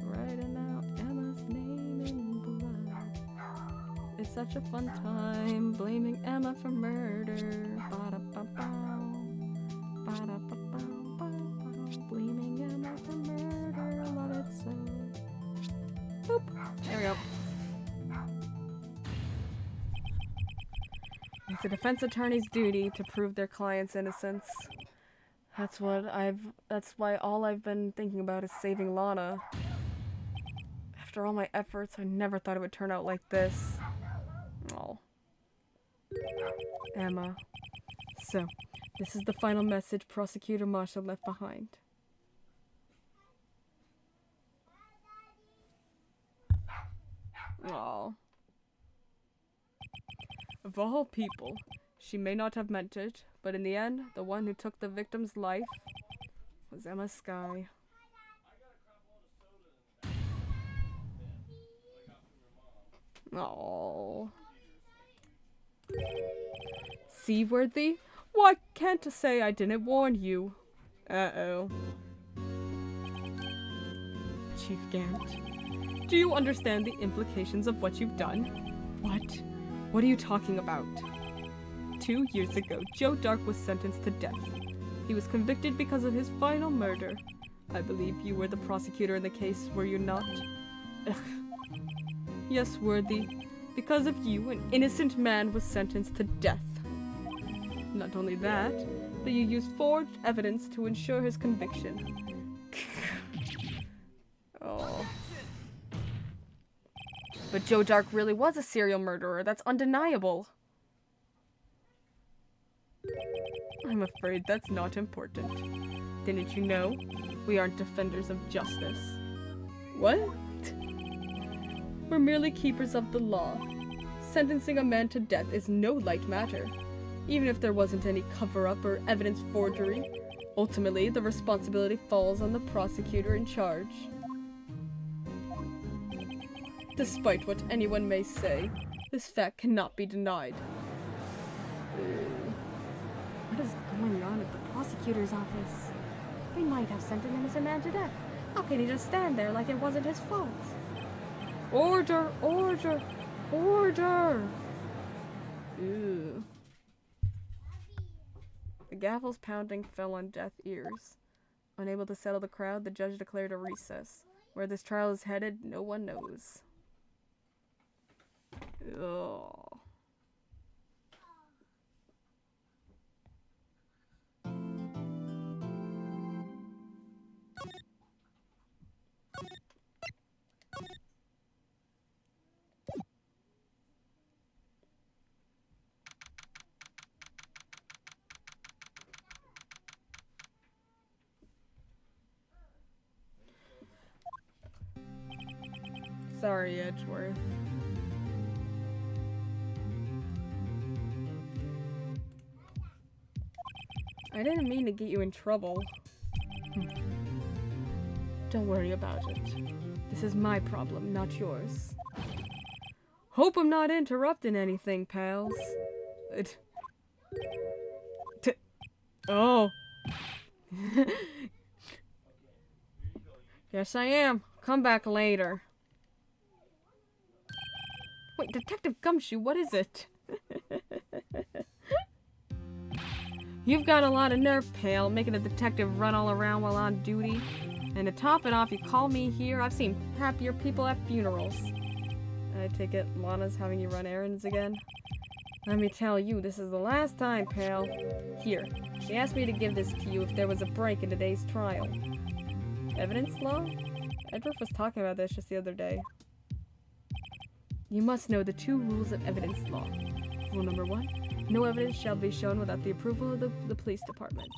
Writing out Emma's name in blood. It's such a fun time blaming Emma for murder. Ba-da-ba-bow. Ba-da-ba-bow. Blaming Emma for murder. Love it so. Boop. There we go. It's a defense attorney's duty to prove their client's innocence. That's why all I've been thinking about is saving Lana. After all my efforts, I never thought it would turn out like this. Oh. Emma. So, this is the final message Prosecutor Marshall left behind. Oh. Of all people, she may not have meant it, but in the end, the one who took the victim's life was Emma Skye. Oh. Seaworthy? Why can't I say I didn't warn you? Uh-oh. Chief Gant, do you understand the implications of what you've done? What? What are you talking about? 2 years ago, Joe Dark was sentenced to death. He was convicted because of his final murder. I believe you were the prosecutor in the case, were you not? Ugh. Yes, Worthy. Because of you, an innocent man was sentenced to death. Not only that, but you used forged evidence to ensure his conviction. Oh. But Joe Dark really was a serial murderer. That's undeniable. I'm afraid that's not important. Didn't you know? We aren't defenders of justice. What? We're merely keepers of the law. Sentencing a man to death is no light matter. Even if there wasn't any cover-up or evidence forgery, ultimately the responsibility falls on the prosecutor in charge. Despite what anyone may say, this fact cannot be denied. What is going on at the prosecutor's office? They might have sent an innocent man to death. How can he just stand there like it wasn't his fault? Order! Order! Order! Ew. The gavel's pounding fell on deaf ears. Unable to settle the crowd, the judge declared a recess. Where this trial is headed, no one knows. Ugh. Sorry, Edgeworth. I didn't mean to get you in trouble. Don't worry about it. This is my problem, not yours. Hope I'm not interrupting anything, pals. Oh. Yes, I am. Come back later. Wait, Detective Gumshoe, what is it? You've got a lot of nerve, pal, making a detective run all around while on duty. And to top it off, you call me here? I've seen happier people at funerals. I take it Lana's having you run errands again? Let me tell you, this is the last time, pal. Here, she asked me to give this to you if there was a break in today's trial. Evidence law? Edward was talking about this just the other day. You must know the 2 rules of evidence law. Rule number 1, no evidence shall be shown without the approval of the police department.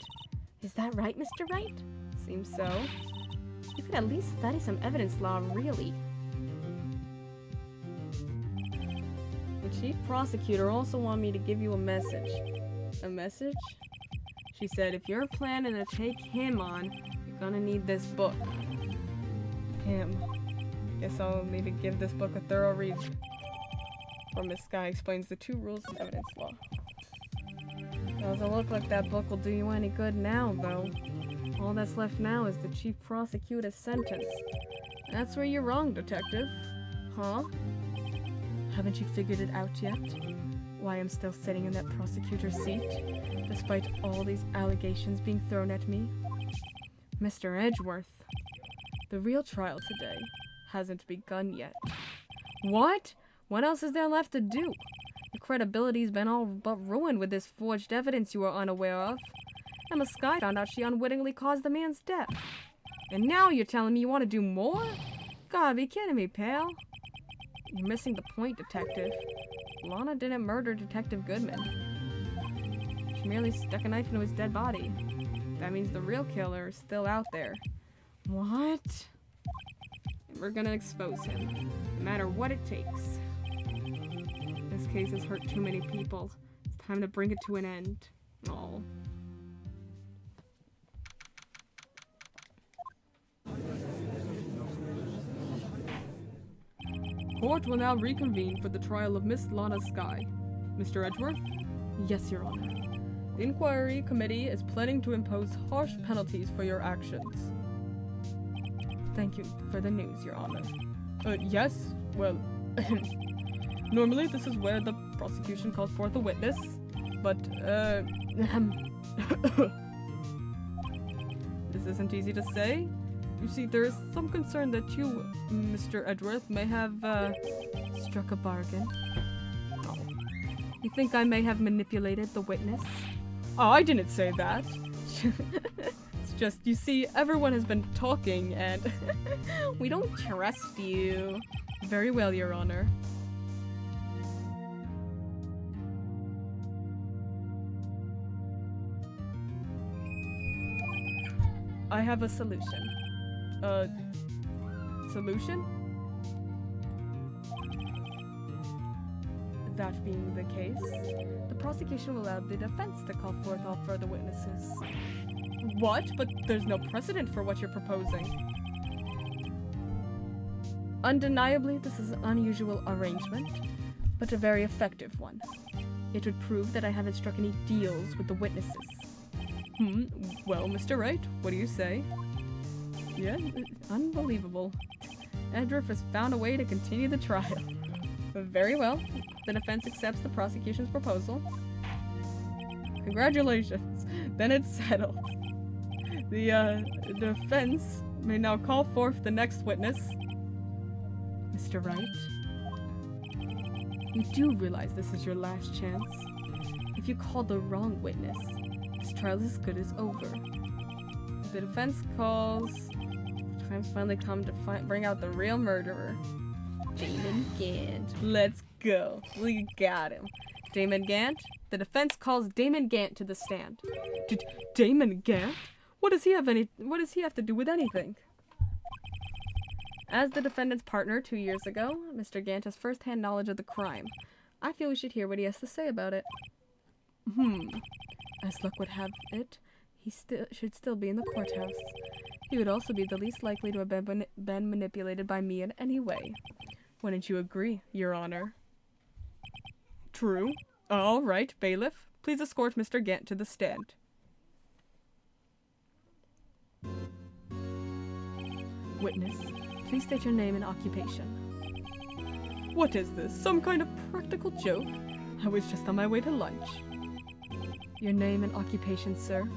Is that right, Mr. Wright? Seems so. You could at least study some evidence law, really. The chief prosecutor also wanted me to give you a message. A message? She said, if you're planning to take him on, you're gonna need this book. Him. Guess I'll need to give this book a thorough read. Or Miss Sky explains the 2 rules of evidence law. Doesn't look like that book will do you any good now, though. All that's left now is the chief prosecutor's sentence. That's where you're wrong, detective. Huh? Haven't you figured it out yet? Why I'm still sitting in that prosecutor's seat, despite all these allegations being thrown at me? Mr. Edgeworth, the real trial today hasn't begun yet. What? What else is there left to do? Your credibility's been all but ruined with this forged evidence you were unaware of. Emma Sky found out she unwittingly caused the man's death. And now you're telling me you want to do more? Gotta be kidding me, pal. You're missing the point, detective. Lana didn't murder Detective Goodman. She merely stuck a knife into his dead body. That means the real killer is still out there. What? We're gonna expose him, no matter what it takes. This case has hurt too many people. It's time to bring it to an end. Oh. Court will now reconvene for the trial of Miss Lana Sky. Mr. Edgeworth? Yes, Your Honor. The inquiry committee is planning to impose harsh penalties for your actions. Thank you for the news, Your Honor. Yes, well, normally this is where the prosecution calls forth a witness, but, this isn't easy to say. You see, there is some concern that you, Mr. Edgeworth, may have, struck a bargain. Oh. You think I may have manipulated the witness? Oh, I didn't say that. It's just, you see, everyone has been talking, and we don't trust you. Very well, Your Honor. I have a solution. Solution? That being the case, the prosecution will allow the defense to call forth all further witnesses. What? But there's no precedent for what you're proposing. Undeniably, this is an unusual arrangement, but a very effective one. It would prove that I haven't struck any deals with the witnesses. Well, Mr. Wright, what do you say? Yeah, unbelievable. Edgeworth has found a way to continue the trial. Very well. The defense accepts the prosecution's proposal. Congratulations. Then it's settled. The defense may now call forth the next witness. Mr. Wright, you do realize this is your last chance? If you call the wrong witness, this trial is as good as over. The defense calls... Time's finally come to bring out the real murderer. Damon Gant. Let's go. We got him. Damon Gant? The defense calls Damon Gant to the stand. Damon Gant? What does he have to do with anything? As the defendant's partner 2 years ago, Mr. Gant has first-hand knowledge of the crime. I feel we should hear what he has to say about it. As luck would have it, he should still be in the courthouse. He would also be the least likely to have been manipulated by me in any way. Wouldn't you agree, Your Honor? True. All right, bailiff. Please escort Mr. Gant to the stand. Witness, please state your name and occupation. What is this? Some kind of practical joke? I was just on my way to lunch. Your name and occupation, sir?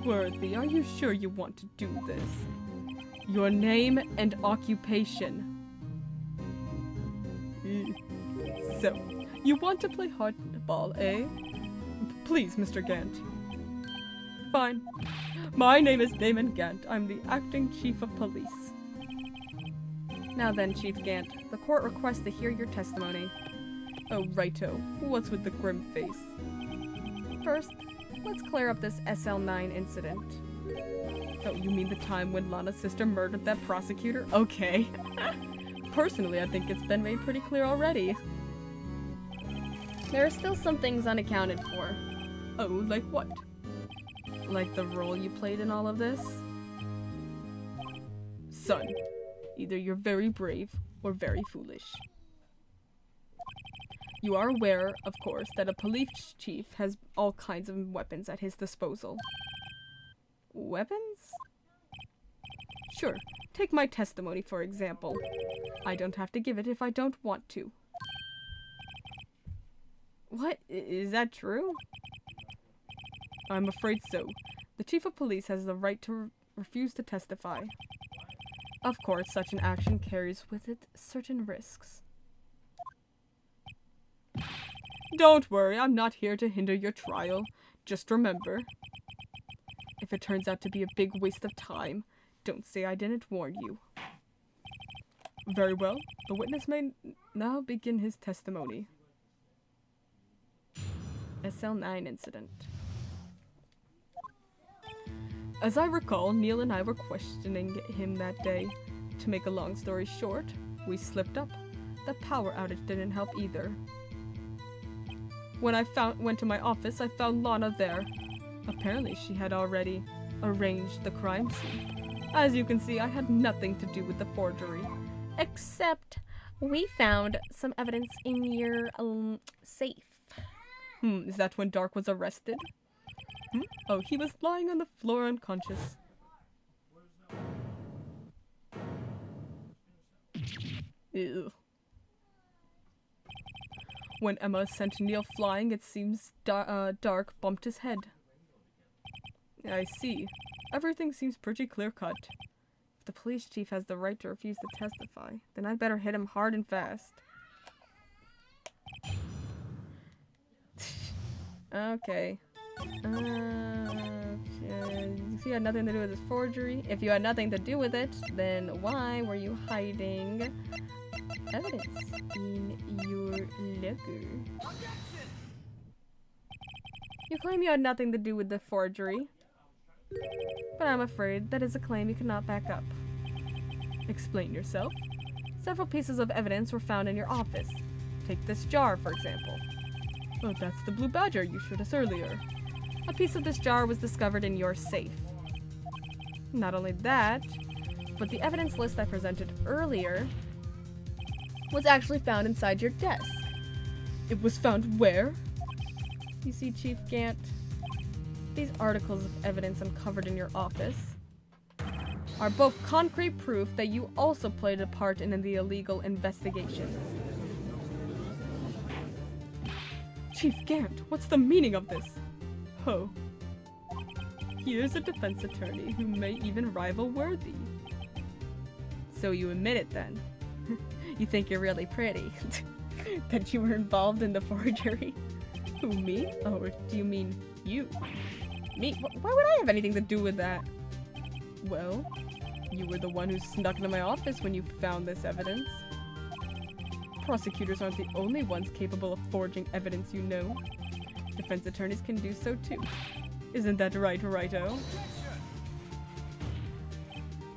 Worthy, are you sure you want to do this? Your name and occupation. So, You want to play hardball, eh? Please, Mr. Gant. Fine. My name is Damon Gant. I'm the acting chief of police. Now then, Chief Gant, the court requests to hear your testimony. Oh, righto. What's with the grim face? First, let's clear up this SL9 incident. Oh, you mean the time when Lana's sister murdered that prosecutor? Okay. Personally, I think it's been made pretty clear already. There are still some things unaccounted for. Oh, like what? Like the role you played in all of this? Son, either you're very brave or very foolish. You are aware, of course, that a police chief has all kinds of weapons at his disposal. Weapons? Sure, take my testimony for example. I don't have to give it if I don't want to. What? Is that true? I'm afraid so. The chief of police has the right to refuse to testify. Of course, such an action carries with it certain risks. Don't worry, I'm not here to hinder your trial. Just remember, if it turns out to be a big waste of time, don't say I didn't warn you. Very well. The witness may now begin his testimony. SL9 incident. As I recall, Neil and I were questioning him that day. To make a long story short, we slipped up. The power outage didn't help either. When I went to my office, I found Lana there. Apparently, she had already arranged the crime scene. As you can see, I had nothing to do with the forgery. Except we found some evidence in your safe. Is that when Dark was arrested? Oh, he was lying on the floor unconscious. Ew. When Emma sent Neil flying, it seems Dark bumped his head. I see. Everything seems pretty clear-cut. If the police chief has the right to refuse to testify, then I'd better hit him hard and fast. Okay. If you had nothing to do with this forgery, if you had nothing to do with it, then why were you hiding evidence in your locker? You claim you had nothing to do with the forgery, but I'm afraid that is a claim you cannot back up. Explain yourself. Several pieces of evidence were found in your office. Take this jar, for example. Oh, that's the blue badger you showed us earlier. A piece of this jar was discovered in your safe. Not only that, but the evidence list I presented earlier was actually found inside your desk. It was found where? You see, Chief Gant, these articles of evidence uncovered in your office are both concrete proof that you also played a part in the illegal investigation. Chief Gant, what's the meaning of this? Oh. Here's a defense attorney who may even rival Worthy. So you admit it then? You think you're really pretty? That you were involved in the forgery? Who, me? Oh, or do you mean you? Me? Why would I have anything to do with that? Well, you were the one who snuck into my office when you found this evidence. Prosecutors aren't the only ones capable of forging evidence, you know. Defense attorneys can do so too. Isn't that right, Righto?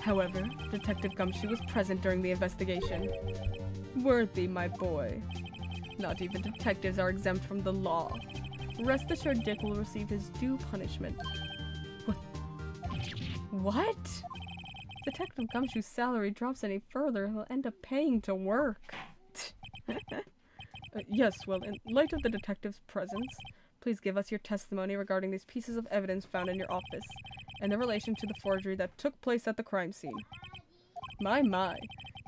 However, Detective Gumshoe was present during the investigation. Worthy, my boy. Not even detectives are exempt from the law. Rest assured Dick will receive his due punishment. What? Detective Gumshoe's salary drops any further, he'll end up paying to work. Yes, well, in light of the detective's presence, please give us your testimony regarding these pieces of evidence found in your office, and their relation to the forgery that took place at the crime scene. My.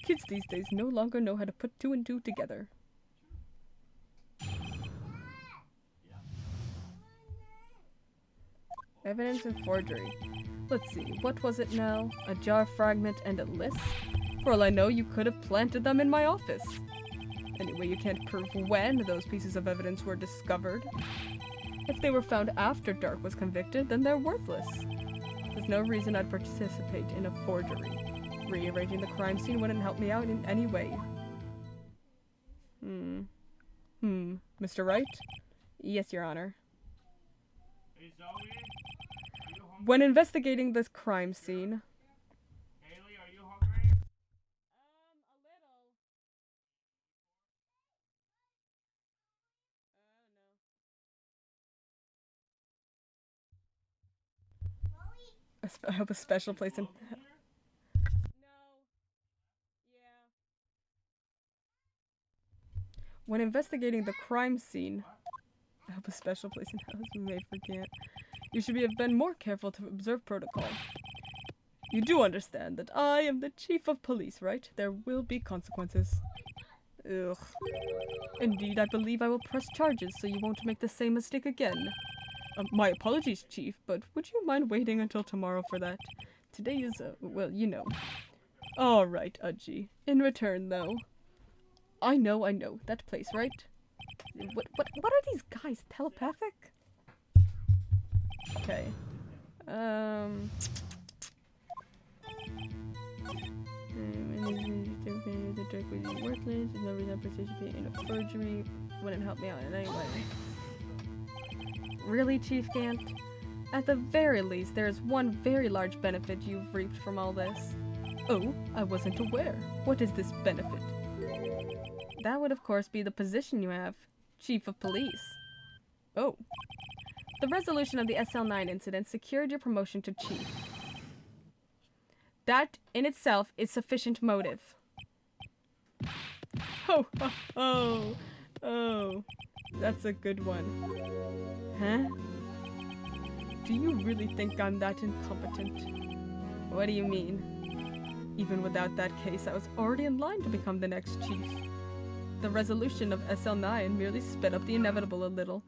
Kids these days no longer know how to put two and two together. Evidence and forgery. Let's see, what was it now? A jar fragment and a list? For all I know, you could have planted them in my office. Anyway, you can't prove when those pieces of evidence were discovered. If they were found after Dark was convicted, then they're worthless. There's no reason I'd participate in a forgery. Rearranging the crime scene wouldn't help me out in any way. Mr. Wright? Yes, Your Honor. Hey Zoe, are you hungry? When investigating this crime scene... Haley, are you hungry? I hope a special place in... When investigating the crime scene... I hope a special place in house was made for Gant. You should have been more careful to observe protocol. You do understand that I am the chief of police, right? There will be consequences. Ugh. Indeed, I believe I will press charges so you won't make the same mistake again. My apologies, Chief, but would you mind waiting until tomorrow for that? Today is, well, you know. Alright, Udgy. In return, though. I know, that place, right? What are these guys, telepathic? Okay. The Drake was worthless, there's no reason to participate in a forgery. Wouldn't help me out in any way. Really, Chief Gant? At the very least, there is one very large benefit you've reaped from all this. Oh, I wasn't aware. What is this benefit? That would, of course, be the position you have. Chief of Police. Oh. The resolution of the SL9 incident secured your promotion to Chief. That, in itself, is sufficient motive. Oh. That's a good one. Huh? Do you really think I'm that incompetent? What do you mean? Even without that case, I was already in line to become the next chief. The resolution of SL9 merely sped up the inevitable a little.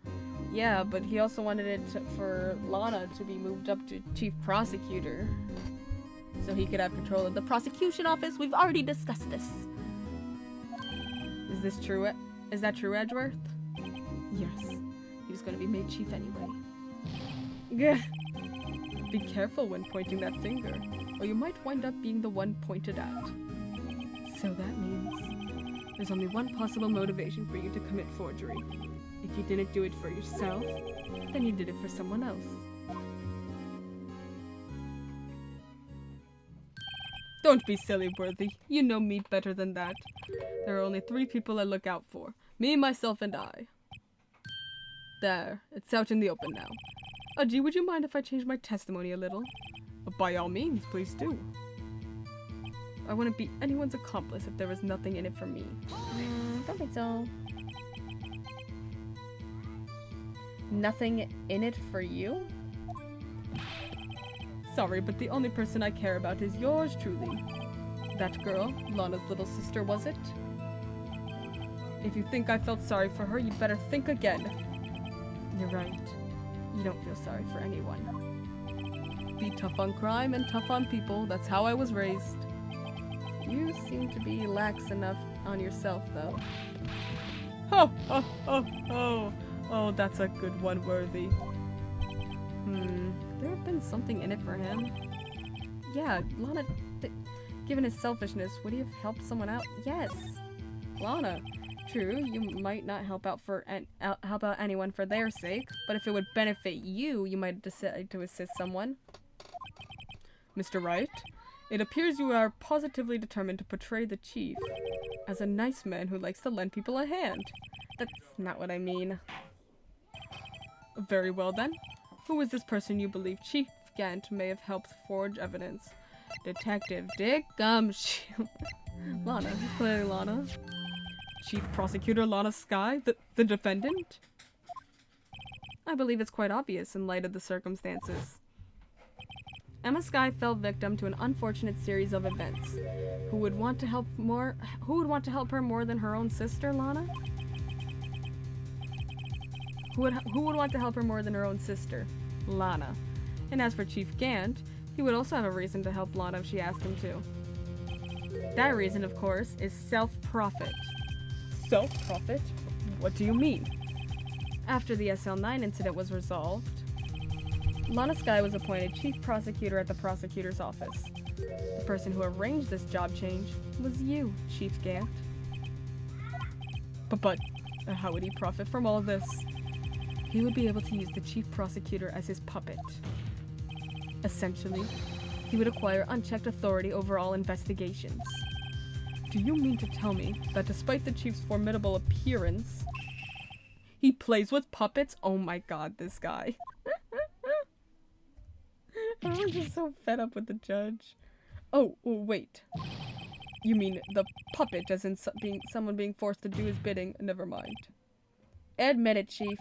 Yeah, but he also wanted it for Lana to be moved up to chief prosecutor, so he could have control of the prosecution office. We've already discussed this. Is this true? Is that true, Edgeworth? Yes. He was going to be made chief anyway. Gah. Be careful when pointing that finger, or you might wind up being the one pointed at. So that means there's only one possible motivation for you to commit forgery. If you didn't do it for yourself, then you did it for someone else. Don't be silly, Worthy. You know me better than that. There are only 3 people I look out for. Me, myself, and I. There. It's out in the open now. Udgy, would you mind if I change my testimony a little? By all means, please do. I wouldn't be anyone's accomplice if there was nothing in it for me. Don't think so. Nothing in it for you? Sorry, but the only person I care about is yours truly. That girl, Lana's little sister, was it? If you think I felt sorry for her, you'd better think again. You're right. You don't feel sorry for anyone. Be tough on crime and tough on people. That's how I was raised. You seem to be lax enough on yourself, though. Oh, that's a good one, Worthy. There have been something in it for him. Yeah, Lana, given his selfishness, would he have helped someone out? Yes. Lana, true, you might not help out anyone for their sake, but if it would benefit you, you might decide to assist someone. Mr. Wright? It appears you are positively determined to portray the chief as a nice man who likes to lend people a hand. That's not what I mean. Very well then. Who is this person you believe Chief Gant may have helped forge evidence? Detective Dick Gumshoe. Lana, clearly Lana. Chief Prosecutor Lana Skye, the defendant? I believe it's quite obvious in light of the circumstances. Emma Skye fell victim to an unfortunate series of events. Who would want to help her more than her own sister, Lana? Who would want to help her more than her own sister? Lana. And as for Chief Gant, he would also have a reason to help Lana if she asked him to. That reason, of course, is self-profit. Self-profit? What do you mean? After the SL9 incident was resolved, Lana Skye was appointed chief prosecutor at the prosecutor's office. The person who arranged this job change was you, Chief Gant. But how would he profit from all of this? He would be able to use the chief prosecutor as his puppet. Essentially, he would acquire unchecked authority over all investigations. Do you mean to tell me that despite the chief's formidable appearance, he plays with puppets? Oh my god, this guy. I'm just so fed up with the judge. Oh, wait. You mean the puppet as in someone being forced to do his bidding? Never mind. Admit it, Chief.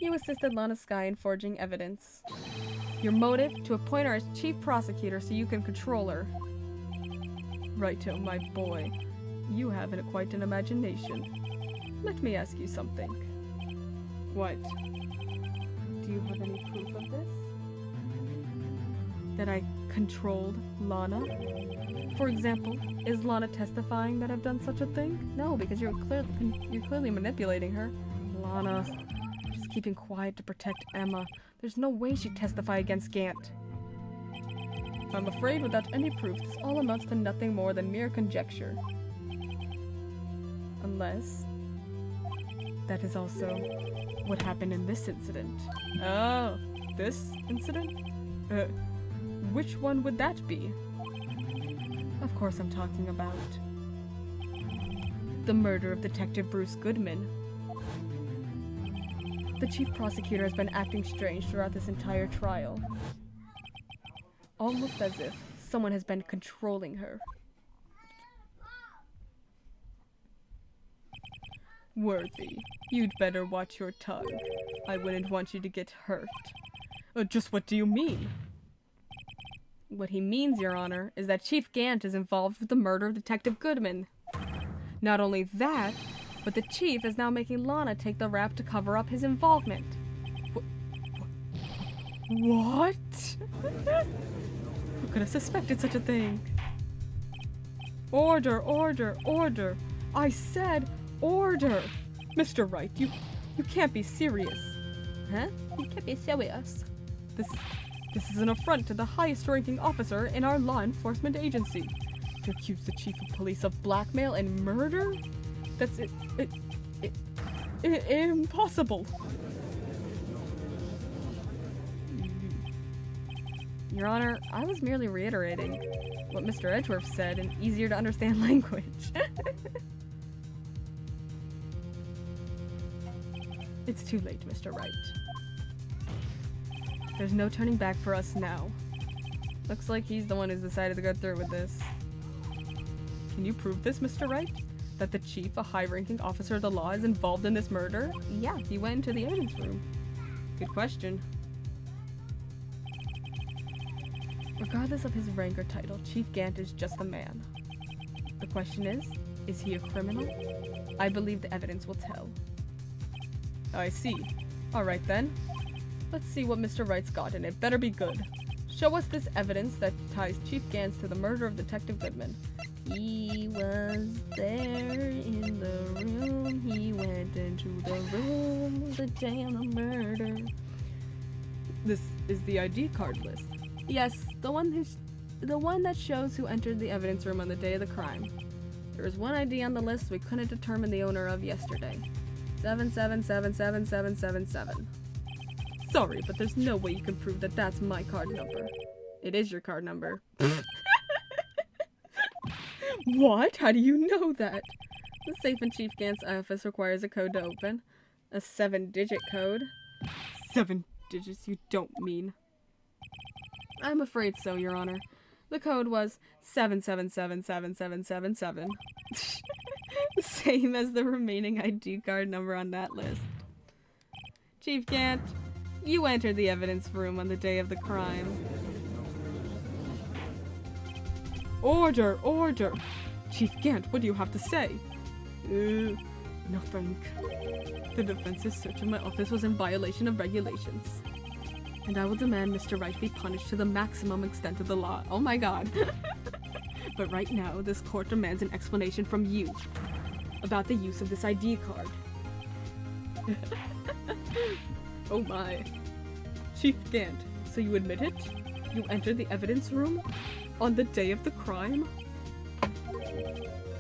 You assisted Lana Skye in forging evidence. Your motive? To appoint her as chief prosecutor so you can control her. Righto, my boy. You have quite an imagination. Let me ask you something. What? Do you have any proof of this? That I controlled Lana? For example, is Lana testifying that I've done such a thing? No, because you're clearly manipulating her. Lana, she's keeping quiet to protect Emma. There's no way she'd testify against Gant. I'm afraid without any proof, this all amounts to nothing more than mere conjecture. Unless that is also what happened in this incident. Oh, this incident? Which one would that be? Of course I'm talking about the murder of Detective Bruce Goodman. The chief prosecutor has been acting strange throughout this entire trial. Almost as if someone has been controlling her. Worthy, you'd better watch your tongue. I wouldn't want you to get hurt. Just what do you mean? What he means, Your Honor, is that Chief Gant is involved with the murder of Detective Goodman. Not only that, but the Chief is now making Lana take the rap to cover up his involvement. What? Who could have suspected such a thing? Order, order, order! I said order! Mr. Wright, you can't be serious. Huh? You can't be serious. This is an affront to the highest ranking officer in our law enforcement agency. To accuse the chief of police of blackmail and murder? That's impossible. Your Honor, I was merely reiterating what Mr. Edgeworth said in easier to understand language. It's too late, Mr. Wright. There's no turning back for us now. Looks like he's the one who's decided to go through with this. Can you prove this, Mr. Wright? That the chief, a high-ranking officer of the law, is involved in this murder? Yeah, he went into the evidence room. Good question. Regardless of his rank or title, Chief Gant is just a man. The question is he a criminal? I believe the evidence will tell. I see. Alright then. Let's see what Mr. Wright's got, and it better be good. Show us this evidence that ties Chief Gant to the murder of Detective Goodman. He was there in the room. He went into the room the day of the murder. This is the ID card list. Yes, the one that shows who entered the evidence room on the day of the crime. There is one ID on the list we couldn't determine the owner of yesterday. 777777. Sorry, but there's no way you can prove that that's my card number. It is your card number. What? How do you know that? The safe in Chief Gant's office requires a code to open. A 7-digit code. 7 digits, you don't mean. I'm afraid so, Your Honor. The code was 77777777. Same as the remaining ID card number on that list. Chief Gant, you entered the evidence room on the day of the crime. Order! Order! Chief Gant, what do you have to say? Nothing. The defense's search of my office was in violation of regulations. And I will demand Mr. Wright be punished to the maximum extent of the law. Oh my god. But right now, this court demands an explanation from you. about the use of this ID card. Oh my. Chief Gant, so you admit it? You entered the evidence room on the day of the crime?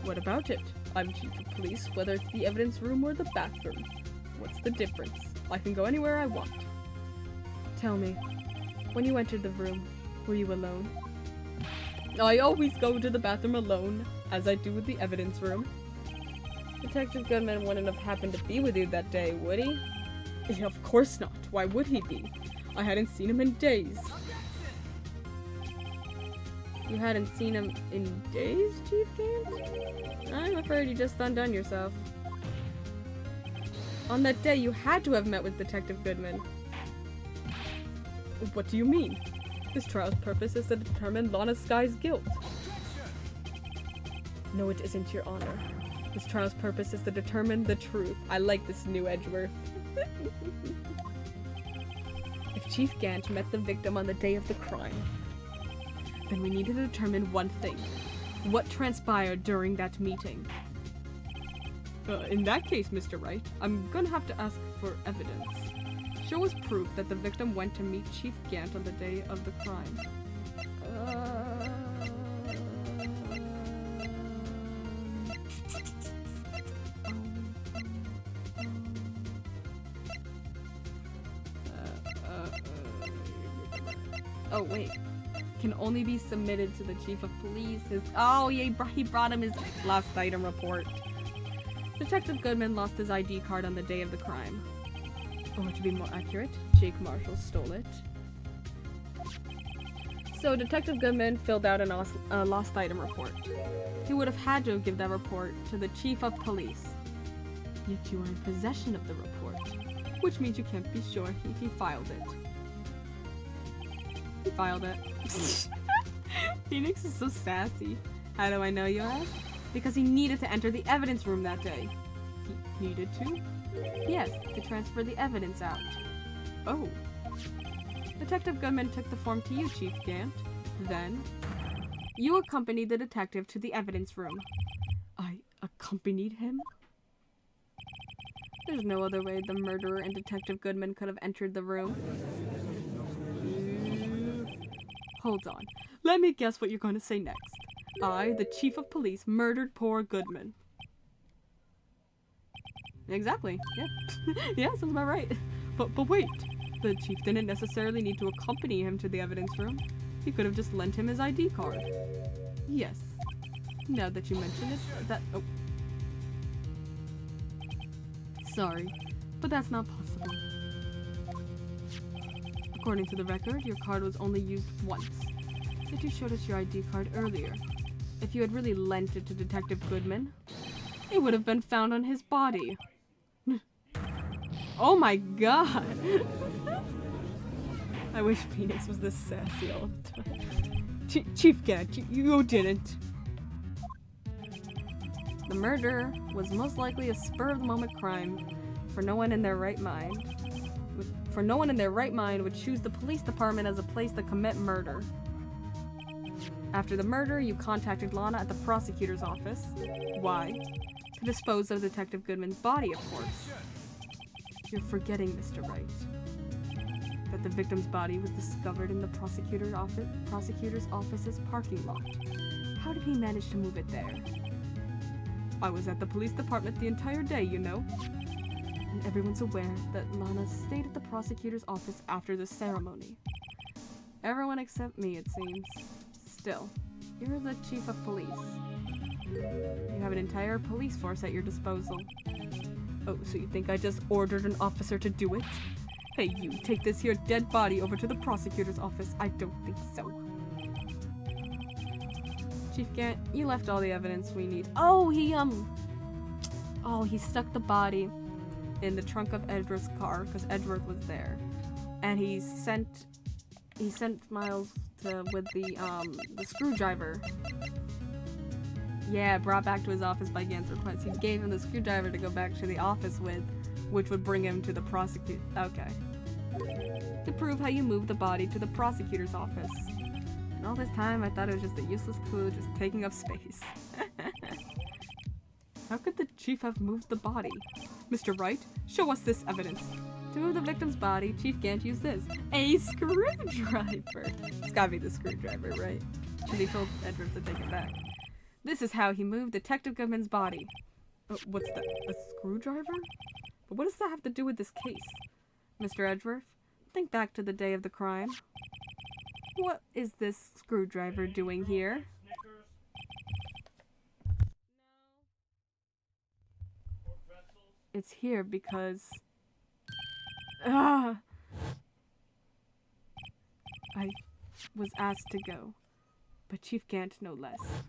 What about it? I'm chief of police, whether it's the evidence room or the bathroom. What's the difference? I can go anywhere I want. Tell me, when you entered the room, were you alone? I always go to the bathroom alone, as I do with the evidence room. Detective Goodman wouldn't have happened to be with you that day, would he? Yeah, of course not. Why would he be? I hadn't seen him in days. You hadn't seen him in days, Chief Gant? I'm afraid you just undone yourself. On that day, you had to have met with Detective Goodman. What do you mean? This trial's purpose is to determine Lana Sky's guilt. No, it isn't, Your Honor. This trial's purpose is to determine the truth. I like this new Edgeworth. If Chief Gant met the victim on the day of the crime, then we need to determine one thing. What transpired during that meeting? In that case, Mr. Wright, I'm gonna have to ask for evidence. Show us proof that the victim went to meet Chief Gant on the day of the crime. Oh, wait. Can only be submitted to the chief of police. Oh, yeah, he brought him his lost item report. Detective Goodman lost his ID card on the day of the crime. Or to be more accurate, Jake Marshall stole it. So Detective Goodman filled out a lost item report. He would have had to give that report to the chief of police. Yet you are in possession of the report, which means you can't be sure he filed it. He filed it. Phoenix is so sassy. How do I know, you ask? Because he needed to enter the evidence room that day. He needed to? Yes, to transfer the evidence out. Oh. Detective Goodman took the form to you, Chief Gant. Then, you accompanied the detective to the evidence room. I accompanied him? There's no other way the murderer and Detective Goodman could have entered the room. Hold on. Let me guess what you're going to say next. I, the chief of police, murdered poor Goodman. Exactly, yeah. Yeah, sounds about right. But wait. The chief didn't necessarily need to accompany him to the evidence room. He could have just lent him his ID card. Yes. Now that you mention it, oh. Sorry, but that's not possible. According to the record, your card was only used once. Yet you showed us your ID card earlier. If you had really lent it to Detective Goodman, it would have been found on his body. Oh my god! I wish Phoenix was this sassy all the time. Chief Gant, you didn't. The murder was most likely a spur-of-the-moment crime, for no one in their right mind would choose the police department as a place to commit murder. After the murder, you contacted Lana at the prosecutor's office. Why? To dispose of Detective Goodman's body, of course. You're forgetting, Mr. Wright, that the victim's body was discovered in the prosecutor's office's parking lot. How did he manage to move it there? I was at the police department the entire day, you know. And everyone's aware that Lana stayed at the prosecutor's office after the ceremony. Everyone except me, it seems. Still, you're the chief of police. You have an entire police force at your disposal. Oh, so you think I just ordered an officer to do it? Hey, you, take this here dead body over to the prosecutor's office. I don't think so. Chief Gant, you left all the evidence we need. He stuck the body in the trunk of Edgeworth's car because Edgeworth was there, and he sent Miles with the screwdriver. Yeah, brought back to his office by Gant's request. He gave him the screwdriver to go back to the office with, which would bring him to the prosecutor. Okay. To prove how you moved the body to the prosecutor's office. And all this time, I thought it was just a useless clue, just taking up space. How could the chief have moved the body? Mr. Wright, show us this evidence. To move the victim's body, Chief Gant used this. A screwdriver. It's gotta be the screwdriver, right? Because he told Edward to take it back. This is how he moved Detective Goodman's body. What's that? A screwdriver? But what does that have to do with this case? Mr. Edgeworth, think back to the day of the crime. What is this screwdriver doing here? Snickers? Or pretzels? It's here because... I was asked to go, but Chief Gant no less.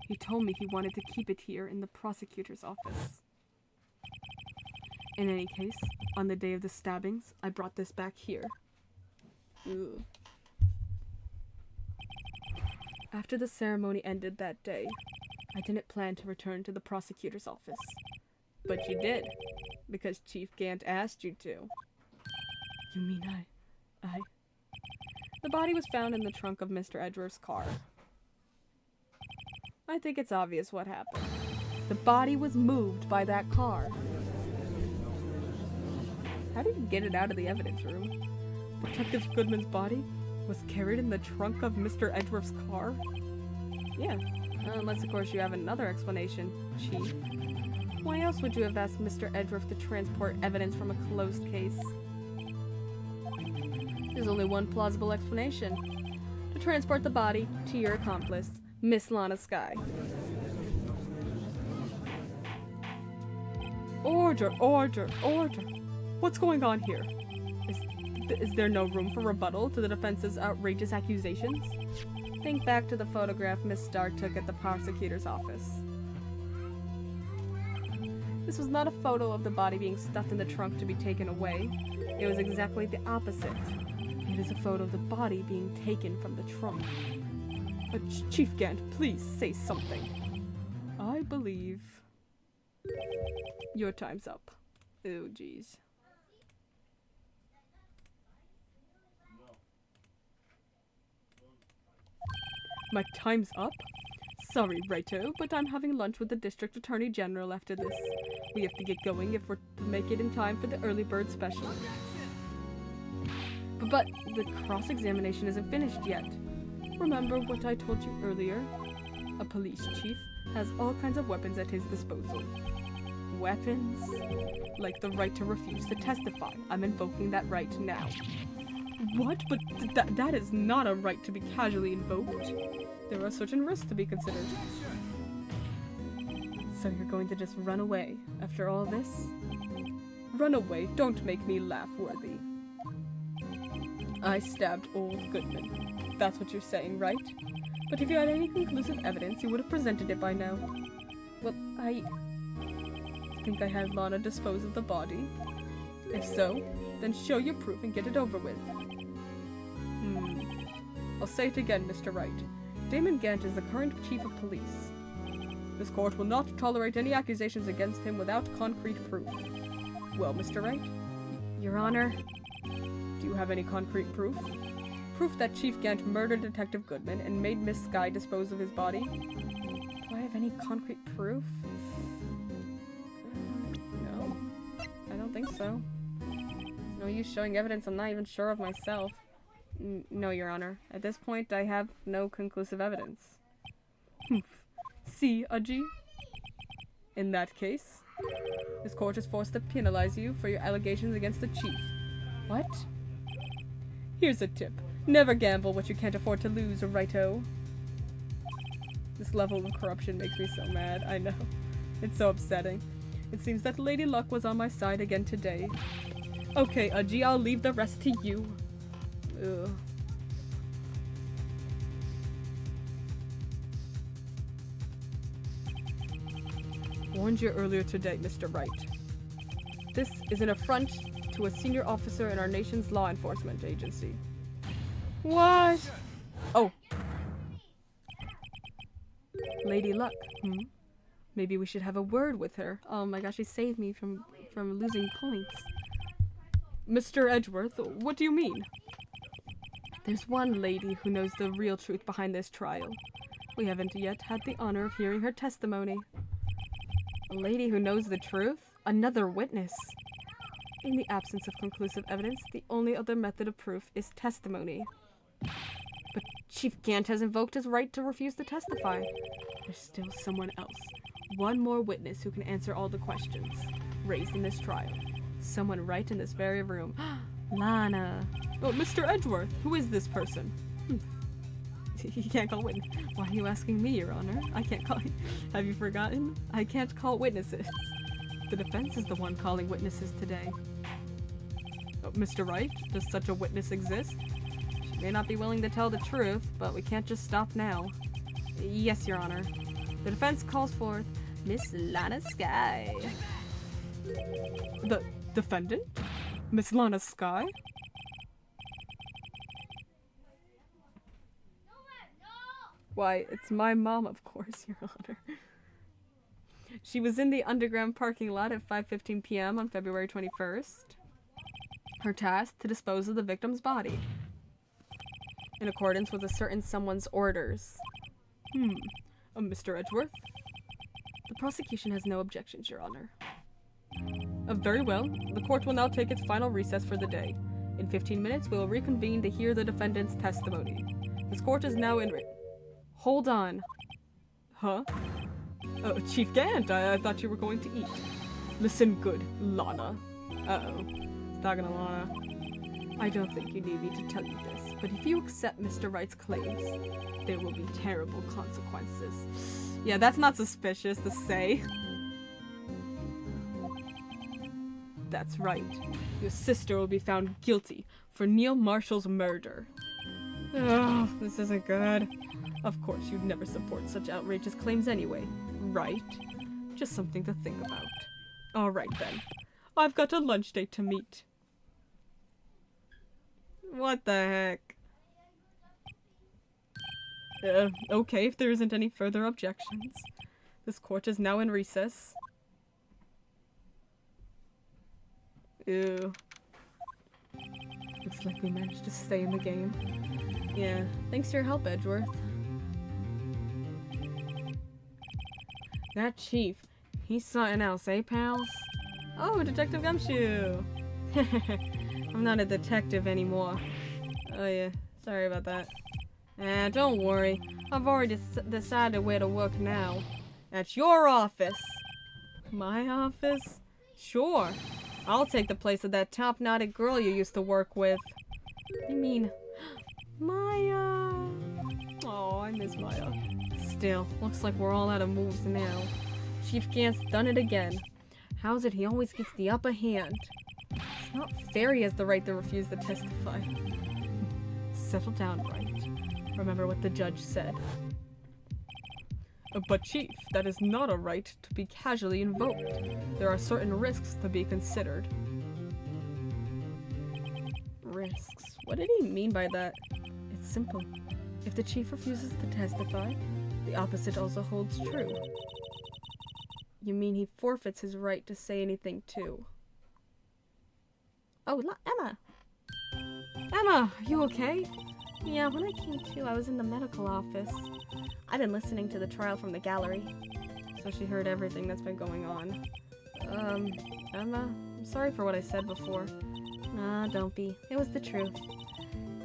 He told me he wanted to keep it here in the prosecutor's office. In any case, on the day of the stabbings, I brought this back here. Ugh. After the ceremony ended that day, I didn't plan to return to the prosecutor's office. But you did, because Chief Gant asked you to. You mean I... The body was found in the trunk of Mr. Edgeworth's car. I think it's obvious what happened. The body was moved by that car. How did he get it out of the evidence room? Detective Goodman's body was carried in the trunk of Mr. Edgeworth's car? Yeah, unless of course you have another explanation, Chief. Why else would you have asked Mr. Edgeworth to transport evidence from a closed case? There's only one plausible explanation. To transport the body to your accomplice, Miss Lana Skye. Order, order, order. What's going on here? Is there no room for rebuttal to the defense's outrageous accusations? Think back to the photograph Miss Starr took at the prosecutor's office. This was not a photo of the body being stuffed in the trunk to be taken away. It was exactly the opposite. It is a photo of the body being taken from the trunk. But Chief Gant, please say something. I believe... Your time's up. Oh, jeez. My time's up? Sorry, Righto, but I'm having lunch with the District Attorney General after this. We have to get going if we're to make it in time for the early bird special. But the cross-examination isn't finished yet. Remember what I told you earlier? A police chief has all kinds of weapons at his disposal. Weapons? Like the right to refuse to testify. I'm invoking that right now. What? But that is not a right to be casually invoked. There are certain risks to be considered. So you're going to just run away after all this? Run away, don't make me laugh, Worthy. I stabbed old Goodman. That's what you're saying, right? But if you had any conclusive evidence, you would have presented it by now. Well, I think I had Lana dispose of the body. If so, then show your proof and get it over with. I'll say it again, Mr. Wright. Damon Gant is the current chief of police. This court will not tolerate any accusations against him without concrete proof. Well, Mr. Wright? Your Honor, do you have any concrete proof? Proof that Chief Gant murdered Detective Goodman and made Miss Skye dispose of his body? Do I have any concrete proof? No. I don't think so. There's no use showing evidence I'm not even sure of myself. No, Your Honor. At this point, I have no conclusive evidence. Humph. See, Aji? In that case, this court is forced to penalize you for your allegations against the chief. What? Here's a tip. Never gamble what you can't afford to lose, righto. This level of corruption makes me so mad, I know. It's so upsetting. It seems that Lady Luck was on my side again today. Okay, Aji, I'll leave the rest to you. Ugh. Warned you earlier today, Mr. Wright. This is an affront to a senior officer in our nation's law enforcement agency. What? Oh. Lady Luck, Maybe we should have a word with her. Oh my gosh, she saved me from losing points. Mr. Edgeworth, what do you mean? There's one lady who knows the real truth behind this trial. We haven't yet had the honor of hearing her testimony. A lady who knows the truth? Another witness. In the absence of conclusive evidence, the only other method of proof is testimony. But Chief Gant has invoked his right to refuse to testify. There's still someone else. One more witness who can answer all the questions raised in this trial. Someone right in this very room. Lana. Oh, Mr. Edgeworth, who is this person? He can't call witness. Why are you asking me, Your Honor? I can't call. Have you forgotten? I can't call witnesses. The defense is the one calling witnesses today. Oh, Mr. Wright, does such a witness exist? She may not be willing to tell the truth, but we can't just stop now. Yes, Your Honor. The defense calls forth Miss Lana Sky. The defendant? Miss Lana Sky? Why, it's my mom, of course, Your Honor. She was in the underground parking lot at 5:15 p.m. on February 21st. Her task, to dispose of the victim's body. In accordance with a certain someone's orders. Mr. Edgeworth? The prosecution has no objections, Your Honor. Very well. The court will now take its final recess for the day. In 15 minutes, we will reconvene to hear the defendant's testimony. This court is now in... Hold on. Huh? Chief Gant, I thought you were going to eat. Listen good, Lana. Uh-oh. He's talking to Lana. I don't think you need me to tell you this, but if you accept Mr. Wright's claims, there will be terrible consequences. Yeah, that's not suspicious to say. That's right. Your sister will be found guilty for Neil Marshall's murder. Oh, this isn't good. Of course, you'd never support such outrageous claims anyway, right? Just something to think about. Alright then. I've got a lunch date to meet. What the heck? Okay, if there isn't any further objections. This court is now in recess. Ew. Looks like we managed to stay in the game. Yeah, thanks for your help, Edgeworth. That chief, he's something else, eh, pals? Oh, Detective Gumshoe! I'm not a detective anymore. Oh yeah, sorry about that. Don't worry. I've already decided where to work now. At your office! My office? Sure. I'll take the place of that top-knotted girl you used to work with. You mean... Maya? Oh, I miss Maya. Still, looks like we're all out of moves now. Chief Gant's done it again. How's it he always gets the upper hand? It's not fair he has the right to refuse to testify. Settle down, Wright. Remember what the judge said. But Chief, that is not a right to be casually invoked. There are certain risks to be considered. Risks? What did he mean by that? It's simple. If the chief refuses to testify, the opposite also holds true. You mean he forfeits his right to say anything too? Oh, Emma! Emma, are you okay? Yeah, when I came to, I was in the medical office. I've been listening to the trial from the gallery. So she heard everything that's been going on. Emma, I'm sorry for what I said before. Nah, don't be. It was the truth.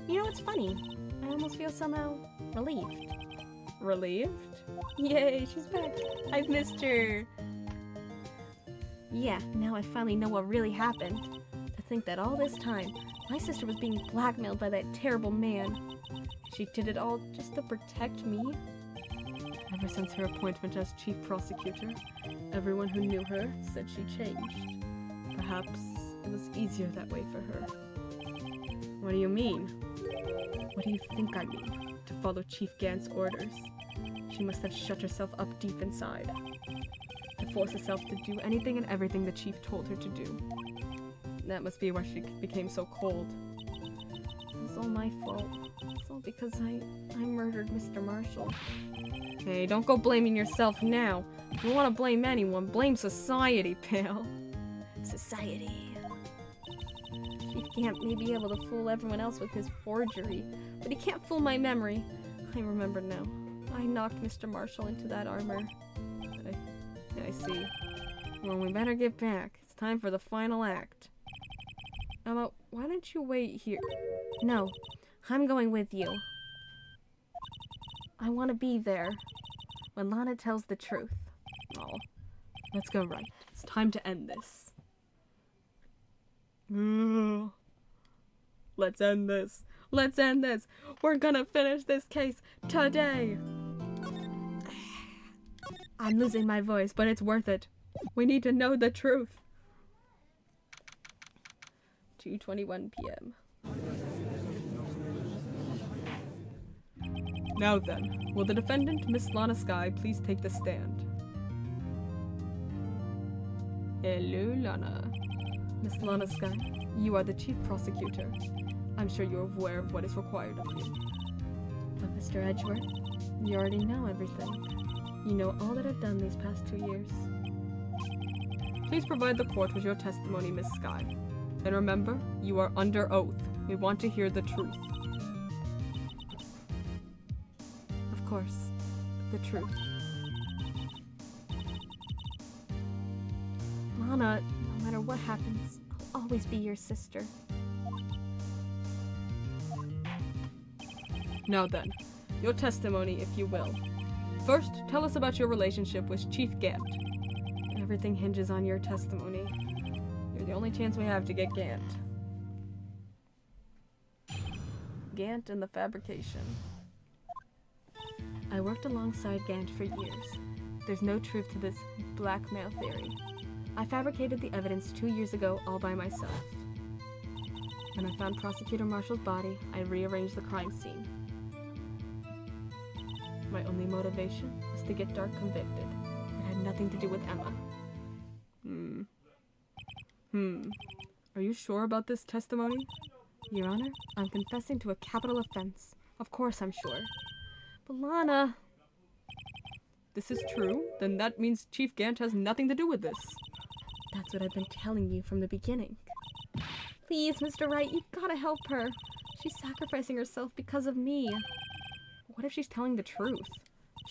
You know, it's funny. I almost feel somehow relieved. Relieved? Yay, she's back. I've missed her. Yeah, now I finally know what really happened. To think that all this time, my sister was being blackmailed by that terrible man. She did it all just to protect me. Ever since her appointment as chief prosecutor, everyone who knew her said she changed. Perhaps it was easier that way for her. What do you mean? What do you think I mean? To follow Chief Gant's orders. She must have shut herself up deep inside. To force herself to do anything and everything the chief told her to do. That must be why she became so cold. It was all my fault. It's all because I murdered Mr. Marshall. Hey, don't go blaming yourself now. If you want to blame anyone, blame society, pal. Society. Chief Gant may be able to fool everyone else with his forgery, but he can't fool my memory. I remember now. I knocked Mr. Marshall into that armor. I see. Well, we better get back. It's time for the final act. Emma, why don't you wait here? No, I'm going with you. I want to be there when Lana tells the truth. Oh, let's go, Wright. It's time to end this. Ugh. Let's end this. Let's end this. We're gonna finish this case today. I'm losing my voice, but it's worth it. We need to know the truth. 2:21 p.m. Now then, will the defendant, Miss Lana Skye, please take the stand? Hello, Lana. Miss Lana Skye, you are the chief prosecutor. I'm sure you're aware of what is required of you. But Mr. Edgeworth, you already know everything. You know all that I've done these past 2 years. Please provide the court with your testimony, Miss Skye. And remember, you are under oath. We want to hear the truth. Of course, the truth. Lana, no matter what happens, I'll always be your sister. Now then, your testimony, if you will. First, tell us about your relationship with Chief Gant. Everything hinges on your testimony. You're the only chance we have to get Gant. Gant and the fabrication. I worked alongside Gant for years. There's no truth to this blackmail theory. I fabricated the evidence 2 years ago all by myself. When I found Prosecutor Marshall's body, I rearranged the crime scene. My only motivation was to get Dark convicted. It had nothing to do with Emma. Are you sure about this testimony? Your Honor, I'm confessing to a capital offense. Of course I'm sure. But Lana... This is true? Then that means Chief Gant has nothing to do with this. That's what I've been telling you from the beginning. Please, Mr. Wright, you've gotta help her. She's sacrificing herself because of me. What if she's telling the truth?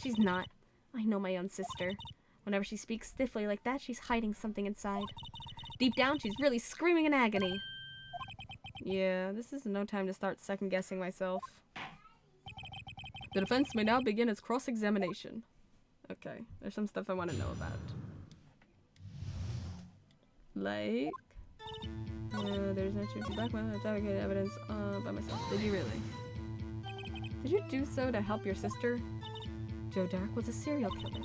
She's not. I know my own sister. Whenever she speaks stiffly like that, she's hiding something inside. Deep down, she's really screaming in agony. Yeah, this is no time to start second-guessing myself. The defense may now begin its cross-examination. Okay, there's some stuff I want to know about. Like... there's no truth to blackmail. I fabricated evidence by myself. Did you really? Did you do so to help your sister? Joe Dark was a serial killer.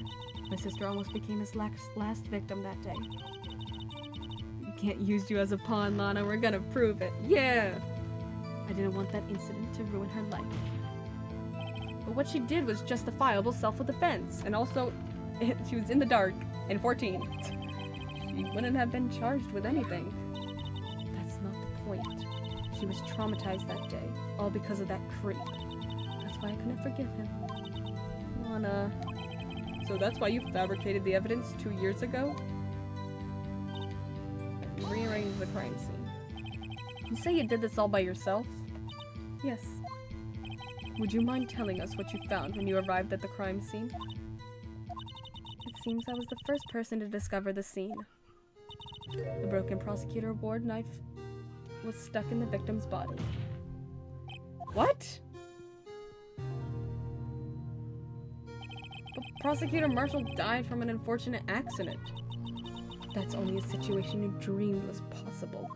My sister almost became his last victim that day. Can't use you as a pawn, Lana. We're gonna prove it. Yeah! I didn't want that incident to ruin her life. But what she did was justifiable self-defense. And also, she was in the dark and 14. She wouldn't have been charged with anything. That's not the point. She was traumatized that day, all because of that creep. That's why I couldn't forgive him. Lana... So that's why you fabricated the evidence 2 years ago? Rearrange the crime scene. You say you did this all by yourself? Yes. Would you mind telling us what you found when you arrived at the crime scene? It seems I was the first person to discover the scene. The broken prosecutor award knife was stuck in the victim's body. What? But Prosecutor Marshall died from an unfortunate accident. That's only a situation you dreamed was possible.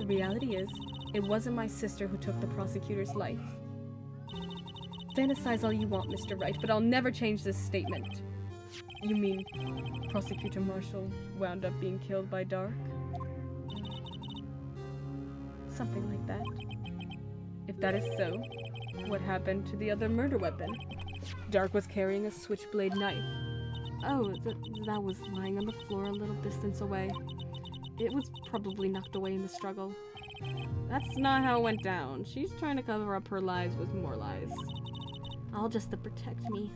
The reality is, it wasn't my sister who took the prosecutor's life. Fantasize all you want, Mr. Wright, but I'll never change this statement. You mean Prosecutor Marshall wound up being killed by Dark? Something like that. If that is so, what happened to the other murder weapon? Dark was carrying a switchblade knife. Oh, that was lying on the floor a little distance away. It was probably knocked away in the struggle. That's not how it went down. She's trying to cover up her lies with more lies. All just to protect me.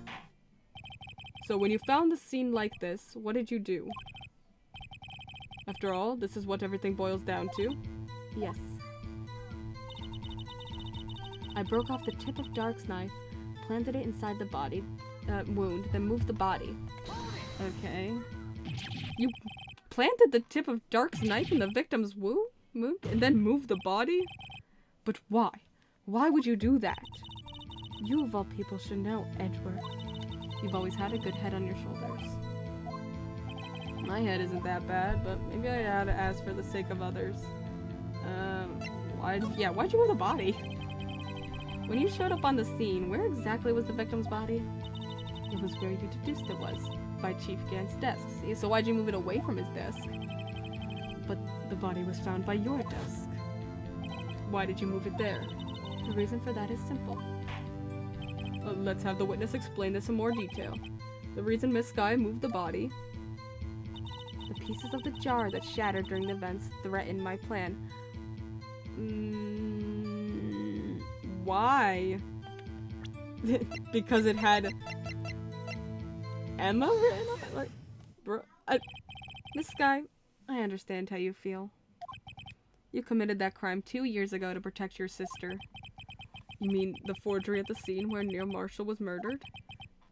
So when you found the scene like this, what did you do? After all, this is what everything boils down to. Yes. I broke off the tip of Dark's knife, planted it inside the body wound, then moved the body. Okay. You planted the tip of Dark's knife in the victim's wound and then moved the body? But why? Why would you do that? You of all people should know, Edgeworth. You've always had a good head on your shoulders. My head isn't that bad, but maybe I had to ask for the sake of others. Why'd you move the body? When you showed up on the scene, where exactly was the victim's body? It was where you deduced it was, by Chief Gant's desk. See, so why'd you move it away from his desk? but the body was found by your desk. Why did you move it there? The reason for that is simple. Let's have the witness explain this in more detail. The reason Miss Sky moved the body. The pieces of the jar that shattered during the events threatened my plan. Why? Because it had Emma written on it? Like, bro, Miss Sky, I understand how you feel. you committed that crime 2 years ago to protect your sister. You mean the forgery at the scene where Neil Marshall was murdered?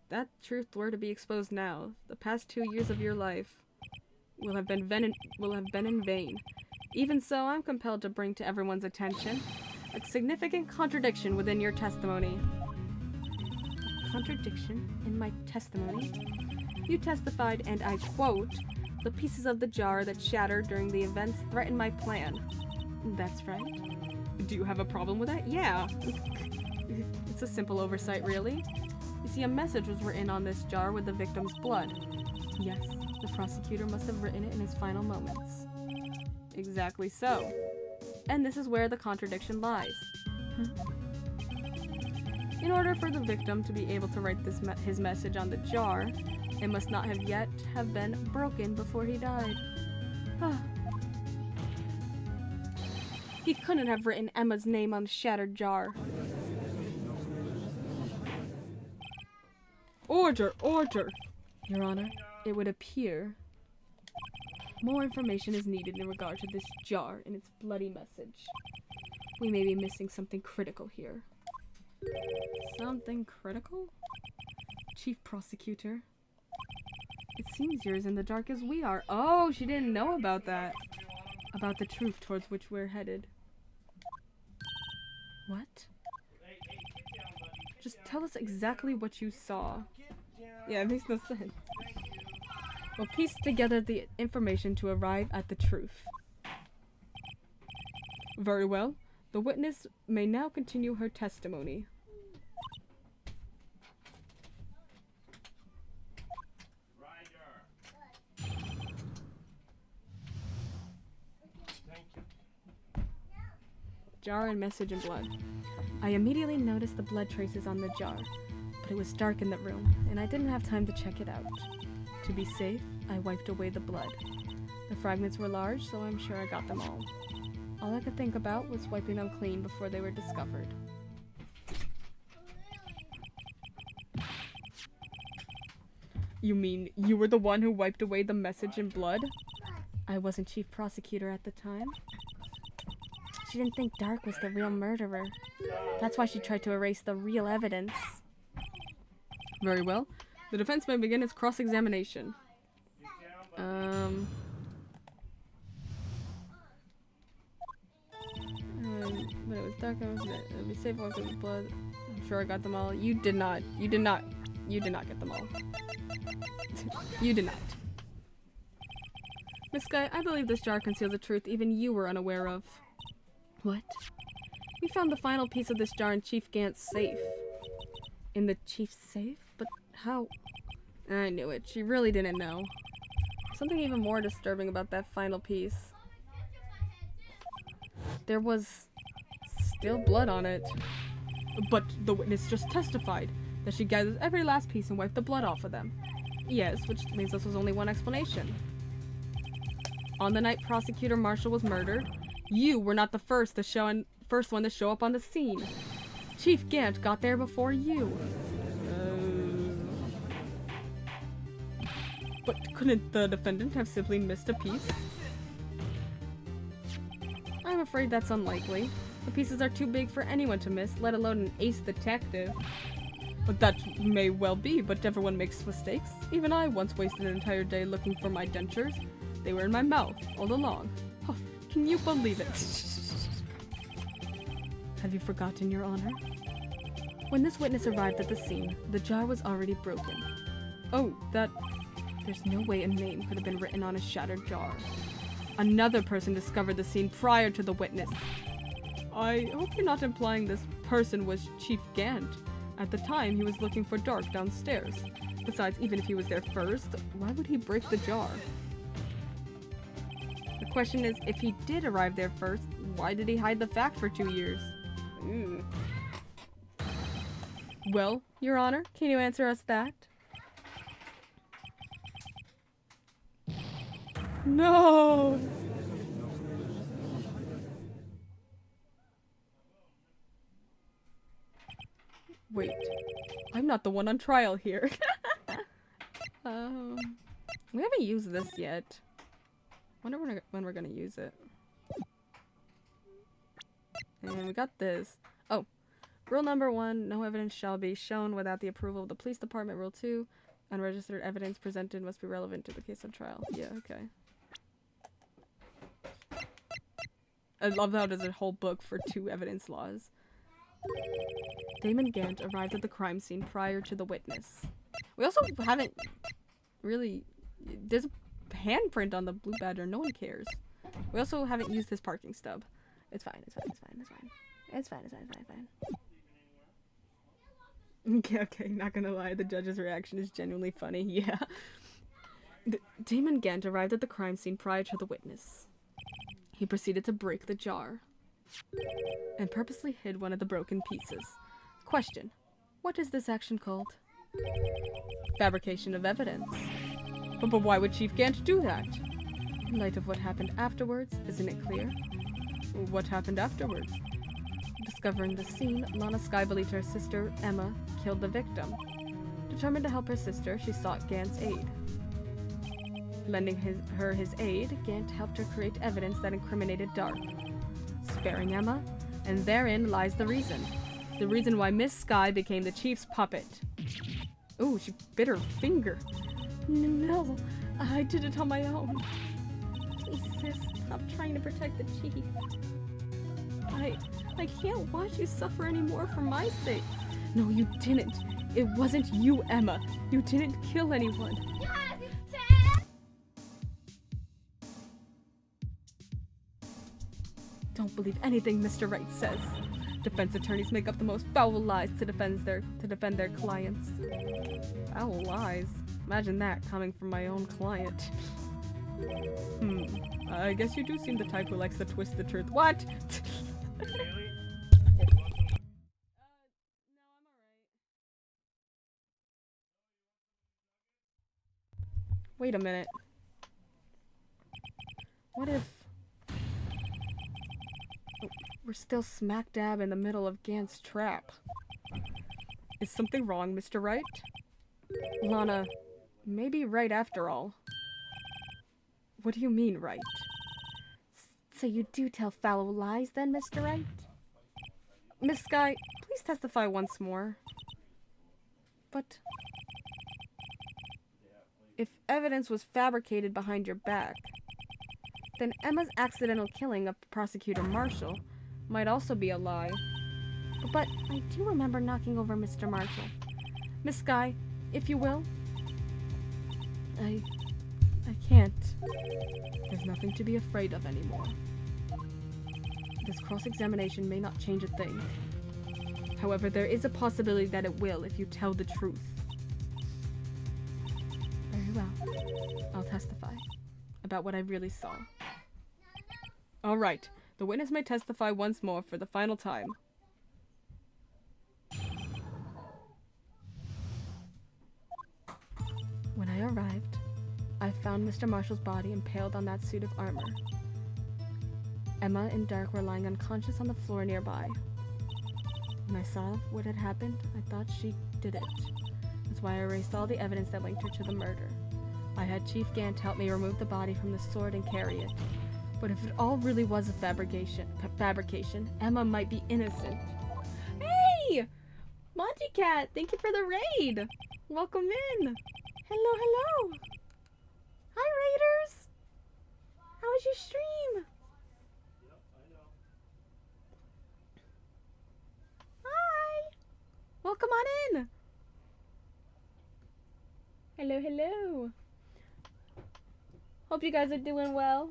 That truth were to be exposed now, the past 2 years of your life will have been in vain. Even so, I'm compelled to bring to everyone's attention a significant contradiction within your testimony. Contradiction in my testimony? You testified, and I quote, "The pieces of the jar that shattered during the events threatened my plan." That's right. Do you have a problem with that? Yeah. It's a simple oversight, really. You see, a message was written on this jar with the victim's blood. Yes, the prosecutor must have written it in his final moments. Exactly so. And this is where the contradiction lies. In order for the victim to be able to write his message on the jar, it must not have yet have been broken before he died. He couldn't have written Emma's name on the shattered jar. Order! Order! Your Honor, it would appear more information is needed in regard to this jar and its bloody message. We may be missing something critical here. Something critical? Chief Prosecutor, It seems you're as in the dark as we are. Oh, she didn't know about that. about the truth towards which we're headed. What? Just tell us exactly what you saw. Yeah, it makes no sense. We'll piece together the information to arrive at the truth. Very well. The witness may now continue her testimony. Jar and message in blood. I immediately noticed the blood traces on the jar, but it was dark in the room, and I didn't have time to check it out. To be safe, I wiped away the blood. The fragments were large, so I'm sure I got them all. All I could think about was wiping them clean before they were discovered. You mean you were the one who wiped away the message in blood? I wasn't chief prosecutor at the time. She didn't think Dark was the real murderer. That's why she tried to erase the real evidence. Very well. The defense may begin its cross-examination. But it was dark. It'll be safe walking with blood. I'm sure I got them all. You did not get them all. You did not. Miss Sky, I believe this jar conceals a truth even you were unaware of. What? We found the final piece of this jar in Chief Gant's safe. In the chief's safe? But how? I knew it. She really didn't know. Something even more disturbing about that final piece. There was still blood on it. But the witness just testified that she gathered every last piece and wiped the blood off of them. Yes, which means this was only one explanation. On the night Prosecutor Marshall was murdered, you were not the first one to show up on the scene. Chief Gant got there before you. But couldn't the defendant have simply missed a piece? I'm afraid that's unlikely. The pieces are too big for anyone to miss, let alone an ace detective. But that may well be, but everyone makes mistakes. Even I once wasted an entire day looking for my dentures. They were in my mouth all along. Huh, can you believe it? Have you forgotten, Your Honor? When this witness arrived at the scene, the jar was already broken. Oh, that... There's no way a name could have been written on a shattered jar. Another person discovered the scene prior to the witness. I hope you're not implying this person was Chief Gant. At the time, he was looking for Dark downstairs. Besides, even if he was there first, why would he break the jar? The question is, if he did arrive there first, why did he hide the fact for 2 years? Well, Your Honor, can you answer us that? No! Wait, I'm not the one on trial here. We haven't used this yet. Wonder when we're gonna use it. And we got this. Oh, rule number 1, no evidence shall be shown without the approval of the police department. Rule 2, unregistered evidence presented must be relevant to the case on trial. Yeah, okay. I love how there's a whole book for 2 evidence laws. Damon Gant arrived at the crime scene prior to the witness. We also haven't really... There's a handprint on the blue badger. No one cares. We also haven't used his parking stub. It's fine, it's fine, it's fine, it's fine. It's fine, it's fine, it's fine, it's fine. Okay, not gonna lie, the judge's reaction is genuinely funny, yeah. Damon Gant arrived at the crime scene prior to the witness. He proceeded to break the jar and purposely hid one of the broken pieces. Question: what is this action called? Fabrication of evidence. But why would Chief Gant do that? In light of what happened afterwards, isn't it clear? What happened afterwards? Discovering the scene, Lana Skye believed her sister, Emma, killed the victim. Determined to help her sister, she sought Gant's aid. Lending her his aid, Gant helped her create evidence that incriminated Dark, sparing Emma, and therein lies the reason. The reason why Miss Skye became the Chief's puppet. Ooh, she bit her finger. No, I did it on my own. Please, sis, stop trying to protect the chief. I can't watch you suffer anymore for my sake. No, you didn't. It wasn't you, Emma. You didn't kill anyone. Don't believe anything Mr. Wright says. Defense attorneys make up the most foul lies to defend their clients. Foul lies? Imagine that coming from my own client. I guess you do seem the type who likes to twist the truth. What? Really? Wait a minute. What if... Oh, we're still smack dab in the middle of Gant's trap. Is something wrong, Mr. Wright? Lana, maybe Wright after all. What do you mean, Wright? So you do tell foul lies then, Mr. Wright? Miss Skye, please testify once more. But... if evidence was fabricated behind your back, then Emma's accidental killing of Prosecutor Marshall might also be a lie. But I do remember knocking over Mr. Marshall. Miss Skye, if you will. I can't. There's nothing to be afraid of anymore. This cross-examination may not change a thing. However, there is a possibility that it will if you tell the truth. Very well. I'll testify about what I really saw. Alright, the witness may testify once more for the final time. When I arrived, I found Mr. Marshall's body impaled on that suit of armor. Emma and Dark were lying unconscious on the floor nearby. When I saw what had happened, I thought she did it. That's why I erased all the evidence that linked her to the murder. I had Chief Gant help me remove the body from the sword and carry it. But if it all really was a fabrication, Emma might be innocent. Hey! Monty Cat, thank you for the raid. Welcome in. Hello, hello. Hi, Raiders. How was your stream? Yep, I know. Hi. Welcome on in. Hello, hello. Hope you guys are doing well.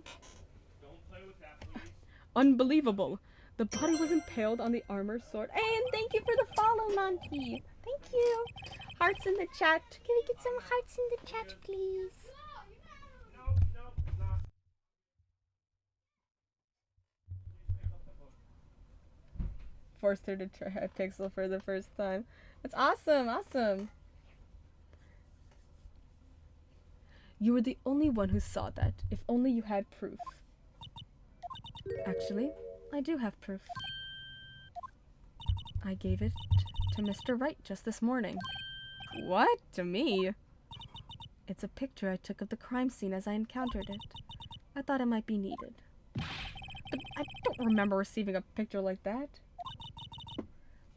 Don't play with that, please. Unbelievable. The body was impaled on the armor sword. And thank you for the follow, Monty. Thank you. Hearts in the chat. Can we get some hearts in the chat, please? No, not. Forced her to try Pixel for the first time. That's awesome, awesome. You were the only one who saw that. If only you had proof. Actually, I do have proof. I gave it to Mr. Wright just this morning. What? To me? It's a picture I took of the crime scene as I encountered it. I thought it might be needed. But I don't remember receiving a picture like that.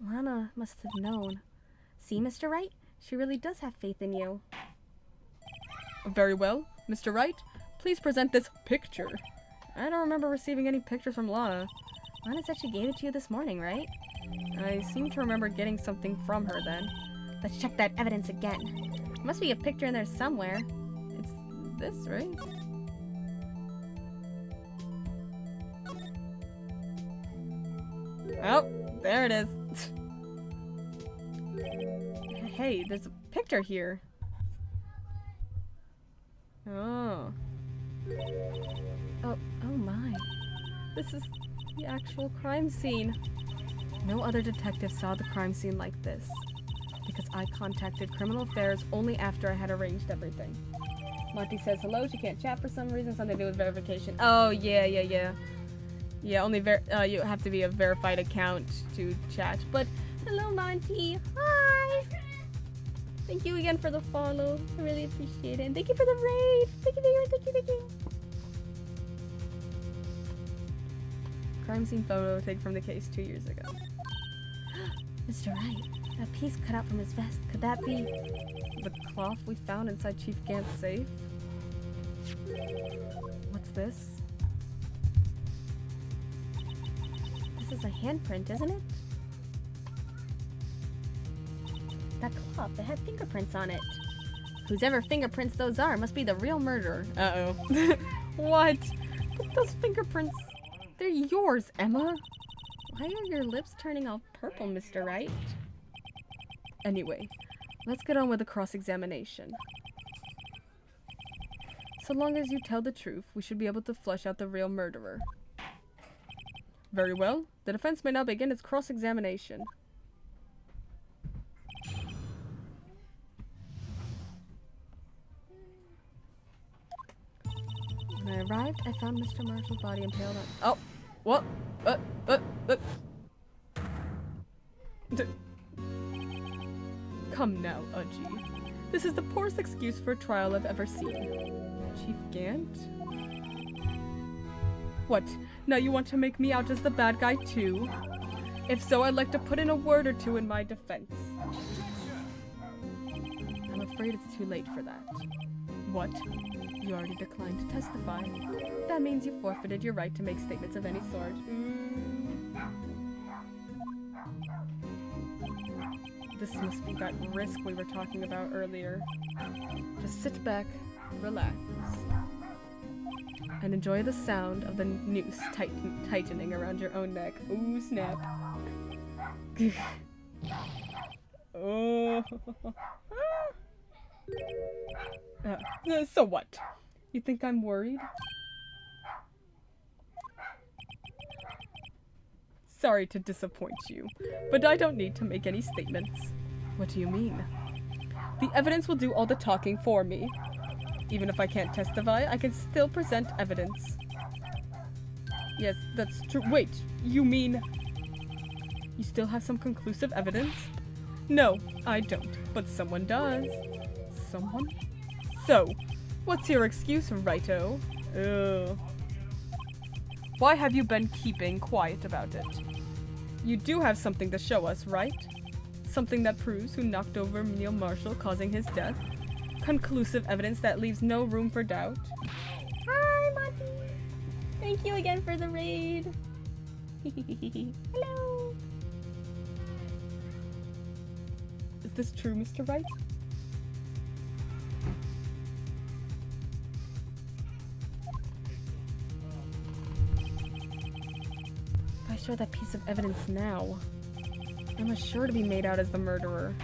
Lana must have known. See, Mr. Wright? She really does have faith in you. Very well. Mr. Wright, please present this picture. I don't remember receiving any pictures from Lana. Lana said she gave it to you this morning, right? I seem to remember getting something from her then. Let's check that evidence again. There must be a picture in there somewhere. It's this, right? Oh, there it is. Hey, there's a picture here. Oh. Oh my. This is the actual crime scene. No other detective saw the crime scene like this, because I contacted Criminal Affairs only after I had arranged everything. Monty says hello, she can't chat for some reason, something to do with verification. Oh, yeah. Yeah, only you have to be a verified account to chat. But hello, Monty. Hi. Thank you again for the follow. I really appreciate it. And thank you for the raid. Thank you. Crime scene photo taken from the case 2 years ago. Mr. Wright, that piece cut out from his vest, could that be... The cloth we found inside Chief Gant's safe? What's this? This is a handprint, isn't it? That cloth, it had fingerprints on it. Whosever fingerprints those are must be the real murderer. Uh-oh. What? But those fingerprints, they're yours, Emma. Why are your lips turning all purple, Mr. Wright? Anyway, let's get on with the cross-examination. So long as you tell the truth, we should be able to flush out the real murderer. Very well. The defense may now begin its cross-examination. When I arrived, I found Mr. Marshall's body impaled on... Oh! What? Come now, Udgy. This is the poorest excuse for a trial I've ever seen. Chief Gant? What? Now you want to make me out as the bad guy too? If so, I'd like to put in a word or two in my defense. I'm afraid it's too late for that. What? You already declined to testify. That means you forfeited your right to make statements of any sort. This must be that risk we were talking about earlier. Just sit back, relax, and enjoy the sound of the noose tightening around your own neck. Ooh, snap. Oh. So what? You think I'm worried? Sorry to disappoint you, but I don't need to make any statements. What do you mean? The evidence will do all the talking for me. Even if I can't testify, I can still present evidence. Yes, that's true. Wait, you mean... You still have some conclusive evidence? No, I don't, but someone does. Someone? So, what's your excuse, Righto? Ugh. Why have you been keeping quiet about it? You do have something to show us, right? Something that proves who knocked over Neil Marshall, causing his death. Conclusive evidence that leaves no room for doubt. Hi, Monty. Thank you again for the raid. Hello. Is this true, Mr. Wright? If I show that piece of evidence now, Emma's sure to be made out as the murderer.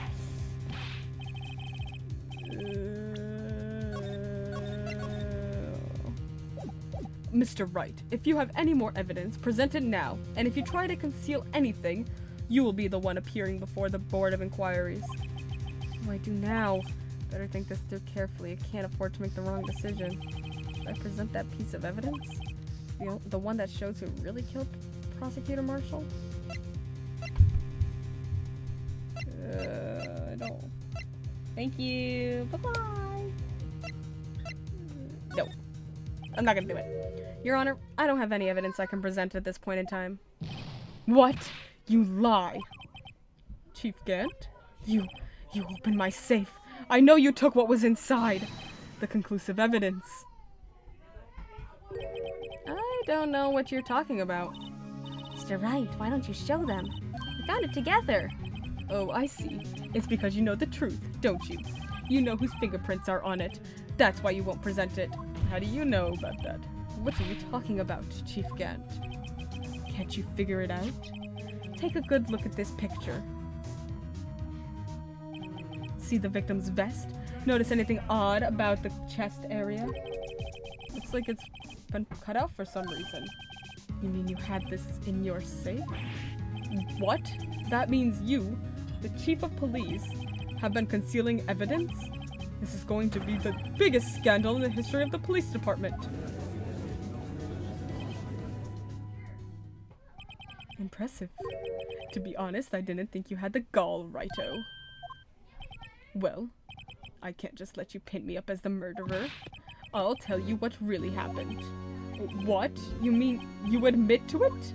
Mr. Wright, if you have any more evidence, present it now, and if you try to conceal anything, you will be the one appearing before the Board of Inquiries. What do I do now? Better think this through carefully. I can't afford to make the wrong decision. Should I present that piece of evidence? The one that shows who really killed Prosecutor Marshall? I don't. Thank you. Bye-bye. No. I'm not gonna do it. Your Honor, I don't have any evidence I can present at this point in time. What? You lie! Chief Gant? You opened my safe. I know you took what was inside. The conclusive evidence. I don't know what you're talking about. Mr. Wright, why don't you show them? We found it together. Oh, I see. It's because you know the truth, don't you? You know whose fingerprints are on it. That's why you won't present it. How do you know about that? What are you talking about, Chief Gant? Can't you figure it out? Take a good look at this picture. See the victim's vest? Notice anything odd about the chest area? Looks like it's been cut out for some reason. You mean you had this in your safe? What? That means you, the chief of police, have been concealing evidence? This is going to be the biggest scandal in the history of the police department. Impressive. To be honest, I didn't think you had the gall, Righto. Well, I can't just let you pin me up as the murderer. I'll tell you what really happened. What? You mean you admit to it?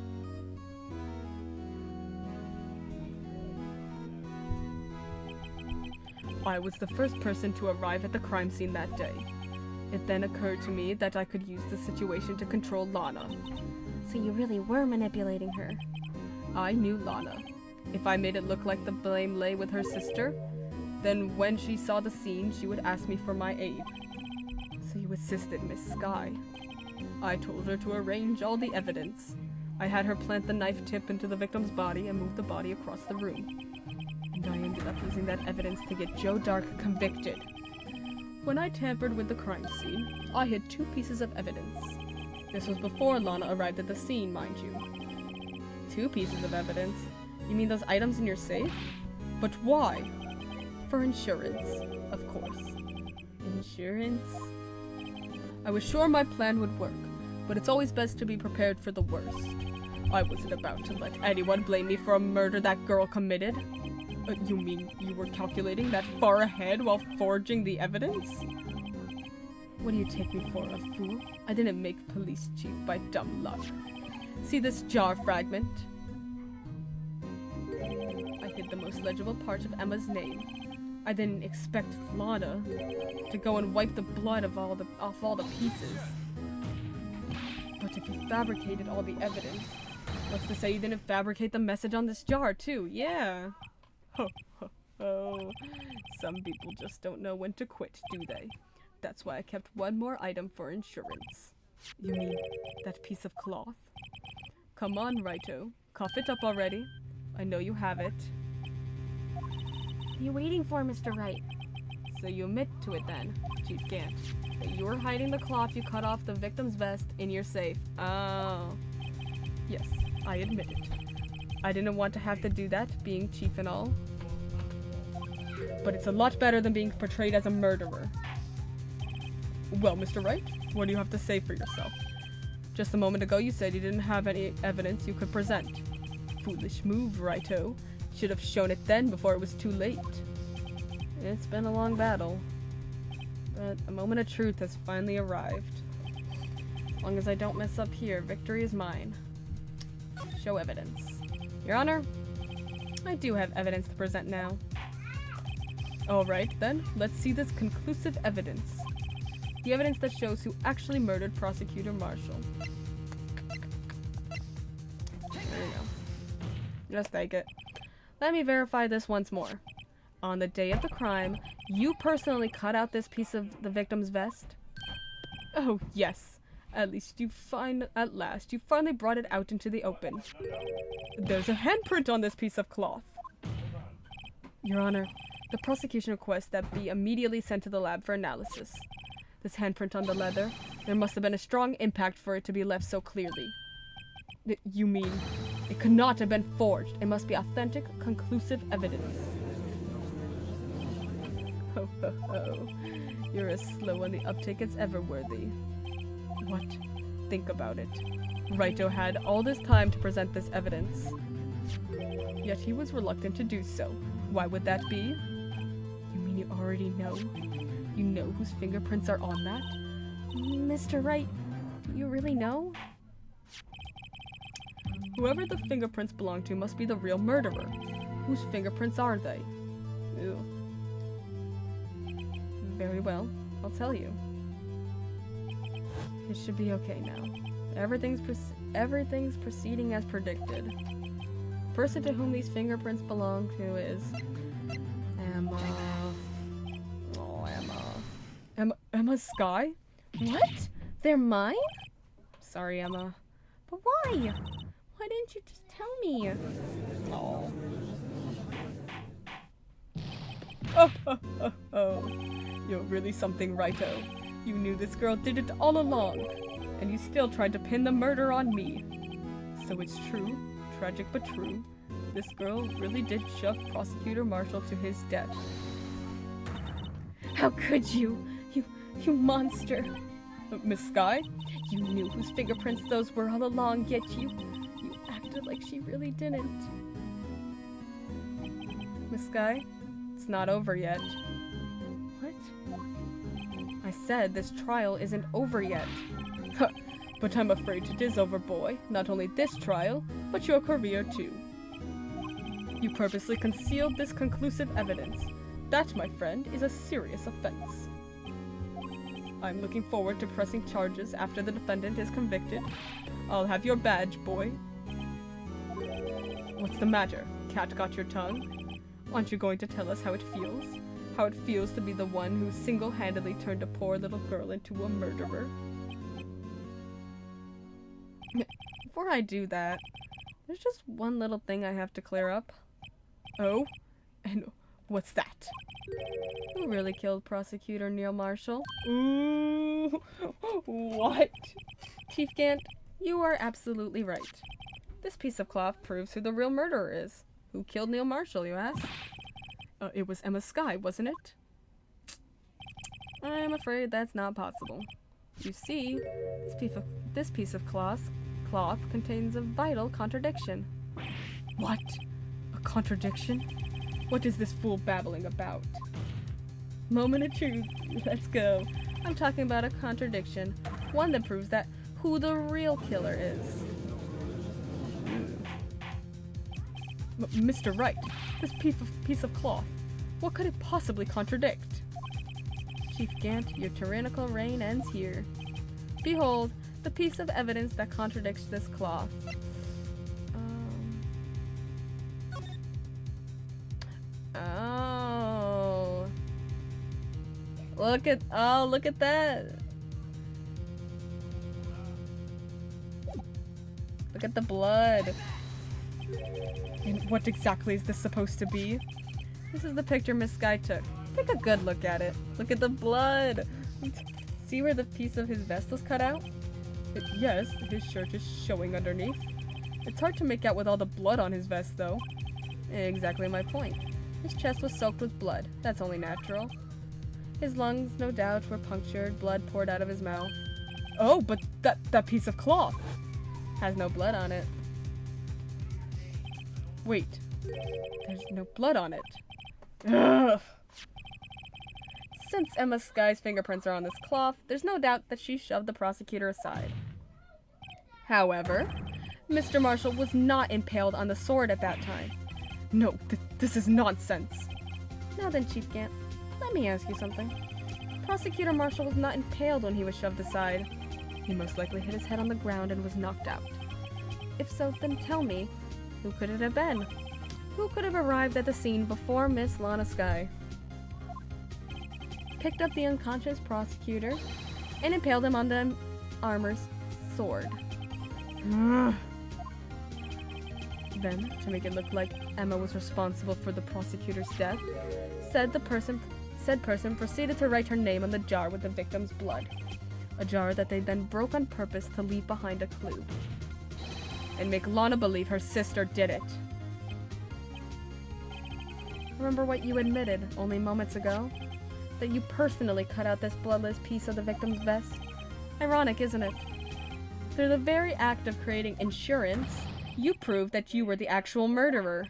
I was the first person to arrive at the crime scene that day. It then occurred to me that I could use the situation to control Lana. So you really were manipulating her. I knew Lana. If I made it look like the blame lay with her sister, then when she saw the scene, she would ask me for my aid. So you assisted Miss Skye. I told her to arrange all the evidence. I had her plant the knife tip into the victim's body and move the body across the room. And I ended up using that evidence to get Joe Dark convicted. When I tampered with the crime scene, I hid 2 pieces of evidence. This was before Lana arrived at the scene, mind you. 2 pieces of evidence? You mean those items in your safe? But why? For insurance, of course. Insurance? I was sure my plan would work, but it's always best to be prepared for the worst. I wasn't about to let anyone blame me for a murder that girl committed. You mean you were calculating that far ahead while forging the evidence? What do you take me for, a fool? I didn't make police chief by dumb luck. See this jar fragment? I hid the most legible part of Emma's name. I didn't expect Lana to go and wipe the blood off all the pieces. But if you fabricated all the evidence, what's to say you didn't fabricate the message on this jar too? Yeah. Ho ho ho. Some people just don't know when to quit, do they? That's why I kept 1 more item for insurance. You mean that piece of cloth? Come on, Righto. Cough it up already. I know you have it. What are you waiting for, Mr. Wright? So you admit to it then, Chief Gant, that you were hiding the cloth you cut off the victim's vest in your safe. Oh. Yes, I admit it. I didn't want to have to do that, being chief and all. But it's a lot better than being portrayed as a murderer. Well, Mr. Wright, what do you have to say for yourself? Just a moment ago you said you didn't have any evidence you could present. Foolish move, Righto. Should have shown it then before it was too late. It's been a long battle, but a moment of truth has finally arrived. As long as I don't mess up here, victory is mine. Show evidence. Your Honor, I do have evidence to present now. Alright then, let's see this conclusive evidence. The evidence that shows who actually murdered Prosecutor Marshall. There you go. Just take it. Let me verify this once more. On the day of the crime, you personally cut out this piece of the victim's vest? Oh, yes. At last you finally brought it out into the open. There's a handprint on this piece of cloth. Your Honor, the prosecution requests that be immediately sent to the lab for analysis. This handprint on the leather, there must have been a strong impact for it to be left so clearly. You mean, it could not have been forged. It must be authentic, conclusive evidence. Ho ho ho. You're as slow on the uptake as ever worthy. What? Think about it. Wright had all this time to present this evidence. Yet he was reluctant to do so. Why would that be? You mean you already know? You know whose fingerprints are on that? Mr. Wright, you really know? Whoever the fingerprints belong to must be the real murderer. Whose fingerprints are they? Ew. Very well, I'll tell you. It should be okay now. Everything's proceeding as predicted. The person to whom these fingerprints belong to is Emma. Oh, Emma. Emma Skye? What? They're mine? Sorry, Emma. But why? Why didn't you just tell me? Oh. Oh. You're really something, Righto. You knew this girl did it all along, and you still tried to pin the murder on me. So it's true, tragic but true, this girl really did shove Prosecutor Marshall to his death. How could you? You monster. Miss Skye? You knew whose fingerprints those were all along, yet you acted like she really didn't. Miss Skye, it's not over yet. What? I said this trial isn't over yet. But I'm afraid it is over, boy. Not only this trial, but your career too. You purposely concealed this conclusive evidence. That, my friend, is a serious offense. I'm looking forward to pressing charges after the defendant is convicted. I'll have your badge, boy. What's the matter? Cat got your tongue? Aren't you going to tell us how it feels? How it feels to be the one who single-handedly turned a poor little girl into a murderer? Before I do that, there's just one little thing I have to clear up. Oh? And what's that? Who really killed Prosecutor Neil Marshall? Ooh, what? Chief Gant, you are absolutely right. This piece of cloth proves who the real murderer is. Who killed Neil Marshall, you ask? It was Emma Skye, wasn't it? I'm afraid that's not possible. You see, this piece of cloth contains a vital contradiction. What? A contradiction? What is this fool babbling about? Moment of truth. Let's go. I'm talking about a contradiction. One that proves that who the real killer is. Mr. Wright, this piece of cloth. What could it possibly contradict? Chief Gant, your tyrannical reign ends here. Behold, the piece of evidence that contradicts this cloth. Oh. Look at that. Look at the blood. And what exactly is this supposed to be? This is the picture Miss Skye took. Take a good look at it. Look at the blood. See where the piece of his vest was cut out? Yes, his shirt is showing underneath. It's hard to make out with all the blood on his vest, though. Exactly my point. His chest was soaked with blood. That's only natural. His lungs, no doubt, were punctured, blood poured out of his mouth. Oh, but that piece of cloth has no blood on it. Wait, there's no blood on it. Ugh. Since Emma Skye's fingerprints are on this cloth, there's no doubt that she shoved the prosecutor aside. However, Mr. Marshall was not impaled on the sword at that time. No, this is nonsense. Now then, Chief Gant, let me ask you something. Prosecutor Marshall was not impaled when he was shoved aside. He most likely hit his head on the ground and was knocked out. If so, then tell me, who could it have been? Who could have arrived at the scene before Miss Lana Skye? Picked up the unconscious prosecutor and impaled him on the armor's sword. Then, to make it look like Emma was responsible for the prosecutor's death, said person proceeded to write her name on the jar with the victim's blood. A jar that they then broke on purpose to leave behind a clue. And make Lana believe her sister did it. Remember what you admitted only moments ago? That you personally cut out this bloodless piece of the victim's vest? Ironic, isn't it? Through the very act of creating insurance, you proved that you were the actual murderer.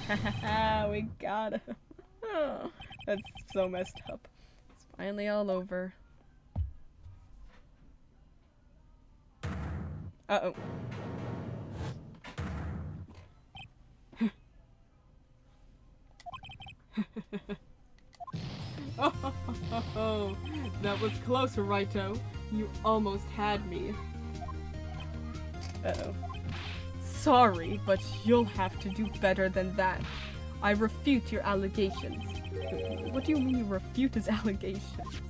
Haha, we got him. Oh, that's so messed up. It's finally all over. Uh-oh. Oh, that was close, Wrighto. You almost had me. Uh-oh. Sorry, but you'll have to do better than that. I refute your allegations. What do you mean you refute his allegations?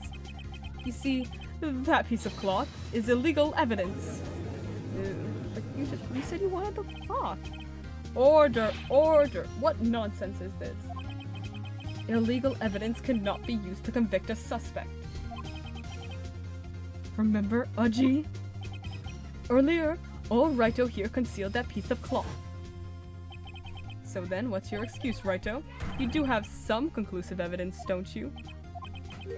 You see, that piece of cloth is illegal evidence. But you said you wanted the cloth. Order, order! What nonsense is this? Illegal evidence cannot be used to convict a suspect. Remember, Aji? Earlier, all Wrighto here concealed that piece of cloth. So then, what's your excuse, Wrighto? You do have some conclusive evidence, don't you?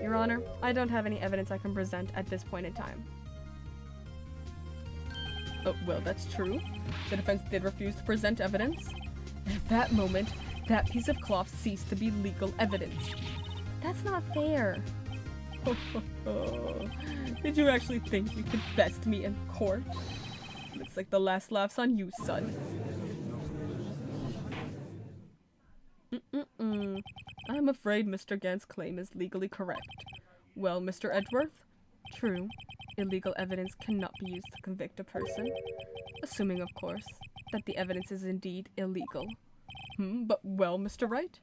Your Honor, I don't have any evidence I can present at this point in time. Oh, well, that's true. The defense did refuse to present evidence. At that moment, that piece of cloth ceased to be legal evidence. That's not fair. Did you actually think you could best me in court? Looks like the last laugh's on you, son. I'm afraid Mr. Gant's claim is legally correct. Well, Mr. Edgeworth? True. Illegal evidence cannot be used to convict a person. Assuming, of course, that the evidence is indeed illegal. But well, Mr. Wright?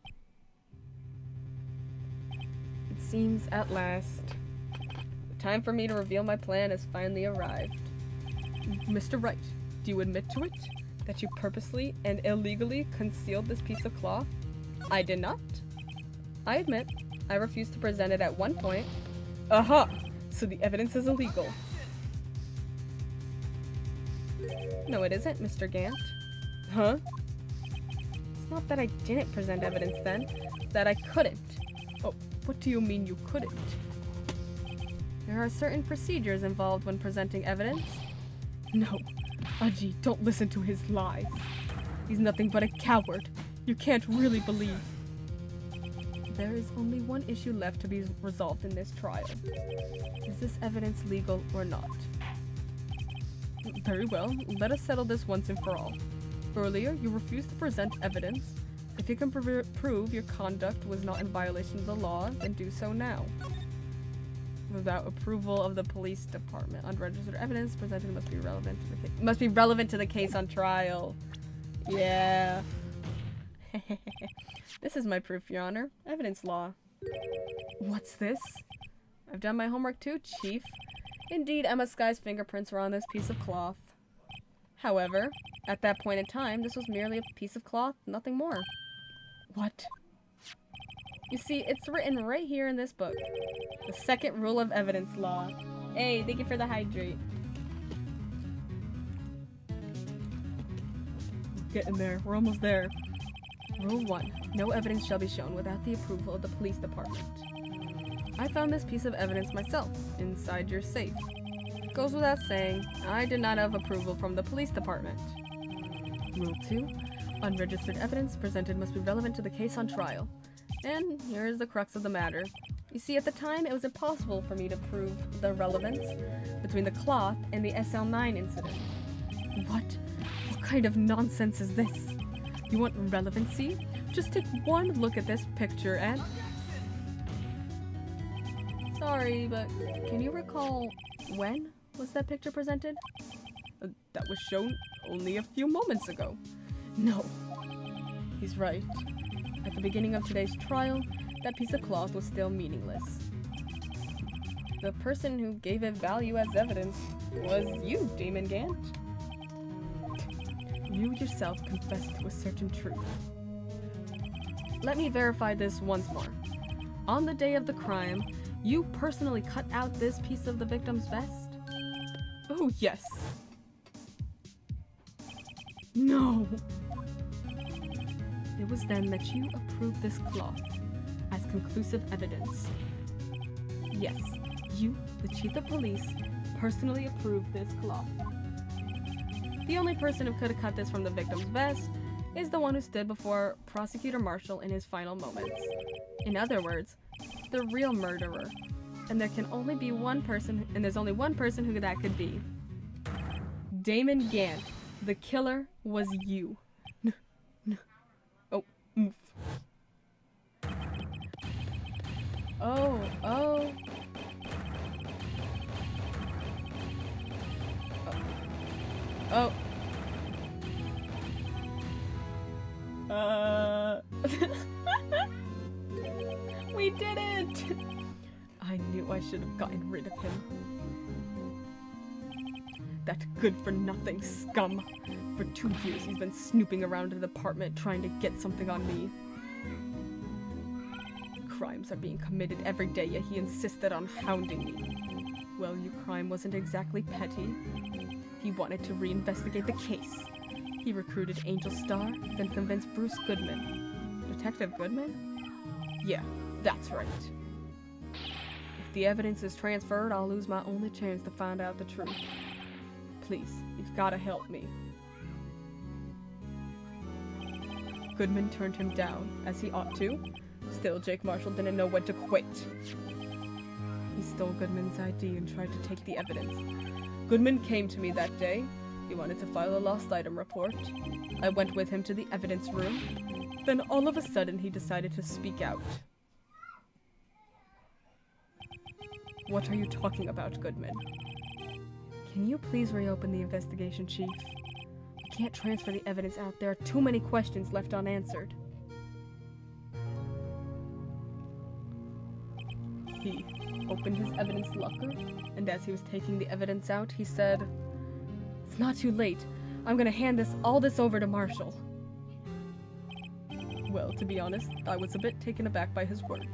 It seems at last. The time for me to reveal my plan has finally arrived. Mr. Wright, do you admit to it? That you purposely and illegally concealed this piece of cloth? I did not. I admit, I refused to present it at one point. Aha! So the evidence is illegal. No, it isn't, Mr. Gant. Huh? It's not that I didn't present evidence then, it's that I couldn't. Oh, what do you mean you couldn't? There are certain procedures involved when presenting evidence. No, Aji, don't listen to his lies. He's nothing but a coward. You can't really believe. There is only one issue left to be resolved in this trial. Is this evidence legal or not? Very well, let us settle this once and for all. Earlier, you refused to present evidence. If you can prove your conduct was not in violation of the law, then do so now. Without approval of the police department, unregistered evidence presented must be relevant to the case. Must be relevant to the case on trial. Yeah. This is my proof, Your Honor. Evidence law. What's this? I've done my homework too, Chief. Indeed, Emma Skye's fingerprints were on this piece of cloth. However, at that point in time, this was merely a piece of cloth, nothing more. What? You see, it's written right here in this book. The second rule of evidence law. Hey, thank you for the hydrate. Getting there. We're almost there. Rule 1. No evidence shall be shown without the approval of the police department. I found this piece of evidence myself, inside your safe. Goes without saying, I did not have approval from the police department. Rule 2. Unregistered evidence presented must be relevant to the case on trial. And here is the crux of the matter. You see, at the time, it was impossible for me to prove the relevance between the cloth and the SL9 incident. What? What kind of nonsense is this? You want relevancy? Just take one look at this picture and... Sorry, but can you recall when was that picture presented? That was shown only a few moments ago. No. He's right. At the beginning of today's trial, that piece of cloth was still meaningless. The person who gave it value as evidence was you, Demon Gant. You yourself confessed to a certain truth. Let me verify this once more. On the day of the crime, you personally cut out this piece of the victim's vest? Oh, yes. No! It was then that you approved this cloth as conclusive evidence. Yes, you, the chief of police, personally approved this cloth. The only person who could have cut this from the victim's vest is the one who stood before Prosecutor Marshall in his final moments. In other words, the real murderer. And there can only be one person, and there's only one person who that could be. Damon Gant. The killer was you. Oh, oof. Oh. Oh. We did it! I knew I should have gotten rid of him. That good-for-nothing scum. For 2 years he's been snooping around the department trying to get something on me. Crimes are being committed every day, yet he insisted on hounding me. Well, your crime wasn't exactly petty. He wanted to reinvestigate the case. He recruited Angel Star, then convinced Bruce Goodman. Detective Goodman? Yeah, that's right. If the evidence is transferred, I'll lose my only chance to find out the truth. Please, you've gotta help me. Goodman turned him down, as he ought to. Still, Jake Marshall didn't know when to quit. He stole Goodman's ID and tried to take the evidence. Goodman came to me that day. He wanted to file a lost item report. I went with him to the evidence room. Then all of a sudden he decided to speak out. What are you talking about, Goodman? Can you please reopen the investigation, Chief? We can't transfer the evidence out. There are too many questions left unanswered. He opened his evidence locker, and as he was taking the evidence out, he said, "It's not too late. I'm gonna hand all this over to Marshall." Well, to be honest, I was a bit taken aback by his words.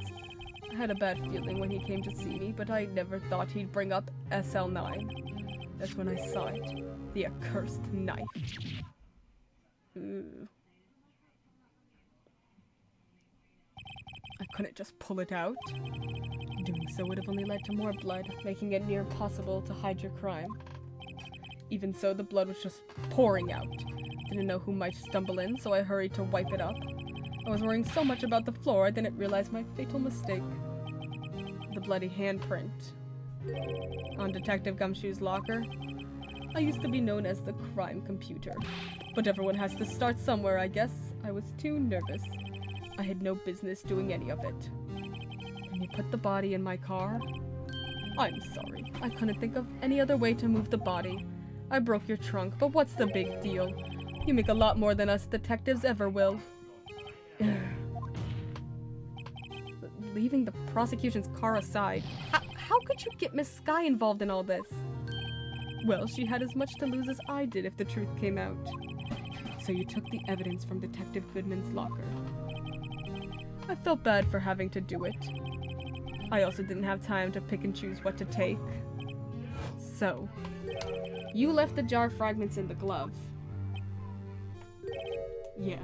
I had a bad feeling when he came to see me, but I never thought he'd bring up SL9. That's when I saw it. The accursed knife. Ooh. I couldn't just pull it out. Doing so would have only led to more blood, making it near impossible to hide your crime. Even so, the blood was just pouring out. Didn't know who might stumble in, so I hurried to wipe it up. I was worrying so much about the floor, I didn't realize my fatal mistake. The bloody handprint on Detective Gumshoe's locker. I used to be known as the crime computer, but everyone has to start somewhere, I guess. I was too nervous. I had no business doing any of it. And you put the body in my car? I'm sorry. I couldn't think of any other way to move the body. I broke your trunk, but what's the big deal? You make a lot more than us detectives ever will. Leaving the prosecution's car aside, how could you get Miss Sky involved in all this? Well, she had as much to lose as I did if the truth came out. So you took the evidence from Detective Goodman's locker. I felt bad for having to do it. I also didn't have time to pick and choose what to take. So, you left the jar fragments in the glove. Yeah.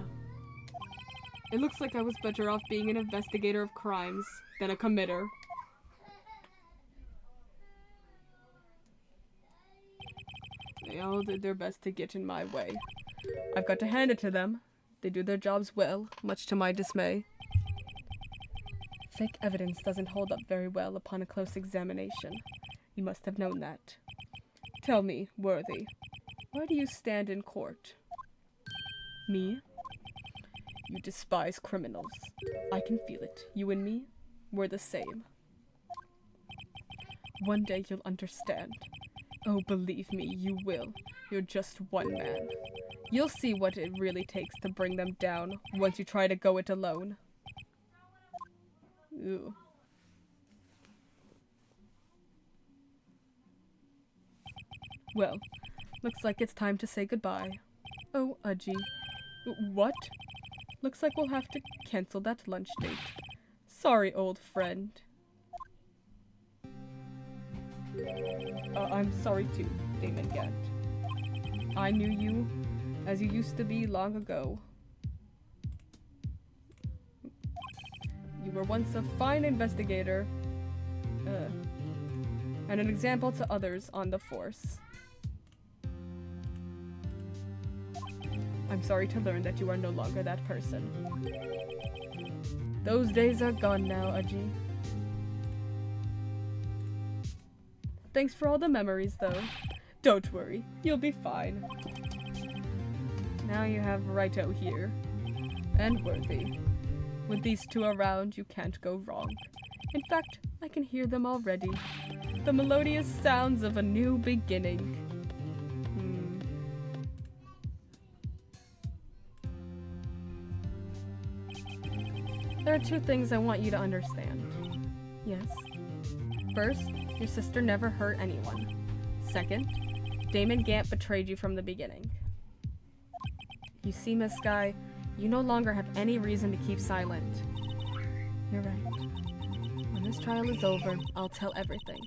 It looks like I was better off being an investigator of crimes than a committer. They all did their best to get in my way. I've got to hand it to them. They do their jobs well, much to my dismay. Fake evidence doesn't hold up very well upon a close examination. You must have known that. Tell me, Worthy, where do you stand in court? Me? You despise criminals. I can feel it. You and me, we're the same. One day you'll understand. Oh, believe me, you will. You're just one man. You'll see what it really takes to bring them down once you try to go it alone. Ooh. Well, looks like it's time to say goodbye. Oh, Udgy. What? Looks like we'll have to cancel that lunch date. Sorry, old friend. I'm sorry too, Damon Gant. I knew you as you used to be long ago. You were once a fine investigator, and an example to others on the force. I'm sorry to learn that you are no longer that person. Those days are gone now, Udgy. Thanks for all the memories, though. Don't worry, you'll be fine. Now you have Wright here. And Worthy. With these two around, you can't go wrong. In fact, I can hear them already. The melodious sounds of a new beginning. There are two things I want you to understand. Yes. First, your sister never hurt anyone. Second, Damon Gant betrayed you from the beginning. You see, Miss Sky, you no longer have any reason to keep silent. You're right. When this trial is over, I'll tell everything.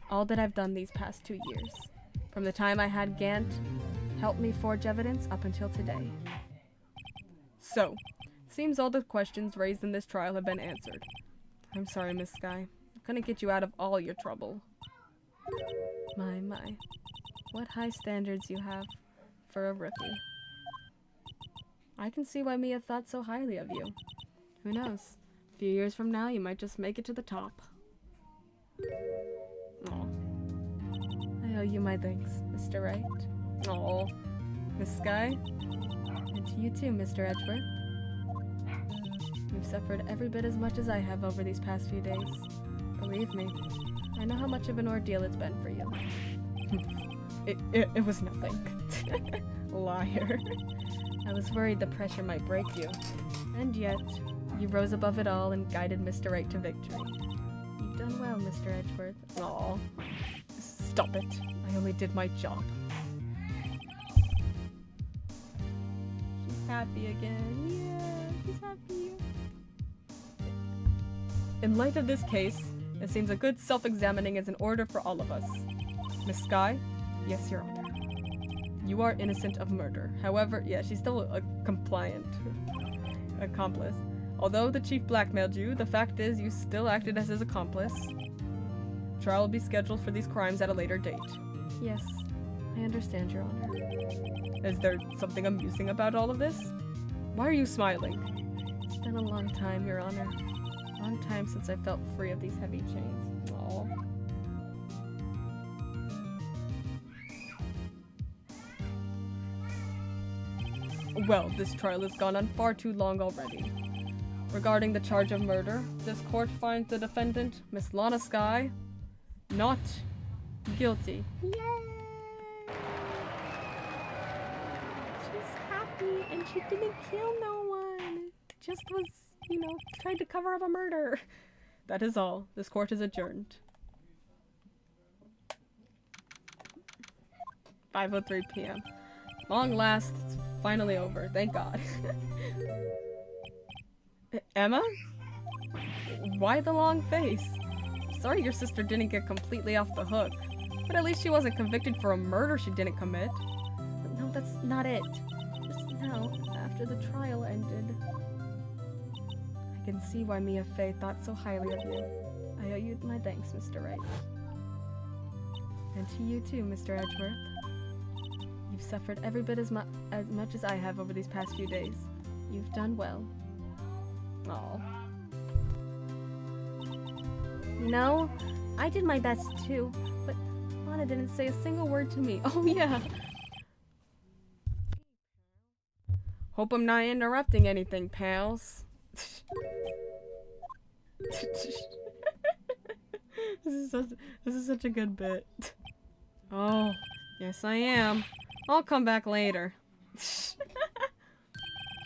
All that I've done these past 2 years. From the time I had Gant help me forge evidence up until today. So, seems all the questions raised in this trial have been answered. I'm sorry, Miss Sky. I couldn't get you out of all your trouble. My. What high standards you have for a rookie. I can see why Mia thought so highly of you. Who knows? A few years from now, you might just make it to the top. Aw. I owe you my thanks, Mr. Wright. Aw. Miss Sky? And to you too, Mr. Edgeworth. You've suffered every bit as much as I have over these past few days. Believe me, I know how much of an ordeal it's been for you. It was nothing. Liar. I was worried the pressure might break you. And yet, you rose above it all and guided Mr. Wright to victory. You've done well, Mr. Edgeworth. Aw. Stop it. I only did my job. She's happy again. Yeah, she's happy. In light of this case, it seems a good self-examining is in order for all of us. Miss Sky? Yes, Your Honor. You are innocent of murder. However, yeah, she's still a compliant accomplice. Although the chief blackmailed you, the fact is you still acted as his accomplice. Trial will be scheduled for these crimes at a later date. Yes, I understand, Your Honor. Is there something amusing about all of this? Why are you smiling? It's been a long time, Your Honor. Long time since I felt free of these heavy chains. Aww. Well, this trial has gone on far too long already. Regarding the charge of murder, this court finds the defendant, Miss Lana Sky, not guilty. Yay! She's happy and she didn't kill no one. Just was, you know, trying to cover up a murder. That is all. This court is adjourned. 5:03 p.m. Long last, it's finally over. Thank God. Emma? Why the long face? Sorry your sister didn't get completely off the hook, but at least she wasn't convicted for a murder she didn't commit. But no, that's not it. Just now, after the trial ended. I can see why Mia Fey thought so highly of you. I owe you my thanks, Mr. Wright. And to you too, Mr. Edgeworth. You've suffered every bit as much as I have over these past few days. You've done well. Aw. You know, I did my best too, but Lana didn't say a single word to me. Oh yeah. Hope I'm not interrupting anything, pals. This is such a good bit. Oh, yes I am. I'll come back later.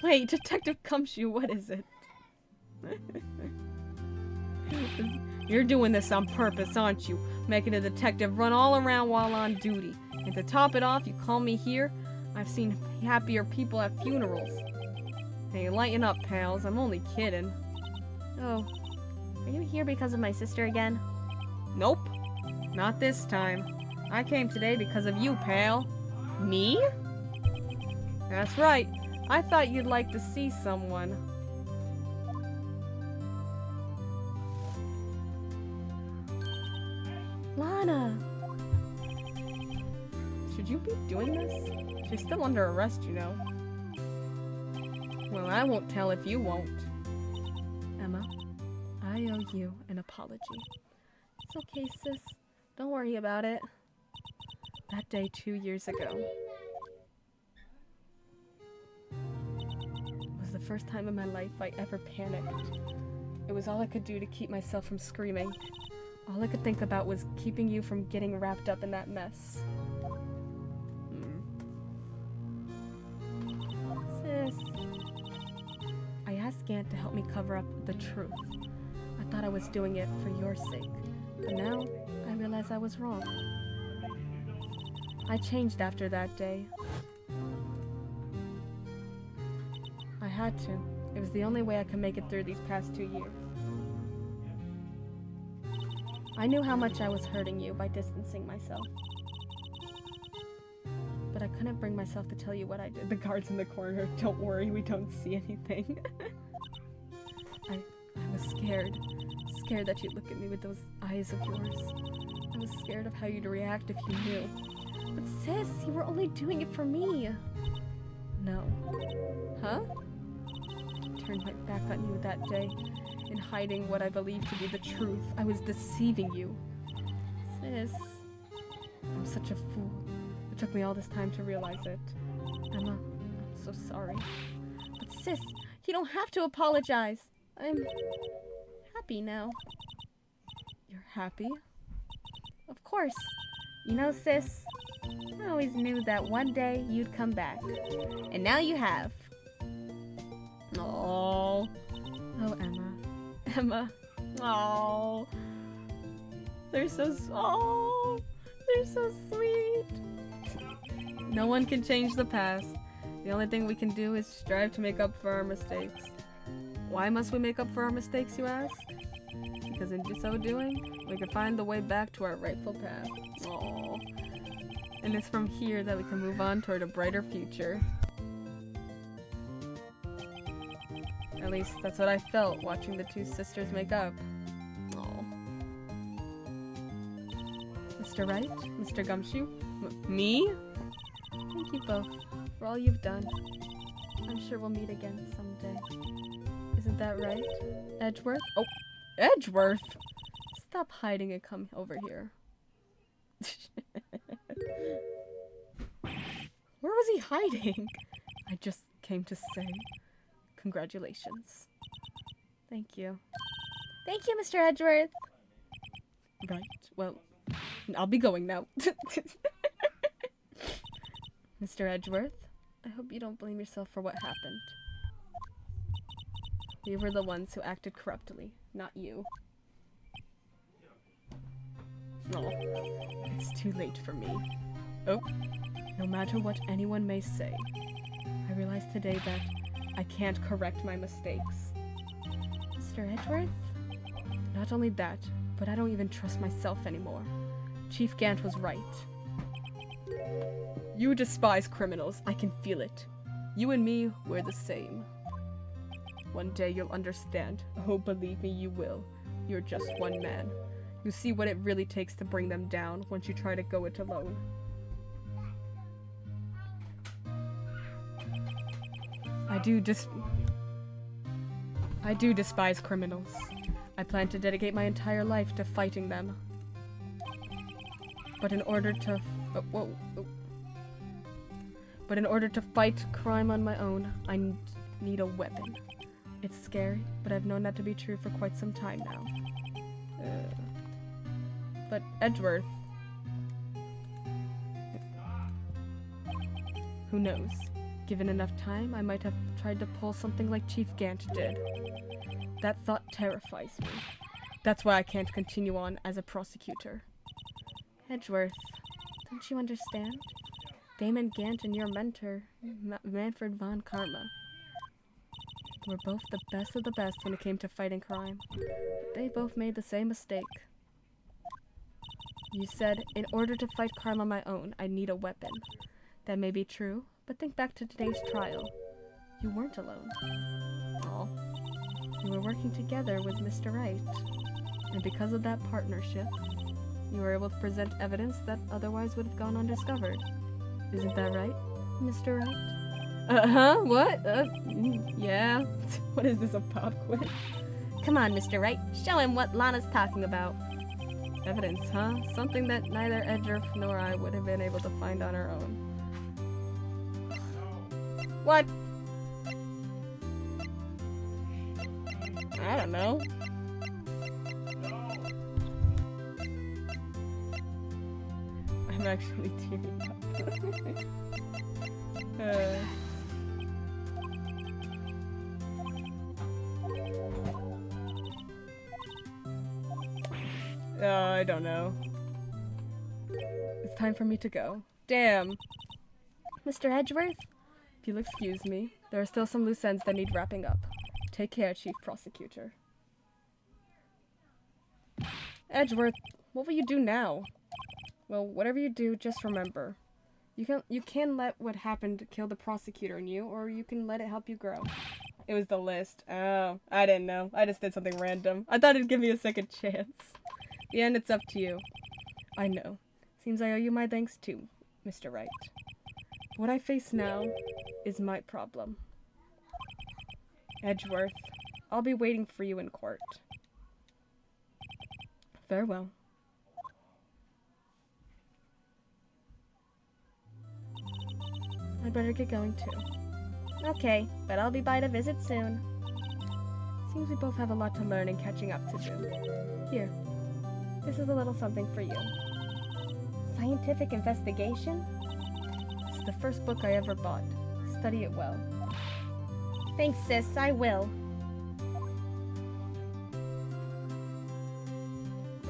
Wait, Detective Gumshoe, what is it? You're doing this on purpose, aren't you? Making a detective run all around while on duty. And to top it off, you call me here? I've seen happier people at funerals. Hey, lighten up, pals. I'm only kidding. Oh, are you here because of my sister again? Nope. Not this time. I came today because of you, pal. Me? That's right. I thought you'd like to see someone. Lana! Should you be doing this? She's still under arrest, you know. Well, I won't tell if you won't. Emma, I owe you an apology. It's okay, sis. Don't worry about it. That day 2 years ago was the first time in my life I ever panicked. It was all I could do to keep myself from screaming. All I could think about was keeping you from getting wrapped up in that mess. Sis. I asked Gant to help me cover up the truth. I thought I was doing it for your sake, but now I realize I was wrong. I changed after that day. I had to. It was the only way I could make it through these past 2 years. I knew how much I was hurting you by distancing myself. But I couldn't bring myself to tell you what I did. The guards in the corner, don't worry, we don't see anything. I was scared. Scared that you'd look at me with those eyes of yours. I was scared of how you'd react if you knew. But sis, you were only doing it for me. No. Huh? I turned my back on you that day, in hiding what I believed to be the truth. I was deceiving you. Sis. I'm such a fool. It took me all this time to realize it. Emma, I'm so sorry. But sis, you don't have to apologize. I'm happy now. You're happy? Of course. You know, sis, I always knew that one day you'd come back. And now you have. Oh, Emma. Emma. Oh. They're so sweet. No one can change the past. The only thing we can do is strive to make up for our mistakes. Why must we make up for our mistakes, you ask? Because in so doing, we can find the way back to our rightful path. Aww. And it's from here that we can move on toward a brighter future. At least that's what I felt watching the two sisters make up. Aww. Mr. Wright? Mr. Gumshoe? Me? Thank you both for all you've done. I'm sure we'll meet again someday. Isn't that right? Edgeworth? Oh, Edgeworth! Stop hiding and come over here. Where was he hiding? I just came to say congratulations. Thank you. Thank you, Mr. Edgeworth. Right, well, I'll be going now. Mr. Edgeworth, I hope you don't blame yourself for what happened. We were the ones who acted corruptly, not you. Oh, it's too late for me. Oh, no matter what anyone may say, I realize today that I can't correct my mistakes. Mr. Edgeworth? Not only that, but I don't even trust myself anymore. Chief Gant was right. You despise criminals, I can feel it. You and me, we're the same. One day you'll understand. Oh, believe me, you will. You're just one man. You see what it really takes to bring them down once you try to go it alone. I do despise criminals. I plan to dedicate my entire life to fighting them. But in order to But in order to fight crime on my own, I need a weapon. It's scary, but I've known that to be true for quite some time now. But Edgeworth... Who knows? Given enough time, I might have tried to pull something like Chief Gant did. That thought terrifies me. That's why I can't continue on as a prosecutor. Edgeworth, don't you understand? Damon Gant and your mentor, Manfred von Karma, were both the best of the best when it came to fighting crime. But they both made the same mistake. You said, in order to fight crime on my own, I need a weapon. That may be true, but think back to today's trial. You weren't alone. Aw. You were working together with Mr. Wright. And because of that partnership, you were able to present evidence that otherwise would have gone undiscovered. Isn't that right, Mr. Wright? What? Yeah. What is this, a pop quiz? Come on, Mr. Wright. Show him what Lana's talking about. Evidence, huh? Something that neither Edgeworth nor I would have been able to find on our own. What? I don't know. I'm actually tearing up. I don't know. It's time for me to go. Damn. Mr. Edgeworth? If you'll excuse me, there are still some loose ends that need wrapping up. Take care, Chief Prosecutor. Edgeworth, what will you do now? Well, whatever you do, just remember. You can let what happened kill the prosecutor in you, or you can let it help you grow. It was the list. Oh, I didn't know. I just did something random. I thought it'd give me a second chance. The end, it's up to you. I know. Seems I owe you my thanks too, Mr. Wright. What I face now is my problem. Edgeworth, I'll be waiting for you in court. Farewell. I'd better get going too. Okay, but I'll be by to visit soon. Seems we both have a lot to learn and catching up to do. Here, this is a little something for you. Scientific investigation? It's the first book I ever bought. Study it well. Thanks, sis, I will.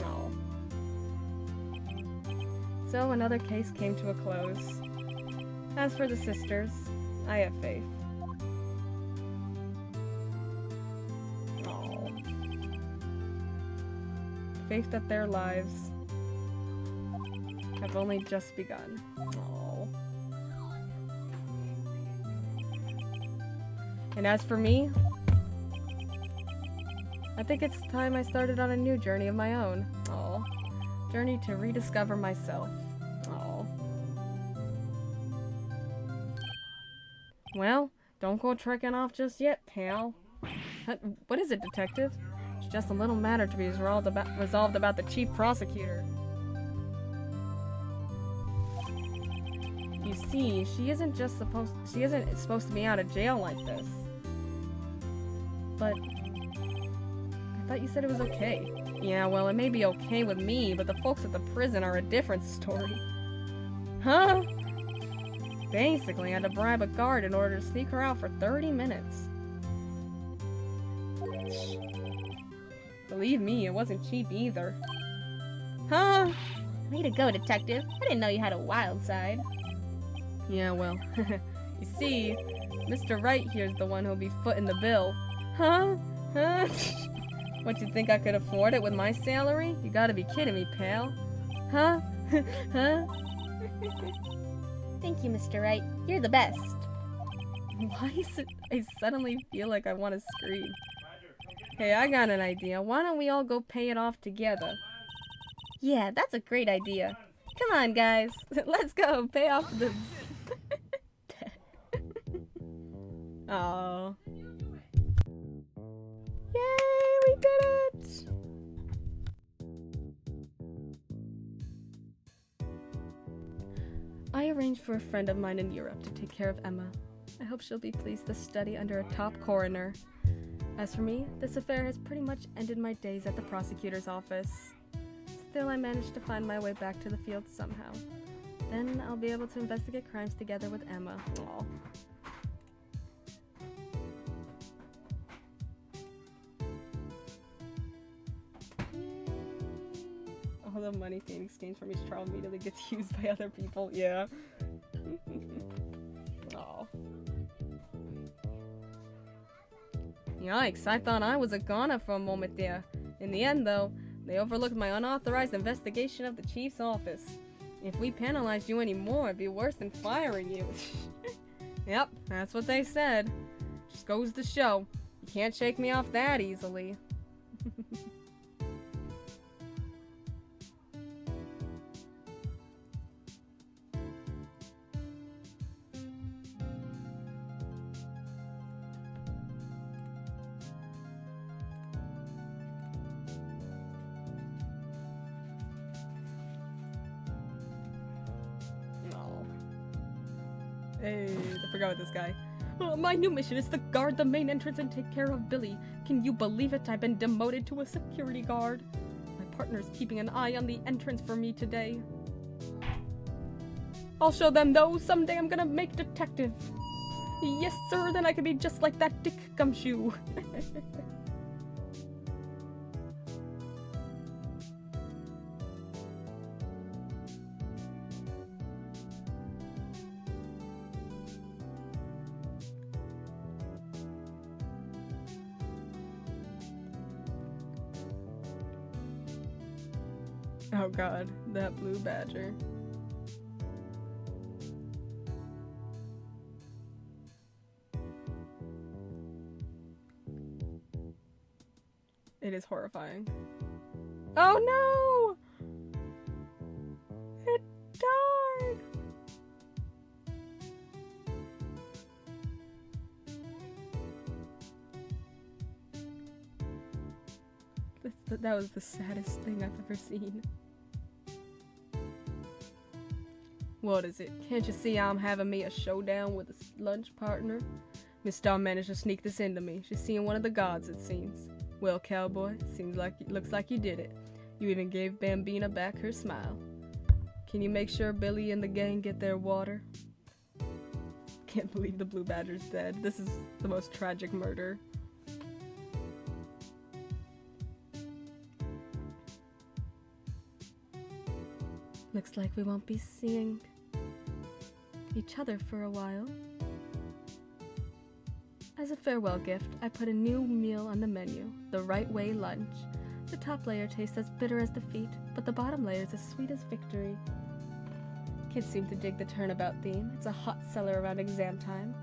Oh. So another case came to a close. As for the sisters, I have faith. Oh. Faith that their lives have only just begun. Oh. And as for me, I think it's time I started on a new journey of my own. Oh. Journey to rediscover myself. Oh. Well, don't go trekking off just yet, pal. What is it, detective? It's just a little matter to be resolved about the chief prosecutor. You see, she isn't supposed to be out of jail like this. But I thought you said it was okay. Yeah, well, it may be okay with me, but the folks at the prison are a different story. Huh? Basically, I had to bribe a guard in order to sneak her out for 30 minutes. Believe me, it wasn't cheap either. Huh? Way to go, detective. I didn't know you had a wild side. Yeah, well, you see, Mr. Wright here's the one who'll be footing the bill. Huh? Huh? What, you think I could afford it with my salary? You gotta be kidding me, pal. Huh? Huh? Thank you, Mr. Wright. You're the best. Why is it I suddenly feel like I want to scream? Hey, I got an idea. Why don't we all go pay it off together? Yeah, that's a great idea. Come on, guys. Let's go pay off the... Oh. Yay, we did it! I arranged for a friend of mine in Europe to take care of Emma. I hope she'll be pleased to study under a top coroner. As for me, this affair has pretty much ended my days at the prosecutor's office. Still, I managed to find my way back to the field somehow. Then I'll be able to investigate crimes together with Emma. Aww. All the money Phoenix gains from each trial immediately gets used by other people. Yeah. Aw. Yikes, I thought I was a goner for a moment there. In the end, though, they overlooked my unauthorized investigation of the chief's office. If we penalized you anymore, it'd be worse than firing you. Yep, that's what they said. Just goes to show, you can't shake me off that easily. Hey, I forgot about this guy. My new mission is to guard the main entrance and take care of Billy. Can you believe it? I've been demoted to a security guard. My partner's keeping an eye on the entrance for me today. I'll show them though. Someday I'm gonna make detective. Yes, sir, then I can be just like that Dick Gumshoe. Oh god, that blue badger. It is horrifying. Oh no! It died! That was the saddest thing I've ever seen. What is it? Can't you see I'm having me a showdown with a lunch partner? Miss Star managed to sneak this into me. She's seeing one of the gods, it seems. Well, cowboy, looks like you did it. You even gave Bambina back her smile. Can you make sure Billy and the gang get their water? Can't believe the blue badger's dead. This is the most tragic murder. Looks like we won't be seeing each other for a while. As a farewell gift, I put a new meal on the menu, the Right Way lunch. The top layer tastes as bitter as defeat, but the bottom layer is as sweet as victory. Kids seem to dig the turnabout theme. It's a hot seller around exam time.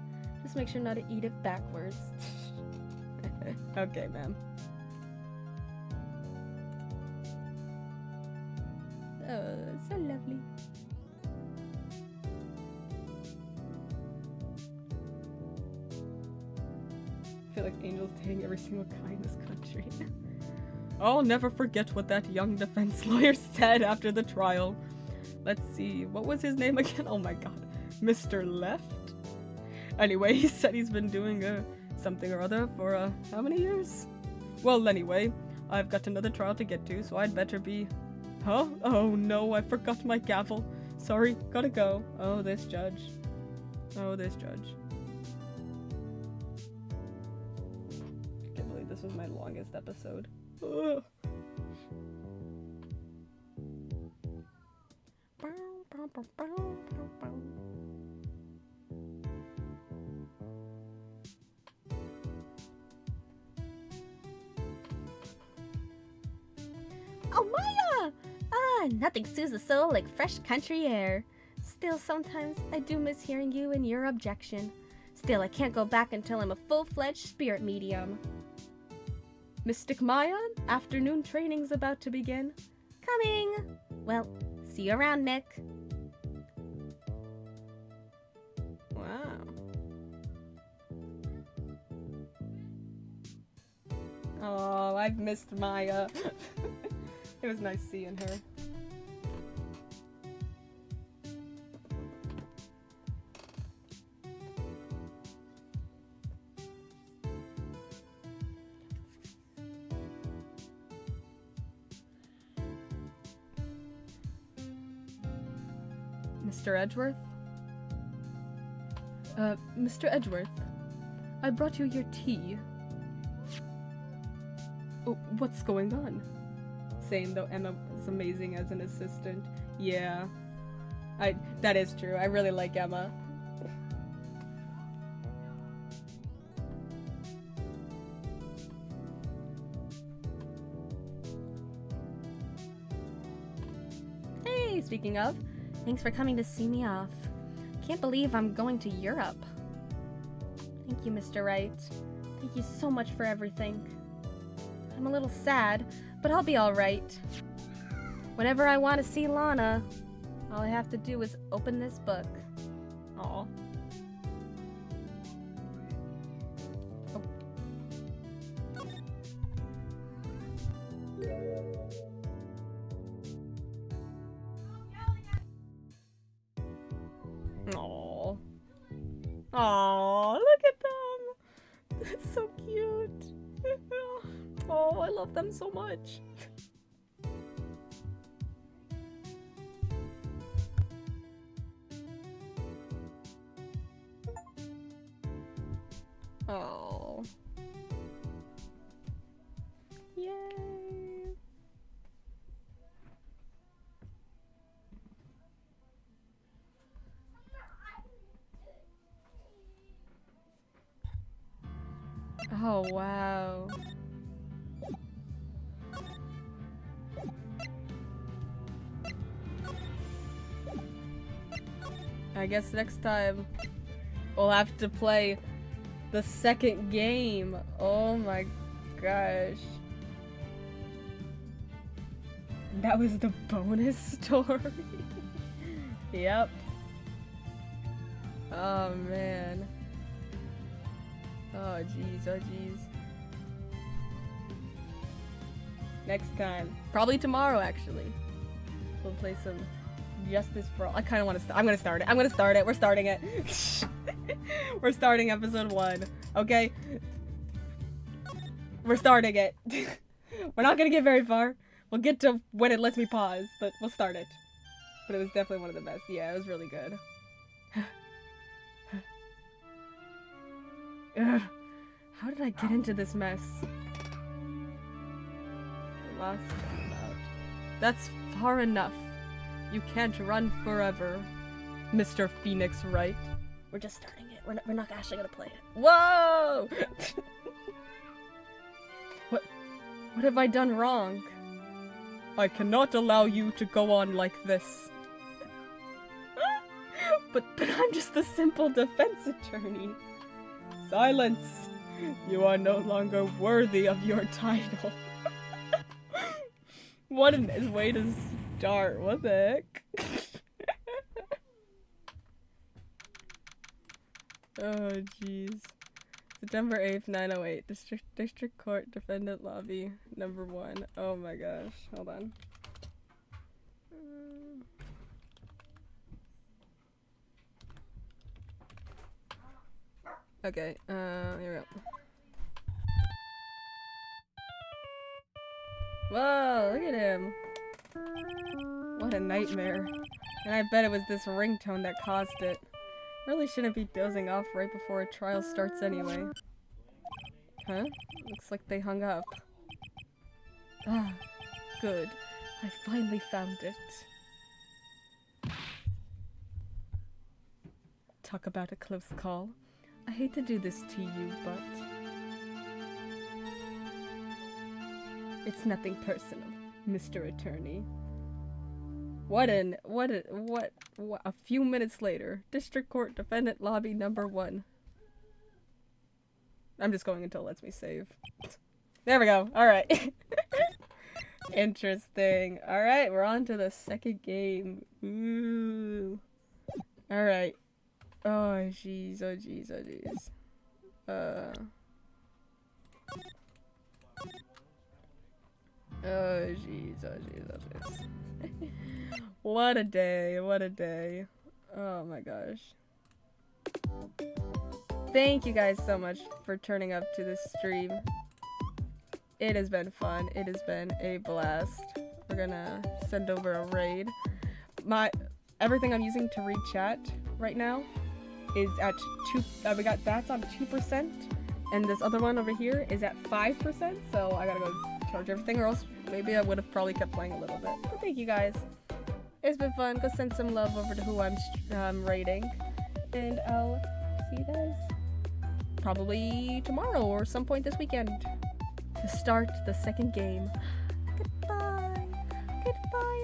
Just make sure not to eat it backwards. Okay, ma'am. Oh, so lovely. I feel like Angel's dating every single guy in this country. I'll never forget what that young defense lawyer said after the trial. Let's see, what was his name again? Oh my god, Mr. Left? Anyway, he said he's been doing something or other for how many years? Well, anyway, I've got another trial to get to, so I'd better be... Huh? Oh no, I forgot my gavel. Sorry, gotta go. Oh, this judge. Oh, this judge. Can't believe this was my longest episode. Ugh. Oh, Maya! Ah, nothing soothes the soul like fresh country air. Still, sometimes I do miss hearing you and your objection. Still, I can't go back until I'm a full-fledged spirit medium. Mystic Maya, afternoon training's about to begin. Coming! Well, see you around, Nick. Wow. Oh, I've missed Maya. It was nice seeing her. Mr. Edgeworth? Mr. Edgeworth, I brought you your tea. Oh, what's going on? Same though, Emma is amazing as an assistant. Yeah. That is true. I really like Emma. Hey, speaking of, thanks for coming to see me off. Can't believe I'm going to Europe. Thank you, Mr. Wright. Thank you so much for everything. I'm a little sad, but I'll be alright. Whenever I want to see Lana, all I have to do is open this book. Aw. Aww. Aww, look at them! That's so cute. Oh, I love them so much. Oh. Yay. Oh, wow. I guess next time we'll have to play the second game. Oh my gosh. That was the bonus story. Yep. Oh man. Oh jeez, oh jeez. Next time. Probably tomorrow actually. We'll play some Justice for All. I kind of want to I'm gonna start it. I'm gonna start it. We're starting it. We're starting episode 1. Okay? We're starting it. We're not gonna get very far. We'll get to when it lets me pause, but we'll start it. But it was definitely one of the best. Yeah, it was really good. Ugh. How did I get into this mess? Lost and out. That's far enough. You can't run forever, Mr. Phoenix Wright. We're just starting it. We're not actually gonna play it. Whoa! What have I done wrong? I cannot allow you to go on like this. but I'm just a simple defense attorney. Silence! You are no longer worthy of your title. What a nice way to start. What the heck? Oh jeez. September 8th, 908. District Court Defendant Lobby number 1. Oh my gosh. Hold on. Okay, here we go. Whoa, look at him. What a nightmare. And I bet it was this ringtone that caused it. Really shouldn't be dozing off right before a trial starts anyway. Huh? Looks like they hung up. Ah, good. I finally found it. Talk about a close call. I hate to do this to you, but it's nothing personal, Mr. Attorney. A few minutes later, District Court Defendant Lobby number 1. I'm just going until it lets me save. There we go. Alright. Interesting. Alright, we're on to the second game. Ooh. Alright. Oh jeez, oh jeez, oh jeez. Oh jeez, oh jeez, oh jeez. What a day, what a day. Oh my gosh. Thank you guys so much for turning up to this stream. It has been fun. It has been a blast. We're gonna send over a raid. everything I'm using to read chat right now is at 2, we got that's on 2%, and this other one over here is at 5%, so I gotta go charge everything, or else maybe I would have probably kept playing a little bit. But thank you guys. It's been fun. Go send some love over to who I'm rating, and I'll see you guys probably tomorrow or some point this weekend to start the second game. Goodbye. Goodbye.